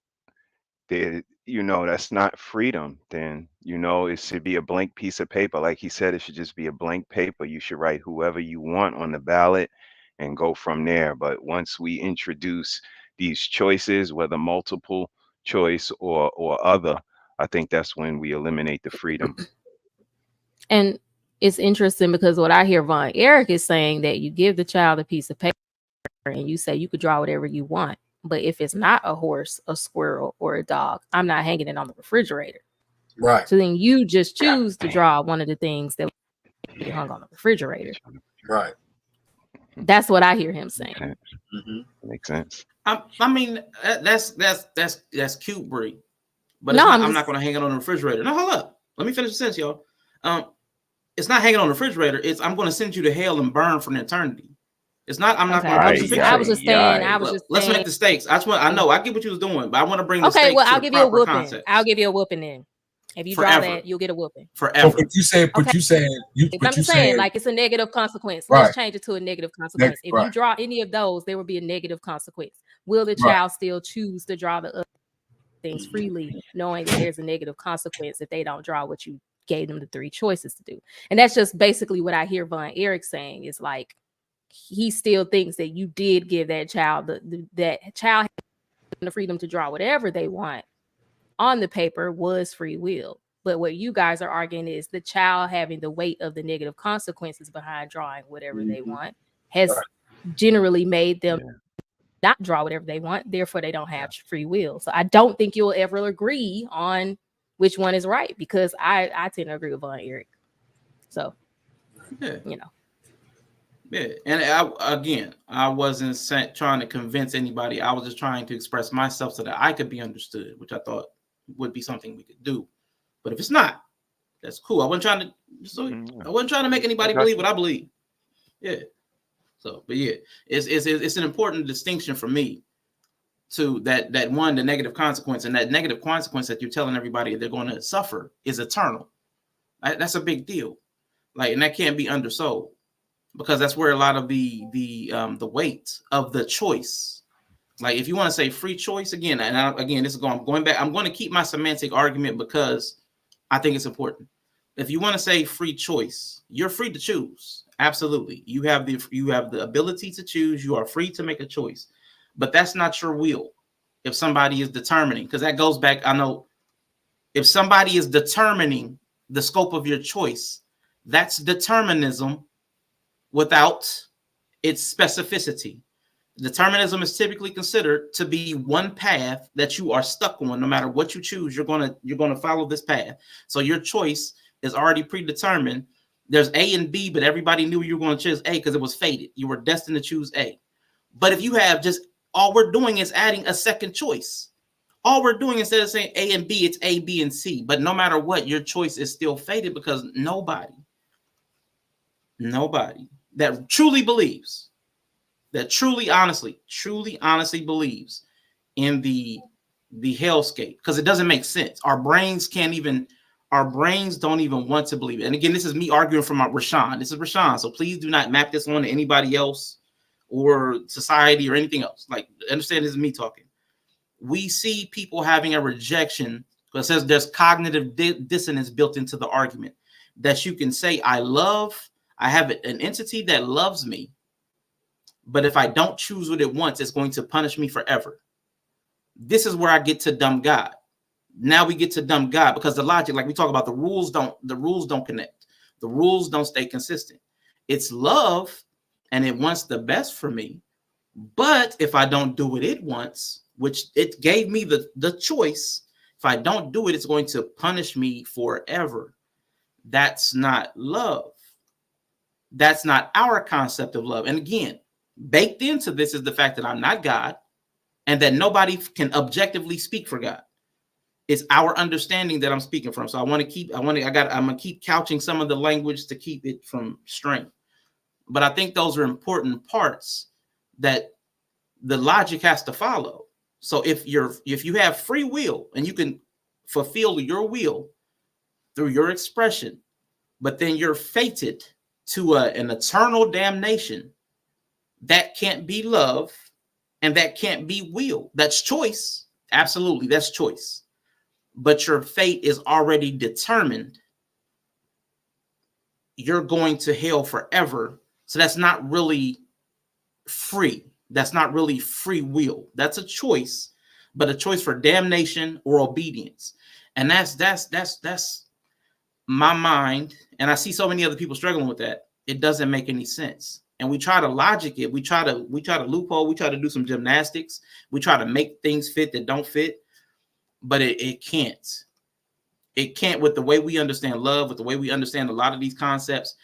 That's not freedom. Then it should be a blank piece of paper. Like he said, it should just be a blank paper. You should write whoever you want on the ballot and go from there. But once we introduce these choices, whether multiple choice or other, I think that's when we eliminate the freedom. And it's interesting because what I hear Von Eric is saying that you give the child a piece of paper and you say you could draw whatever you want. But if it's not a horse, a squirrel, or a dog, I'm not hanging it on the refrigerator. Right. So then you just choose to draw one of the things that be hung on the refrigerator. Right. That's what I hear him saying. Makes sense. I mean, that's cute, Bree. But I'm not going to hang it on the refrigerator. No, hold up. Let me finish the sentence, y'all. It's not hanging on the refrigerator. It's I'm going to send you to hell and burn for an eternity. It's not. I'm not going to. I was just saying. Let's make the stakes. I know. I get what you was doing, but I want to bring the stakes. Okay, well, I'll give you a whooping. Concept. I'll give you a whooping then. If you draw that, you'll get a whooping. Forever. So I'm just saying, like it's a negative consequence. Let's change it to a negative consequence. If you draw any of those, there will be a negative consequence. Will the child still choose to draw the other things freely, knowing that there's a negative consequence if they don't draw what you gave them the three choices to do? And that's just basically what I hear Von Eric saying is like, he still thinks that you did give that child that child the freedom to draw whatever they want on the paper was free will. But what you guys are arguing is the child having the weight of the negative consequences behind drawing whatever they want has generally made them not draw whatever they want. Therefore, they don't have free will. So I don't think you'll ever agree on which one is right, because I tend to agree with Von Eric. So, you know. Yeah, and I wasn't trying to convince anybody. I was just trying to express myself so that I could be understood, which I thought would be something we could do. But if it's not, that's cool. I wasn't trying to make anybody believe what I believe. Yeah. So, but yeah, it's an important distinction for me to that one, the negative consequence, and that negative consequence that you're telling everybody they're going to suffer is eternal. That's a big deal. Like, and that can't be undersold, because that's where a lot of the weight of the choice. Like, if you want to say free choice again, this is going back. I'm going to keep my semantic argument because I think it's important. If you want to say free choice, you're free to choose. Absolutely, you have the ability to choose. You are free to make a choice, but that's not your will. If somebody is determining, because that goes back. I know if somebody is determining the scope of your choice, that's determinism without its specificity. Determinism is typically considered to be one path that you are stuck on. No matter what you choose, you're gonna follow this path. So your choice is already predetermined. There's A and B, but everybody knew you were going to choose A because it was fated. You were destined to choose A. But if you have just, all we're doing is adding a second choice. All we're doing, instead of saying A and B, it's A, B, and C. But no matter what, your choice is still fated, because nobody that truly believes, that truly honestly believes in the hellscape, because it doesn't make sense. Our brains don't even want to believe it. And again, this is me arguing from Rashawn. This is Rashawn. So please do not map this on to anybody else or society or anything else. Like, understand, this is me talking. We see people having a rejection because it says there's cognitive dissonance built into the argument, that you can say, I have an entity that loves me, but if I don't choose what it wants, it's going to punish me forever. This is where I get to dumb God. Now we get to dumb God, because the logic, like we talk about, the rules don't connect. The rules don't stay consistent. It's love and it wants the best for me. But if I don't do what it wants, which it gave me the choice, if I don't do it, it's going to punish me forever. That's not love. That's not our concept of love. And again, baked into this is the fact that I'm not God and that nobody can objectively speak for God. It's our understanding that I'm speaking from. So I'm going to keep couching some of the language to keep it from strength. But I think those are important parts that the logic has to follow. So if you have free will and you can fulfill your will through your expression, but then you're fated to an eternal damnation, that can't be love and that can't be will. That's choice. Absolutely, that's choice. But your fate is already determined. You're going to hell forever. So that's not really free. That's not really free will. That's a choice, but a choice for damnation or obedience. And that's my mind. And I see so many other people struggling with that. It doesn't make any sense. And we try to logic it. We try to loophole. We try to do some gymnastics. We try to make things fit that don't fit. But it can't. It can't with the way we understand love, with the way we understand a lot of these concepts.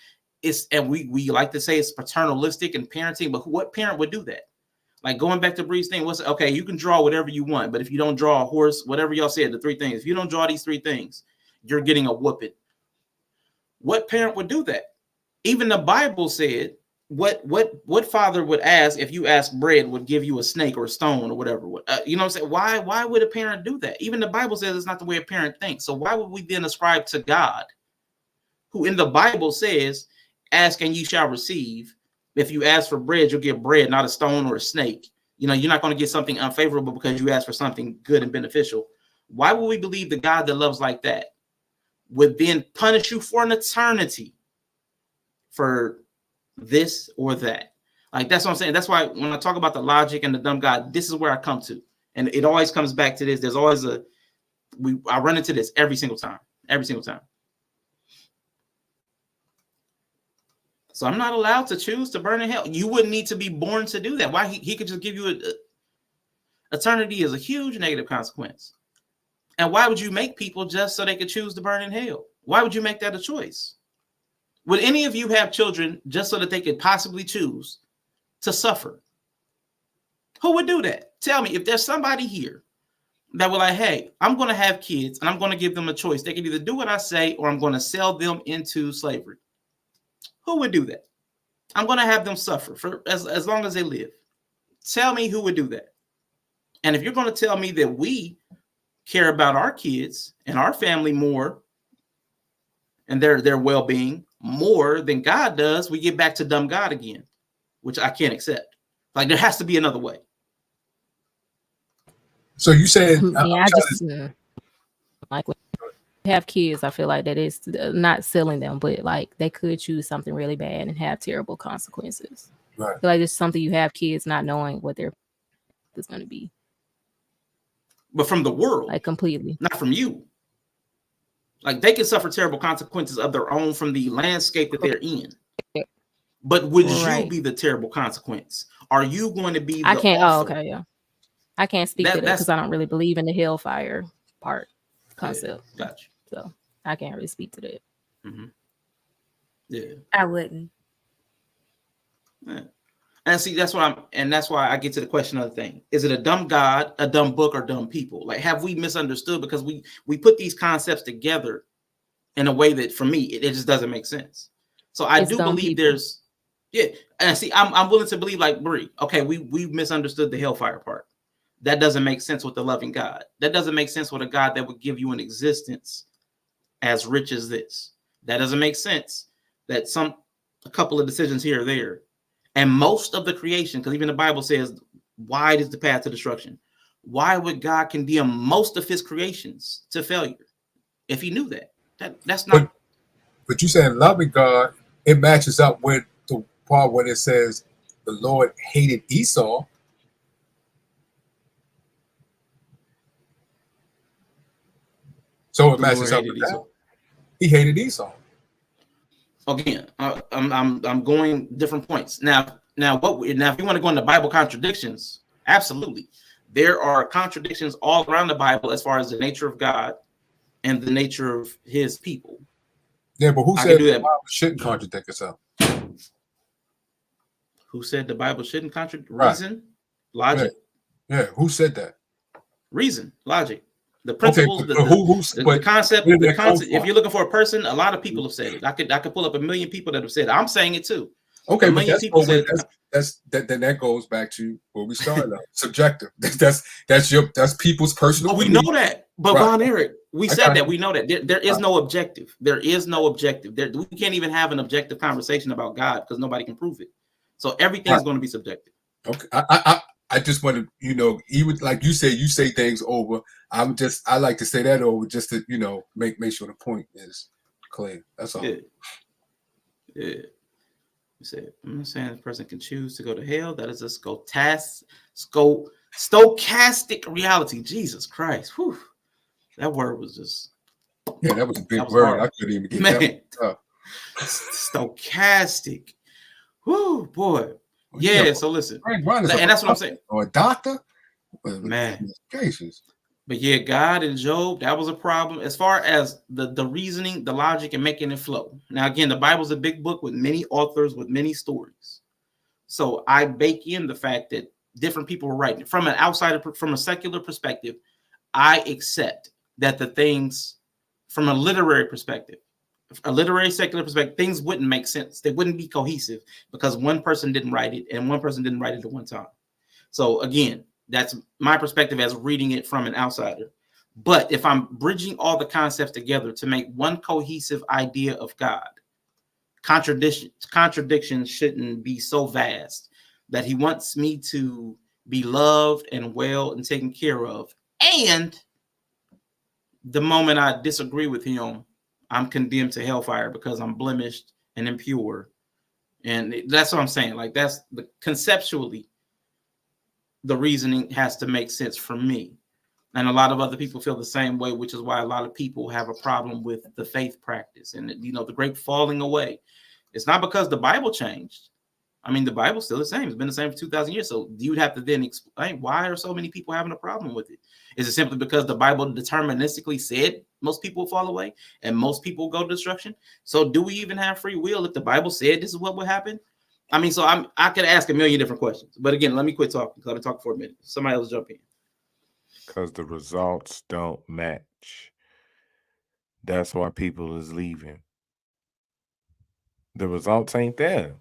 And we like to say it's paternalistic and parenting, but what parent would do that? Like, going back to Bree's thing, okay, you can draw whatever you want, but if you don't draw a horse, whatever y'all said, the three things, if you don't draw these three things, you're getting a whooping. What parent would do that? Even the Bible said, what father would ask if you ask bread would give you a snake or a stone or whatever? You know what I'm saying? Why would a parent do that? Even the Bible says it's not the way a parent thinks. So why would we then ascribe to God, who in the Bible says, ask and you shall receive? If you ask for bread, you'll get bread, not a stone or a snake. You know, you're not going to get something unfavorable because you ask for something good and beneficial. Why would we believe the God that loves like that would then punish you for an eternity for this or that? Like, that's what I'm saying. That's why when I talk about the logic and the dumb God, this is where I come to. And it always comes back to this. There's always I run into this every single time. So I'm not allowed to choose to burn in hell. You wouldn't need to be born to do that. Why? He could just give you eternity is a huge negative consequence. And why would you make people just so they could choose to burn in hell? Why would you make that a choice? Would any of you have children just so that they could possibly choose to suffer? Who would do that? Tell me, if there's somebody here that will like, hey, I'm going to have kids and I'm going to give them a choice. They can either do what I say or I'm going to sell them into slavery. Who would do that? I'm going to have them suffer for as long as they live. Tell me who would do that. And if you're going to tell me that we care about our kids and our family more and their well-being more than God does, we get back to dumb God again, which I can't accept. Like, there has to be another way. So you said, I just like when you have kids, I feel like that is not selling them, but like they could choose something really bad and have terrible consequences. Right. I feel like it's something you have kids not knowing what their is going to be. But from the world, like completely, not from you. Like they can suffer terrible consequences of their own from the landscape that they're in. But would you be the terrible consequence? Are you going to be the I can't. author? Oh, okay, yeah. I can't speak to that because I don't really believe in the hellfire concept. Yeah, gotcha. So I can't really speak to that. Mm-hmm. Yeah, I wouldn't. Yeah. And see, that's why I get to the question of the thing. Is it a dumb God, a dumb book, or dumb people? Like, have we misunderstood? Because we put these concepts together in a way that, for me, it just doesn't make sense. So I do believe there's, and see, I'm willing to believe, like Bree, okay, we misunderstood the hellfire part. That doesn't make sense with the loving God. That doesn't make sense with a God that would give you an existence as rich as this. That doesn't make sense. That a couple of decisions here or there. And most of the creation, because even the Bible says, wide is the path to destruction. Why would God condemn most of his creations to failure if he knew that? That's not. But you said loving God, it matches up with the part where it says the Lord hated Esau. So it matches up with that. He hated Esau. Again, I'm going different points now. If you want to go into Bible contradictions, absolutely, there are contradictions all around the Bible as far as the nature of God and the nature of His people. Yeah, but who said the Bible shouldn't contradict itself? Who said the Bible shouldn't contradict? Reason, logic. Yeah, who said that? Reason, logic. The principles, the concept. If you're looking for a person, a lot of people have said it. I could pull up 1 million people that have said it. I'm saying it too. Okay, but then that goes back to where we started. Subjective. That's people's personal. Oh, we know that, but Von Eric, we said that. We know that there is no objective. There is no objective. We can't even have an objective conversation about God because nobody can prove it. So everything is going to be subjective. Okay, I just want to, even like you say things over. I like to say that over just to, make sure the point is clear. That's all. Yeah. I'm not saying this person can choose to go to hell. That is a stochastic reality. Jesus Christ. Whew. That word was just. Yeah, that was a big word. I couldn't even get that up. Stochastic. Whew, boy. Yeah, so listen. And that's what I'm saying. Or a doctor? Man. But yeah, God and Job, that was a problem as far as the reasoning, the logic, and making it flow. Now, again, the Bible's a big book with many authors, with many stories. So I bake in the fact that different people were writing. From an outsider, from a secular perspective, I accept that the things from a literary perspective, a literary secular perspective, things wouldn't make sense. They wouldn't be cohesive because one person didn't write it and one person didn't write it at one time. So again, that's my perspective as reading it from an outsider. But if I'm bridging all the concepts together to make one cohesive idea of God, contradictions shouldn't be so vast that he wants me to be loved and well and taken care of. And the moment I disagree with him, I'm condemned to hellfire because I'm blemished and impure. And that's what I'm saying. Like, that's conceptually, the reasoning has to make sense for me. And a lot of other people feel the same way, which is why a lot of people have a problem with the faith practice and, the great falling away. It's not because the Bible changed. I mean, the Bible's still the same. It's been the same for 2,000 years. So you'd have to then explain, why are so many people having a problem with it? Is it simply because the Bible deterministically said most people fall away and most people go to destruction? So do we even have free will if the Bible said this is what would happen? I mean, so I could ask a million different questions. But again, let me quit talking because I've been talking for a minute. Somebody else jump in. Because the results don't match. That's why people is leaving. The results ain't there.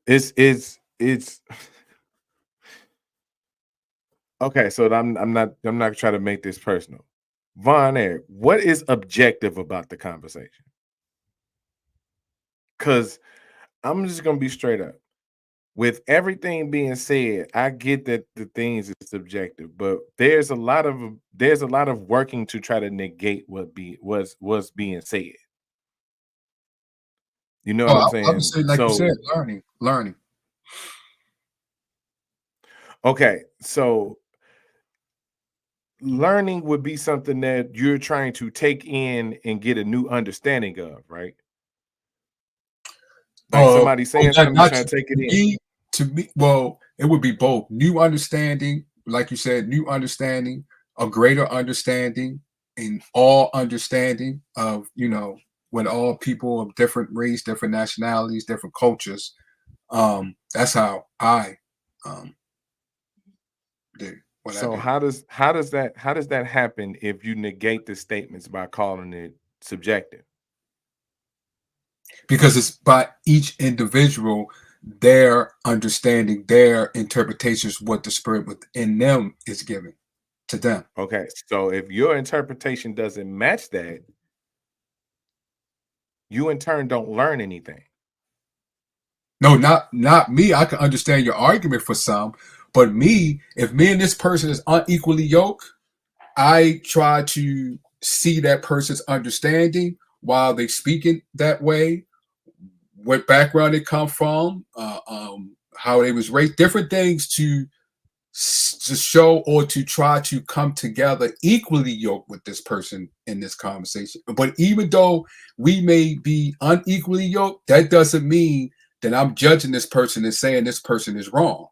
It's okay. So I'm not trying to make this personal. Von Air, what is objective about the conversation? Because I'm just gonna be straight up. With everything being said, I get that the things is subjective, but there's a lot of working to try to negate what's being said. You know what I'm saying? I would say, like you said, learning. Okay, so learning would be something that you're trying to take in and get a new understanding of, right? Like somebody saying something, you're trying to take it in. To me, well, it would be both. New understanding, like you said, new understanding, a greater understanding, and all understanding of, when all people of different race, different nationalities, different cultures. That's how I do. So how does that happen if you negate the statements by calling it subjective? Because it's by each individual, their understanding, their interpretations, what the spirit within them is giving to them. Okay, so if your interpretation doesn't match that, you in turn don't learn anything. No, not me. I can understand your argument for some, but me, if me and this person is unequally yoked, I try to see that person's understanding while they speaking that way, what background they come from, how they was raised, different things to show or to try to come together equally yoked with this person in this conversation. But even though we may be unequally yoked, that doesn't mean that I'm judging this person and saying this person is wrong.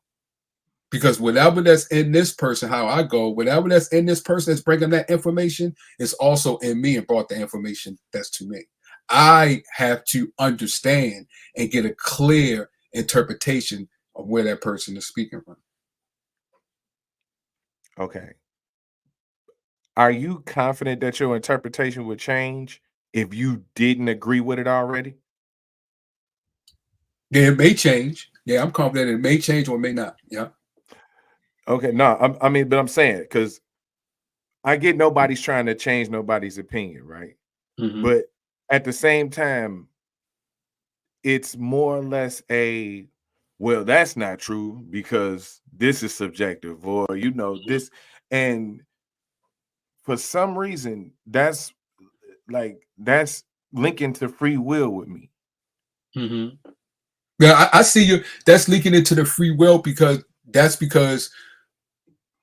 Because whatever that's in this person, how I go, whatever that's in this person that's bringing that information is also in me and brought the information that's to me. I have to understand and get a clear interpretation of where that person is speaking from. Okay. Are you confident that your interpretation would change if you didn't agree with it already? Yeah, it may change. Yeah, I'm confident it may change or it may not. Yeah. Okay, no, I mean, but I'm saying, because I get nobody's trying to change nobody's opinion, right? Mm-hmm. But at the same time, it's more or less well, that's not true because this is subjective, or this, and for some reason that's linking to free will with me. Mm-hmm. Yeah, I see you. That's linking into the free will because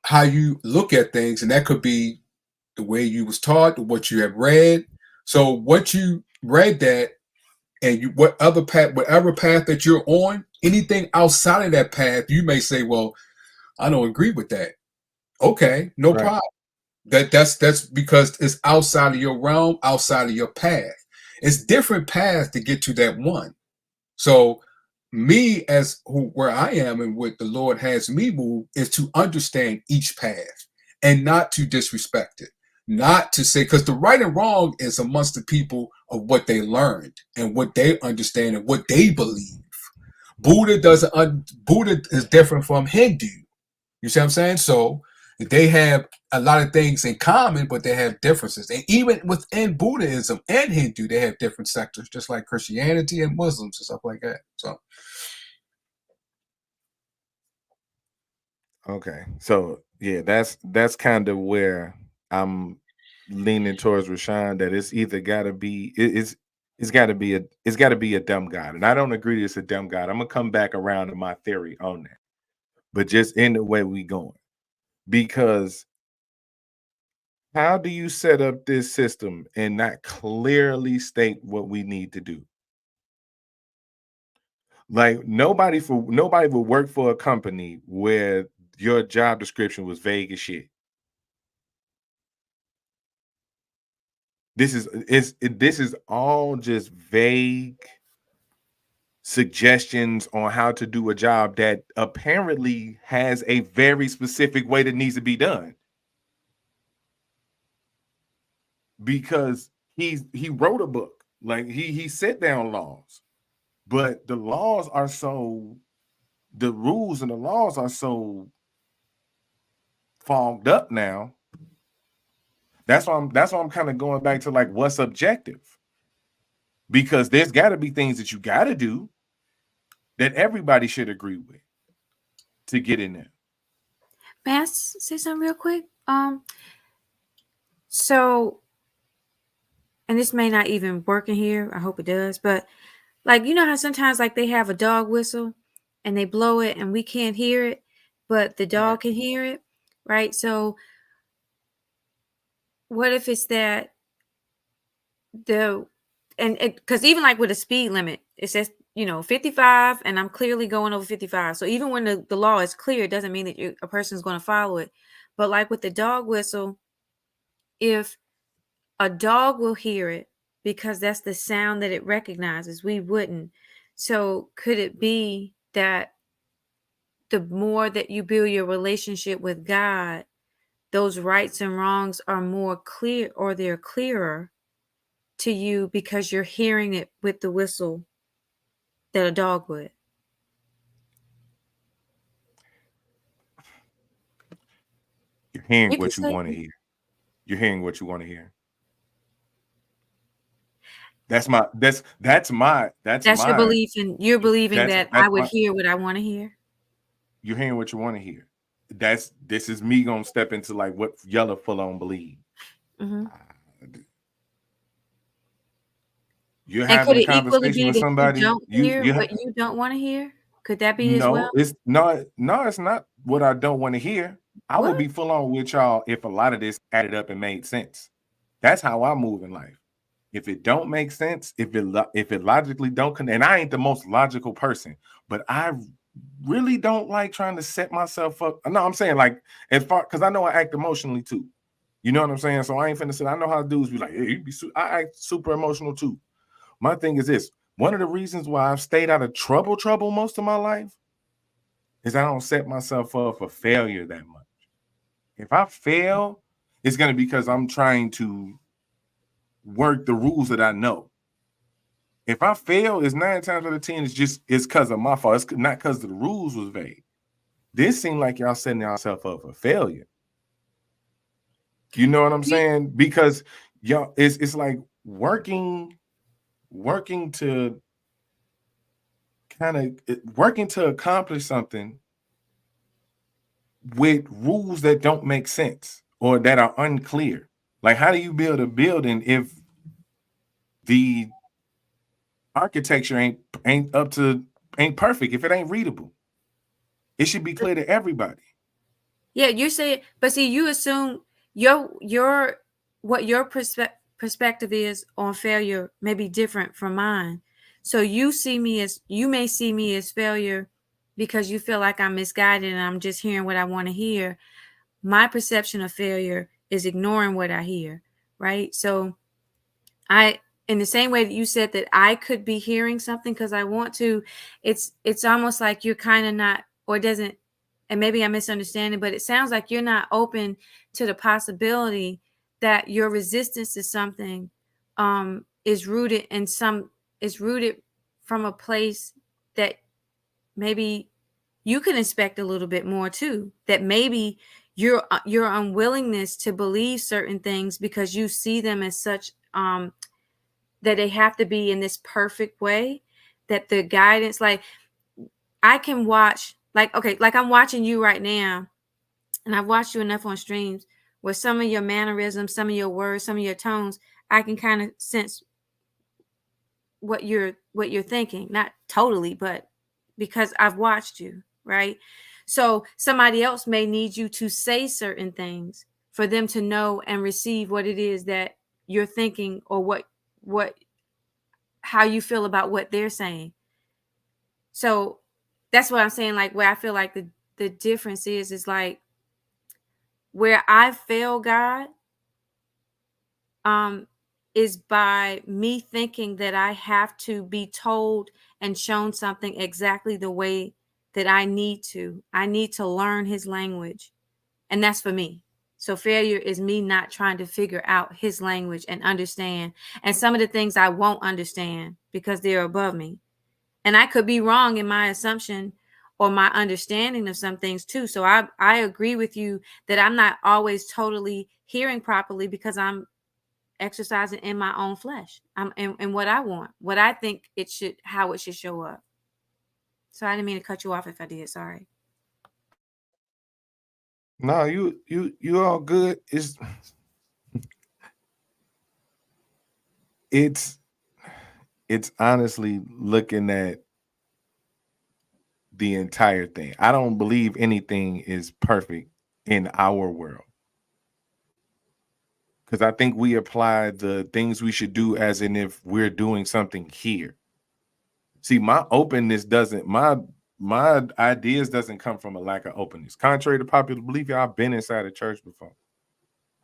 how you look at things, and that could be the way you was taught, what you have read. So what you read that, and whatever path that you're on, anything outside of that path, you may say, "Well, I don't agree with that." Okay, no problem. That's because it's outside of your realm, outside of your path. It's different paths to get to that one. So me as where I am and what the Lord has me move is to understand each path and not to disrespect it. Not to say, because the right and wrong is amongst the people of what they learned and what they understand and what they believe. Buddha is different from Hindu. You see what I'm saying? So they have a lot of things in common, but they have differences. And even within Buddhism and Hindu, they have different sectors, just like Christianity and Muslims and stuff like that. So, okay, so yeah, that's kind of where I'm leaning towards Rashawn, that it's either got to be it's got to be a dumb God, and I don't agree it's a dumb God. I'm gonna come back around to my theory on that, but just in the way we going, because How do you set up this system and not clearly state what we need to do? Like nobody would work for a company where your job description was vague as shit. This is all just vague suggestions on how to do a job that apparently has a very specific way that needs to be done. Because he wrote a book, like he set down laws, but the rules and the laws are so fogged up now. That's why I'm kind of going back to like what's objective, because there's got to be things that you got to do that everybody should agree with to get in there. May I say something real quick? So, and this may not even work in here. I hope it does. But like, you know how sometimes like they have a dog whistle and they blow it and we can't hear it, but the dog can hear it, right? So what if it's that because even like with a speed limit, it says, 55 and I'm clearly going over 55. So even when the law is clear, it doesn't mean that a person is going to follow it. But like with the dog whistle, if a dog will hear it because that's the sound that it recognizes, we wouldn't. So could it be that the more that you build your relationship with God, those rights and wrongs are more clear, or they're clearer to you because you're hearing it with the whistle that a dog would? You're hearing what you want to hear. You're hearing what you want to hear. That's your belief, and you're believing that I would hear what I want to hear. You're hearing what you want to hear. This is me gonna step into like what Yella full on believe. Mm-hmm. You're having a conversation with somebody. You don't hear what you don't want to hear. Could that be as well? It's not what I don't want to hear. I would be full on with y'all if a lot of this added up and made sense. That's how I move in life. If it don't make sense, if it logically don't connect, and I ain't the most logical person, but I really don't like trying to set myself up. No, I'm saying like as far because I know I act emotionally too. You know what I'm saying? So I ain't finna say I know how dudes be like, hey, I act super emotional too. My thing is this: one of the reasons why I've stayed out of trouble most of my life is I don't set myself up for failure that much. If I fail, it's gonna be because I'm trying to work the rules that I know. If I fail, it's 9 times out of 10, it's because of my fault. It's not because the rules was vague. This seemed like y'all setting yourself up for failure. You know what I'm saying? Because y'all, it's like working to accomplish something with rules that don't make sense or that are unclear. Like, how do you build a building if the architecture ain't perfect, if it ain't readable? It should be clear to everybody. Yeah, you're saying, but see, you assume what your perspective is on failure may be different from mine. So you may see me as failure because you feel like I'm misguided and I'm just hearing what I want to hear. My perception of failure is ignoring what I hear, right? So in the same way that you said that I could be hearing something because I want to, it's almost like you're kind of not, or doesn't, and maybe I'm misunderstanding, but it sounds like you're not open to the possibility that your resistance to something is rooted from a place that maybe you can inspect a little bit more too. That maybe your unwillingness to believe certain things because you see them as such that they have to be in this perfect way, that the guidance, like I can watch, like I'm watching you right now, and I've watched you enough on streams where some of your mannerisms, some of your words, some of your tones, I can kind of sense what you're thinking. Not totally, but because I've watched you, right? So somebody else may need you to say certain things for them to know and receive what it is that you're thinking, or how you feel about what they're saying. So that's what I'm saying. Like, where I feel like the difference is like, where I fail God, is by me thinking that I have to be told and shown something exactly the way that I need to. I need to learn his language. And that's for me. So failure is me not trying to figure out his language and understand. And some of the things I won't understand because they're above me. And I could be wrong in my assumption or my understanding of some things too. So I agree with you that I'm not always totally hearing properly because I'm exercising in my own flesh. I'm in what I want, what I think how it should show up. So I didn't mean to cut you off if I did. Sorry. No, you all good. It's honestly looking at the entire thing. I don't believe anything is perfect in our world, because I think we apply the things we should do as in if we're doing something here. See, my openness doesn't, my ideas doesn't come from a lack of openness. Contrary to popular belief, I've been inside a church before.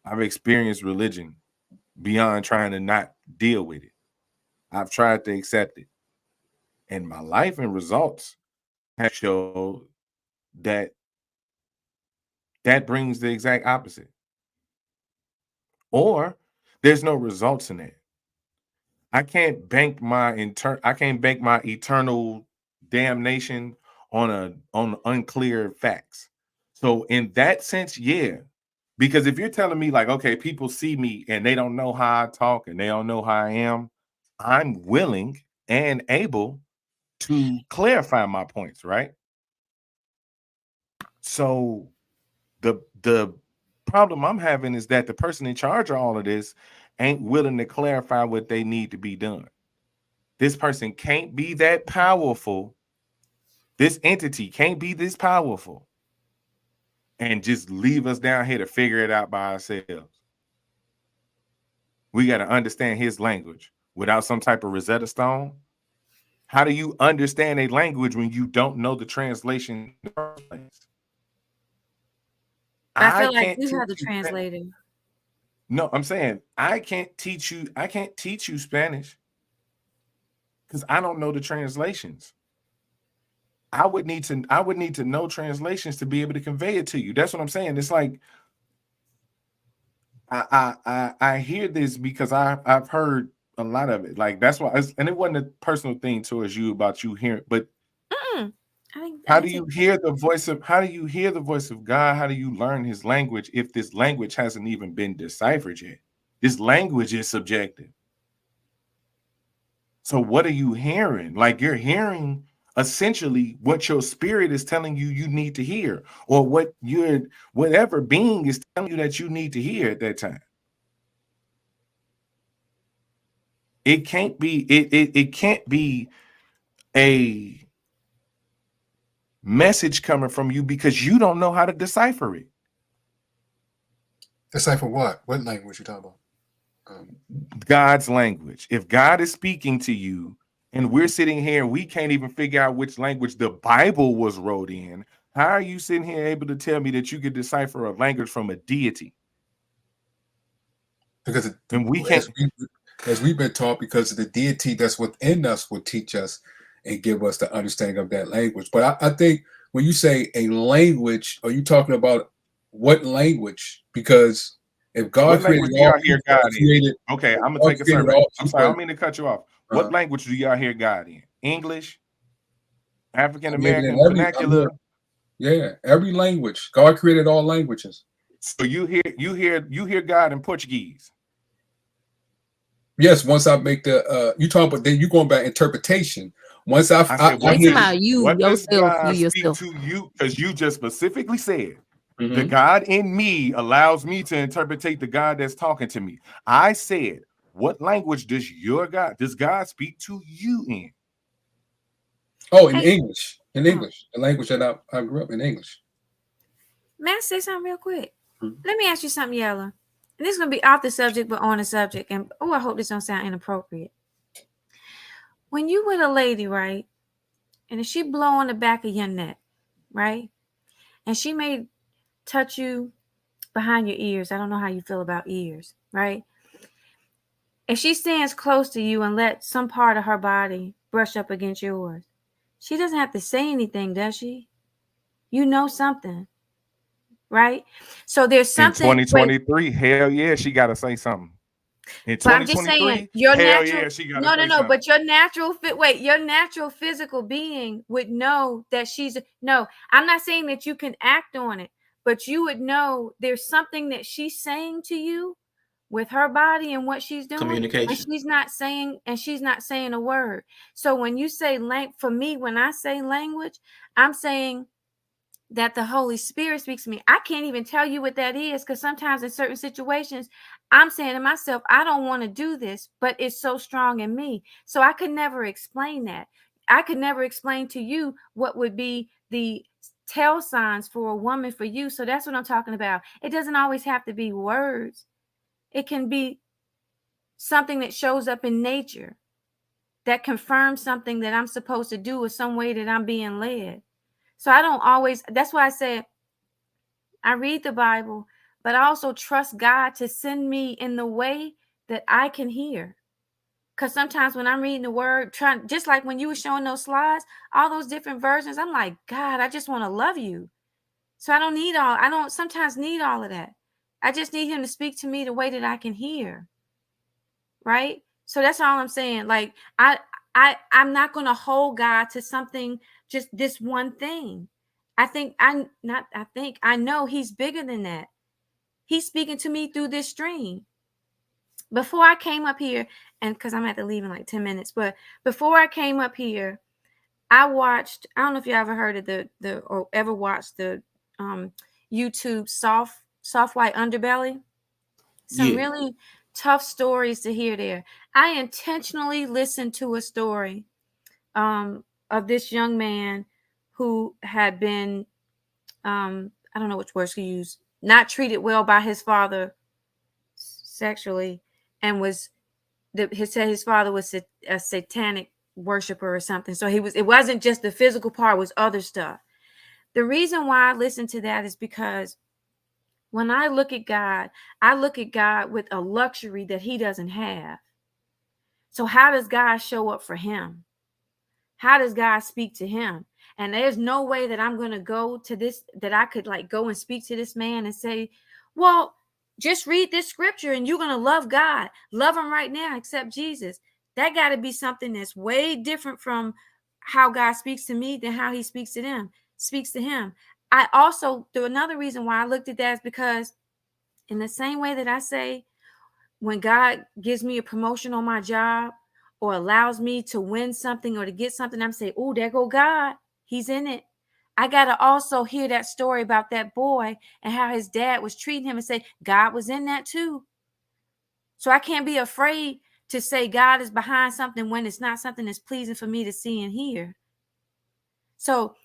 I've experienced religion beyond trying to not deal with it. I've tried to accept it. And my life and results have showed that brings the exact opposite. Or there's no results in that. I can't bank my eternal damnation on unclear facts. So in that sense, yeah. Because if you're telling me like, okay, people see me and they don't know how I talk and they don't know how I am, I'm willing and able to clarify my points, right? So the problem I'm having is that the person in charge of all of this ain't willing to clarify what they need to be done. This person can't be that powerful. This entity can't be this powerful and just leave us down here to figure it out by ourselves. We got to understand his language without some type of Rosetta Stone. How do you understand a language when you don't know the translation in the first place? I feel like you have the translator. No, I'm saying I can't teach you Spanish because I don't know the translations. I would need to know translations to be able to convey it to you. That's what I'm saying. It's like I hear this because I've heard a lot of it. Like that's why, and it wasn't a personal thing towards you about you hearing, but how do you hear the voice of God? How do you learn his language if this language hasn't even been deciphered yet? This language is subjective. So what are you hearing? Like you're hearing essentially what your spirit is telling you need to hear, or what whatever being is telling you that you need to hear at that time. It can't be it can't be a message coming from you because you don't know how to decipher it. Decipher what? What language you talking about? God's language. If God is speaking to you and we're sitting here and we can't even figure out which language the Bible was wrote in, how are you sitting here able to tell me that you could decipher a language from a deity? Because we can't, as we've been taught, because of the deity that's within us will teach us and give us the understanding of that language. But I think when you say a language, are you talking about what language? Because if God created all people, okay, I'm gonna take a survey. I'm sorry, I don't mean to cut you off. What language do y'all hear God in? English, African American, vernacular? Yeah, every language. God created all languages. So you hear God in Portuguese. Yes, once I make the you talk about, then you going by interpretation. Once I hear you yourself to you, because you just specifically said the God in me allows me to interpretate the God that's talking to me. I said, what language does God speak to you in? Oh, in English. In English. The language that I grew up in English. May I say something real quick? Let me ask you something, Yella. And this is gonna be off the subject, but on the subject. And I hope this don't sound inappropriate. When you with a lady, right? And if she blow on the back of your neck, right? And she may touch you behind your ears. I don't know how you feel about ears, right? If she stands close to you and let some part of her body brush up against yours, she doesn't have to say anything, does she? You know something, right? So there's something. In 2023, hell yeah, she got to say something. In But I'm just saying, your hell natural, yeah, she got to say no, something. but your natural your natural physical being would know that she's no. I'm not saying that you can act on it, but you would know there's something that she's saying to you with her body and what she's doing, Communication. and she's not saying a word. So when you say for me, when I say language, I'm saying that the Holy Spirit speaks to me. I can't even tell you what that is, because sometimes in certain situations, I'm saying to myself, I don't want to do this, but it's so strong in me. So I could never explain that. I could never explain to you what would be the tell signs for a woman for you. So that's what I'm talking about. It doesn't always have to be words. It can be something that shows up in nature that confirms something that I'm supposed to do or some way that I'm being led. So I don't always, that's why I said, I read the Bible, but I also trust God to send me in the way that I can hear. Because sometimes when I'm reading the word, just like when you were showing those slides, all those different versions, I'm like, God, I just want to love you. So I don't sometimes need all of that. I just need him to speak to me the way that I can hear. Right? So that's all I'm saying. Like, I'm not going to hold God to something, just this one thing. I know he's bigger than that. He's speaking to me through this stream. Before I came up here, and because I'm at to leave in like 10 minutes, but before I came up here, I don't know if you ever heard of or ever watched the YouTube soft white underbelly. Some really tough stories to hear there. I intentionally listened to a story of this young man who had been I don't know which words to use, not treated well by his father sexually, and his father was a satanic worshiper or something. So it wasn't just the physical part, it was other stuff. The reason why I listen to that is because when I look at God with a luxury that he doesn't have. So how does God show up for him? How does God speak to him? And there's no way that I'm going to go to this, that I could like go and speak to this man and say, well, just read this scripture and you're going to love God. Love him right now, accept Jesus. That got to be something that's way different from how God speaks to me than how he speaks to him. I also, another reason why I looked at that is because in the same way that I say, when God gives me a promotion on my job or allows me to win something or to get something, I'm saying, oh, there go God. He's in it. I got to also hear that story about that boy and how his dad was treating him and say, God was in that too. So I can't be afraid to say God is behind something when it's not something that's pleasing for me to see and hear. So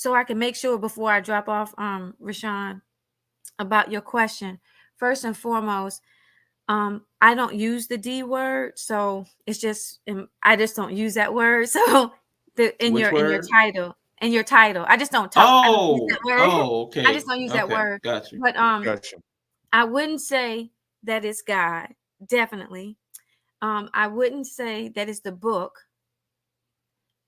I can make sure before I drop off, Rashawn, about your question. First and foremost, I don't use the D word, so it's just I just don't use that word. So in your title, I just don't talk. I don't use that word. Okay. I just don't use that word. Gotcha. But I wouldn't say that it's God. Definitely. I wouldn't say that it's the book.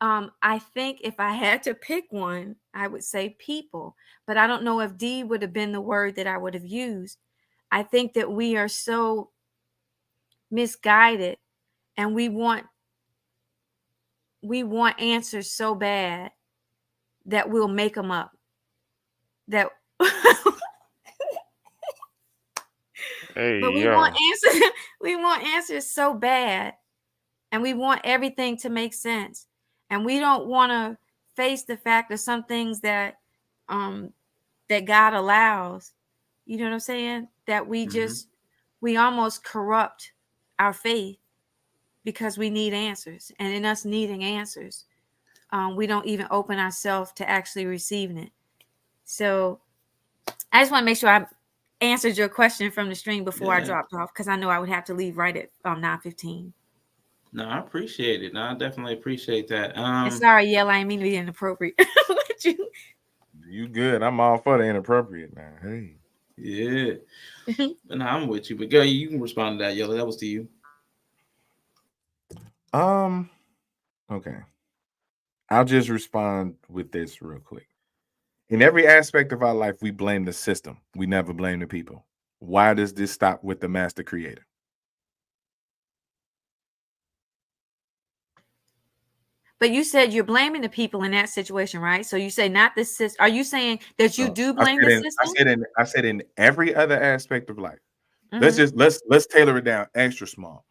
I think if I had to pick one, I would say people, but I don't know if D would have been the word that I would have used. I think that we are so misguided and we want answers so bad that we'll make them up. That but we want answers. We want answers so bad, and we want everything to make sense, and we don't want to face the fact of some things that that God allows. You know what I'm saying? That we almost corrupt our faith because we need answers, and in us needing answers, we don't even open ourselves to actually receiving it. So I just want to make sure answered your question from the stream before I dropped off, because I know I would have to leave right at 9:15. No, I appreciate it. No, I definitely appreciate that. Sorry, Yell, I didn't mean to be inappropriate. You good? I'm all for the inappropriate now. Hey. Yeah. No, I'm with you. But girl, you can respond to that, Yellow. That was to you. Okay. I'll just respond with this real quick. In every aspect of our life, we blame the system. We never blame the people. Why does this stop with the master creator? But you said you're blaming the people in that situation, right? So you say not the system. Are you saying that you do blame the system? I said in every other aspect of life. Mm-hmm. Let's tailor it down extra small.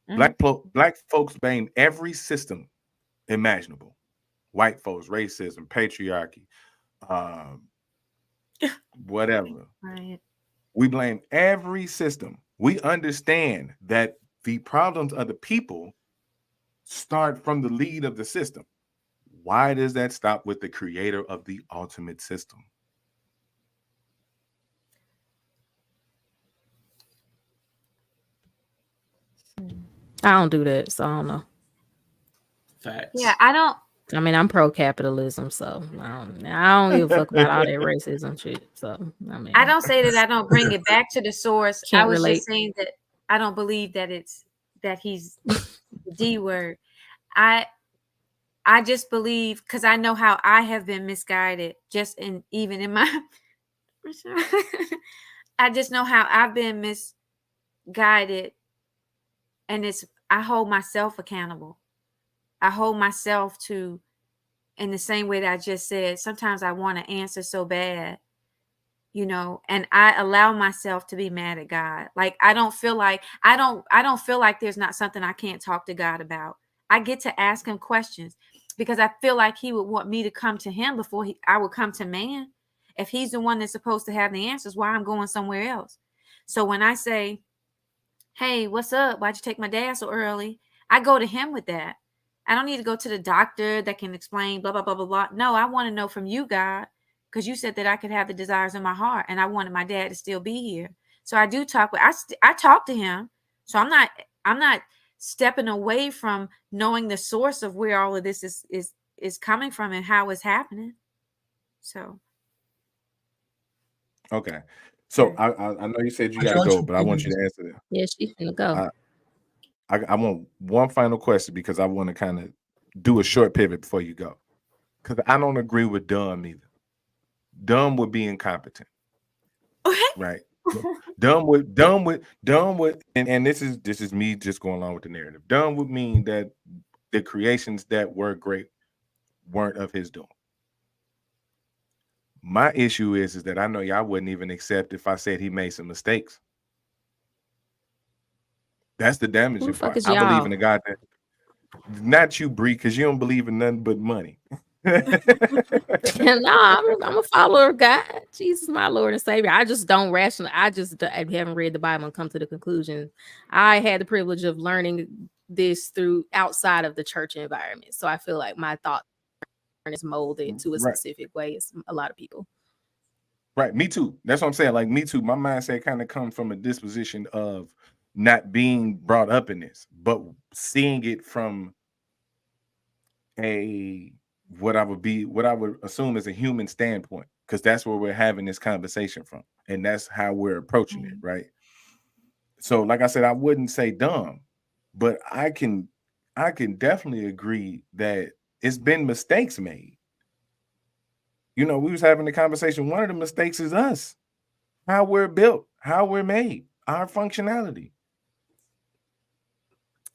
Mm-hmm. Black folks blame every system imaginable. White folks, racism, patriarchy, whatever. Right. We blame every system. We understand that the problems of the people start from the lead of the system. Why does that stop with the creator of the ultimate system? I don't do that, so I don't know. Facts. Yeah, I don't. I mean, I'm pro-capitalism, so I don't give a fuck about all that racism shit. So I don't say that I don't bring it back to the source. I was relate. just saying that I don't believe that he's the D word. I just believe, because I know how I have been misguided, even in my I just know how I've been misguided, and I hold myself accountable. I hold myself to, in the same way that I just said, sometimes I want to answer so bad, and I allow myself to be mad at God. Like I don't feel like there's not something I can't talk to God about. I get to ask him questions because I feel like he would want me to come to him before I would come to man. If he's the one that's supposed to have the answers, why I'm going somewhere else. So when I say, hey, what's up? Why'd you take my dad so early? I go to him with that. I don't need to go to the doctor that can explain blah, blah, blah, blah, blah. No, I want to know from you, God, because you said that I could have the desires in my heart, and I wanted my dad to still be here. So I do talk I talk to him. So I'm not stepping away from knowing the source of where all of this is coming from and how it's happening. So. Okay. So I know you said you got to go, but I want you to answer that. Yeah, she's gonna go. I want one final question because I want to kind of do a short pivot before you go. Because I don't agree with dumb either. Dumb would be incompetent. Okay. Right. dumb would and this is me just going along with the narrative. Dumb would mean that the creations that were great weren't of his doing. My issue is that I know y'all wouldn't even accept if I said he made some mistakes. That's the damaging part. I believe in a God that not you, Bree, because you don't believe in nothing but money. No, I'm a follower of God. Jesus, my Lord and Savior. I just don't I haven't read the Bible and come to the conclusion. I had the privilege of learning this through outside of the church environment. So I feel like my thought is molded to a specific way as a lot of people. Right. Me too. That's what I'm saying. Like me too. My mindset kind of comes from a disposition of not being brought up in this, but seeing it from what I would assume is a human standpoint, because that's where we're having this conversation from, and that's how we're approaching it, right? So, like I said, I wouldn't say dumb, but I can definitely agree that it's been mistakes made. We was having the conversation. One of the mistakes is us, how we're built, how we're made, our functionality.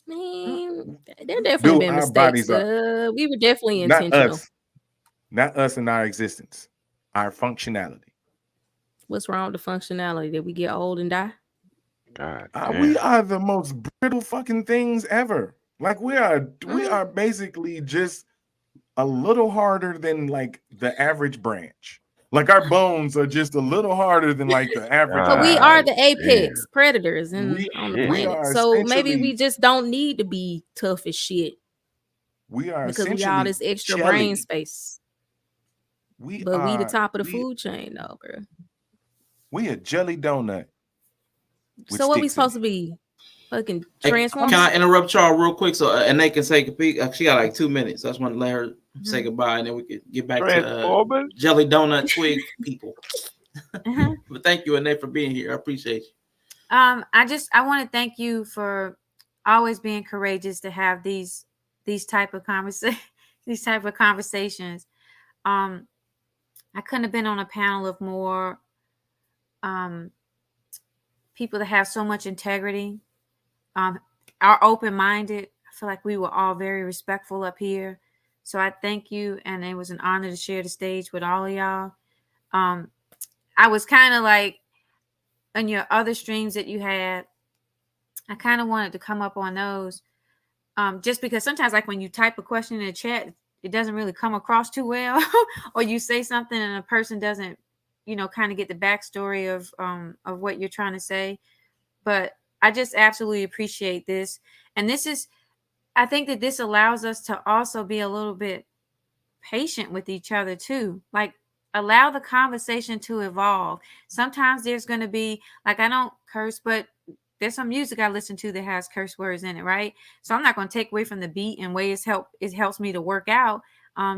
I mean, there definitely been mistakes. We were definitely intentional. Not us in our existence, our functionality. What's wrong with the functionality? Did we get old and die? God, we are the most brittle fucking things ever. Like we are basically just a little harder than like the average branch. Like our bones are just a little harder than like the average. But we are the apex predators on the planet. So maybe we just don't need to be tough as shit. We are because we got all this extra brain space. We the top of the food chain, though, bro. We a jelly donut. So what we supposed to be? Fucking Transformers? Can I interrupt y'all real quick so and they can take a peek? She got like 2 minutes. So I just want to let her say goodbye, and then we can get back to jelly donut twig people. But thank you, Annette, for being here. I appreciate you. I want to thank you for always being courageous to have these type of conversations. I couldn't have been on a panel of more people that have so much integrity, are open-minded. I feel like we were all very respectful up here. So I thank you, and it was an honor to share the stage with all of y'all. I was kind of like on your other streams that you had, I kind of wanted to come up on those, just because sometimes, like when you type a question in the chat, it doesn't really come across too well, or you say something and a person doesn't, kind of get the backstory of what you're trying to say. But I just absolutely appreciate this, and I think that this allows us to also be a little bit patient with each other too. Like, allow the conversation to evolve. Sometimes there's going to be, like, I don't curse, but there's some music I listen to that has curse words in it, right? So I'm not going to take away from the beat and way it helps me to work out,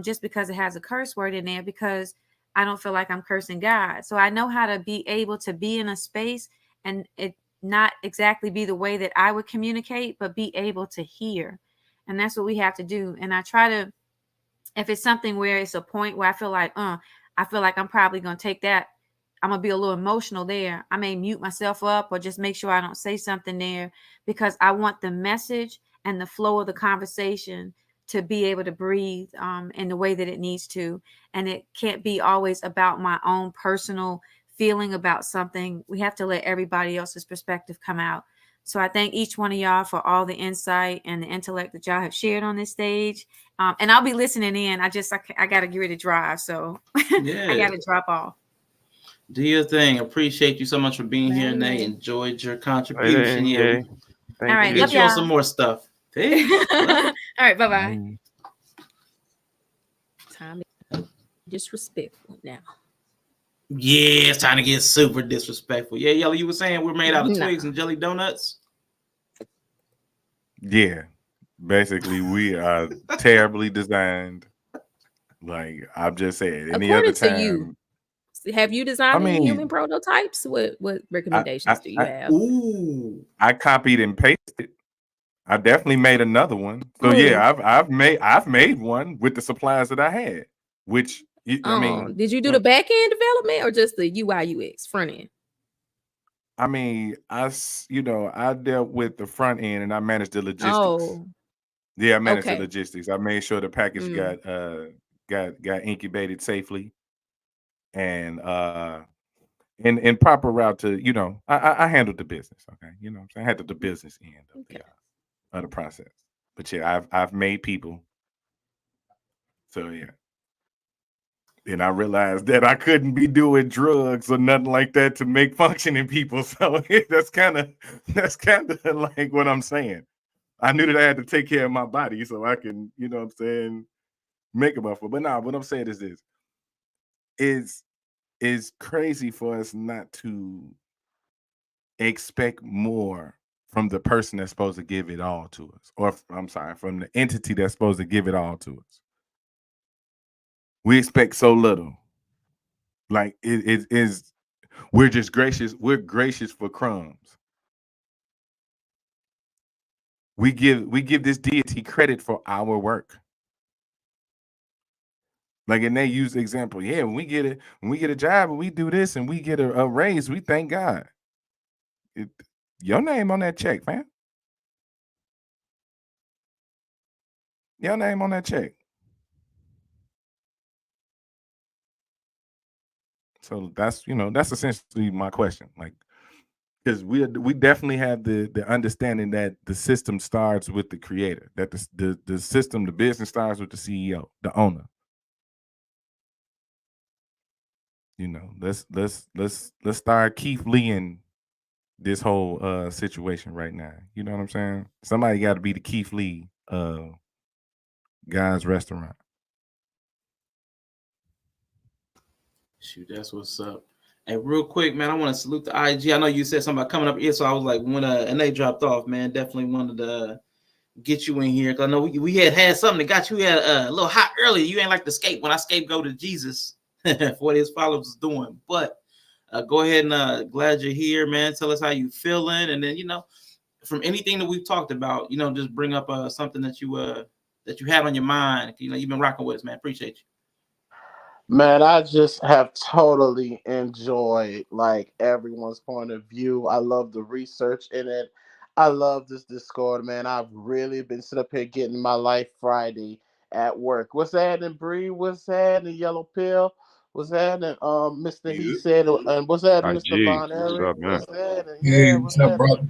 just because it has a curse word in there, because I don't feel like I'm cursing God. So I know how to be able to be in a space and it not exactly be the way that I would communicate, but be able to hear. And that's what we have to do. And I try to, if it's something where it's a point where I feel like I'm probably going to take that, I'm going to be a little emotional there, I may mute myself up or just make sure I don't say something there, because I want the message and the flow of the conversation to be able to breathe in the way that it needs to. And it can't be always about my own personal feeling about something. We have to let everybody else's perspective come out. So I thank each one of y'all for all the insight and the intellect that y'all have shared on this stage. And I'll be listening in. I got to get ready to drive. So Yeah. I got to drop off. Do your thing. Appreciate you so much for being here, and they enjoyed your contribution. Yeah. All right. Get you on some more stuff. Hey. All right. Bye-bye. Time is disrespectful now. Yeah, it's time to get super disrespectful. Yeah, Yellow, you were saying we're made out of twigs and jelly donuts? Yeah. Basically, we are terribly designed. Like I've just said, any According other time. To you, have you designed any human prototypes? What recommendations do you have? I copied and pasted. I definitely made another one. So yeah, I've made one with the supplies that I had. Which I mean, did you do the back end development or just the UI UX front end? I mean, I dealt with the front end and I managed the logistics. Oh, yeah, I managed the logistics. I made sure the package got incubated safely, and in proper route to I handled the business. Okay, I handled the business end of the process. But yeah, I've made people. So yeah. And I realized that I couldn't be doing drugs or nothing like that to make functioning people. So that's kind of like what I'm saying. I knew that I had to take care of my body so I can, make a buffer. But nah, what I'm saying is this. It's crazy for us not to expect more from the person that's supposed to give it all to us. Or from the entity that's supposed to give it all to us. We expect so little. Like it is, we're just gracious. We're gracious for crumbs. We give this deity credit for our work. Like, and they use the example. Yeah, when we get a job and we do this and we get a raise, we thank God. Your name on that check, fam. Your name on that check. So that's essentially my question. Like, because we definitely have the understanding that the system starts with the creator, that the system, the business starts with the CEO, the owner. Let's start Keith Lee in this whole situation right now. You know what I'm saying? Somebody got to be the Keith Lee of God's restaurant. Shoot, that's what's up. Hey, real quick, man, I want to salute the IG. I know you said something about coming up here, so I was like, when and they dropped off, man, definitely wanted to get you in here because I know we had something that got you a little hot earlier. You ain't like the scape when I scapegoat to Jesus for what his followers is doing. But go ahead and glad you're here, man. Tell us how you feeling, and then from anything that we've talked about, just bring up something that you had on your mind. You've been rocking with us, man. Appreciate you. Man, I just have totally enjoyed like everyone's point of view. I love the research in it. I love this Discord, man. I've really been sitting up here getting my life Friday at work. What's happening, Bree? What's happening, Yellow Pill? What's happening, Mr. He said, and what's happening, Mr. IG, Von what's Eric? up, man? What's happening? Hey, Yeah, what's what's up, happening? brother?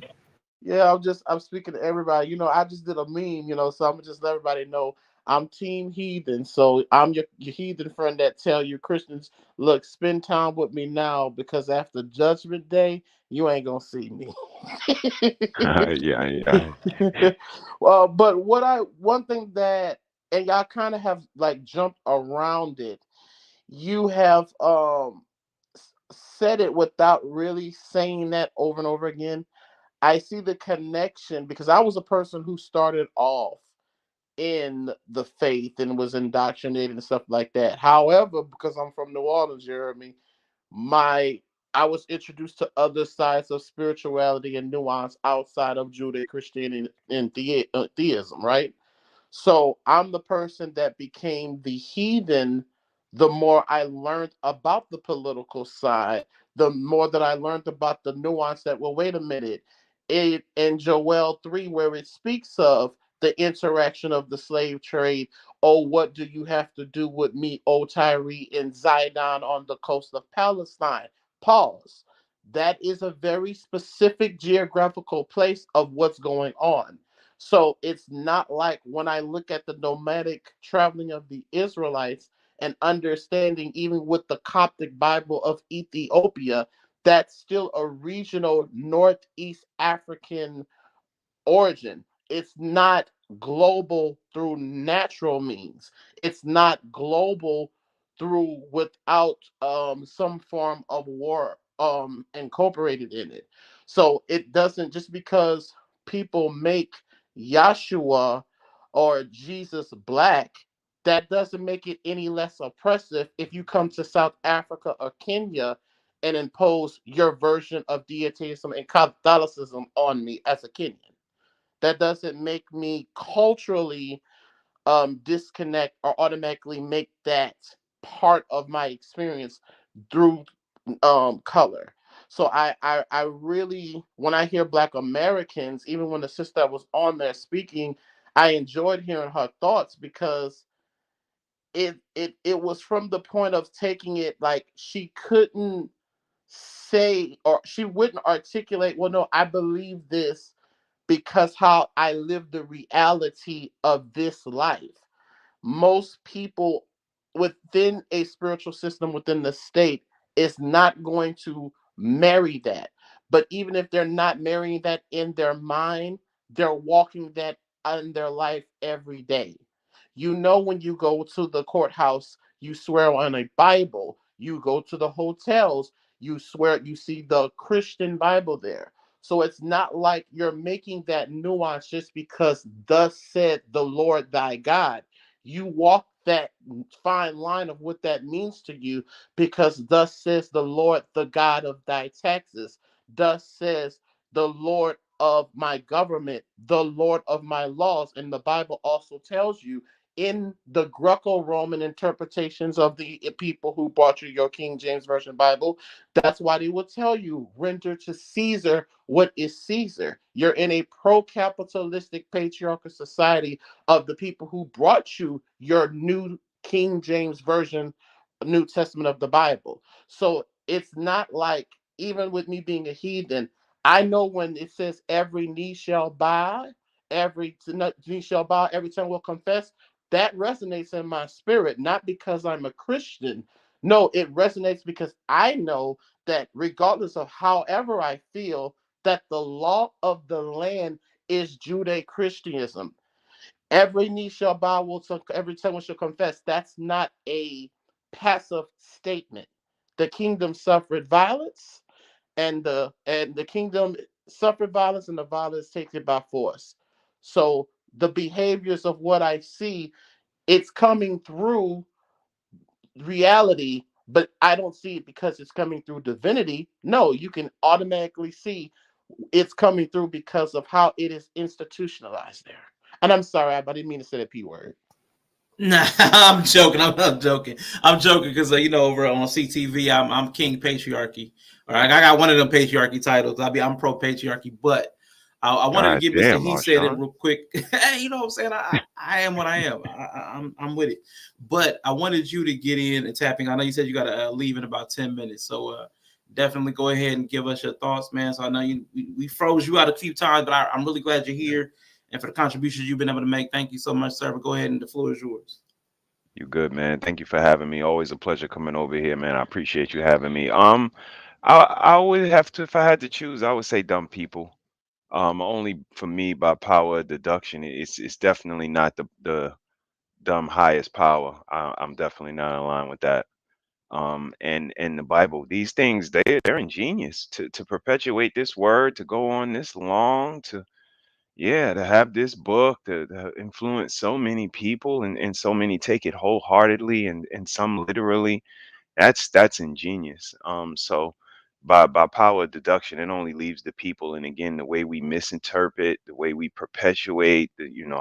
Yeah, I'm speaking to everybody. I just did a meme, so I'm gonna just let everybody know I'm Team Heathen. So I'm your heathen friend that tell you Christians, look, spend time with me now because after Judgment Day, you ain't gonna see me. Yeah. Well, but one thing that, and y'all kind of have like jumped around it. You have said it without really saying that over and over again. I see the connection because I was a person who started off in the faith and was indoctrinated and stuff like that. However, because I'm from New Orleans, Jeremy, I was introduced to other sides of spirituality and nuance outside of Judeo Christianity and theism, right? So I'm the person that became the heathen the more I learned about the political side, the more that I learned about the nuance that, well, wait a minute. In Joel 3, where it speaks of the interaction of the slave trade, oh, what do you have to do with me, O Tyre and Zidon on the coast of Palestine? Pause. That is a very specific geographical place of what's going on. So it's not like when I look at the nomadic traveling of the Israelites and understanding, even with the Coptic Bible of Ethiopia, that's still a regional Northeast African origin. It's not global through natural means. It's not global through without some form of war incorporated in it. So it doesn't, just because people make Yahshua or Jesus black, that doesn't make it any less oppressive if you come to South Africa or Kenya and impose your version of deityism and Catholicism on me as a Kenyan. That doesn't make me culturally disconnect or automatically make that part of my experience through color. So I really, when I hear Black Americans, even when the sister was on there speaking, I enjoyed hearing her thoughts because it was from the point of taking it like she couldn't say, or she wouldn't articulate, well, no, I believe this because how I live the reality of this life. Most people within a spiritual system within the state is not going to marry that. But even if they're not marrying that in their mind, they're walking that in their life every day. When you go to the courthouse, you swear on a Bible. You go to the hotels, you swear, you see the Christian Bible there. So it's not like you're making that nuance just because thus said the Lord thy God. You walk that fine line of what that means to you because thus says the Lord, the God of thy taxes. Thus says the Lord of my government, the Lord of my laws. And the Bible also tells you in the Greco-Roman interpretations of the people who brought you your King James Version Bible, that's why they will tell you, render to Caesar what is Caesar. You're in a pro-capitalistic patriarchal society of the people who brought you your new King James Version, New Testament of the Bible. So it's not like, even with me being a heathen, I know when it says every knee shall bow, every knee shall bow, every tongue will confess, that resonates in my spirit, not because I'm a Christian. No, it resonates because I know that regardless of however I feel, that the law of the land is Judeo-Christianism. Every knee shall bow, every tongue shall confess. That's not a passive statement. the kingdom suffered violence, and the kingdom suffered violence, and the violence takes it by force. So the behaviors of what I see, it's coming through reality, but I don't see it because it's coming through divinity. No, you can automatically see it's coming through because of how it is institutionalized there. And I'm sorry, I didn't mean to say the P word. Nah, I'm joking. I'm not joking. I'm joking because over on CTV, I'm King Patriarchy. All right, I got one of them patriarchy titles. I'm pro patriarchy, but I wanted to give Mr. He said it real quick. Hey, you know what I'm saying? I am what I am. I'm with it. But I wanted you to get in and tapping. I know you said you got to leave in about 10 minutes, so definitely go ahead and give us your thoughts, man. So I know we froze you out a few times, but I'm really glad you're here. And for the contributions you've been able to make, thank you so much, sir. But go ahead, and the floor is yours. You good, man. Thank you for having me. Always a pleasure coming over here, man. I appreciate you having me. I would have to, if I had to choose, I would say dumb people. Only for me by power of deduction. It's definitely not the dumb highest power. I'm definitely not in line with that. And the Bible, these things, they're ingenious to perpetuate this word, to go on this long, to have this book to influence so many people, and so many take it wholeheartedly, and some literally. That's ingenious. So by power of deduction, it only leaves the people. And again, the way we misinterpret, the way we perpetuate,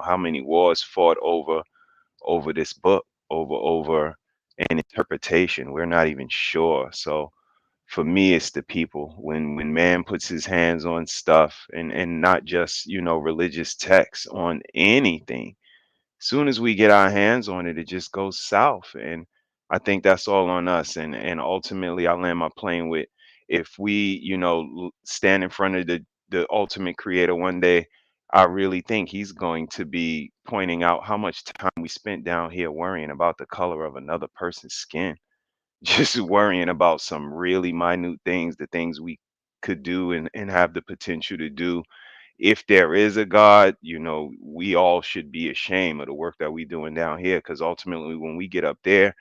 how many wars fought over this book, over an interpretation. We're not even sure. So for me, it's the people. When man puts his hands on stuff, and not just religious texts, on anything, soon as we get our hands on it, it just goes south. And I think that's all on us. And ultimately, I land my plane with, if we stand in front of the ultimate creator one day, I really think he's going to be pointing out how much time we spent down here worrying about the color of another person's skin, just worrying about some really minute things, the things we could do, and have the potential to do. If there is a God, we all should be ashamed of the work that we doing down here, because ultimately when we get up there,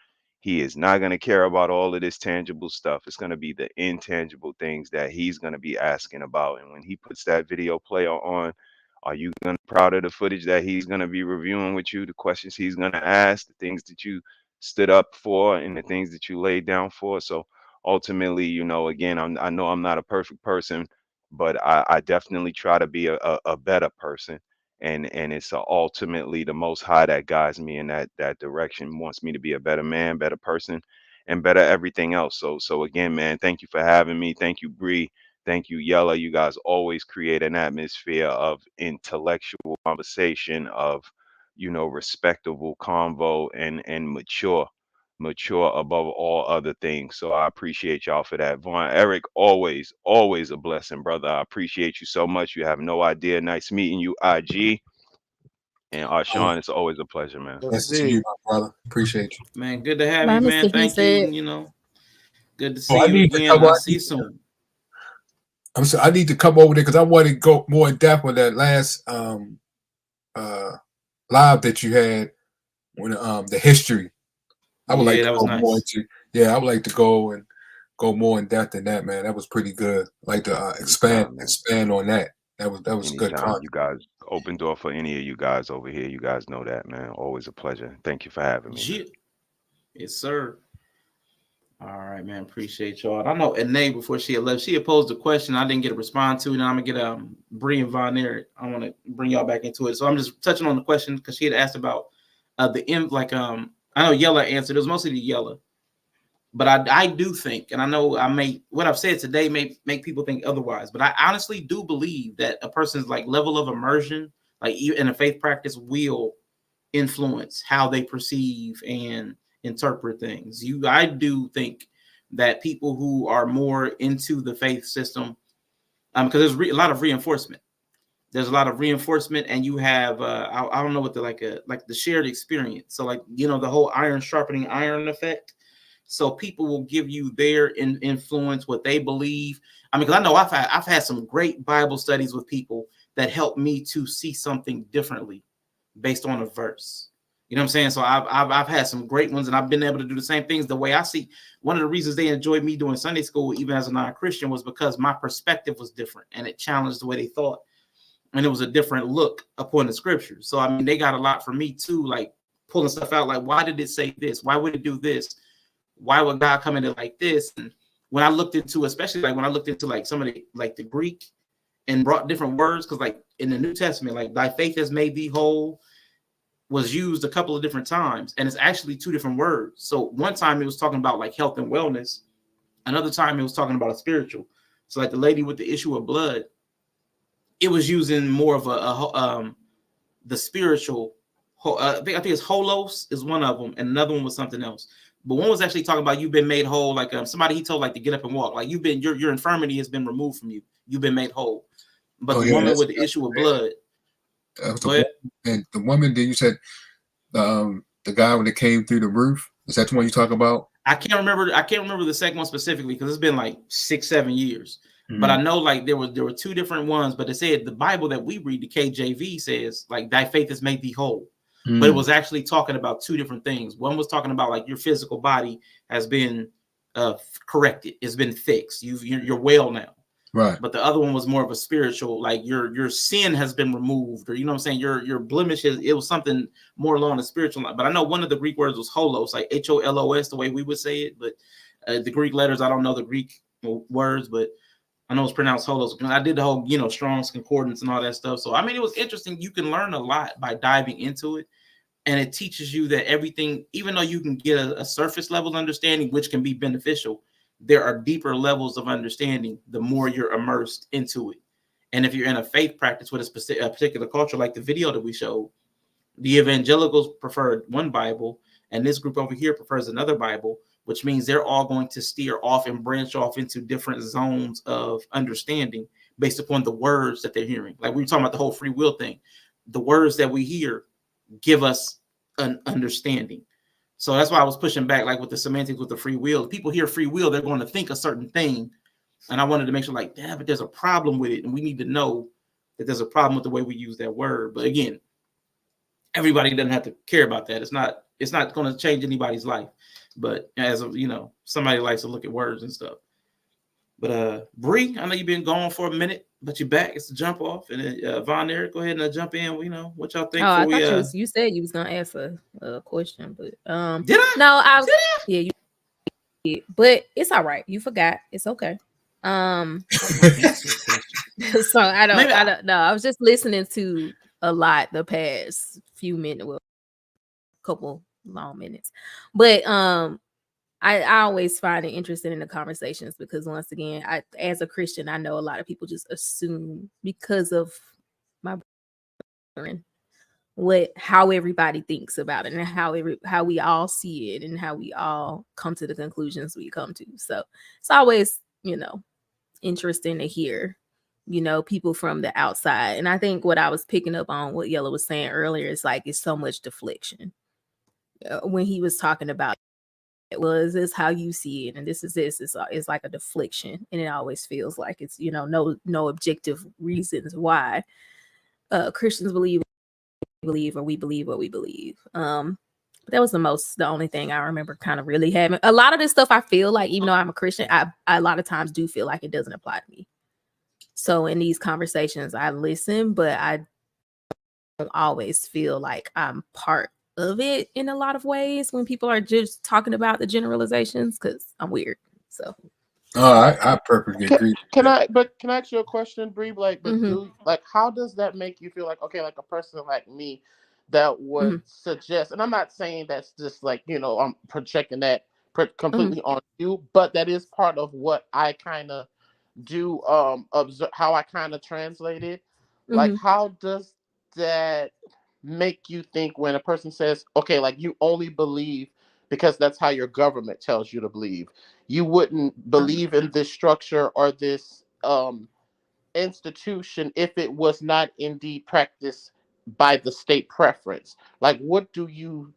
he is not going to care about all of this tangible stuff. It's going to be the intangible things that he's going to be asking about. And when he puts that video player on, are you going to be proud of the footage that he's going to be reviewing with you, the questions he's going to ask, the things that you stood up for, and the things that you laid down for? So ultimately, again, I know I'm not a perfect person, but I definitely try to be a better person. And it's ultimately the Most High that guides me in that direction, wants me to be a better man, better person, and better everything else. So again, man, thank you for having me. Thank you, Bree. Thank you, Yella. You guys always create an atmosphere of intellectual conversation, of respectable convo, and mature above all other things. So I appreciate y'all for that. Vaughn, Eric, always a blessing, brother. I appreciate you so much. You have no idea. Nice meeting you, IG. And Sean, it's always a pleasure, man. Nice to see you, my brother. Appreciate you, man. Good to have Bye, you, man. Mr. He Thank said. you. Good to Oh, see you again. I'll see you soon. I need to come over there because I want to go more in depth on that last live that you had when the history. I would like to go more into. Yeah, I would like to go more in depth in that, man. That was pretty good. Like to expand on that. That was Anytime, good content. you guys, open door for any of you guys over here. You guys know that, man. Always a pleasure. Thank you for having me. Man. Yes, sir. All right, man. Appreciate y'all. I know Anae, before she had left, she had posed a question I didn't get a response to. Now I'm gonna get Bree and Von there. I want to bring y'all back into it. So I'm just touching on the question because she had asked about the end. Like I know Yella answered. It was mostly the Yella, but I do think, and I know what I've said today may make people think otherwise, but I honestly do believe that a person's like level of immersion, like in a faith practice, will influence how they perceive and interpret things. I do think that people who are more into the faith system, because there's a lot of reinforcement. There's a lot of reinforcement, and you have I don't know what the like the shared experience. So like the whole iron sharpening iron effect. So people will give you their influence, what they believe. I mean, because I know I've had some great Bible studies with people that helped me to see something differently based on a verse. You know what I'm saying? So I've had some great ones, and I've been able to do the same things the way I see. One of the reasons they enjoyed me doing Sunday school, even as a non-Christian, was because my perspective was different and it challenged the way they thought. And it was a different look upon the scriptures. So I mean, they got a lot from me too, like pulling stuff out, like why did it say this? Why would it do this? Why would God come in it like this? And when I looked into, especially like when I looked into like some of the like the Greek and brought different words, because like in the New Testament, like thy faith has made thee whole was used a couple of different times, and it's actually two different words. So one time it was talking about like health and wellness, another time it was talking about a spiritual. So like the lady with the issue of blood, it was using more of the spiritual. I think it's holos is one of them, and another one was something else. But one was actually talking about you've been made whole, like somebody he told like to get up and walk, like you've been your infirmity has been removed from you. You've been made whole. But the woman with the issue of blood. And the woman that you said, the guy when it came through the roof, is that the one you talk about? I can't remember the second one specifically because it's been like 6-7 years. But I know like there were two different ones, but it said the Bible that we read, the KJV, says like thy faith has made thee whole. But it was actually talking about two different things. One was talking about like your physical body has been corrected, it's been fixed. You're well now. Right. But the other one was more of a spiritual, like your sin has been removed, or you know what I'm saying, your blemishes. It was something more along the spiritual line. But I know one of the Greek words was holos, like HOLOS, the way we would say it. But the Greek letters, I don't know the Greek words, but I know it's pronounced holos. I did the whole, Strong's Concordance and all that stuff. So I mean, it was interesting. You can learn a lot by diving into it. And it teaches you that everything, even though you can get a surface level understanding, which can be beneficial, there are deeper levels of understanding the more you're immersed into it. And if you're in a faith practice with a particular culture, like the video that we showed, the evangelicals prefer one Bible, and this group over here prefers another Bible, which means they're all going to steer off and branch off into different zones of understanding based upon the words that they're hearing. Like we were talking about the whole free will thing. The words that we hear give us an understanding. So that's why I was pushing back, like with the semantics with the free will. If people hear free will, they're going to think a certain thing. And I wanted to make sure, like, damn, but there's a problem with it. And we need to know that there's a problem with the way we use that word. But again, everybody doesn't have to care about that. It's not going to change anybody's life. But as of, somebody likes to look at words and stuff. But Bree, I know you've been gone for a minute, but you're back. It's a jump off. And Von Eric, go ahead and jump in. What y'all think? Oh, I thought you said you was gonna ask a question, but did I? No, yeah, you did, but it's all right. You forgot. It's okay. So I don't know. I was just listening to a lot the past few minutes, well, couple long minutes, but I always find it interesting in the conversations because once again, as a Christian, I know a lot of people just assume because of my how everybody thinks about it and how we all see it and how we all come to the conclusions we come to. So it's always, interesting to hear, people from the outside. And I think what I was picking up on what Yellow was saying earlier is like it's so much deflection when he was talking about. Is this how you see it, and this is like a deflection, and it always feels like it's no objective reasons why Christians believe or we believe what we believe. But that was the only thing I remember kind of really having. A lot of this stuff I feel like, even though I'm a Christian, I a lot of times do feel like it doesn't apply to me. So in these conversations I listen, but I don't always feel like I'm part of it in a lot of ways when people are just talking about the generalizations because I'm weird. So I perfectly agree. Can I ask you a question, Bree? How does that make you feel? Like, okay, like a person like me that would suggest, and I'm not saying that's just like, I'm projecting that completely on you, but that is part of what I kind of do, observe how I kind of translate it. Like, how does that make you think when a person says, okay, like you only believe because that's how your government tells you to believe? You wouldn't believe in this structure or this institution if it was not indeed practiced by the state preference. Like, what do you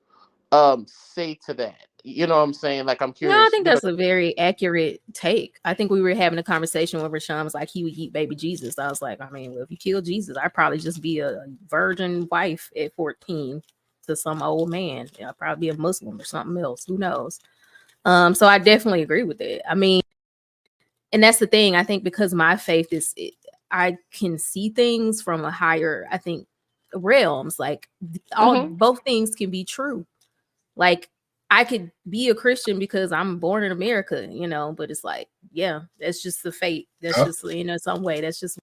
say to that? You know what I'm saying? Like, I'm curious. No, I think that's a very accurate take. I think we were having a conversation where Rashawn was like, he would eat baby Jesus. I was like, I mean, well, if you kill Jesus, I'd probably just be a virgin wife at 14 to some old man. Probably a Muslim or something else. Who knows? So I definitely agree with it. I mean, and that's the thing. I think because my faith I can see things from a higher, I think, realms. Like both things can be true. Like I could be a Christian because I'm born in America, but it's like, yeah, that's just the fate. That's just, some way. That's just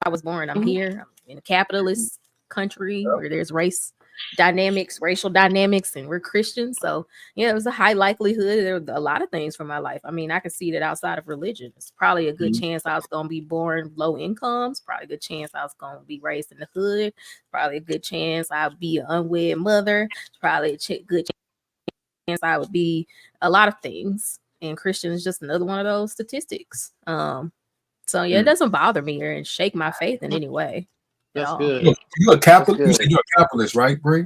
I was born. I'm here. I'm in a capitalist country where there's racial dynamics, and we're Christians. So yeah, it was a high likelihood. There were a lot of things from my life. I mean, I could see that outside of religion. It's probably a good chance I was going to be born low incomes. Probably a good chance I was going to be raised in the hood. Probably a good chance I'd be an unwed mother. It's probably a good chance I would be a lot of things. And Christian is just another one of those statistics. So yeah, it doesn't bother me or shake my faith in any way. That's good. You're a capitalist. You said you're a capitalist, right, Bree?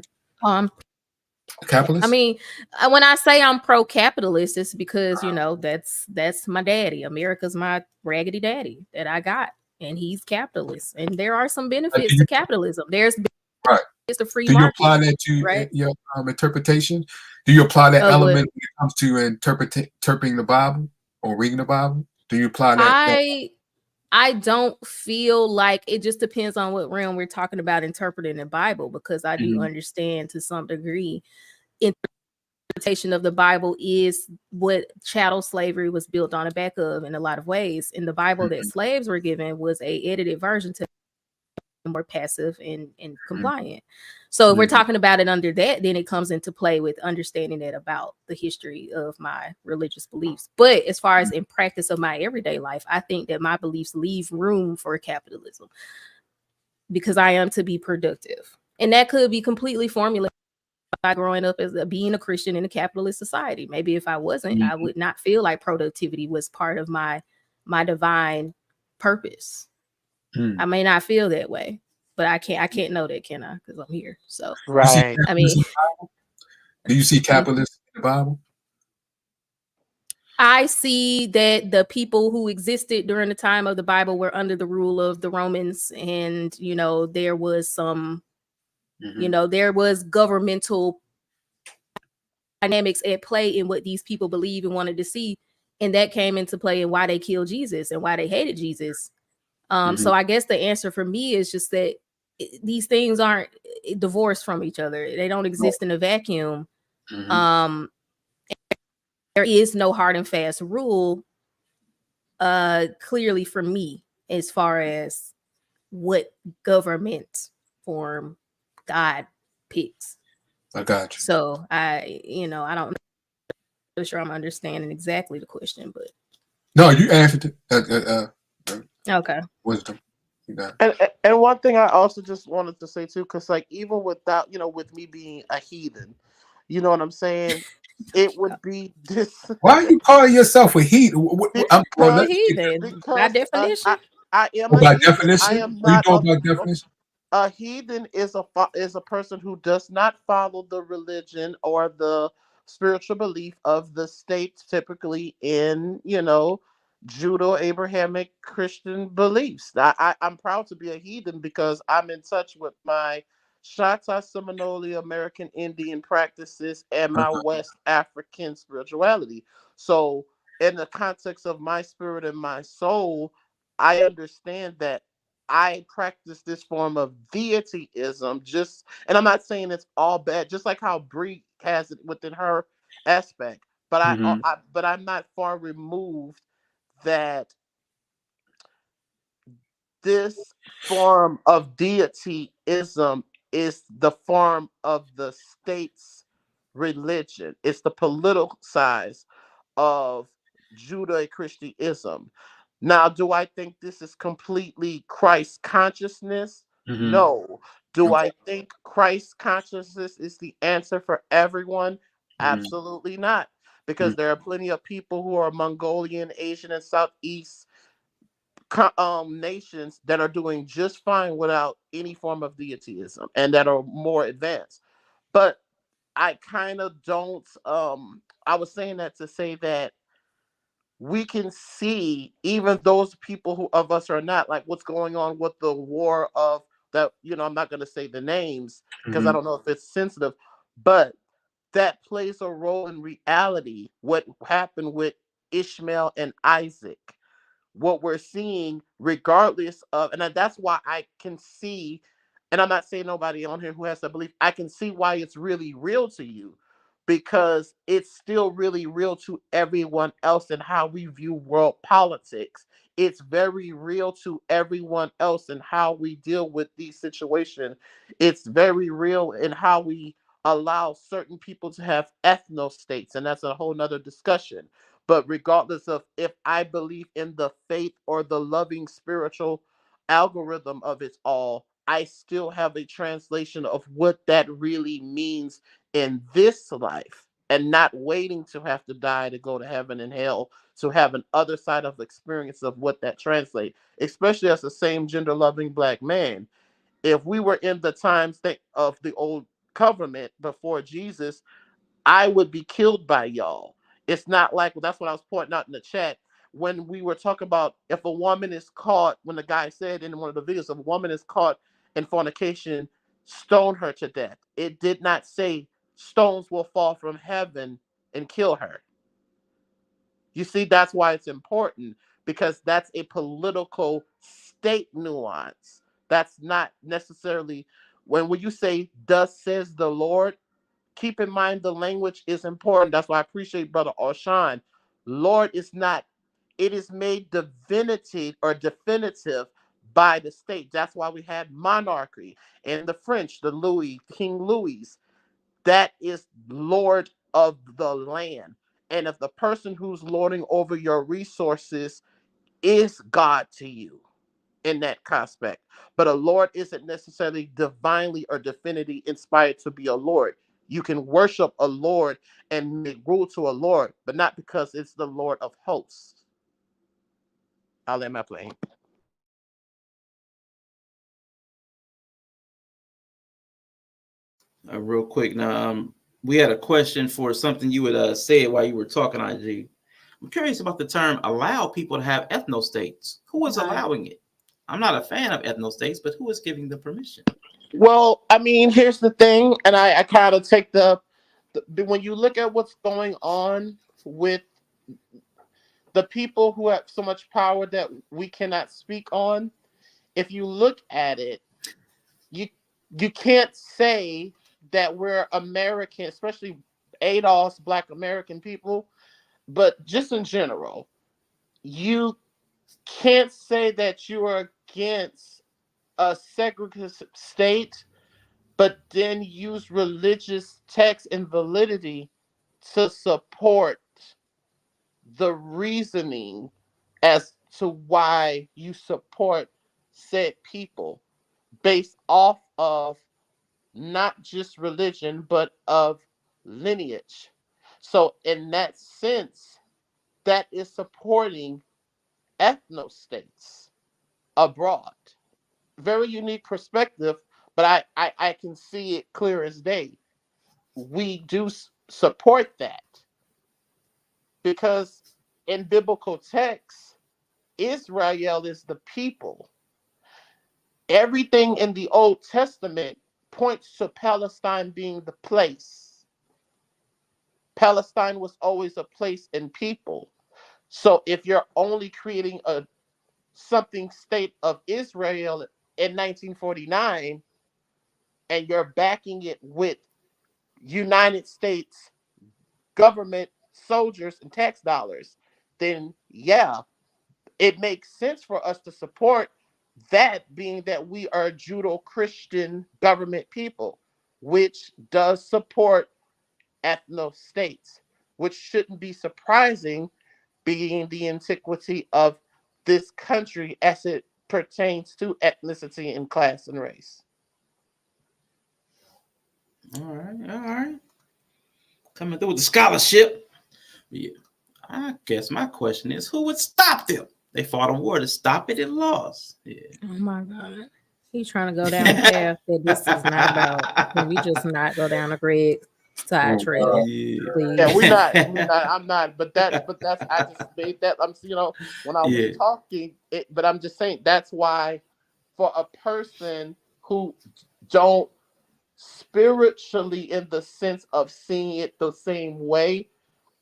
Capitalist. I mean, when I say I'm pro-capitalist, it's because that's my daddy. America's my raggedy daddy that I got, and he's capitalist. And there are some benefits to capitalism. There's it's a free market. Do you apply that to your interpretation? Do you apply that element when it comes to interpreting the Bible or reading the Bible? Do you apply that? I don't feel like it. Just depends on what realm we're talking about interpreting the Bible, because I do understand to some degree interpretation of the Bible is what chattel slavery was built on the back of in a lot of ways. And the Bible that slaves were given was a edited version to more passive and compliant. So if we're talking about it under that, then it comes into play with understanding that about the history of my religious beliefs. But as far as in practice of my everyday life, I think that my beliefs leave room for capitalism because I am to be productive. And that could be completely formulated by growing up as being a Christian in a capitalist society. Maybe if I wasn't, I would not feel like productivity was part of my divine purpose. I may not feel that way, but I can't know that, can I? Because I'm here. So right. I mean, do you see capitalism in the Bible? I see that the people who existed during the time of the Bible were under the rule of the Romans, and there was some, there was governmental dynamics at play in what these people believe and wanted to see, and that came into play in why they killed Jesus and why they hated Jesus. So I guess the answer for me is just that these things aren't divorced from each other. They don't exist in a vacuum. There is no hard and fast rule clearly for me as far as what government form God picks. I got you. So I don't know sure I'm understanding exactly the question, but no, you answered it. Okay. Wisdom. And one thing I also just wanted to say too, because like even without with me being a heathen, you know what I'm saying? It would be this. Why are you calling yourself a heathen? I'm a heathen by definition. I am by a definition. I am not not by definition. A heathen is a person who does not follow the religion or the spiritual belief of the state, typically in Judo-Abrahamic Christian beliefs. I'm proud to be a heathen because I'm in touch with my Shata Seminole American Indian practices and my West African spirituality. So in the context of my spirit and my soul, I understand that I practice this form of deityism, and I'm not saying it's all bad, just like how Brie has it within her aspect. But but I'm not far removed that this form of deityism is the form of the state's religion. It's the political size of Judeo-Christianism. Now, do I think this is completely Christ consciousness? No. Do I think Christ consciousness is the answer for everyone? Absolutely not. Because there are plenty of people who are Mongolian, Asian, and Southeast nations that are doing just fine without any form of deityism and that are more advanced. But I kind of don't. I was saying that to say that we can see even those people who of us are not, like what's going on with the war of that, I'm not going to say the names because I don't know if it's sensitive, but that plays a role in reality. What happened with Ishmael and Isaac, what we're seeing, regardless of, and that's why I can see, and I'm not saying nobody on here who has that belief, I can see why it's really real to you, because it's still really real to everyone else in how we view world politics. It's very real to everyone else in how we deal with these situations. It's very real in how we allow certain people to have ethno states, and that's a whole nother discussion. But regardless of if I believe in the faith or the loving spiritual algorithm of it all, I still have a translation of what that really means in this life, and not waiting to have to die to go to heaven and hell to have an other side of experience of what that translates, especially as the same gender loving black man. If we were in the times of the old covenant before Jesus, I would be killed by y'all. It's not like, that's what I was pointing out in the chat when we were talking about if a woman is caught, when the guy said in one of the videos, if a woman is caught in fornication, stone her to death. It did not say stones will fall from heaven and kill her. You see, that's why it's important, because that's a political state nuance. That's not necessarily, when you say, thus says the Lord, keep in mind the language is important. That's why I appreciate Brother Oshan. Lord is not, it is made divinity or definitive by the state. That's why we had monarchy in the French, the Louis, King Louis. That is Lord of the land. And if the person who's lording over your resources is God to you in that aspect, but a Lord isn't necessarily divinely or divinity inspired to be a Lord. You can worship a Lord and make rule to a Lord, but not because it's the Lord of hosts. I'll let my plane. Real quick now, we had a question for something you would say while you were talking, IG. I'm curious about the term allow people to have ethno states. Who is allowing it? I'm not a fan of ethno states, but who is giving the permission? Well, I mean, here's the thing, and I kind of take the when you look at what's going on with the people who have so much power that we cannot speak on, if you look at it, you can't say that we're American, especially ADOS, Black American people, but just in general, you can't say that you are against a segregated state, but then use religious text and validity to support the reasoning as to why you support said people based off of not just religion, but of lineage. So in that sense, that is supporting ethno states abroad. Very unique perspective, but I can see it clear as day. We do support that because in biblical texts, Israel is the people. Everything in the Old Testament points to Palestine being the place. Palestine was always a place and people. So if you're only creating a something state of Israel in 1949 and you're backing it with United States government soldiers and tax dollars, then yeah, it makes sense for us to support that, being that we are a Judeo-Christian government people, which does support ethno states, which shouldn't be surprising being the antiquity of this country as it pertains to ethnicity and class and race. All right. Coming through with the scholarship. Yeah. I guess my question is, who would stop them? They fought a war to stop it and lost. Yeah. Oh my God. He's trying to go down a path that this is not about. Can we just not go down a Greg side trail? Please. Yeah, we're not. I'm not. But that's. I just made that. I'm. When I was talking, but I'm just saying that's why, for a person who don't spiritually in the sense of seeing it the same way,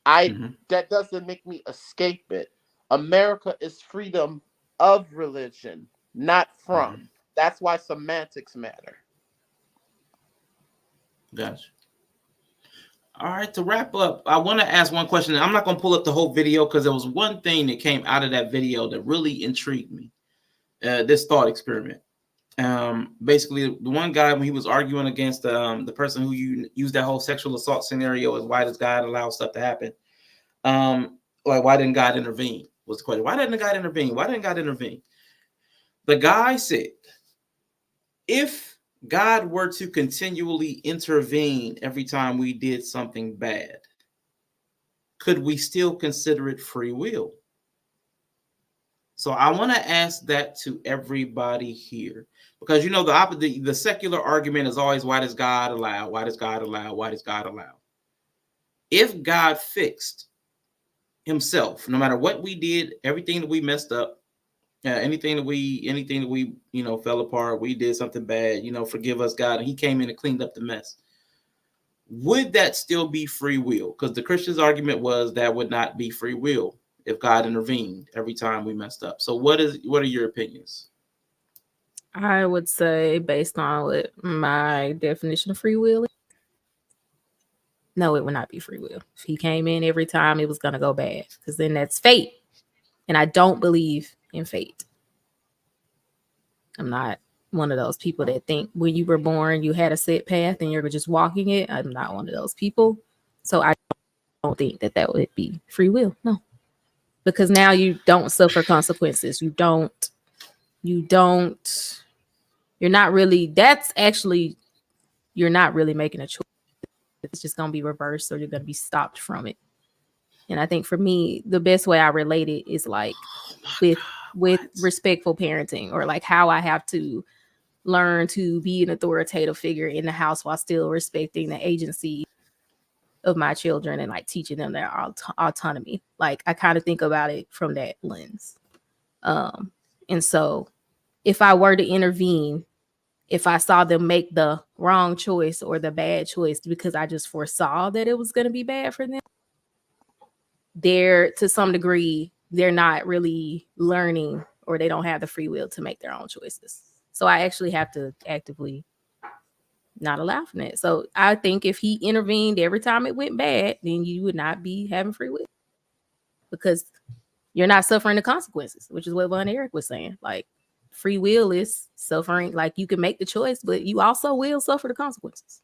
that doesn't make me escape it. America is freedom of religion, not from. That's why semantics matter. Gotcha. All right, to wrap up, I want to ask one question. I'm not going to pull up the whole video because there was one thing that came out of that video that really intrigued me. This thought experiment. Basically, the one guy, when he was arguing against the person who used that whole sexual assault scenario as why does God allow stuff to happen? Like, why didn't God intervene? Was the question. Why didn't God intervene? Why didn't God intervene? The guy said, if God were to continually intervene every time we did something bad, could we still consider it free will? So I want to ask that to everybody here, because the secular argument is always, why does God allow? Why does God allow? Why does God allow? If God fixed himself, no matter what we did, everything that we messed up, anything that we fell apart, we did something bad, forgive us, God, and he came in and cleaned up the mess, would that still be free will? Because the Christian's argument was that would not be free will if God intervened every time we messed up. So what are your opinions? I would say, based on what my definition of free will is, no, it would not be free will. If he came in every time, it was going to go bad, because then that's fate. And I don't believe in fate. I'm not one of those people that think when you were born, you had a set path and you're just walking it. I'm not one of those people. So I don't think that would be free will. No. Because now you don't suffer consequences. You're not really making a choice. It's just going to be reversed, or you're going to be stopped from it. And I think for me, the best way I relate it is like with respectful parenting, or like how I have to learn to be an authoritative figure in the house while still respecting the agency of my children and like teaching them their autonomy. Like I kind of think about it from that lens. And so if I were to intervene, if I saw them make the wrong choice or the bad choice because I just foresaw that it was going to be bad for them, to some degree, they're not really learning, or they don't have the free will to make their own choices. So I actually have to actively not allow for that. So I think if he intervened every time it went bad, then you would not be having free will, because you're not suffering the consequences, which is what Von Eric was saying. Like, free will is suffering. Like, you can make the choice, but you also will suffer the consequences.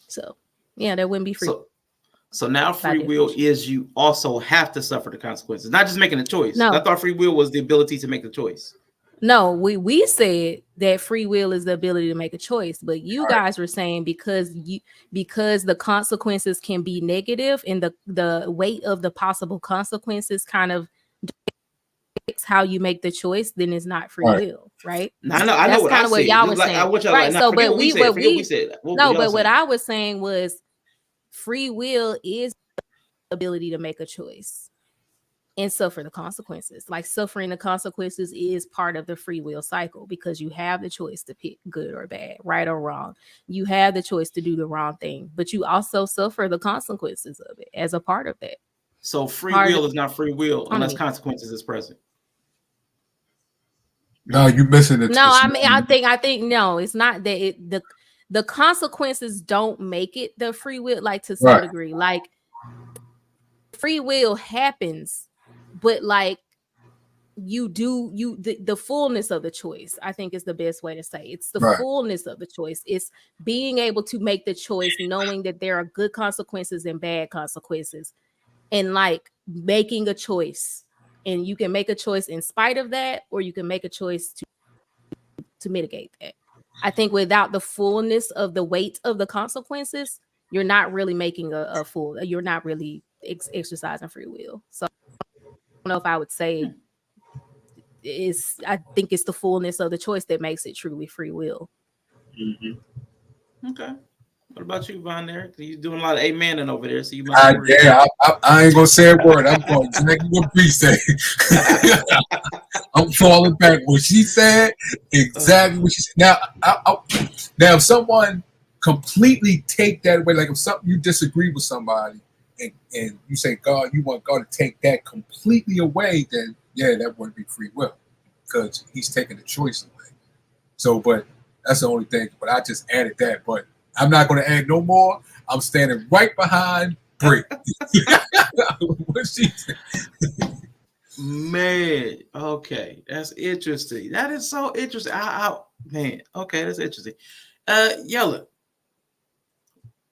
So yeah, that wouldn't be free. So now free will is you also have to suffer the consequences, not just making a choice. No. I thought free will was the ability to make the choice. No, we said that free will is the ability to make a choice, but you guys were saying because the consequences can be negative, and the weight of the possible consequences kind of dictates how you make the choice, then it's not free will, right? No, I know what I said. What y'all was saying, right? So, but what I was saying was free will is the ability to make a choice and suffer the consequences. Like, suffering the consequences is part of the free will cycle, because you have the choice to pick good or bad, right or wrong. You have the choice to do the wrong thing, but you also suffer the consequences of it as a part of that. So free will is not free will unless consequences is present. No, you're missing it. No, I mean, I think no, it's not that the consequences don't make it the free will, like, to some degree. Like, free will happens, but like the fullness of the choice, I think, is the best way to say it. It's the fullness of the choice. It's being able to make the choice knowing that there are good consequences and bad consequences, and like making a choice. And you can make a choice in spite of that, or you can make a choice to mitigate that. I think without the fullness of the weight of the consequences, you're not really making you're not really exercising free will. So I don't know if I would say I think it's the fullness of the choice that makes it truly free will. Mm-hmm. Okay. What about you, Von there? You doing a lot of amening over there, so you must agree. I ain't gonna say a word. I'm going exactly what Bree said. I'm falling back. What she said, exactly what she said. Now, now, if someone completely take that away, like if something you disagree with somebody, and you say God, you want God to take that completely away, then yeah, that wouldn't be free will, because He's taking the choice away. So, but that's the only thing. But I just added that. But I'm not going to add no more. I'm standing right behind Brie. What she said. Man, okay, that's interesting. That is so interesting. Man, okay, that's interesting. Yella,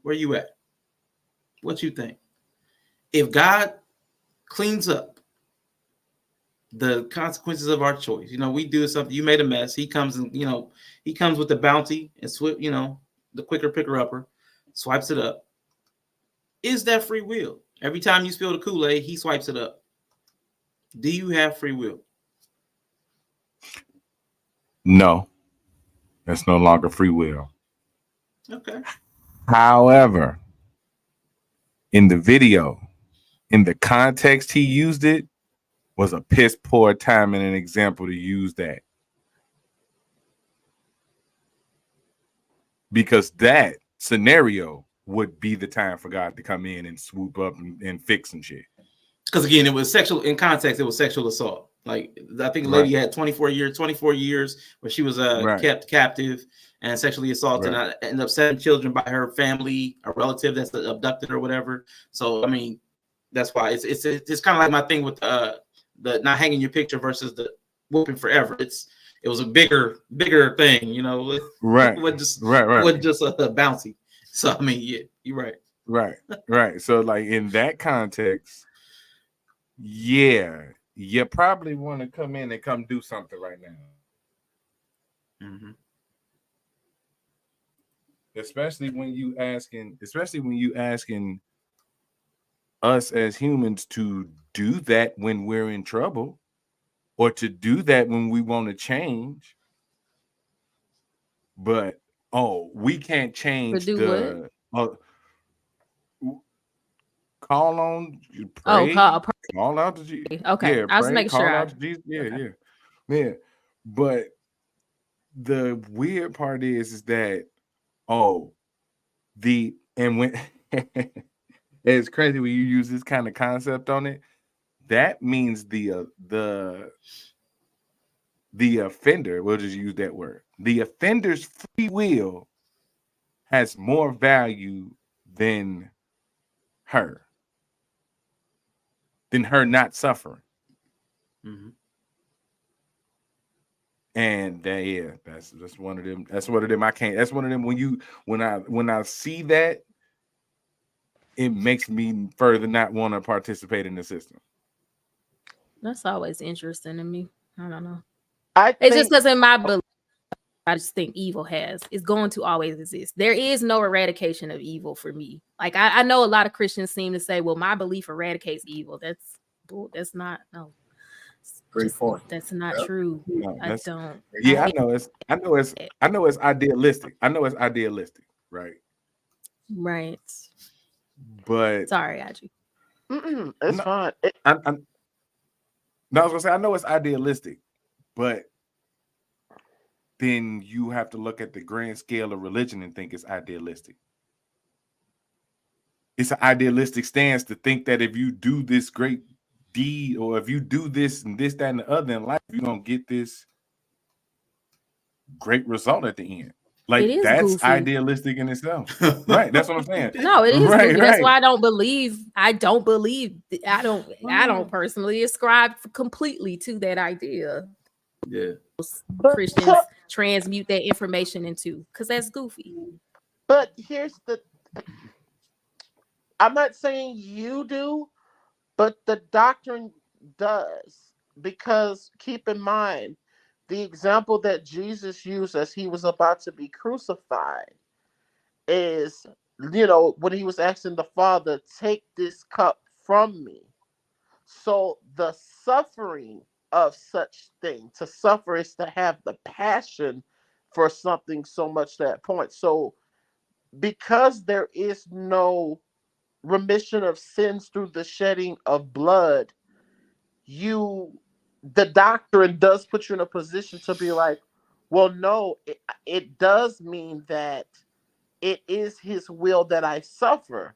where you at? What you think? If God cleans up the consequences of our choice, we do something. You made a mess. He comes and he comes with the bounty and the quicker picker upper, swipes it up. Is that free will? Every time you spill the Kool-Aid, he swipes it up. Do you have free will? No, that's no longer free will. Okay. However, in the video, in the context he used it, was a piss poor time and an example to use that. Because that scenario would be the time for God to come in and swoop up and fix some shit. Because again, it was sexual in context. It was sexual assault. Like I think the lady had 24 years where she was kept captive and sexually assaulted. And ended up 7 children by her family, a relative that's abducted or whatever. So I mean, that's why it's kind of like my thing with the not hanging your picture versus the whooping forever. It was a bigger thing, Right. It wasn't just a bouncy. So I mean, yeah, you're right. Right. So like in that context, yeah, you probably want to come in and come do something right now. Mm-hmm. Especially when you asking us as humans to do that when we're in trouble, or to do that when we want to change. But we can't change the call on, pray, call out to Jesus. Okay, yeah, I was pray, making call sure. Out to Jesus. Yeah. But the weird part is that when it's crazy when you use this kind of concept on it. That means the offender. We'll just use that word. The offender's free will has more value than her not suffering. Mm-hmm. And that's one of them. That's one of them. That's one of them. When I see that, it makes me further not want to participate in the system. That's always interesting to me. I don't know. It's just because in my belief, I just think evil is going to always exist. There is no eradication of evil for me. Like I know a lot of Christians seem to say, well, my belief eradicates evil. That's not Great point. That's not true. No, I don't. Yeah, I know it's idealistic. I know it's idealistic, right? Right. But sorry, Aji. It's fine. I was gonna say I know it's idealistic, but then you have to look at the grand scale of religion and think it's idealistic. It's an idealistic stance to think that if you do this great deed, or if you do this and this, that, and the other in life, you're gonna get this great result at the end. Like that's goofy. idealistic in itself. Right. That's what I'm saying. No, it is right, goofy. That's why I don't believe. I don't personally ascribe completely to that idea. Yeah. Christians transmute that information into, because that's goofy. But here's I'm not saying you do, but the doctrine does. Because keep in mind, the example that Jesus used as he was about to be crucified is, when he was asking the Father, take this cup from me. So the suffering of such thing, to suffer is to have the passion for something so much to that point. So because there is no remission of sins through the shedding of blood, the doctrine does put you in a position to be like, well, no, it does mean that it is his will that I suffer.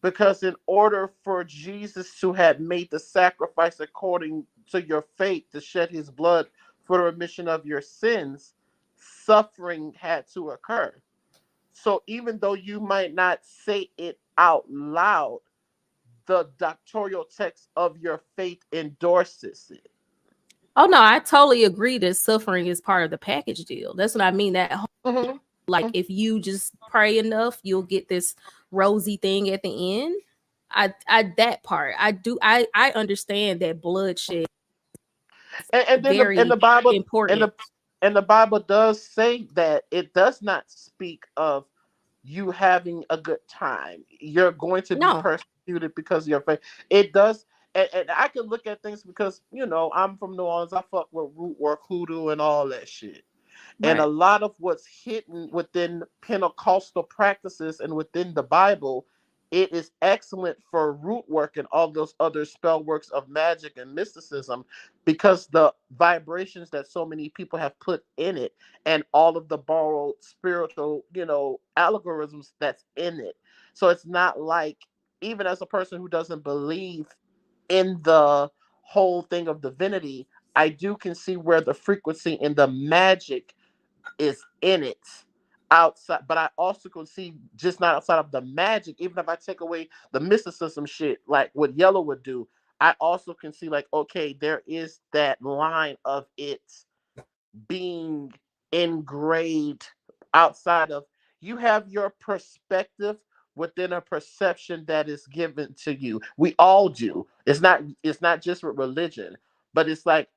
Because in order for Jesus to have made the sacrifice according to your faith to shed his blood for the remission of your sins, suffering had to occur. So even though you might not say it out loud, the doctoral text of your faith endorses it. Oh no, I totally agree that suffering is part of the package deal. That's what I mean. That whole, like if you just pray enough, you'll get this rosy thing at the end. I that part. I understand that bloodshed And then very the Bible important. and the Bible does say that it does not speak of you having a good time. You're going to be persecuted because of your faith. It does, and I can look at things because I'm from New Orleans. I fuck with root work, hoodoo, and all that shit. And a lot of what's hidden within Pentecostal practices and within the Bible, it is excellent for root work and all those other spell works of magic and mysticism, because the vibrations that so many people have put in it and all of the borrowed spiritual, algorithms that's in it. So it's not like, even as a person who doesn't believe in the whole thing of divinity, I can see where the frequency and the magic is in it outside, but I also can see just not outside of the magic. Even if I take away the mysticism shit, like what Yellow would do, I also can see like, okay, there is that line of it being engraved outside of, you have your perspective within a perception that is given to you. We all do. It's not just with religion, but it's like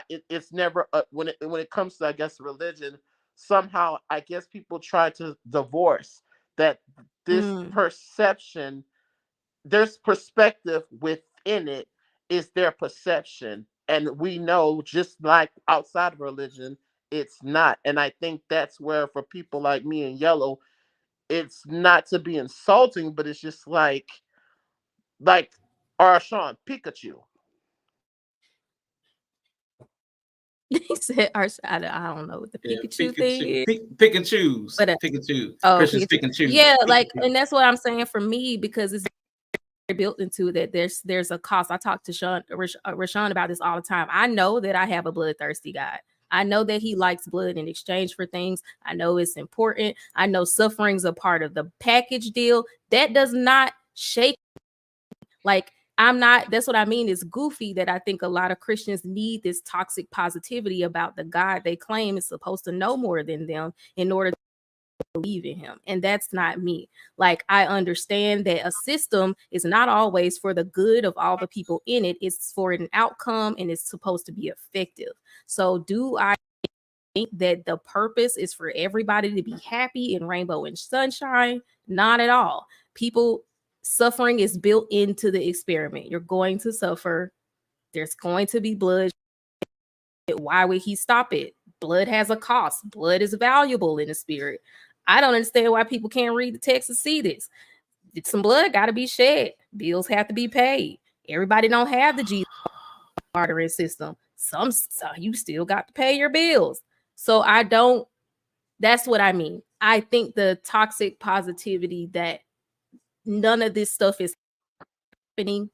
it's never when it comes to, I guess, religion. Somehow, I guess people try to divorce that this perception, there's perspective within it, is their perception. And we know, just like outside of religion, it's not. And I think that's where, for people like me and Yellow, it's not to be insulting, but it's just like Sean Pikachu. He said, I don't know what the Pikachu thing is. Pick and choose. But, pick and choose. Oh, Christians pick and choose. Yeah, and that's what I'm saying for me, because it's built into that. There's a cost. I talk to Rashawn about this all the time. I know that I have a bloodthirsty God. I know that he likes blood in exchange for things. I know it's important. I know suffering's a part of the package deal. That does not shake. Like, that's what I mean. It's goofy that I think a lot of Christians need this toxic positivity about the God they claim is supposed to know more than them in order to believe in him. And that's not me. Like, I understand that a system is not always for the good of all the people in it. It's for an outcome, and it's supposed to be effective. So do I think that the purpose is for everybody to be happy and rainbow and sunshine? Not at all. Suffering is built into the experiment. You're going to suffer. There's going to be blood. Why would he stop it? Blood has a cost. Blood is valuable in the spirit. I don't understand why people can't read the text and see this. Some blood got to be shed. Bills have to be paid. Everybody don't have the Jesus bartering system. Some you still got to pay your bills. So that's what I mean. I think the toxic positivity that none of this stuff is happening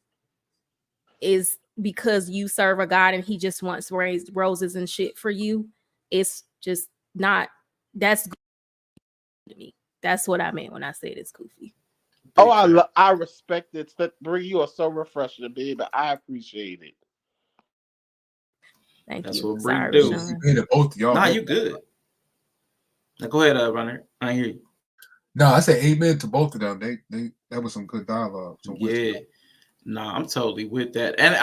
is because you serve a God and he just wants raised roses and shit for you. It's just not. That's to me. That's what I meant when I said it's goofy. Oh, I respect it. Bree, you are so refreshing, baby. I appreciate it. Thank That's you. what Bree do. Both y'all. Nah, you good. Now go ahead, Runner. I hear you. No, I say amen to both of them. They that was some good dialogue. Yeah. Nah, I'm totally with that. And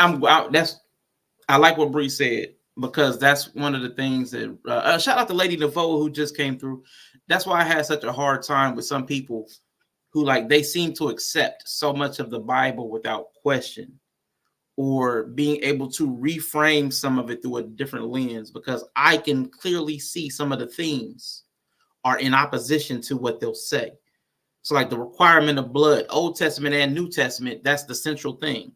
I like what Bree said, because that's one of the things that shout out to Lady DeVoe who just came through. That's why I had such a hard time with some people who, like, they seem to accept so much of the Bible without question, or being able to reframe some of it through a different lens, because I can clearly see some of the themes are in opposition to what they'll say. So like the requirement of blood, Old Testament and New Testament, that's the central thing.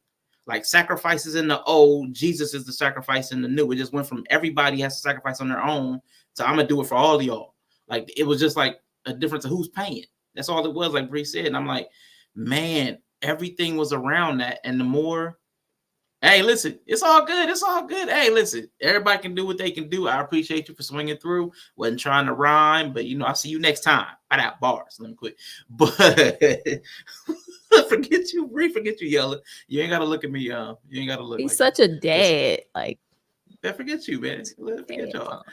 Like sacrifices in the old, Jesus is the sacrifice in the new. It just went from everybody has to sacrifice on their own to I'm gonna do it for all of y'all. Like it was just like a difference of who's paying. That's all it was, like Bree said. And I'm like, man, everything was around that. And the more, hey, listen, it's all good. It's all good. Hey, listen, everybody can do what they can do. I appreciate you for swinging through. Wasn't trying to rhyme, but I'll see you next time. I got bars. Let me quit. But forget you, Bree. Forget you yelling. You ain't gotta look at me. You ain't gotta look. He's like such a dad. Like, I forget you, man. Forget y'all.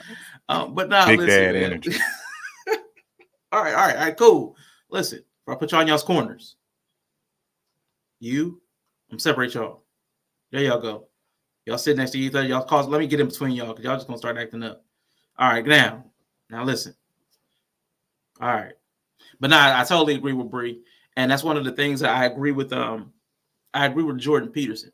But now, Big listen, dad man. energy. All right, cool. Listen, if I put y'all in y'all's corners, I'm separate y'all. There y'all go. Y'all sit next to each other. Y'all cause. Let me get in between y'all because y'all just gonna start acting up. All right, now listen. All right, but now I totally agree with Bree, and that's one of the things that I agree with. I agree with Jordan Peterson,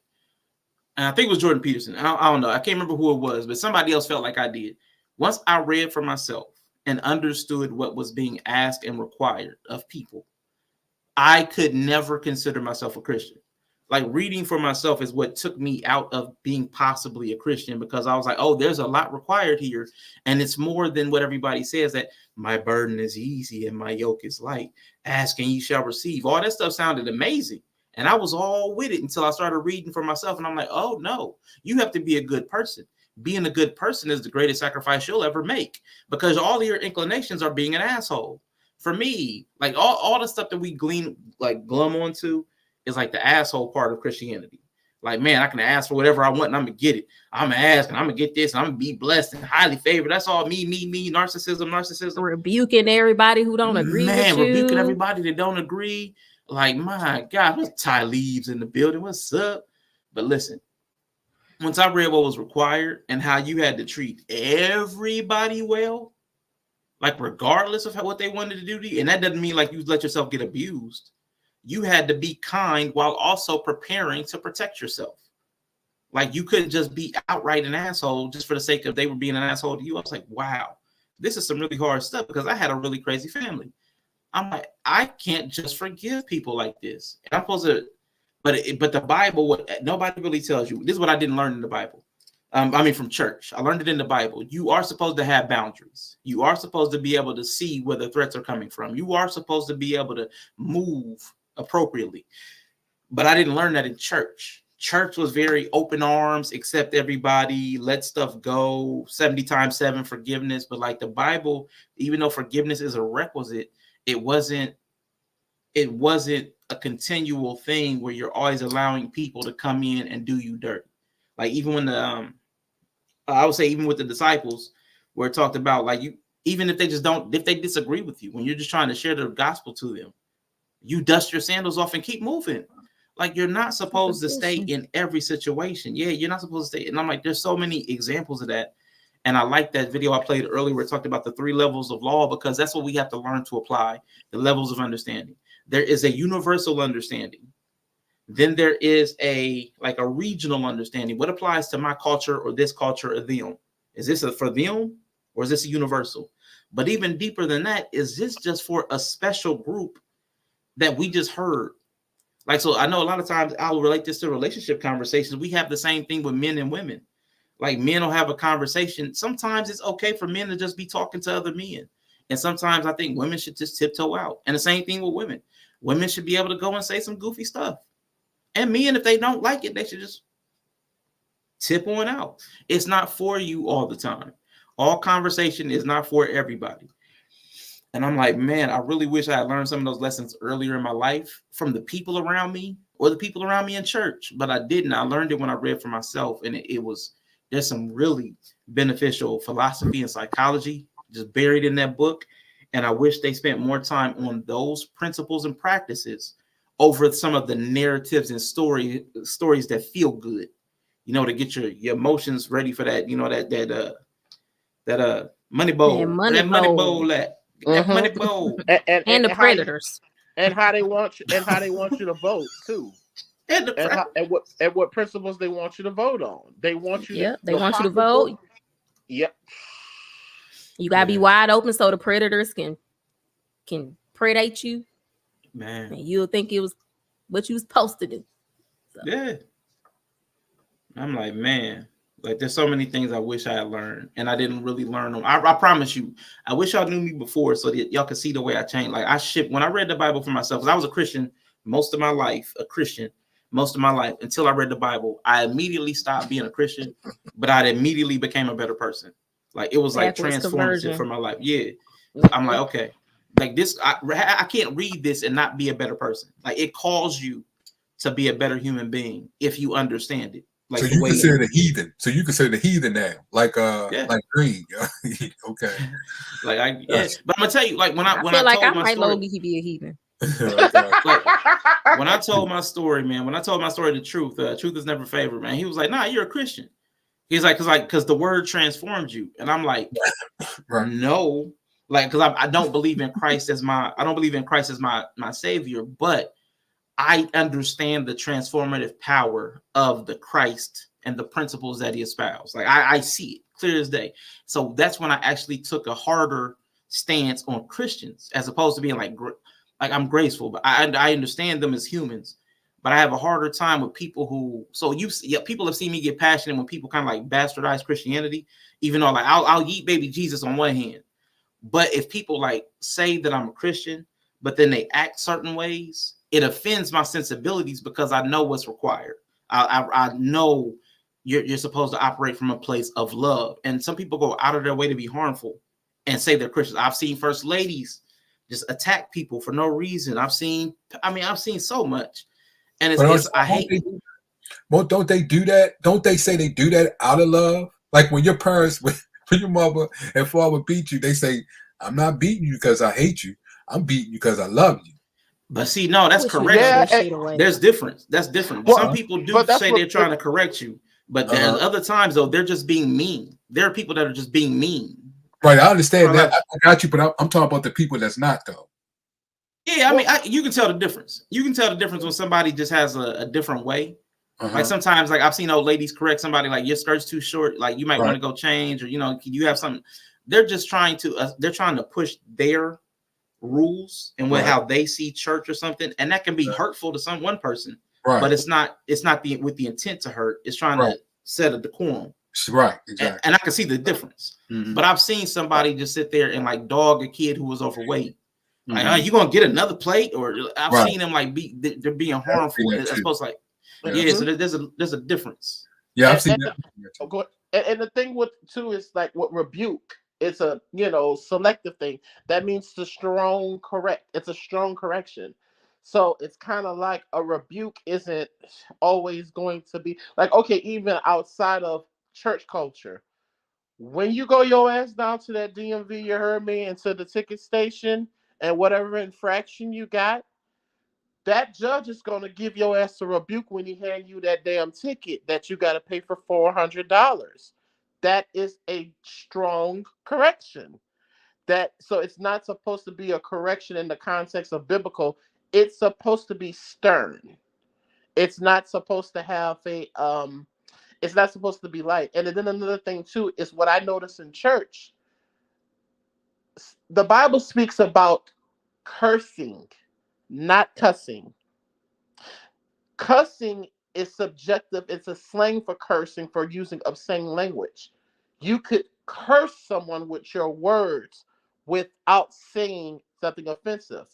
and I think it was Jordan Peterson. I don't know. I can't remember who it was, but somebody else felt like I did. Once I read for myself and understood what was being asked and required of people, I could never consider myself a Christian. Like reading for myself is what took me out of being possibly a Christian, because I was like, oh, there's a lot required here. And it's more than what everybody says, that my burden is easy and my yoke is light. Ask and you shall receive. All that stuff sounded amazing. And I was all with it until I started reading for myself. And I'm like, oh, no, you have to be a good person. Being a good person is the greatest sacrifice you'll ever make, because all of your inclinations are being an asshole. For me, like all the stuff that we glum onto is like the asshole part of Christianity. Like, man, I can ask for whatever I want and I'm gonna get it. I'm gonna ask and I'm gonna get this and I'm gonna be blessed and highly favored. That's all me, narcissism. Rebuking everybody who don't agree with you. Rebuking everybody that don't agree. Like, my God, what's Ty Leaves in the building? What's up? But listen, once I read what was required and how you had to treat everybody well, like regardless of what they wanted to do to you, and that doesn't mean like you let yourself get abused. You had to be kind while also preparing to protect yourself. Like you couldn't just be outright an asshole just for the sake of they were being an asshole to you. I was like, wow, this is some really hard stuff, because I had a really crazy family. I'm like, I can't just forgive people like this. And I'm supposed to, but the Bible, what nobody really tells you. This is what I didn't learn in the Bible. From church. I learned it in the Bible. You are supposed to have boundaries. You are supposed to be able to see where the threats are coming from. You are supposed to be able to move appropriately. But I didn't learn that in church. Church was very open arms, accept everybody, let stuff go, 70 times 7 forgiveness. But like the Bible, even though forgiveness is a requisite, it wasn't a continual thing where you're always allowing people to come in and do you dirt. Like even when I would say even with the disciples, where it talked about like even if they disagree with you, when you're just trying to share the gospel to them, you dust your sandals off and keep moving. Like you're not supposed to stay in every situation. Yeah, you're not supposed to stay. And I'm like, there's so many examples of that. And I like that video I played earlier where it talked about the 3 levels of law, because that's what we have to learn to apply, the levels of understanding. There is a universal understanding. Then there is a regional understanding. What applies to my culture or this culture or them? Is this for them or is this a universal? But even deeper than that, is this just for a special group that we just heard? Like, so I know a lot of times I'll relate this to relationship conversations. We have the same thing with men and women. Like men will have a conversation. Sometimes it's okay for men to just be talking to other men. And sometimes I think women should just tiptoe out. And the same thing with women. Women should be able to go and say some goofy stuff. And men, if they don't like it, they should just tip on out. It's not for you all the time. All conversation is not for everybody. And I'm like, man, I really wish I had learned some of those lessons earlier in my life from the people around me or the people around me in church. But I didn't. I learned it when I read for myself. And there's some really beneficial philosophy and psychology just buried in that book. And I wish they spent more time on those principles and practices over some of the narratives and stories that feel good, to get your emotions ready for that, that money bowl, money bowl. And the predators, and how they want you to vote too, and what principles they want you to vote on. They want you. Yeah, they want you to vote. Yep. You gotta be wide open so the predators can predate you. Man. And you'll think it was what you was supposed to do. So. Yeah. I'm like, man, like there's so many things I wish I had learned, and I didn't really learn them. I promise you, I wish y'all knew me before so that y'all could see the way I changed. Like when I read the Bible for myself, because I was a Christian most of my life, until I read the Bible. I immediately stopped being a Christian, but I immediately became a better person. Like it was like transformative for my life. Yeah. I'm like, okay, like this, I can't read this and not be a better person. Like it calls you to be a better human being if you understand it. Like so you consider the heathen. So you consider the heathen now, like Green. Okay. But I'm gonna tell you, like when I told my story, he be a heathen. Like when I told my story, man, the truth, truth is never favored, man. He was like, nah, you're a Christian. He's like, because the word transformed you, and I'm like, no, like because I don't believe in Christ as my savior, but I understand the transformative power of the Christ and the principles that he espoused. Like I see it clear as day. So that's when I actually took a harder stance on Christians, as opposed to being like I'm graceful, but I understand them as humans. But I have a harder time with people who. So people have seen me get passionate when people kind of like bastardize Christianity, even though like I'll eat baby Jesus on one hand, but if people like say that I'm a Christian, but then they act certain ways, it offends my sensibilities because I know what's required. I know you're supposed to operate from a place of love, and some people go out of their way to be harmful and say they're Christians. I've seen first ladies just attack people for no reason. I've seen so much, and I hate. Well, don't they do that? Don't they say they do that out of love? Like when your parents, when your mother and father beat you, they say, "I'm not beating you because I hate you. I'm beating you because I love you." But see, no, that's correct. There's difference. That's different. Well, some people do say they're trying to correct you, but there's other times though they're just being mean. There are people that are just being mean. Right, I understand that. I got you, but I'm talking about the people that's not though. Yeah, I mean, you can tell the difference. You can tell the difference when somebody just has a different way. Like sometimes, like I've seen old ladies correct somebody, like your skirt's too short, like you might want to go change, or you have something. They're just trying to push their rules and how they see church or something, and that can be hurtful to one person. Right. But it's not with the intent to hurt. It's trying to set a decorum. Right. Exactly. And I can see the difference. But I've seen somebody just sit there and like dog a kid who was overweight. Like, are you gonna get another plate? Or I've seen them like they're being harmful. It's supposed to like. Yeah, so there's a difference. Yeah, I've seen that. And the thing with too is like what rebuke. It's a selective thing. That means it's a strong correction. So it's kind of like a rebuke isn't always going to be like, okay, even outside of church culture. When you go your ass down to that DMV, you heard me, and to the ticket station, and whatever infraction you got, that judge is going to give your ass a rebuke when he hand you that damn ticket that you got to pay for $400. That is a strong correction. So it's not supposed to be a correction in the context of biblical. It's supposed to be stern. It's not supposed to have it's not supposed to be light. And then another thing too is what I notice in church. The Bible speaks about cursing, not cussing. Cussing is subjective. It's a slang for cursing, for using obscene language. You could curse someone with your words without saying something offensive.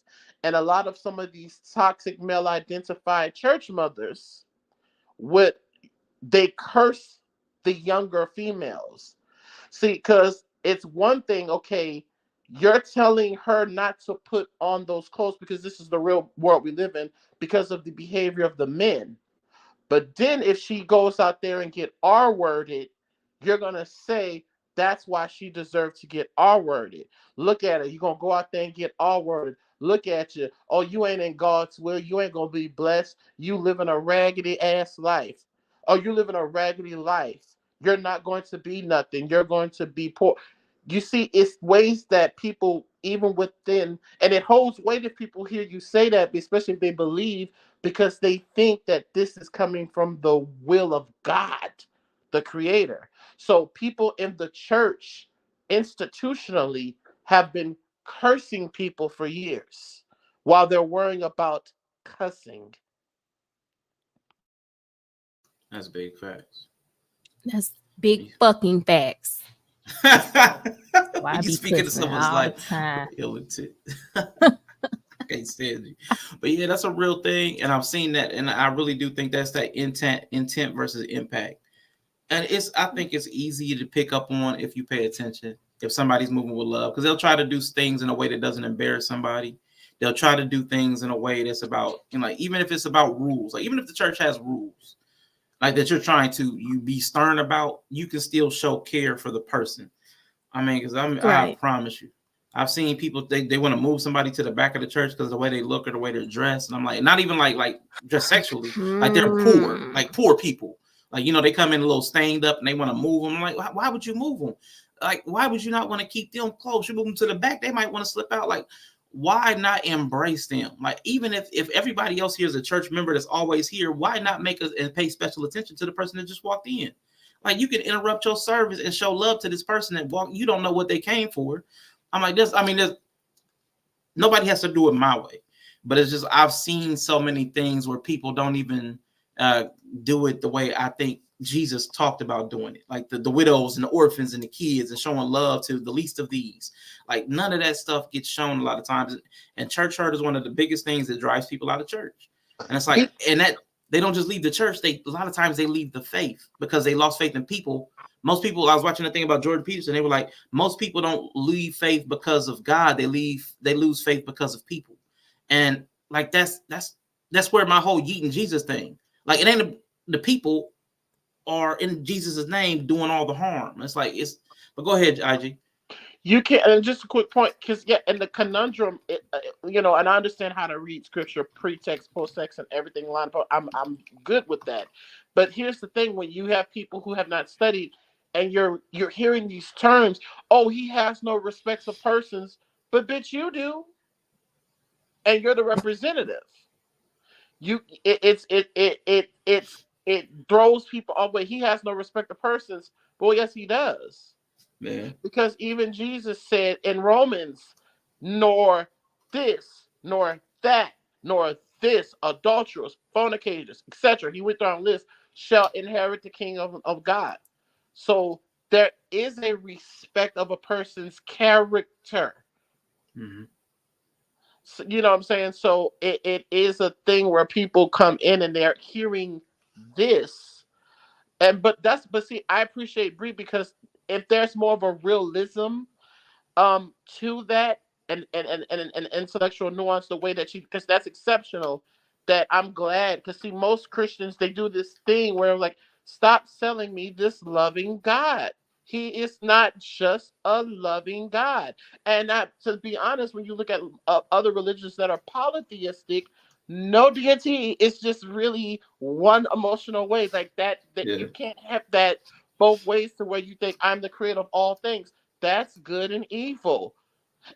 And a lot of some of these toxic male identified church mothers they curse the younger females. See, because it's one thing, okay, you're telling her not to put on those clothes because this is the real world we live in because of the behavior of the men. But then if she goes out there and get R-worded, you're going to say that's why she deserves to get R-worded. Look at her. You're going to go out there and get R-worded. Look at you. Oh, you ain't in God's will. You ain't going to be blessed. You living a raggedy ass life. Oh, you living a raggedy life. You're not going to be nothing. You're going to be poor. You see, it's ways that people, even within, and it holds weight if people hear you say that, especially if they believe, because they think that this is coming from the will of God, the creator. So people in the church institutionally have been cursing people for years while they're worrying about cussing. That's big facts. That's big fucking facts. You speaking to someone's life. I can't stand you. But yeah, that's a real thing. And I've seen that. And I really do think that's that intent versus impact. And I think it's easy to pick up on if you pay attention, if somebody's moving with love, because they'll try to do things in a way that doesn't embarrass somebody. They'll try to do things in a way that's about, like, even if it's about rules, like even if the church has rules, like that you're trying to be stern about, you can still show care for the person. I mean, because I promise you, I've seen people they want to move somebody to the back of the church because of the way they look or the way they're dressed, and I'm like, not even like just sexually, like they're poor, like poor people. Like, they come in a little stained up and they want to move them. I'm like, why would you move them? Like, why would you not want to keep them close? You move them to the back, they might want to slip out. Like, why not embrace them? Like, even if everybody else here is a church member that's always here, why not make us and pay special attention to the person that just walked in? Like, you can interrupt your service and show love to this person that walked. You don't know what they came for. I'm like, nobody has to do it my way. But it's just, I've seen so many things where people don't even do it the way I think Jesus talked about doing it. Like the widows and the orphans and the kids and showing love to the least of these. Like, none of that stuff gets shown a lot of times. And church hurt is one of the biggest things that drives people out of church. And it's like, and that they don't just leave the church. A lot of times they leave the faith because they lost faith in people. Most people, I was watching a thing about Jordan Peterson. They were like, most people don't leave faith because of God. They lose faith because of people. And like, that's where my whole Yeeted Jesus thing, like, it ain't the people are in Jesus's name doing all the harm. It's like, but go ahead, IG. You can, and just a quick point, because and the conundrum, and I understand how to read scripture, pretext, post-text, and everything line up. I'm good with that. But here's the thing: when you have people who have not studied, and you're hearing these terms, oh, he has no respect for persons, but bitch, you do, and you're the representative. It throws people away. He has no respect for persons. Well, yes, he does. Man. Because even Jesus said in Romans, nor this, nor that, nor this, adulterers, fornicators, etc. He went down a list, shall inherit the kingdom of God. So there is a respect of a person's character. Mm-hmm. So, you know what I'm saying? So it is a thing where people come in and they're hearing this. But see, I appreciate Bree, because if there's more of a realism to that and intellectual nuance, the way that because that's exceptional, that I'm glad, because see, most Christians, they do this thing where, like, stop selling me this loving God. He is not just a loving God. And to be honest, when you look at other religions that are polytheistic, no deity is just really one emotional way, like that you can't have that both ways, to where you think I'm the creator of all things. That's good and evil.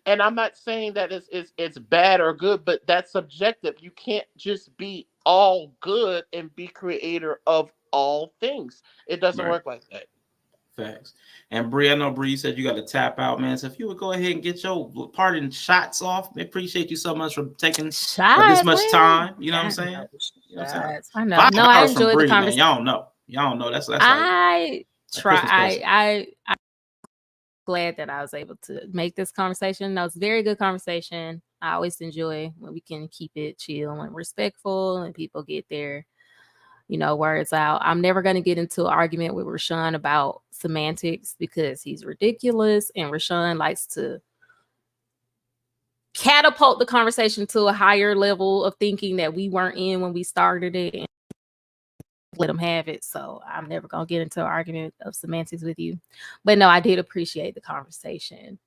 And I'm not saying that it's bad or good, but that's subjective. You can't just be all good and be creator of all things. It doesn't work like that. Facts. And Bree, I know Bree said you got to tap out, man. So if you would go ahead and get your parting shots off, I appreciate you so much for taking this much time. You know what I'm saying? You know what I'm saying? I know. 5 No, I hours from enjoyed Bree, the conversation. Man. Y'all know. That's like I glad that I was able to make this conversation. That was a very good conversation. I always enjoy when we can keep it chill and respectful and people get their, words out. I'm never going to get into an argument with Rashawn about semantics because he's ridiculous, and Rashawn likes to catapult the conversation to a higher level of thinking that we weren't in when we started it, and let him have it. So I'm never going to get into an argument of semantics with you. But no, I did appreciate the conversation.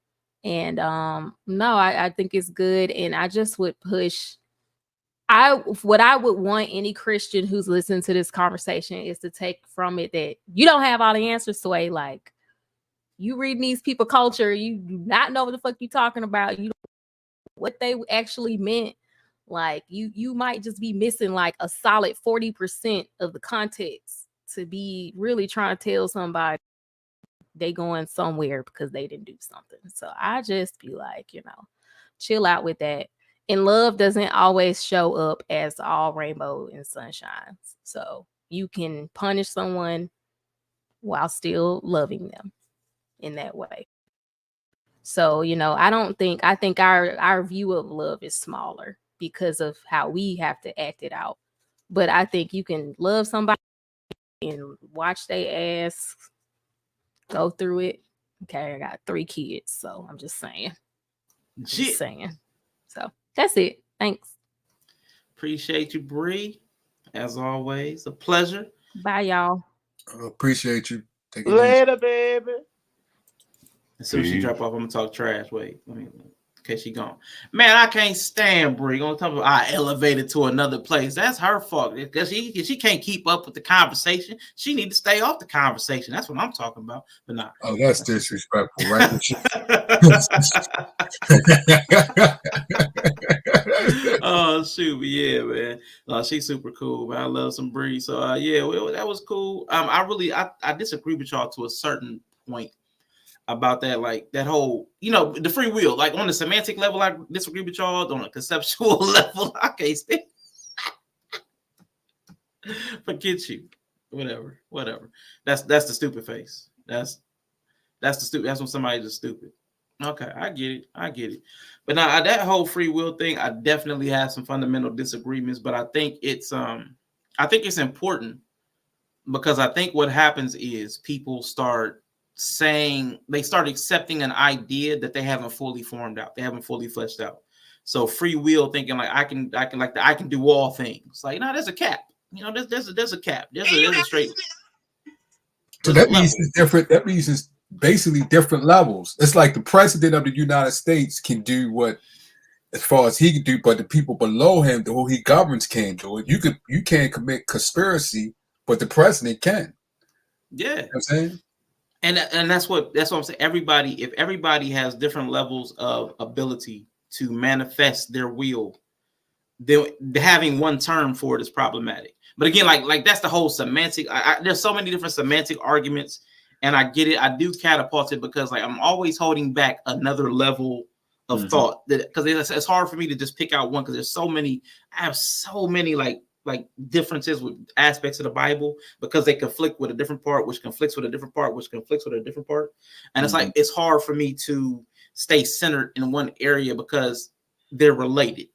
And no, I think it's good. And I just would push, what I would want any Christian who's listening to this conversation is to take from it that you don't have all the answers, Sway. Like, you reading these people culture, you do not know what the fuck you talking about. You don't know what they actually meant. Like, you might just be missing like a solid 40% of the context to be really trying to tell somebody they going somewhere because they didn't do something. So I just be like, chill out with that. And love doesn't always show up as all rainbow and sunshines. So you can punish someone while still loving them in that way. So, I think our view of love is smaller because of how we have to act it out. But I think you can love somebody and watch their ass go through it. Okay, I got 3 kids, so I'm just saying. So that's it. Thanks. Appreciate you, Bree. As always, a pleasure. Bye, y'all. Appreciate you. Take it later, baby. As soon as she drop off, I'm gonna talk trash. Wait, in case she gone. Man, I can't stand Bree. Gonna talk about I elevated to another place. That's her fault because she can't keep up with the conversation. She need to stay off the conversation. That's what I'm talking about. But nah. Oh, that's disrespectful, right? Oh shoot, but yeah, man. She's super cool, man. I love some Bree. So yeah, well, that was cool. I disagree with y'all to a certain point about that, like that whole, the free will. Like on the semantic level, I disagree with y'all. On a conceptual level, I can't stand. Forget you. Whatever. That's the stupid face. That's the stupid. That's when somebody's just stupid. Okay, I get it. But now that whole free will thing, I definitely have some fundamental disagreements. But I think it's important because I think what happens is people start accepting an idea that they haven't fully formed out. They haven't fully fleshed out. So free will thinking like I can do all things. Like, no, there's a cap. There's a cap. There's a straight. So that means it's different. That means it's basically different levels. It's like the president of the United States can do what, as far as he can do, but the people below him, who he governs, can't do it. You can't commit conspiracy, but the president can. Yeah, you know what I'm saying. And that's what I'm saying. If everybody has different levels of ability to manifest their will, they're having one term for it is problematic. But again, like that's the whole semantic. There's so many different semantic arguments, and I get it. I do catapult it because like I'm always holding back another level of thought because it's hard for me to just pick out one because there's so many. I have so many like differences with aspects of the Bible because they conflict with a different part, which conflicts with a different part, which conflicts with a different part. And it's like, it's hard for me to stay centered in one area because they're related.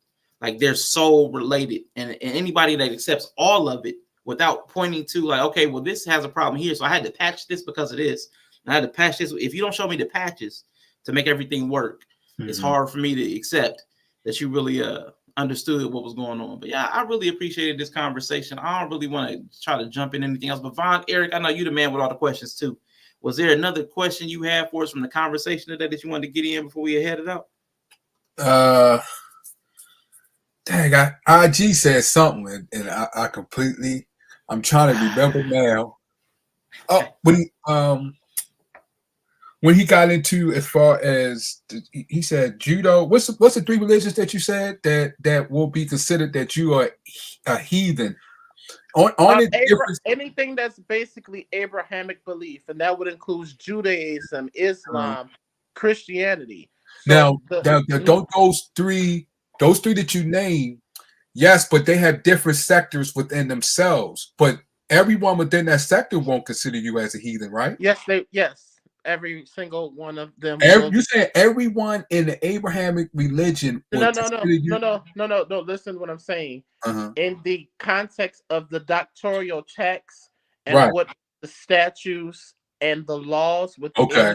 Like they're so related. And anybody that accepts all of it without pointing to like, okay, well, this has a problem here. So I had to patch this because of this. And I had to patch this. If you don't show me the patches to make everything work, it's hard for me to accept that you really, understood what was going on. But yeah, I really appreciated this conversation. I don't really want to try to jump in anything else. But Von, Eric, I know you're the man with all the questions too. Was there another question you had for us from the conversation today that you wanted to get in before we headed out? Dang, IG said something, and I'm trying to remember now. Oh, when he got into, as far as he said judo, what's the 3 religions that you said that will be considered that you are a heathen? Anything that's basically Abrahamic belief, and that would include Judaism, Islam, Christianity. So don't those three that you named, yes, but they have different sectors within themselves. But everyone within that sector won't consider you as a heathen, right? Yes. Every single one of them. You said everyone in the Abrahamic religion. No. Listen to what I'm saying. In the context of the doctrinal texts and what the statutes and the laws within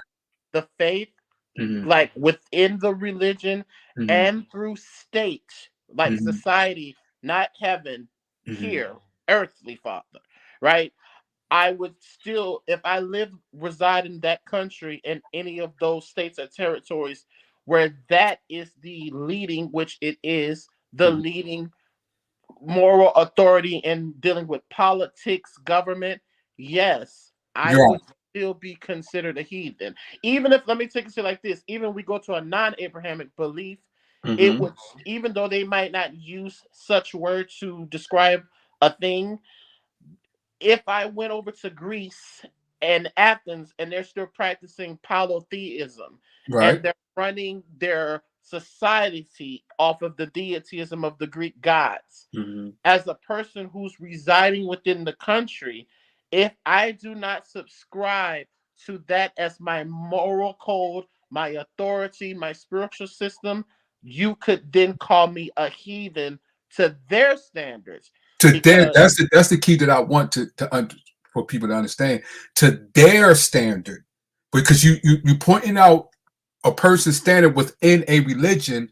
the faith, like within the religion and through state, like society, not heaven, here, earthly father, right? I would still, if I reside in that country in any of those states or territories where that is the leading, which it is the leading moral authority in dealing with politics, government, yes, I would still be considered a heathen. Even if, let me take it to like this, even if we go to a non-Abrahamic belief, it would, even though they might not use such words to describe a thing, if I went over to Greece and Athens and they're still practicing polytheism and they're running their society off of the deityism of the Greek gods. Mm-hmm. As a person who's residing within the country, if I do not subscribe to that as my moral code, my authority, my spiritual system, you could then call me a heathen to their standards. To their, that's the key that I want for people to understand, to their standard, because you pointing out a person's standard within a religion,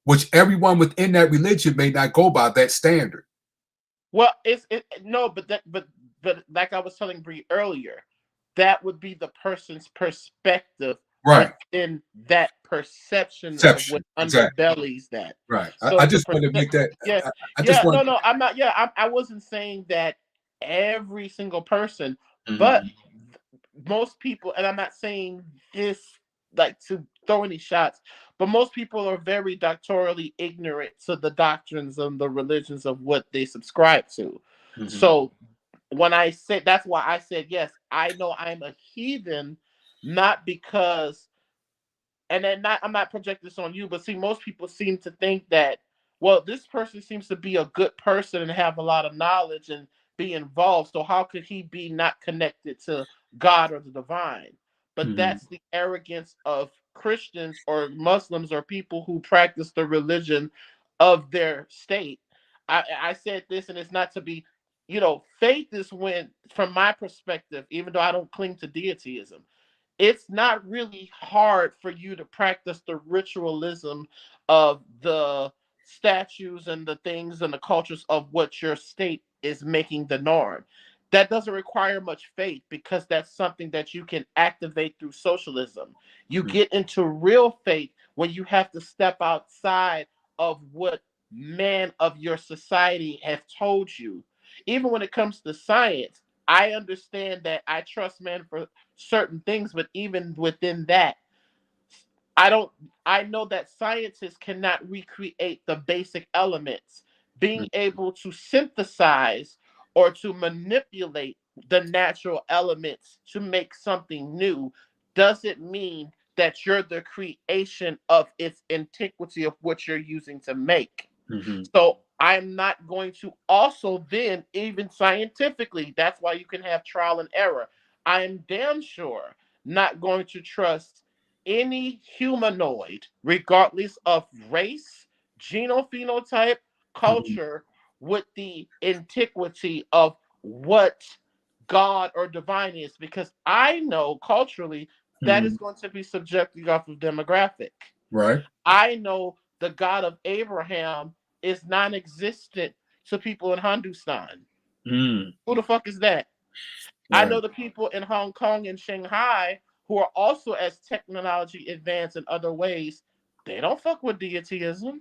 which everyone within that religion may not go by that standard. Well, but like I was telling Bree earlier, that would be the person's perspective, right, within that perception of what underbellies that. Right. So I just want to make that. Yes. No, I'm not. Yeah, I wasn't saying that every single person, but most people, and I'm not saying this like to throw any shots, but most people are very doctorally ignorant to the doctrines and the religions of what they subscribe to. So when I said, that's why I said, yes, I know I'm a heathen, not because, and then I'm not projecting this on you, but see, most people seem to think that, well, this person seems to be a good person and have a lot of knowledge and be involved, so how could he be not connected to God or the divine? But that's the arrogance of Christians or Muslims or people who practice the religion of their state. I said this, and it's not to be, faith is when, from my perspective, even though I don't cling to deityism, it's not really hard for you to practice the ritualism of the statues and the things and the cultures of what your state is making the norm. That doesn't require much faith, because that's something that you can activate through socialism. You get into real faith when you have to step outside of what man of your society have told you. Even when it comes to science, I understand that I trust man for certain things, but even within that, I know that scientists cannot recreate the basic elements. Being able to synthesize or to manipulate the natural elements to make something new doesn't mean that you're the creation of its antiquity of what you're using to make. So I'm not going to also then, even scientifically, that's why you can have trial and error. I'm damn sure not going to trust any humanoid, regardless of race, genophenotype, culture, with the antiquity of what God or divine is, because I know culturally that is going to be subjected off of demographic. Right. I know the God of Abraham is non-existent to people in Hindustan. Who the fuck is that? Right. I know the people in Hong Kong and Shanghai who are also as technology advanced in other ways. They don't fuck with deityism.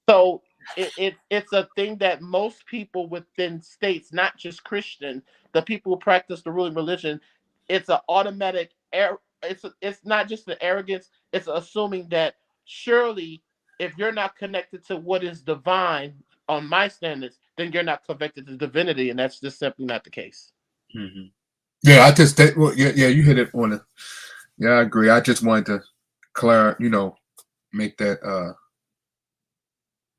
So it's a thing that most people within states, not just Christian, the people who practice the ruling religion, it's an automatic it's not just the arrogance, it's assuming that surely if you're not connected to what is divine on my standards, then you're not connected to divinity, and that's just simply not the case. Yeah, you hit it on it. Yeah, I agree. I just wanted to make that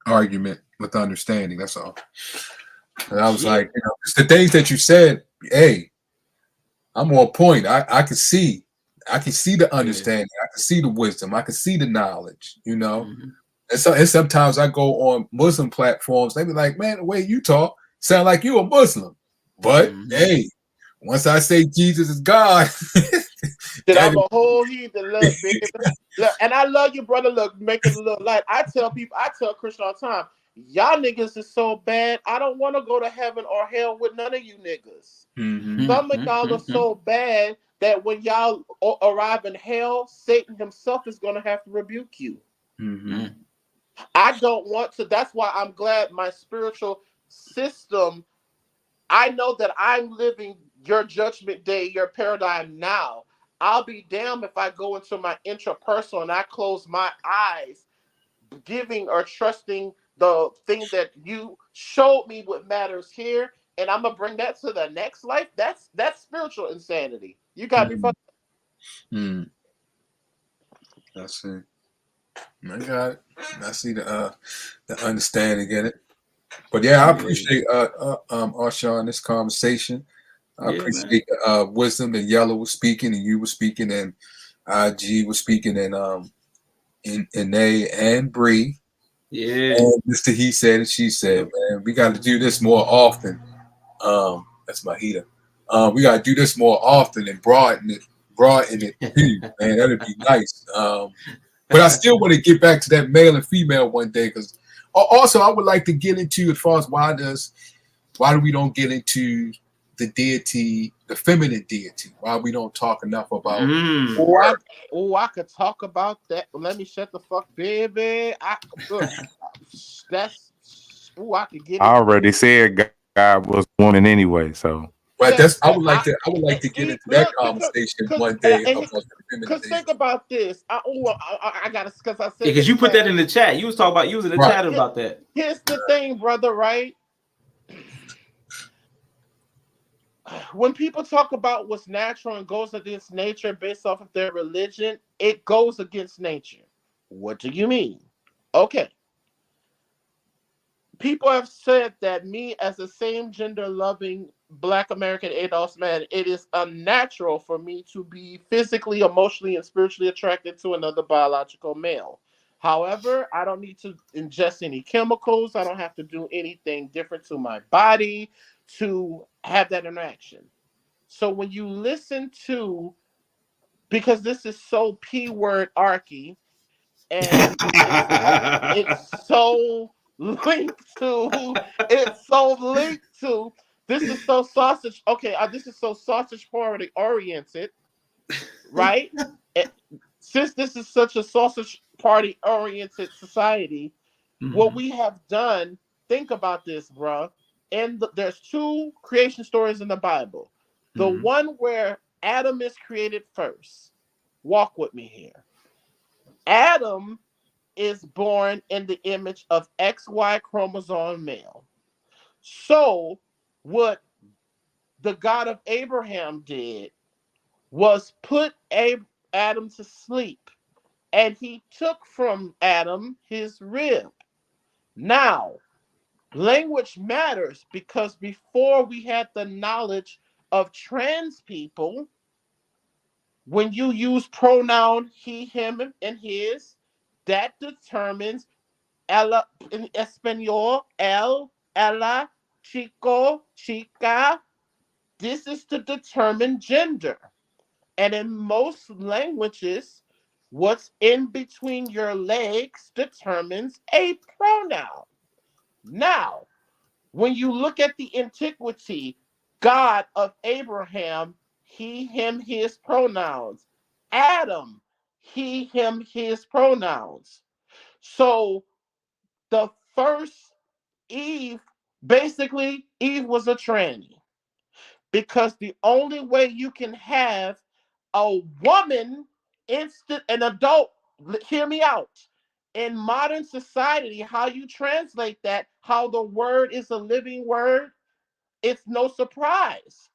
argument with understanding. That's all. And I was like, it's the things that you said. Hey, I'm on point. I can see the understanding. I can see the wisdom. I can see the knowledge. And sometimes I go on Muslim platforms. They be like, man, the way you talk sound like you a Muslim. But hey, once I say Jesus is God, then I'm a whole heathen. Look, and I love you, brother. Look, make it a little light. I tell Christians all the time, y'all niggas is so bad. I don't want to go to heaven or hell with none of you niggas. Some of y'all are so bad that when y'all arrive in hell, Satan himself is going to have to rebuke you. I don't want to. That's why I'm glad my spiritual system, I know that I'm living your judgment day, your paradigm now. I'll be damned if I go into my intrapersonal and I close my eyes, giving or trusting the thing that you showed me what matters here, and I'm gonna bring that to the next life. That's spiritual insanity. You got me fucked. That's it. I got it. I see the understanding in it. But yeah, I appreciate Arshawn, this conversation. I appreciate the wisdom that Yellow was speaking and you were speaking and IG was speaking and A and Bree. Yeah. And Mr. He said and she said, man, we got to do this more often. That's my heater. We got to do this more often and broaden it too, man. That'd be nice. But I still want to get back to that male and female one day because also I would like to get into as far as why do we don't get into the deity, the feminine deity? Why we don't talk enough about I could talk about that. Let me shut the fuck, baby. I could get. I already said God was woman anyway, so. But I would like to get into that conversation one day. Because think about this. I got to, because I said because you put that in the chat. You was talking about using the chat about that. Here's the thing, brother. Right? When people talk about what's natural and goes against nature based off of their religion, it goes against nature. What do you mean? Okay. People have said that me as a same gender loving Black American adult man, it is unnatural for me to be physically, emotionally, and spiritually attracted to another biological male. However, I don't need to ingest any chemicals. I don't have to do anything different to my body to have that interaction. So when you listen to, because this is so P-word archy, and it's so linked to, this is so sausage, okay, this is so sausage party oriented, right? Since this is such a sausage party oriented society, what we have done, think about this, bruh, and there's two creation stories in the Bible. The one where Adam is created first. Walk with me here. Adam is born in the image of XY chromosome male. So what the God of Abraham did was put Adam to sleep, and he took from Adam his rib. Now, language matters because before we had the knowledge of trans people, when you use pronoun he, him, and his, that determines ella, in Espanol, el, ella, chico, chica. This is to determine gender. And in most languages, what's in between your legs determines a pronoun. Now, when you look at the antiquity, God of Abraham, he, him, his pronouns. Adam, he, him, his pronouns. So the first Eve, basically, Eve was a tranny. Because the only way you can have a woman, an adult, hear me out. In modern society, how you translate that, how the word is a living word, it's no surprise.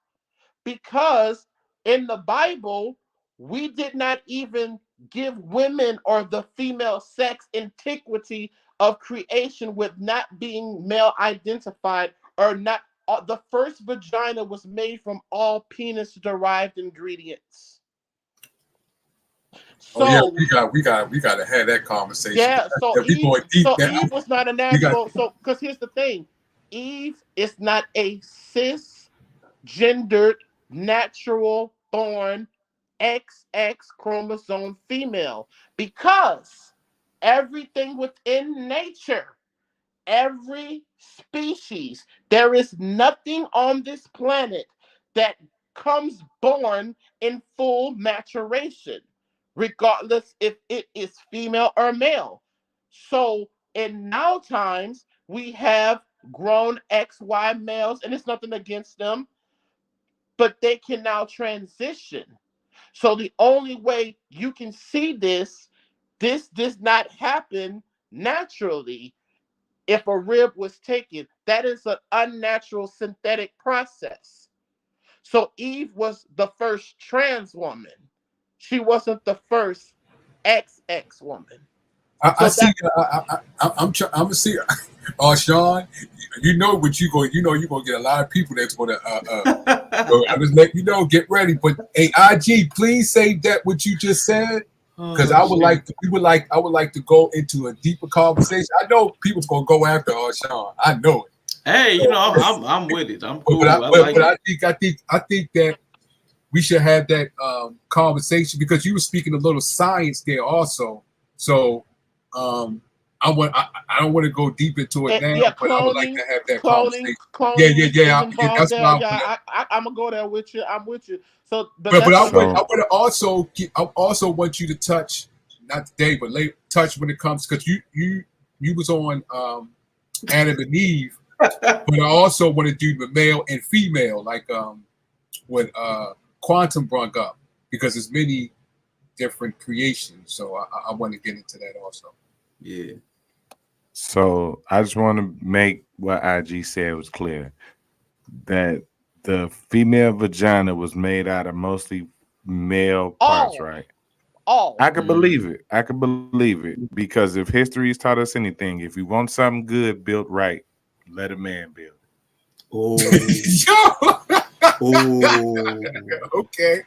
Because in the Bible, we did not even give women or the female sex antiquity of creation with not being male identified or not. The first vagina was made from all penis derived ingredients. So yeah, we got to have that conversation. Yeah, so Eve was not a natural. So because here's the thing, Eve is not a cisgendered, natural born XX chromosome female, because everything within nature, every species, there is nothing on this planet that comes born in full maturation, regardless if it is female or male. So in now times, we have grown XY males, and it's nothing against them, but they can now transition. So the only way you can see this does not happen naturally. If a rib was taken, that is an unnatural synthetic process. So Eve was the first trans woman. She wasn't the first XX woman. I see. I'm gonna see. Sean, you know what you going. You know you're gonna get a lot of people that's gonna. I just let you know. Get ready. But hey, IG, please say that what you just said, because I would like to. I would like to go into a deeper conversation. I know people's gonna go after Sean. I know it. Hey, you know I'm with it. I'm cool. I think that we should have that conversation, because you were speaking a little science there also. So I don't want to go deep into it now, yeah, but I would like to have that cloning, conversation. Yeah. That's what I'm gonna go there with you. I'm with you. So, but I would also want you to touch, not today, but later, touch when it comes, because you was on Adam and Eve, but I also want to do the male and female, like what Quantum brought up, because there's many different creations. So I want to get into that also. Yeah. So I just want to make what IG said was clear, that the female vagina was made out of mostly male parts, right? I can believe it. I can believe it, because if history's taught us anything, if you want something good built right, let a man build it. Okay.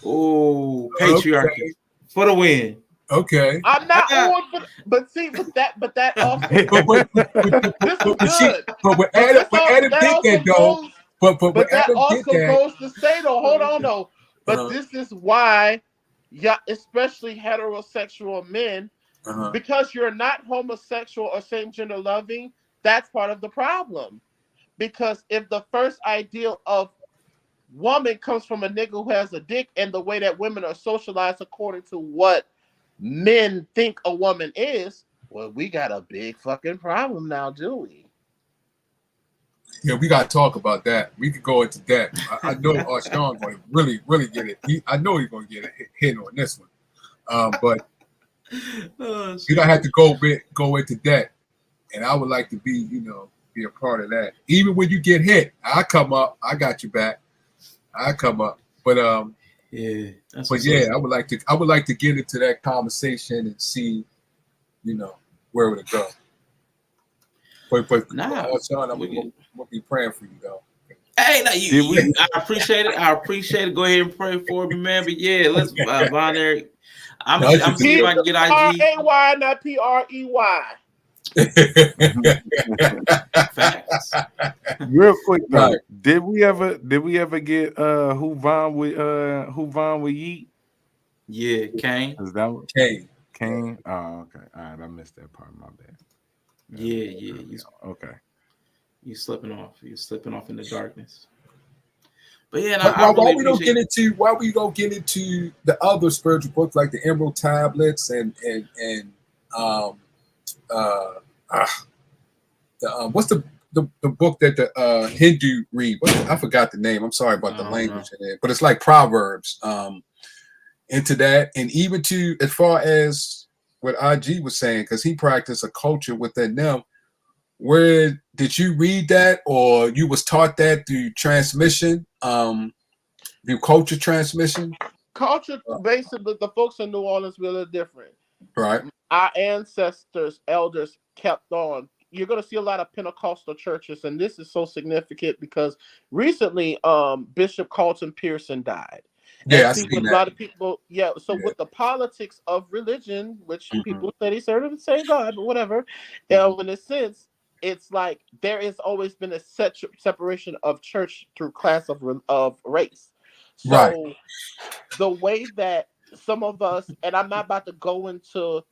Oh, patriarchy for the win. Okay. I'm not on, but that also. This is good. But when Adam did that, though. But that Adam also did that, goes to say, though. Hold on, though. But this is why, especially heterosexual men, because you're not homosexual or same gender loving, that's part of the problem. Because if the first ideal of woman comes from a nigga who has a dick, and the way that women are socialized according to what men think a woman is, well, we got a big fucking problem now, do we? Yeah, we got to talk about that. We could go into that. I know Sean's going to really, really get it. I know he's going to get a hit on this one. But you're going to have to go into that. And I would like to be a part of that. Even when you get hit, I come up. I got you back. I come up. But I would like to get into that conversation and see, where would it go. But Sean, I'm gonna be praying for you though. Hey, I appreciate it. I appreciate it. Go ahead and pray for me, man. But yeah, let's binary. I'm seeing if I can get IG. P-R-A-Y, not P-R-E-Y. Facts. Real quick though, right. Did we ever get who Von with Yeet? Yeah, Kane. Is that what? Kane? Oh, okay. All right, I missed that part. My bad. Yeah. Okay. You slipping off. You're slipping off in the darkness. But yeah, why we don't get into the other spiritual books, like the Emerald Tablets and what's the book that the Hindu read? I forgot the name. I'm sorry about the language in it, but it's like Proverbs. Into that, and even to as far as what IG was saying, because he practiced a culture within them. Where did you read that, or you was taught that through transmission, through culture transmission? Culture, basically, the folks in New Orleans were a little different. Right. Our ancestors, elders kept on. You're going to see a lot of Pentecostal churches, and this is so significant because recently Bishop Carlton Pearson died. Yeah, I see a lot of people. So with the politics of religion, which people say they serve the same God, but whatever, in a sense, it's like there has always been a separation of church through class of race. So the way that some of us, and I'm not about to go into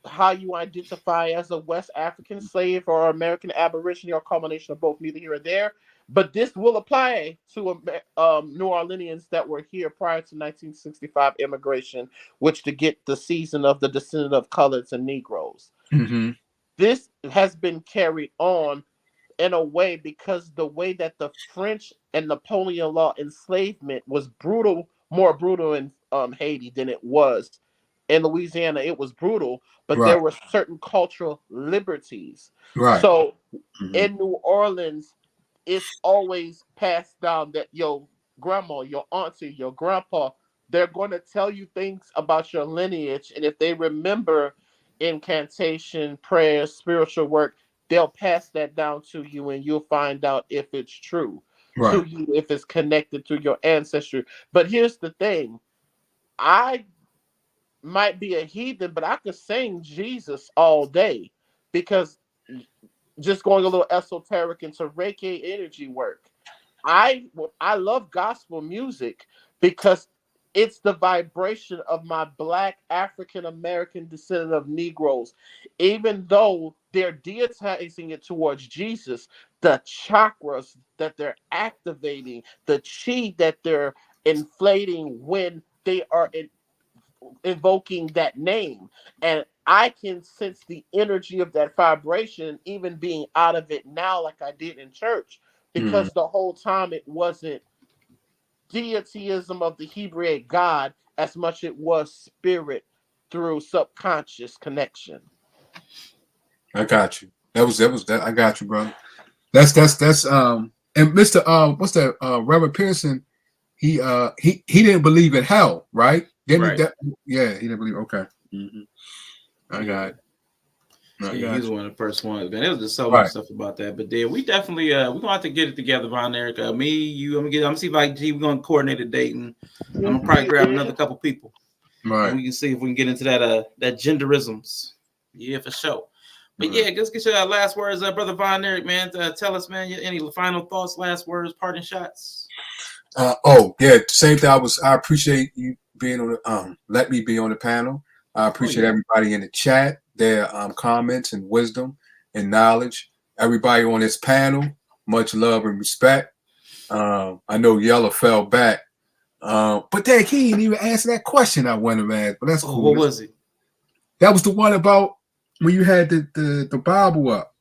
how you identify as a West African slave or American Aborigine or a combination of both, neither here or there. But this will apply to New Orleanians that were here prior to 1965 immigration, which to get the season of the descendant of colors and Negroes. Mm-hmm. This has been carried on in a way because the way that the French and Napoleon law enslavement was brutal, more brutal in Haiti than it was in Louisiana. It was brutal, but there were certain cultural liberties. So in New Orleans, it's always passed down that your grandma, your auntie, your grandpa, they're going to tell you things about your lineage. And if they remember incantation, prayers, spiritual work, they'll pass that down to you and you'll find out if it's true to you, if it's connected to your ancestry. But here's the thing. I might be a heathen, but I could sing Jesus all day, because just going a little esoteric into Reiki energy work, I love gospel music because it's the vibration of my Black African American descendant of Negroes. Even though they're deitizing it towards Jesus, the chakras that they're activating, the chi that they're inflating when they are invoking that name, and I can sense the energy of that vibration even being out of it now, like I did in church, because the whole time it wasn't deityism of the Hebraic God as much it was spirit through subconscious connection. I got you. That was that. I got you, bro. That's and Mr. What's that? Reverend Pearson. He didn't believe in hell, right? Didn't he? Yeah, he didn't believe. Okay. I got it. He's one of the first ones, man. There was just so much stuff about that. But then we definitely we're gonna have to get it together, Von Eric. Me, you, I'm gonna see if we're gonna coordinate a date, and I'm gonna probably grab another couple people. Right. And we can see if we can get into that genderisms. Yeah, for sure. But yeah, let's get your last words, Brother Von Eric, man. Tell us, man, any final thoughts, last words, parting shots. Same thing. I appreciate you being on the let me be on the panel. I appreciate everybody in the chat, their comments and wisdom and knowledge. Everybody on this panel, much love and respect. I know Yellow fell back, but then he didn't even answer that question I wanted to ask. But that's cool. What was it? That was the one about when you had the Bible up,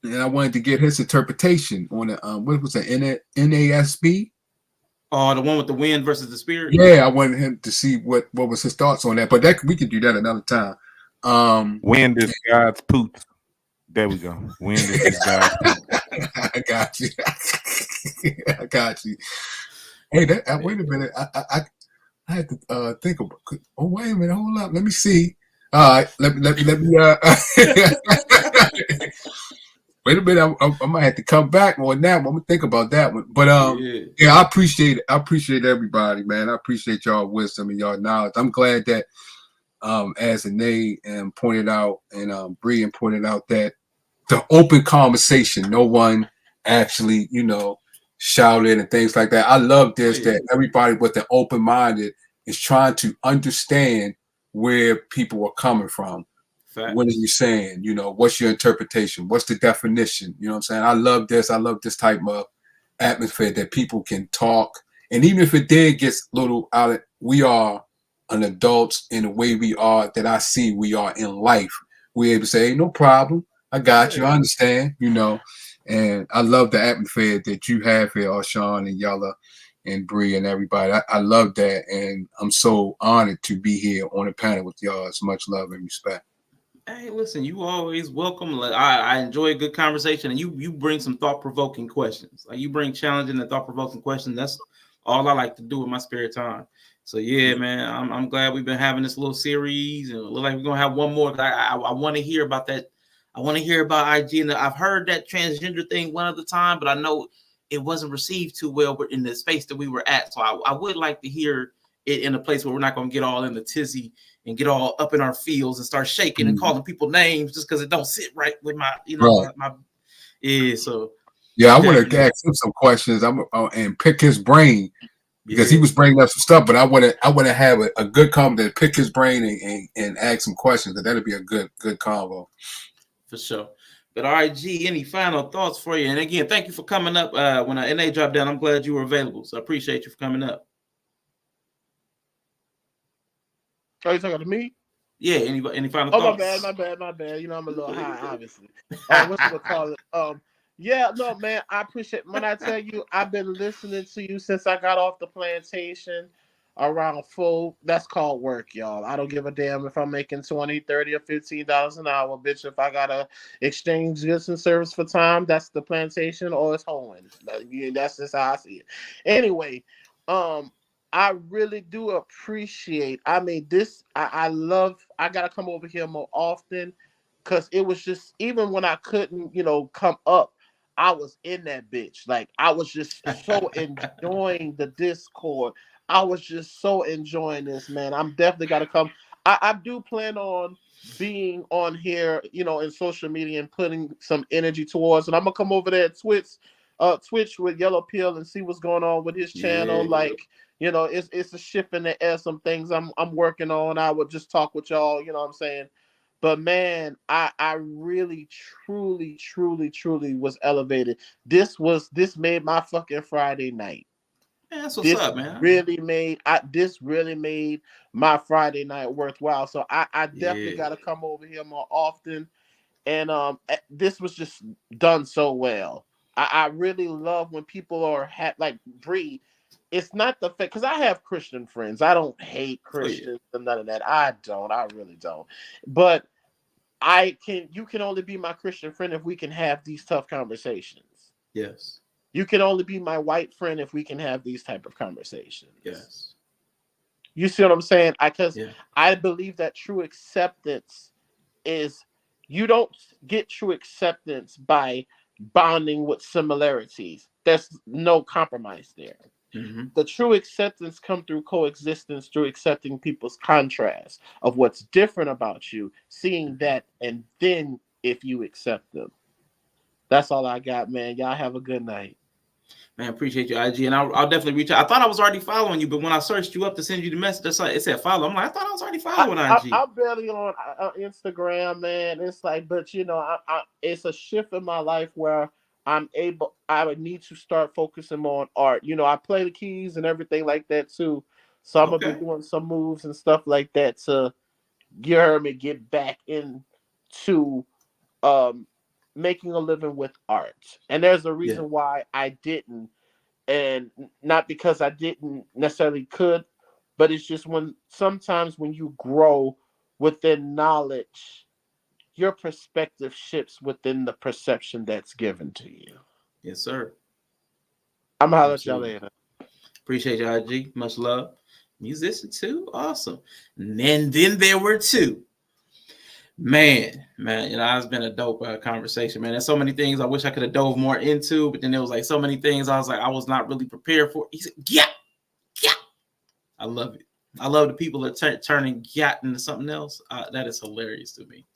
and I wanted to get his interpretation on the what was it, NASB? Oh, the one with the wind versus the spirit. Yeah, I wanted him to see what was his thoughts on that, but we can do that another time. Wind is God's poop. There we go. Wind is God's poop. I got you. I got you. Hey, wait a minute. I had to think about. Oh, wait a minute. Hold up. Let me see. All right. Let me. Wait a minute, I might have to come back on that one. I'm gonna think about that one. But I appreciate it. I appreciate everybody, man. I appreciate y'all wisdom and y'all knowledge. I'm glad that as Anae pointed out and Brian pointed out that the open conversation, no one actually, shouted and things like that. I love this that everybody with an open minded is trying to understand where people are coming from. Facts. What are you saying? What's your interpretation? What's the definition? You know what I'm saying? I love this. I love this type of atmosphere that people can talk. And even if it did get a little out, we are an adults in the way we are, that I see we are in life. We're able to say, hey, no problem. I got you. I understand, And I love the atmosphere that you have here, Arshawn and Yella and Bree and everybody. I love that. And I'm so honored to be here on the panel with y'all. It's much love and respect. Hey, listen, you always welcome. I enjoy a good conversation, and you bring some thought-provoking questions. Like, you bring challenging and thought-provoking questions. That's all I like to do in my spare time. So yeah, man, I'm glad we've been having this little series, and it looks like we're gonna have one more. I want to hear about that. I want to hear about IG, and I've heard that transgender thing one other time, but I know it wasn't received too well in the space that we were at. So I would like to hear it in a place where we're not gonna get all in the tizzy and get all up in our fields and start shaking and calling people names just because it don't sit right with my, So yeah, I want to ask him some questions. And pick his brain because he was bringing up some stuff. But I want to have a good convo to pick his brain and ask some questions. That that'd be a good convo. For sure. But RG, any final thoughts for you? And again, thank you for coming up. When NA dropped down, I'm glad you were available. So I appreciate you for coming up. Are you talking to me? Yeah. Any final thoughts? My bad. I'm a little high, obviously. What's it called? Yeah, no, man. I appreciate when I tell you I've been listening to you since I got off the plantation around full. That's called work, y'all. I don't give a damn if I'm making $20, $30, or $15 an hour, bitch. If I gotta exchange goods and service for time, that's the plantation or it's hoeing. That's just how I see it. Anyway, I really do appreciate. I mean, this I love. I gotta come over here more often, because it was just, even when I couldn't, come up, I was in that bitch. Like, I was just so enjoying the Discord. I was just so enjoying this, man. I'm definitely gotta come. I do plan on being on here, in social media and putting some energy towards. And I'm gonna come over there at Twitch with Yellow Pill and see what's going on with his channel. Like, it's a shift in the air. Some things I'm working on. I would just talk with y'all. You know what I'm saying? But man, I really, truly, truly, truly was elevated. This made my fucking Friday night. Yeah, that's what's up, man. This really made my Friday night worthwhile. So I definitely got to come over here more often. And this was just done so well. I really love when people are like Bree. It's not the fact, because I have Christian friends. I don't hate Christians and none of that. I really don't. But you can only be my Christian friend if we can have these tough conversations. Yes. You can only be my white friend if we can have these type of conversations. Yes. You see what I'm saying? Because I believe that true acceptance is, you don't get true acceptance by bonding with similarities. There's no compromise there. Mm-hmm. The true acceptance comes through coexistence, through accepting people's contrast of what's different about you, seeing that, and then if you accept them. That's all I got, man. Y'all have a good night. Man, appreciate you, IG, and I'll definitely reach out. I thought I was already following you, but when I searched you up to send you the message, it said follow. I'm like, I thought I was already following IG. I'm barely on Instagram, man. It's like, but it's a shift in my life where I would need to start focusing more on art. I play the keys and everything like that too. So I'm gonna be doing some moves and stuff like that to get back into making a living with art. And there's a reason why I didn't, and not because I didn't necessarily could, but it's just sometimes when you grow within knowledge, your perspective shifts within the perception that's given to you. Yes, sir. I'm gonna holler at y'all later. Appreciate you, IG. Much love. Musician too, awesome. And then there were two. Man, it's been a dope conversation, man. There's so many things I wish I could have dove more into, but then there was like so many things I was like, I was not really prepared for. He said, yeah. I love it. I love the people that turning yacht into something else. That is hilarious to me.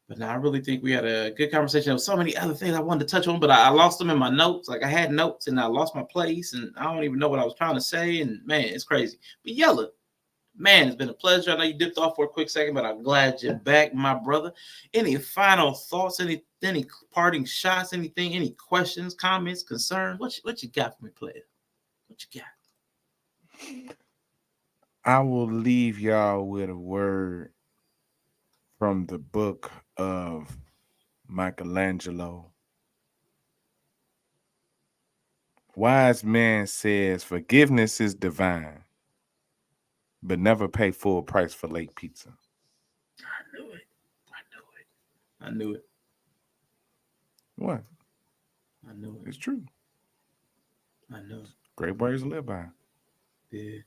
But now I really think we had a good conversation. There was so many other things I wanted to touch on, but I lost them in my notes. Like, I had notes and I lost my place, and I don't even know what I was trying to say. And man, it's crazy. But Yella, man, it's been a pleasure. I know you dipped off for a quick second, but I'm glad you're back, my brother. Any final thoughts? Any parting shots? Anything? Any questions, comments, concerns? What you got for me, player? What you got? I will leave y'all with a word from the book of Michelangelo. Wise man says, forgiveness is divine, but never pay full price for late pizza. I knew it. What? I knew it. It's true. I know it. Great words to live by. Yeah.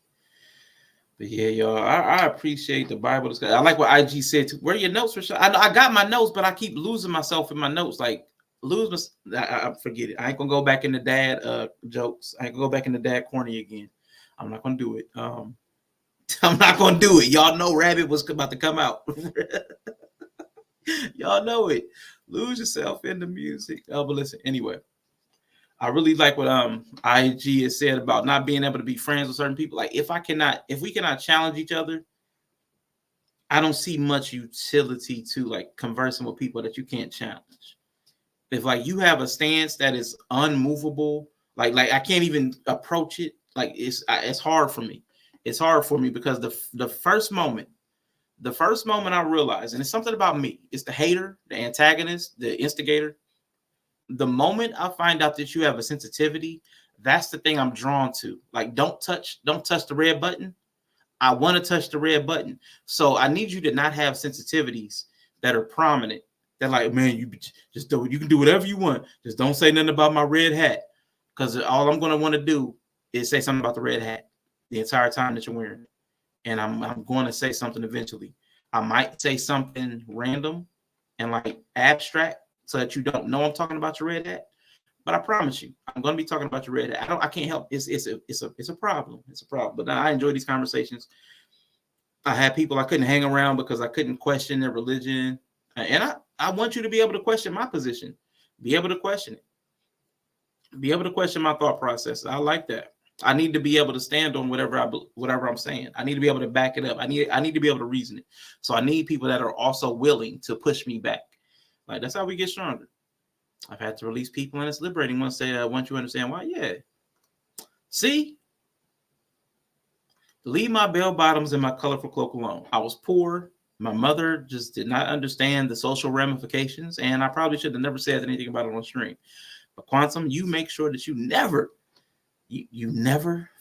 But yeah, y'all, I appreciate the Bible discussion. I like what IG said too. Where are your notes, Rashad? I got my notes, but I keep losing myself in my notes. Like, I forget it. I ain't gonna go back into dad jokes. I ain't gonna go back into dad corny again. I'm not gonna do it. I'm not gonna do it. Y'all know Rabbit was about to come out. Y'all know it. Lose yourself in the music. But listen, anyway. I really like what IG has said about not being able to be friends with certain people. Like, if we cannot challenge each other, I don't see much utility to like conversing with people that you can't challenge. If like you have a stance that is unmovable, like I can't even approach it. Like it's hard for me. It's hard for me because the first moment I realize, and it's something about me, it's the hater, the antagonist, the instigator. The moment I find out that you have a sensitivity, that's the thing I'm drawn to. Like, don't touch the red button. I want to touch the red button. So I need you to not have sensitivities that are prominent. They're like, man, you can do whatever you want. Just don't say nothing about my red hat. Because all I'm going to want to do is say something about the red hat. the entire time that you're wearing it. And I'm going to say something eventually. I might say something random and like abstract so that you don't know I'm talking about your red hat. But I promise you, I'm going to be talking about your red hat. I can't help. It's a problem. It's a problem. But I enjoy these conversations. I had people I couldn't hang around because I couldn't question their religion. And I want you to be able to question my position. Be able to question it. Be able to question my thought process. I like that. I need to be able to stand on whatever I'm saying. I need to be able to back it up. I need to be able to reason it. So I need people that are also willing to push me back. Like that's how we get stronger. I've had to release people, and it's liberating once they once you understand why. Yeah. See, leave my bell bottoms and my colorful cloak alone. I was poor. My mother just did not understand the social ramifications, and I probably should have never said anything about it on stream. But Quantum, you make sure that you never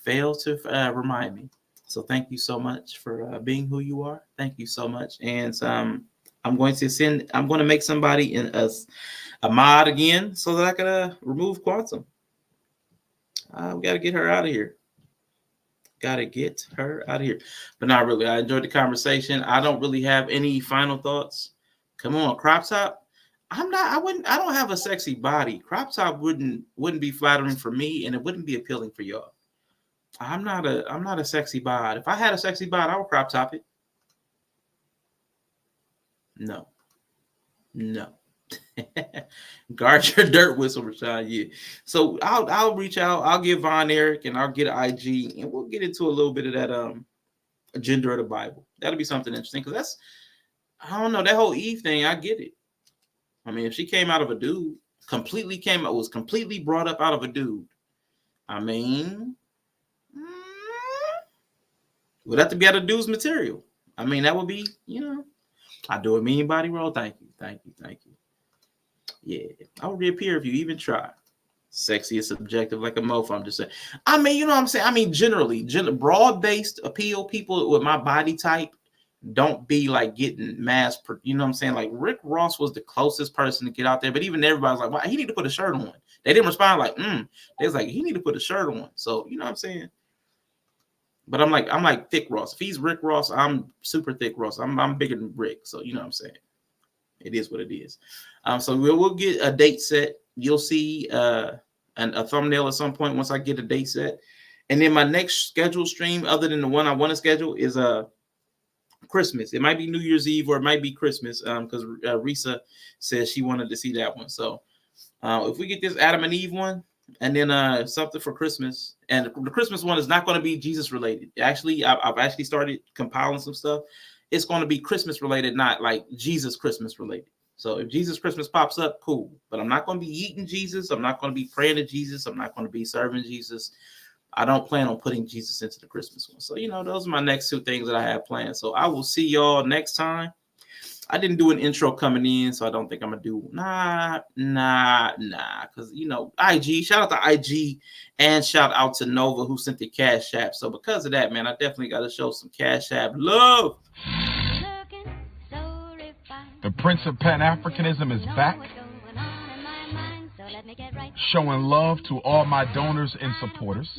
fail to remind me. So thank you so much for being who you are. Thank you so much. And I'm going to make somebody in a mod again so that I can remove Quantum. We got to get her out of here. But not really. I enjoyed the conversation. I don't really have any final thoughts. Come on, crop top. I don't have a sexy body. Crop top wouldn't be flattering for me, and it wouldn't be appealing for y'all. I'm not a sexy bod. If I had a sexy bod, I would crop top it. No. Guard your dirt whistle, Rashad. Yeah. So I'll reach out. I'll get Von Eric and I'll get IG, and we'll get into a little bit of that gender of the Bible. That'll be something interesting because that's, I don't know, that whole Eve thing. I get it. I mean, if she came out of a dude, was completely brought up out of a dude. I mean, would have to be out of dude's material. I mean, that would be, I do a mean body roll. Thank you. Yeah, I would reappear if you even try. Sexy is subjective like a mofo. I'm just saying. I mean, you know what I'm saying? I mean, generally, broad-based appeal, people with my body type don't be like getting you know what I'm saying? Like Rick Ross was the closest person to get out there, but even everybody's like, well, he need to put a shirt on. They didn't respond like, They was like, he need to put a shirt on. So, you know what I'm saying? But I'm like thick Ross. If he's Rick Ross, I'm super thick Ross. I'm bigger than Rick. So, you know what I'm saying? It is what it is. So we'll get a date set. You'll see a thumbnail at some point once I get a date set. And then my next scheduled stream, other than the one I want to schedule, is Christmas. It might be New Year's Eve or it might be Christmas because Risa says she wanted to see that one. So if we get this Adam and Eve one and then something for Christmas, and the Christmas one is not going to be Jesus related. Actually, I've actually started compiling some stuff. It's going to be Christmas related, not like Jesus Christmas related. So if Jesus Christmas pops up, cool. But I'm not going to be eating Jesus. I'm not going to be praying to Jesus. I'm not going to be serving Jesus. I don't plan on putting Jesus into the Christmas one. So, those are my next two things that I have planned. So I will see y'all next time. I didn't do an intro coming in, so I don't think I'm going to do nah. Because, IG, shout out to IG and shout out to Nova who sent the Cash App. So because of that, man, I definitely got to show some Cash App love. The Prince of Pan-Africanism is back, showing love to all my donors and supporters.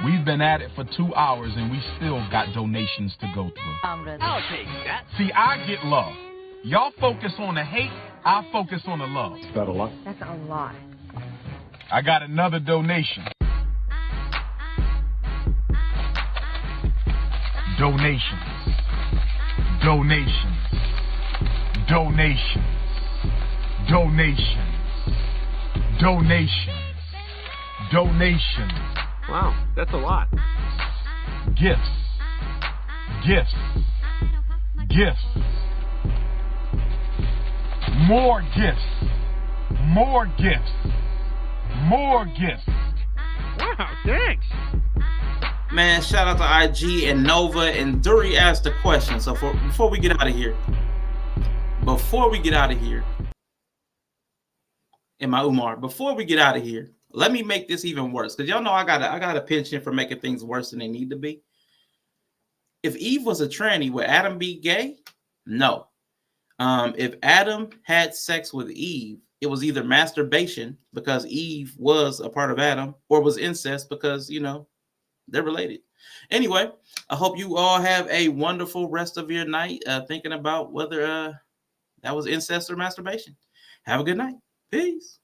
We've been at it for 2 hours and we still got donations to go through. I'll take that. See, I get love. Y'all focus on the hate, I focus on the love. Is that a lot? That's a lot. I got another donation. Donations. Wow, that's a lot. Gifts. More gifts. Wow, thanks. Man, shout out to IG and Nova, and Dury asked a question. So before we get out of here, let me make this even worse, because y'all know I got a penchant for making things worse than they need to be. If Eve was a tranny, would Adam be gay? No. If Adam had sex with Eve, it was either masturbation because Eve was a part of Adam, or was incest because They're related. Anyway, I hope you all have a wonderful rest of your night thinking about whether that was incest or masturbation. Have a good night. Peace.